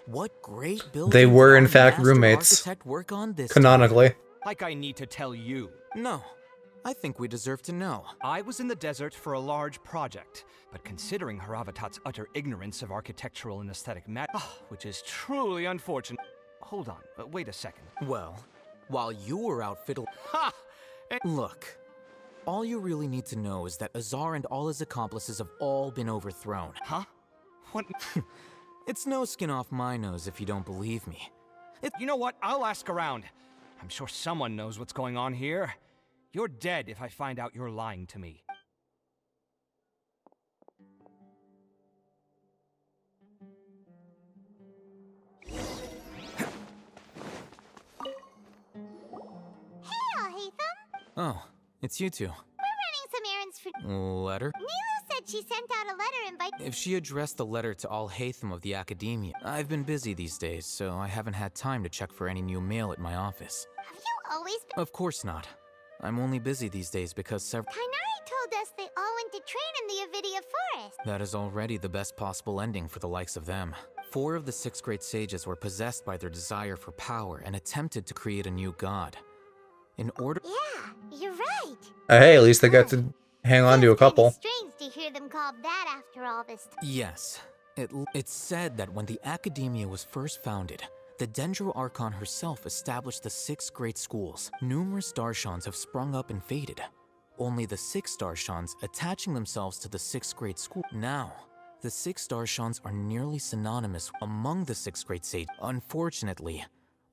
what great building They were in did fact Master roommates. Architect work on this Canonically. time? Like I need to tell you. No. I think we deserve to know. I was in the desert for a large project, but considering Haravatat's utter ignorance of architectural and aesthetic matter, which is truly unfortunate. Hold on, wait a second. Well, while you were out fiddling... Ha! Look, all you really need to know is that Azar and all his accomplices have all been overthrown. Huh? What? It's no skin off my nose if you don't believe me. You know what? I'll ask around. I'm sure someone knows what's going on here. You're dead if I find out you're lying to me. Hey, Alhaitham. Oh, it's you two. We're running some errands for... Letter? Nilu said she sent out a letter inviting... If she addressed the letter to Alhaitham of the Academia, I've been busy these days, so I haven't had time to check for any new mail at my office. Have you always been... Of course not. I'm only busy these days because several... Kainari told us they all went to train in the Avidia Forest. That is already the best possible ending for the likes of them. 4 of the 6 great sages were possessed by their desire for power and attempted to create a new god. In order... Yeah, you're right. Hey, at least they got to hang on to a couple. Strange to hear them called that after all this time. Yes. It's said that when the Academia was first founded, the Dendro Archon herself established the 6 great schools. Numerous Darshans have sprung up and faded. Only the 6 Darshans attaching themselves to the 6 great school. Now, the 6 Darshans are nearly synonymous among the 6 great sages. Unfortunately,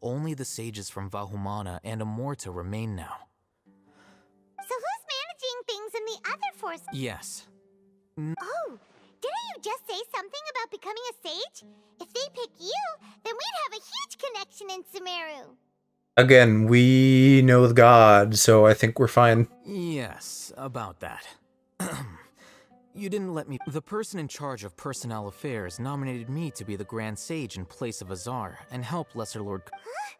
only the sages from Vahumana and Amorta remain now. So who's managing things in the other force? Yes. Oh, didn't you just say something about becoming a sage? If they pick you, then we'd have a huge connection in Sumeru. Again, we know the god, so I think we're fine. Yes, about that. You didn't let me... The person in charge of personnel affairs nominated me to be the Grand Sage in place of Azar and help Lesser Lord... Huh?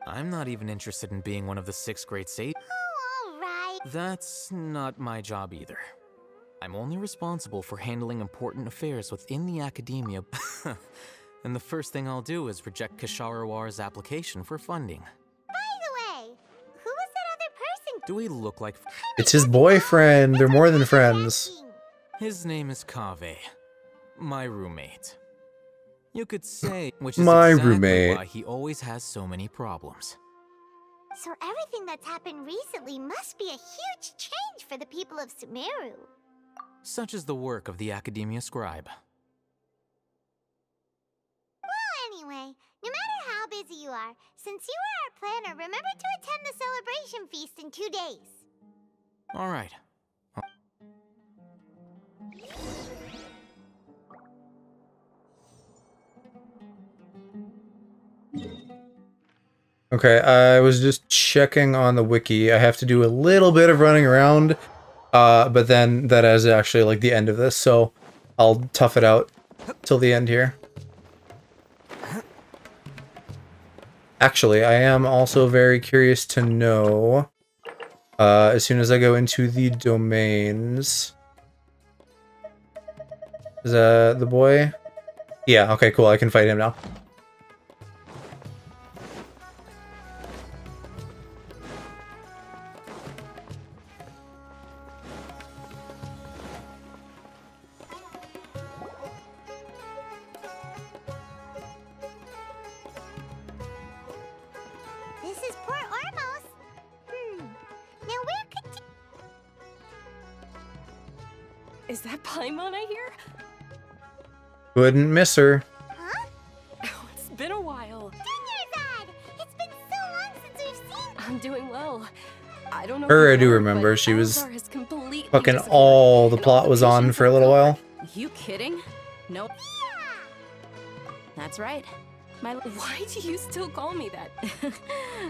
I'm not even interested in being one of the 6 great sages. Oh, alright. That's not my job either. I'm only responsible for handling important affairs within the Academia. And the first thing I'll do is reject Kisharawar's application for funding. By the way, who was that other person? Do we look like... It's his boyfriend. They're more than friends. His name is Kaveh, my roommate. You could say, which is My exactly roommate. why he always has so many problems. So everything that's happened recently must be a huge change for the people of Sumeru. Such is the work of the Academia Scribe. Well, anyway, no matter how busy you are, since you are our planner, remember to attend the celebration feast in 2 days. All right. Okay, I was just checking on the wiki. I have to do a little bit of running around, but then that is actually like the end of this, so I'll tough it out till the end here. Actually, I am also very curious to know, as soon as I go into the domains... Is that the boy? Yeah, okay, cool, I can fight him now. This is Port Ormos. Now where could... Is that Paimon I hear? Couldn't miss her. Huh? Oh, it's been a while. Dunyarzad! It's been so long since we've seen... I'm doing well. I don't know Her, if I you do know, remember. but She was Elzar has completely Fucking all the plot was on for a little while. You kidding? Nope. That's right. Why do you still call me that?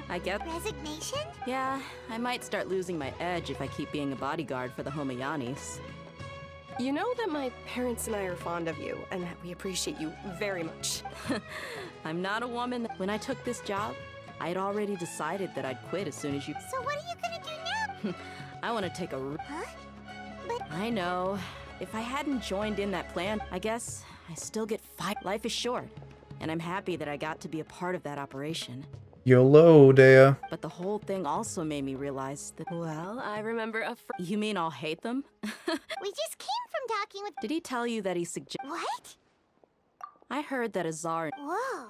I get resignation? Yeah, I might start losing my edge if I keep being a bodyguard for the Homayanis. You know that my parents and I are fond of you, and that we appreciate you very much. I'm not a woman. When I took this job, I'd already decided that I'd quit as soon as you... So what are you gonna do now? I want to take a... Huh? But... I know. If I hadn't joined in that plan, I guess I still get fired. Life is short, and I'm happy that I got to be a part of that operation. YOLO, Dea. But the whole thing also made me realize that... Well, I remember a... You mean I'll hate them? We just came from talking with... Did he tell you that he suggested... What? I heard that Azar... Whoa.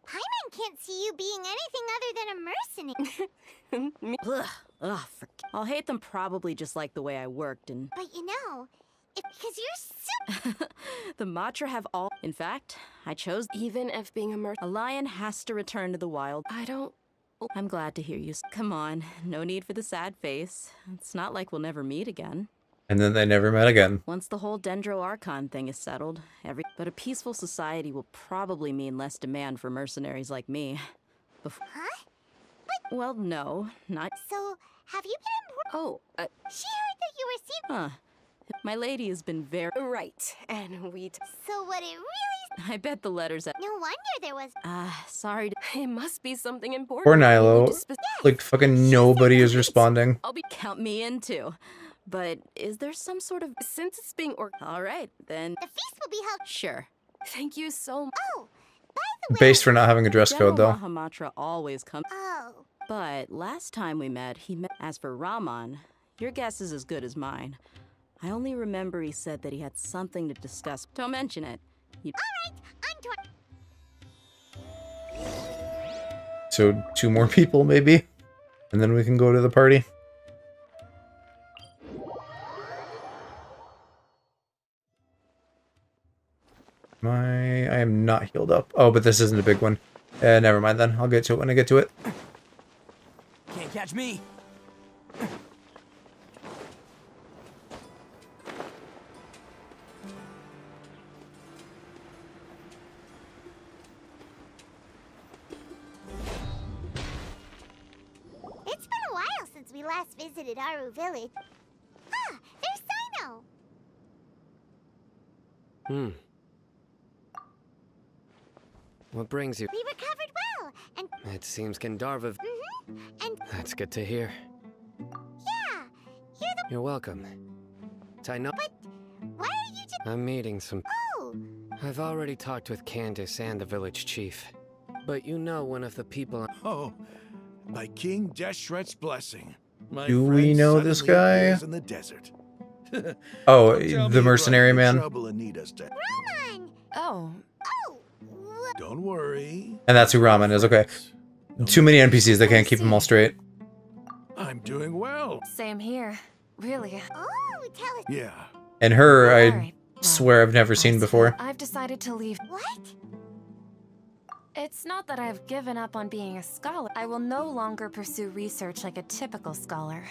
Paimon can't see you being anything other than a mercenary. Ugh, I'll hate them probably just like the way I worked and... But you know, because you're so... The Matra have all... In fact, I chose... Even if being a lion has to return to the wild. I don't... I'm glad to hear you. Come on, no need for the sad face. It's not like we'll never meet again. And then they never met again. Once the whole Dendro Archon thing is settled, But a peaceful society will probably mean less demand for mercenaries like me. Huh? Well, no, not... So, have you been important? Oh, She heard that you were seen... Huh. My lady has been very... Right, and we... So what it really... I bet the letters... No wonder there was... Sorry. It must be something important. Poor Nilo. Like, fucking nobody is responding. Count me in too. But is there some sort of... Since it's being All right, then... The feast will be held... Sure. Thank you so much. Oh, by the way... Based for not having a dress code, though. Mahamatra always comes... Oh. But last time we met, he met... As for Raman, your guess is as good as mine. I only remember he said that he had something to discuss. Don't mention it. Alright, on to... So 2 more people, maybe? And then we can go to the party. I am not healed up. Oh, but this isn't a big one. Never mind then. I'll get to it when I get to it. Can't catch me. It's been a while since we last visited Aru Village. Ah, there's Sino! What brings you? We recovered well, and... It seems Gandharva... and... That's good to hear. Yeah, You're welcome. I know... But why are you just... I'm meeting some... Oh! I've already talked with Candace and the village chief. But you know one of the people... Oh, by King Deshret's blessing. Do we know this guy? In the desert. Oh, the mercenary man. Roman! Oh. Don't worry. And that's who Ramen is, okay. Too many NPCs, they can't keep them all straight. I'm doing well. Same here. Really. Oh, tell us. Yeah. And her, I Alright, swear I've never seen before. I've decided to leave. What? It's not that I've given up on being a scholar. I will no longer pursue research like a typical scholar.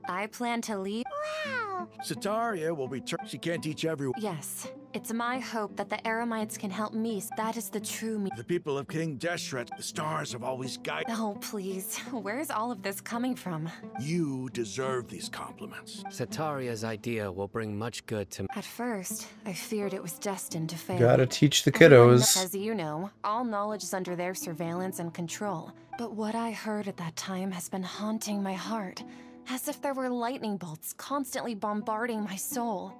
I plan to leave. Wow. Sataria will return. She can't teach everyone. Yes. It's my hope that the Eremites can help me. That is the true me. The people of King Deshret, the stars have always guided. Oh, please. Where's all of this coming from? You deserve these compliments. Sataria's idea will bring much good to... At first, I feared it was destined to fail. Gotta teach the Everyone, kiddos. as you know, all knowledge is under their surveillance and control. But what I heard at that time has been haunting my heart. As if there were lightning bolts constantly bombarding my soul.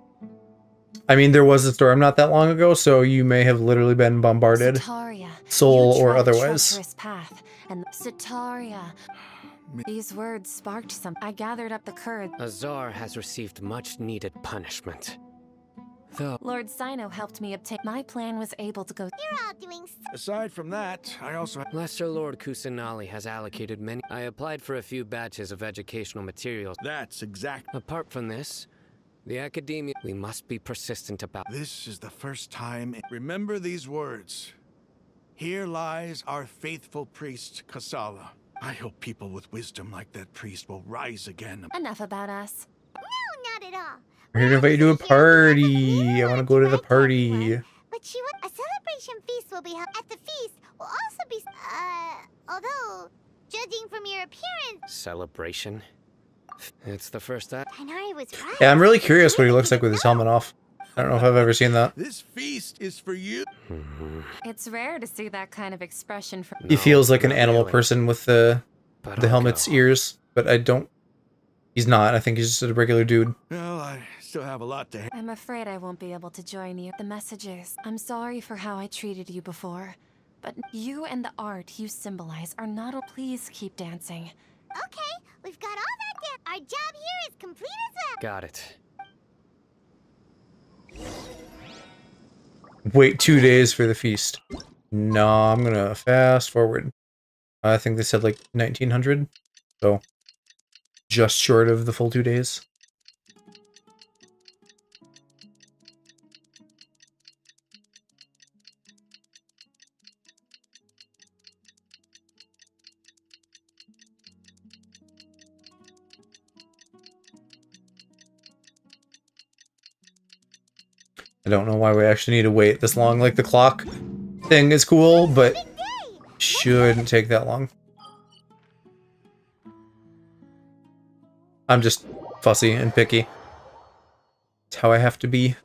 I mean, there was a storm not that long ago, so you may have literally been bombarded. Sataria, Soul or you tread a otherwise. treacherous path, and Sataria. These words sparked some. I gathered up the courage. Azar has received much needed punishment. Though... Lord Sino helped me obtain... My plan was able to go... You're all doing... Aside from that, I also... Lesser Lord Kusanali has allocated many... I applied for a few batches of educational materials. That's exact... Apart from this, the academia... We must be persistent about... This is the first time... Remember these words. Here lies our faithful priest, Kasala. I hope people with wisdom like that priest will rise again. Enough about us. No, not at all. I'm here to invite you to a party. I want to go to the party. But a celebration feast will be held. At the feast will also be, although, judging from your appearance... Celebration? It's the first act. Tainari was right. Yeah, I'm really curious what he looks like with his helmet off. I don't know if I've ever seen that. This feast is for you. It's rare to see that kind of expression from. He feels like an animal person with the helmet's ears, but I don't. He's not. I think he's just a regular dude. Well, I still have a lot to. I'm afraid I won't be able to join you. The messages. I'm sorry for how I treated you before, but you and the art you symbolize are not. Please keep dancing. Okay, we've got all that down. Our job here is complete as well. Got it. Wait 2 days for the feast. No, I'm gonna fast forward. I think they said like 1900, so just short of the full 2 days. I don't know why we actually need to wait this long. Like, the clock thing is cool, but shouldn't take that long. I'm just fussy and picky. It's how I have to be.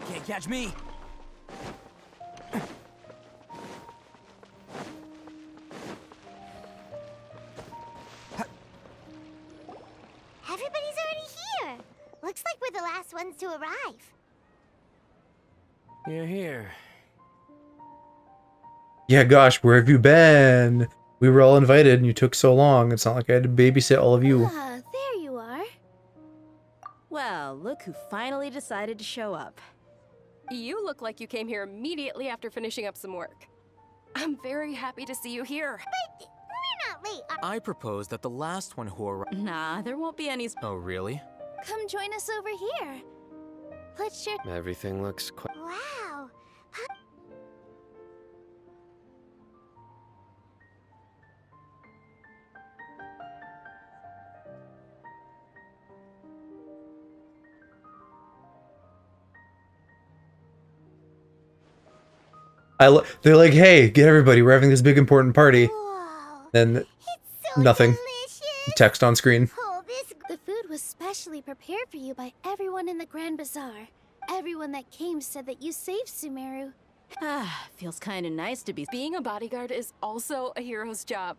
Can't catch me. Everybody's already here. Looks like we're the last ones to arrive. You're here. Yeah, gosh, where have you been? We were all invited and you took so long. It's not like I had to babysit all of you. Ah, there you are. Well, look who finally decided to show up. You look like you came here immediately after finishing up some work. I'm very happy to see you here. But we're not late. I propose that the last one who arrived. Nah, there won't be any. Oh, really? Come join us over here. Let's share. Everything looks quite. Wow. They're like, hey, get everybody, we're having this big important party. Then nothing. Text on screen. The food was specially prepared for you by everyone in the Grand Bazaar. Everyone that came said that you saved Sumeru. Ah, feels kind of nice to be. Being a bodyguard is also a hero's job.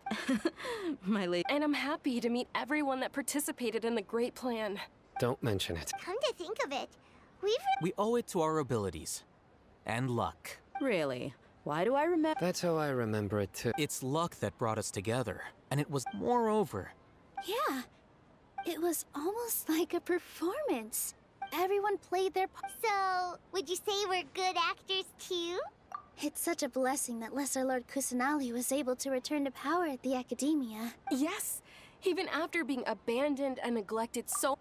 My lady. And I'm happy to meet everyone that participated in the great plan. Don't mention it. Come to think of it, we owe it to our abilities. And luck. Really? Why do I remember? That's how I remember it too. It's luck that brought us together. And it was moreover. Yeah. It was almost like a performance. Everyone played their part. So, would you say we're good actors too? It's such a blessing that Lesser Lord Kusanali was able to return to power at the Academia. Yes, even after being abandoned and neglected so...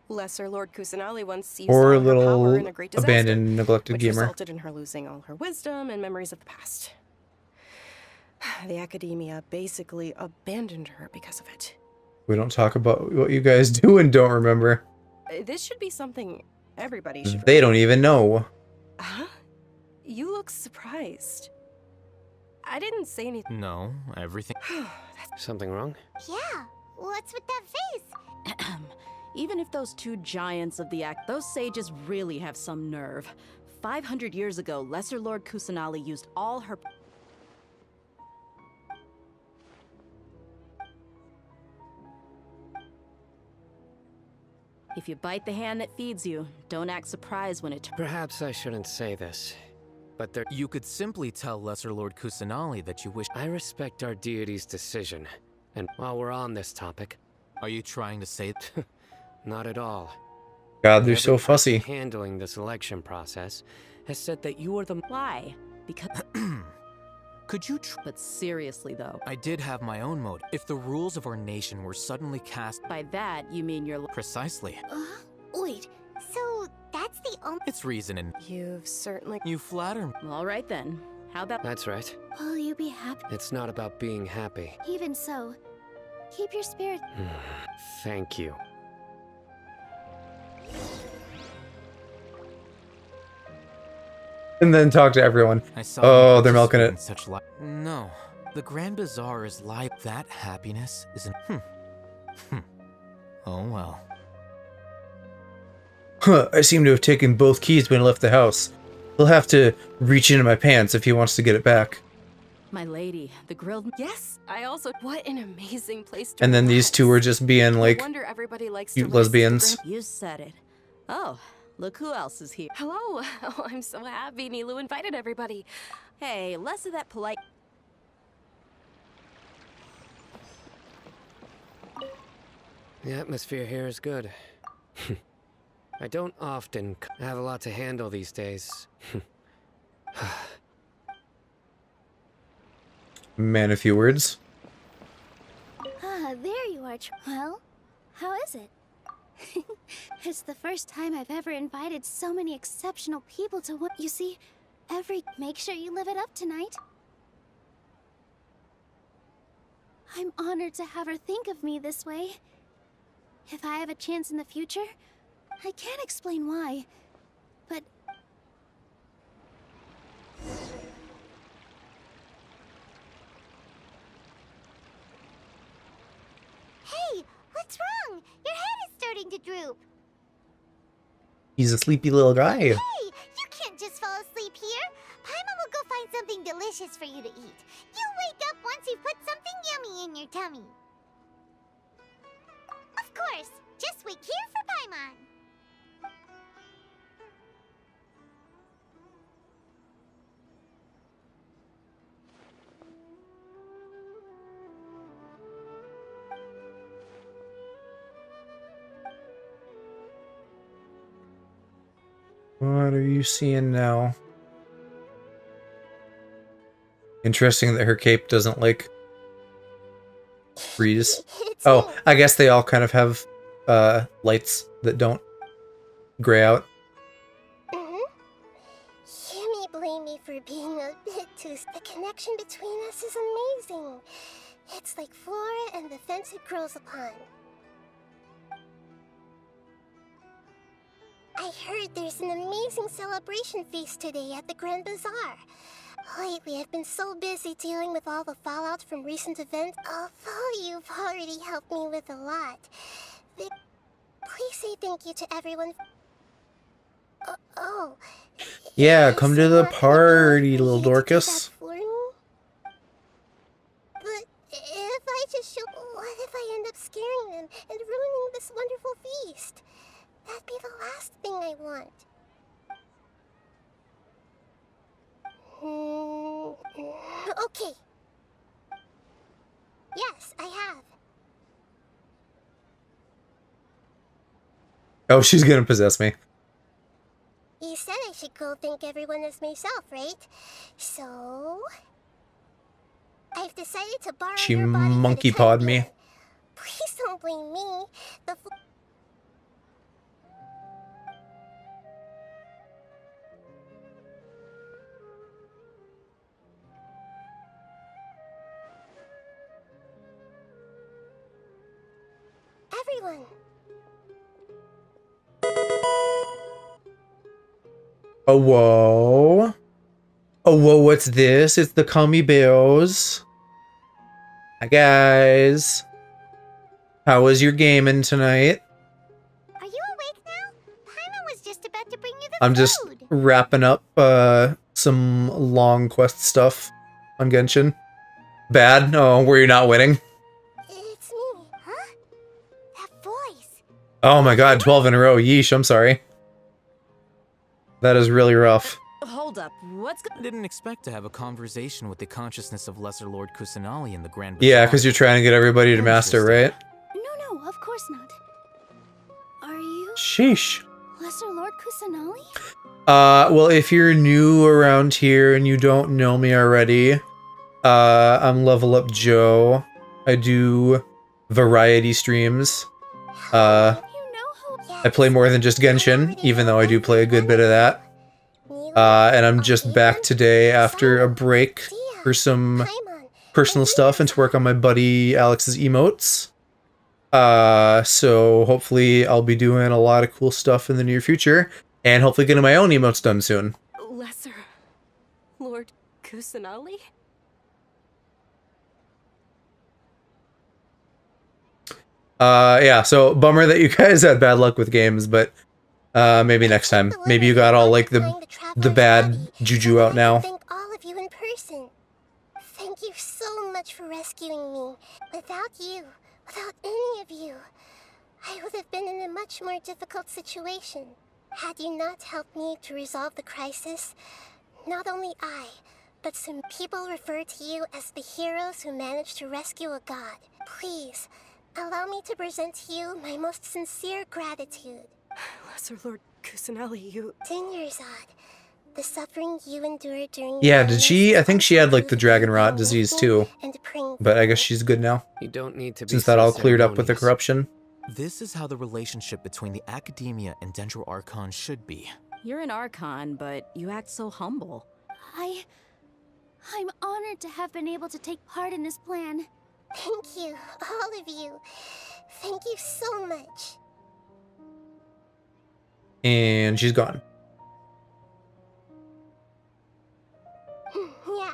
Lesser Lord Kusanali once used Or all her power in a great disaster, abandoned, neglected which gamer. resulted in her losing all her wisdom and memories of the past. The Academia basically abandoned her because of it. We don't talk about what you guys do and don't remember. This should be something everybody should They don't even know. Huh? You look surprised. I didn't say anything. No, everything. Something wrong? Yeah, what's with that face? Even if those two giants of the act, those sages really have some nerve. 500 years ago, Lesser Lord Kusanali used all her... If you bite the hand that feeds you, don't act surprised when it... Perhaps I shouldn't say this, but there... You could simply tell Lesser Lord Kusanali that you wish... I respect our deity's decision, and while we're on this topic... Are you trying to say... Not at all. God, they're so fussy. Handling this election process has said that you are the... Why? Because... Could you But seriously, though. I did have my own mode. If the rules of our nation were suddenly cast... By that, you mean you're... Precisely. Wait, so that's the only... It's reason and... You've certainly... You flatter me. All right, then. How about... That's right. Will you be happy? It's not about being happy. Even so, keep your spirit... Thank you. And then talk to everyone. I saw Oh, they're milking it. Such no. The Grand Bazaar is like that happiness isn't... Oh well. Huh, I seem to have taken both keys when I left the house. He'll have to reach into my pants if he wants to get it back. My lady, the grilled... Yes, I also... What an amazing place to And then these two are just being like wonder everybody likes cute to lesbians. You said it. Oh, look who else is here. Hello. Oh, I'm so happy Nilu invited everybody. Hey, less of that polite... The atmosphere here is good. I don't often have a lot to handle these days. Man, a few words. Ah, there you are. Well, how is it? It's the first time I've ever invited so many exceptional people to what you see. Make sure you live it up tonight. I'm honored to have her think of me this way. If I have a chance in the future, I can't explain why, but... Hey, what's wrong? Your head is starting to droop. He's a sleepy little guy. Hey, you can't just fall asleep here. Paimon will go find something delicious for you to eat. You'll wake up once you've put something yummy in your tummy. Of course, just wait here for Paimon. What are you seeing now? Interesting that her cape doesn't, like, freeze. Oh, I guess they all kind of have lights that don't gray out. You may blame me for being a bit too... The connection between us is amazing. It's like flora and the fence it grows upon. I heard there's an amazing celebration feast today at the Grand Bazaar. Lately, I've been so busy dealing with all the fallout from recent events. Although you've already helped me with a lot. Please say thank you to everyone. Yeah, come to the party, little Dorcas. For me? But if I just show... What if I end up scaring them and ruining this wonderful feast? That'd be the last thing I want. Okay. Yes, I have. Oh, she's gonna possess me. You said I should go thank everyone as myself, right? So... I've decided to borrow She your body monkey pawed me. Please don't blame me. Everyone. Oh, whoa. Oh, whoa, what's this? It's the Cummy Bears. Hi, guys. How was your gaming tonight? Are you awake now? Paimon was just about to bring you the I'm food. just wrapping up some long quest stuff on Genshin. Bad? Oh, were you not winning? It's me. Huh? That voice. Oh my god, 12 in a row. Yeesh, I'm sorry. That is really rough. Hold up, what's I didn't expect to have a conversation with the consciousness of Lesser Lord Kusanali in the Grand Bazaar. Yeah, because you're trying to get everybody to master, right? No, of course not. Are you... Sheesh. Lesser Lord Kusanali? Well, if you're new around here and you don't know me already, I'm Level Up Joe. I do variety streams. I play more than just Genshin, even though I do play a good bit of that. And I'm just back today after a break for some personal stuff and to work on my buddy Alex's emotes. So hopefully I'll be doing a lot of cool stuff in the near future, and hopefully getting my own emotes done soon. Lesser Lord Kusanali? Yeah, so bummer that you guys had bad luck with games, but maybe next time. Maybe you got all like the bad juju out now. Thank all of you in person. Thank you so much for rescuing me. Without you, without any of you, I would have been in a much more difficult situation. Had you not helped me to resolve the crisis, not only I, but some people refer to you as the heroes who managed to rescue a god. Please, allow me to present to you my most sincere gratitude. Lesser Lord Kusanali, you... Dinyarzad, the suffering you endured during... Yeah, did she? I think she had like the dragon rot disease too. But I guess she's good now. You don't need to be since that all cleared up with the corruption. This is how the relationship between the Academia and Dendro Archon should be. You're an Archon, but you act so humble. I'm honored to have been able to take part in this plan. Thank you, all of you. Thank you so much. And she's gone. Yeah.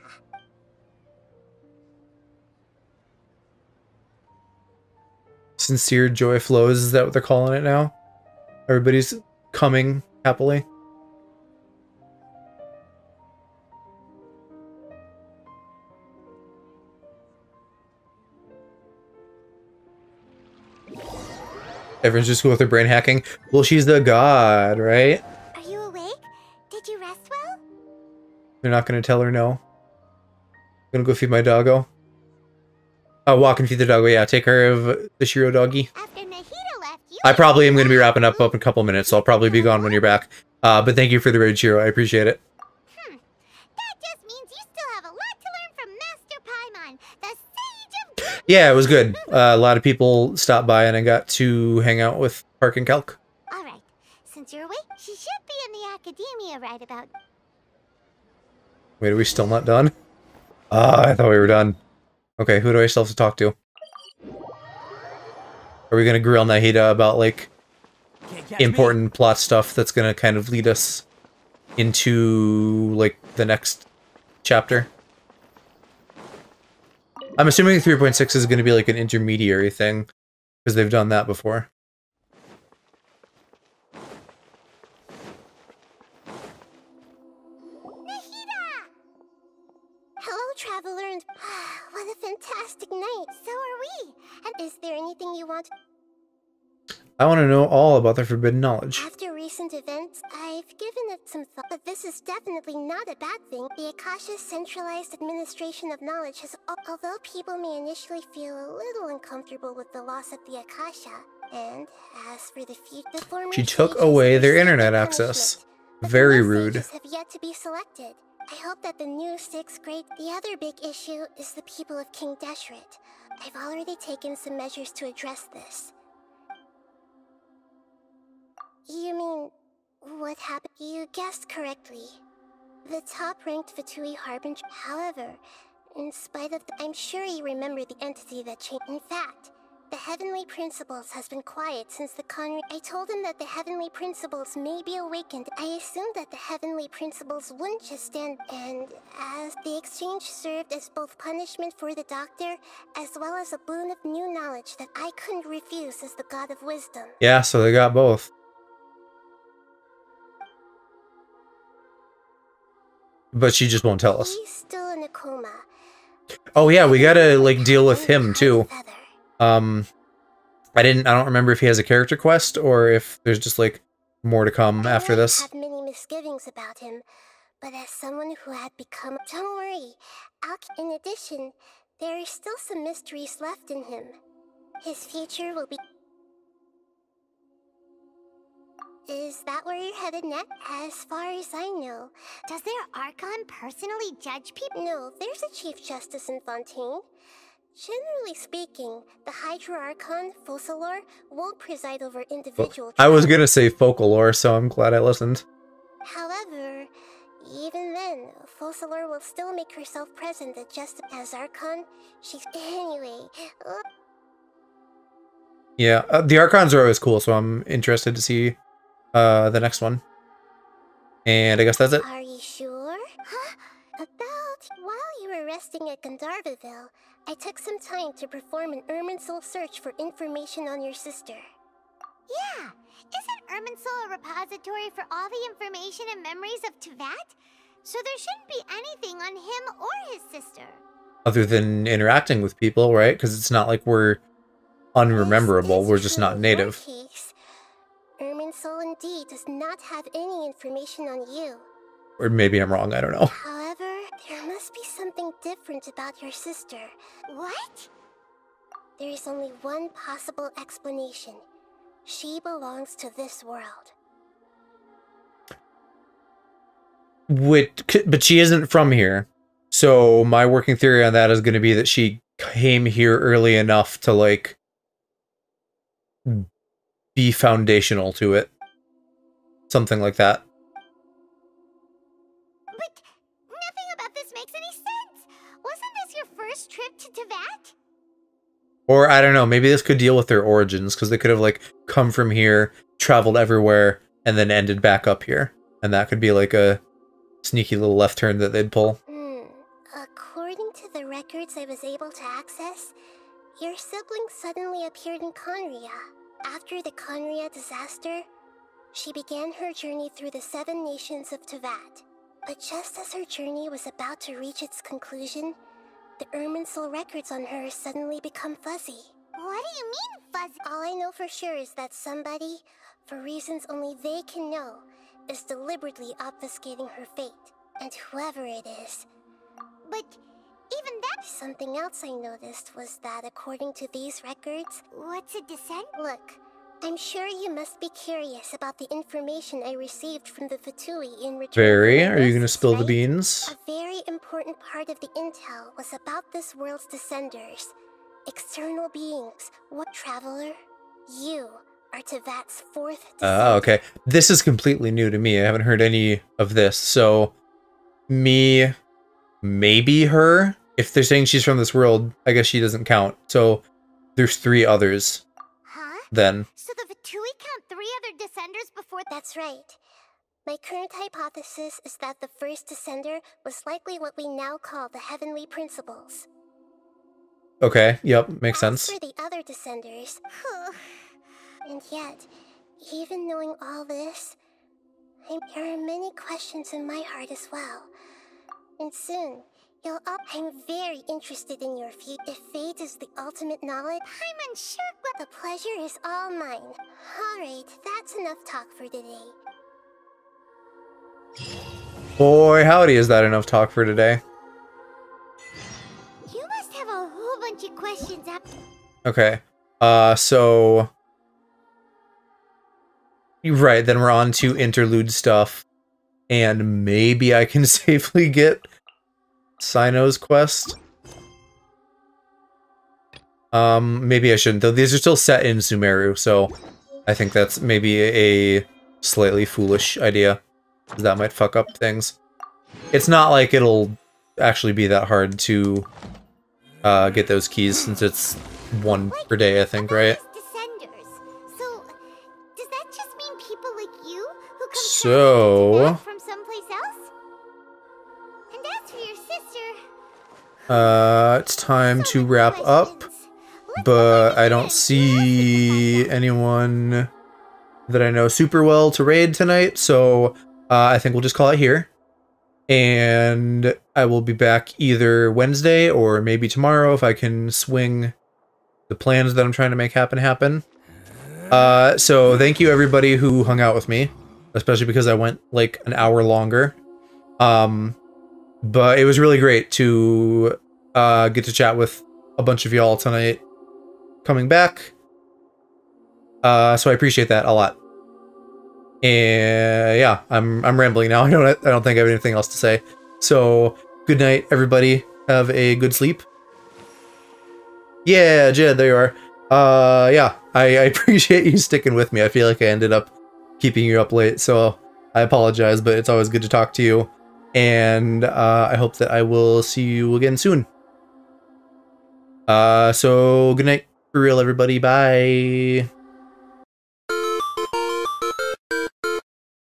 Sincere joy flows, is that what they're calling it now? Everybody's coming happily. Everyone's just cool with their brain hacking. Well, she's the god, right? Are you awake? Did you rest well? They're not gonna tell her no. I'm gonna go feed my doggo. Oh, walk and feed the doggo, yeah. Take care of the Shiro doggy. I probably am gonna be wrapping up in a couple minutes, so I'll probably be gone when you're back. But thank you for the raid, Shiro. I appreciate it. That just means you still have a lot to learn from Master Paimon, the Sage of... Yeah, it was good. A lot of people stopped by and I got to hang out with Park and Kelk. Alright, since you're awake, she should be in the Academia right about... Wait, are we still not done? I thought we were done. Okay, who do I still have to talk to? Are we gonna grill Nahida about, like, important plot stuff that's gonna kind of lead us into, like, the next chapter? I'm assuming 3.6 is gonna be, like, an intermediary thing, because they've done that before. Hello, traveler, and what a fantastic night. So are we. And is there anything you want? I want to know all about the forbidden knowledge. After recent events, I've given it some thought, but this is definitely not a bad thing. The Akasha's centralized administration of knowledge has, although people may initially feel a little uncomfortable with the loss of the Akasha, and as for the future, She took away their internet access. Very rude. have yet to be selected. I hope that the new 6th grade... The other big issue is the people of King Deshret. I've already taken some measures to address this. You mean... what happened? You guessed correctly. The top-ranked Fatui Harbinger... However, in spite of I'm sure you remember the entity that changed... In fact, the Heavenly Principles has been quiet since the I told him that the Heavenly Principles may be awakened. I assumed that the Heavenly Principles wouldn't just stand... And as the exchange served as both punishment for the doctor, as well as a boon of new knowledge that I couldn't refuse as the God of Wisdom. Yeah, so they got both. But she just won't tell us. He's still in a coma. Oh yeah, we gotta, like, deal with him, too. I don't remember if he has a character quest, or if there's just, like, more to come after this. I have many misgivings about him, but as someone who had become... Don't worry, in addition, there are still some mysteries left in him. His future will be... Is that where you're headed next? As far as I know. Does their Archon personally judge people? No, there's a Chief Justice in Fontaine. Generally speaking, the Hydra Archon, Focalor, won't preside over individual I was gonna say Focalor, so I'm glad I listened. However, even then, Focalor will still make herself present just as Archon. She's... Anyway... Yeah, the Archons are always cool, so I'm interested to see the next one. And I guess that's it. Are you sure? Huh? While you were resting at Gandharvaville, I took some time to perform an Irminsul search for information on your sister. Yeah! Isn't Irminsul a repository for all the information and memories of Teyvat? So there shouldn't be anything on him or his sister. Other than interacting with people, right? Because it's not like we're unrememberable, we're just not native. Irminsul indeed does not have any information on you. Or maybe I'm wrong, I don't know. However, there must be something different about your sister. What? There is only one possible explanation. She belongs to this world. But she isn't from here. So my working theory on that is going to be that she came here early enough to, like, be foundational to it. Something like that. But nothing about this makes any sense. Wasn't this your first trip to Teyvat? Or, I don't know, maybe this could deal with their origins, because they could have, like, come from here, traveled everywhere, and then ended back up here. And that could be, like, a sneaky little left turn that they'd pull. According to the records I was able to access, your sibling suddenly appeared in Conria. After the Conria disaster, she began her journey through the 7 nations of Teyvat. But just as her journey was about to reach its conclusion, the Irminsul records on her suddenly become fuzzy. What do you mean, fuzzy? All I know for sure is that somebody, for reasons only they can know, is deliberately obfuscating her fate. And whoever it is... But even that... Something else I noticed was that according to these records... What's a descent? Look, I'm sure you must be curious about the information I received from the Fatui in return. Very. Are you going to spill the beans? A very important part of the intel was about this world's descenders. External beings. What traveler? You are Teyvat's 4th descendant. Okay. This is completely new to me. I haven't heard any of this. So, me, maybe her. If they're saying she's from this world, I guess she doesn't count. So, there's 3 others. Huh? Then. So the Fatui count 3 other descenders before... That's right. My current hypothesis is that the first descender was likely what we now call the Heavenly Principles. Okay, yep, makes sense. As for the other descenders... And yet, even knowing all this, there are many questions in my heart as well. And soon, I'm very interested in your future. If fate is the ultimate knowledge, I'm unsure. The pleasure is all mine. Alright, that's enough talk for today. Boy, howdy, is that enough talk for today? You must have a whole bunch of questions up. Okay, so... Right, then we're on to interlude stuff. And maybe I can safely get Sino's quest. Maybe I shouldn't, though. These are still set in Sumeru, so I think that's maybe a slightly foolish idea. That might fuck up things. It's not like it'll actually be that hard to get those keys, since it's 1 per day, I think, right? So, does that just mean people like you who come So... from someplace else? And as for your sister... it's time to wrap up, but I don't see anyone that I know super well to raid tonight, so I think we'll just call it here. And I will be back either Wednesday or maybe tomorrow if I can swing the plans that I'm trying to make happen. So thank you everybody who hung out with me, especially because I went like an hour longer. But it was really great to get to chat with a bunch of y'all tonight coming back. So I appreciate that a lot. And yeah, I'm rambling now. I don't think I have anything else to say. So good night, everybody. Have a good sleep. Yeah, Jed, there you are. Yeah, I appreciate you sticking with me. I feel like I ended up keeping you up late, so I apologize, but it's always good to talk to you. And I hope that I will see you again soon. So good night for real, everybody. Bye.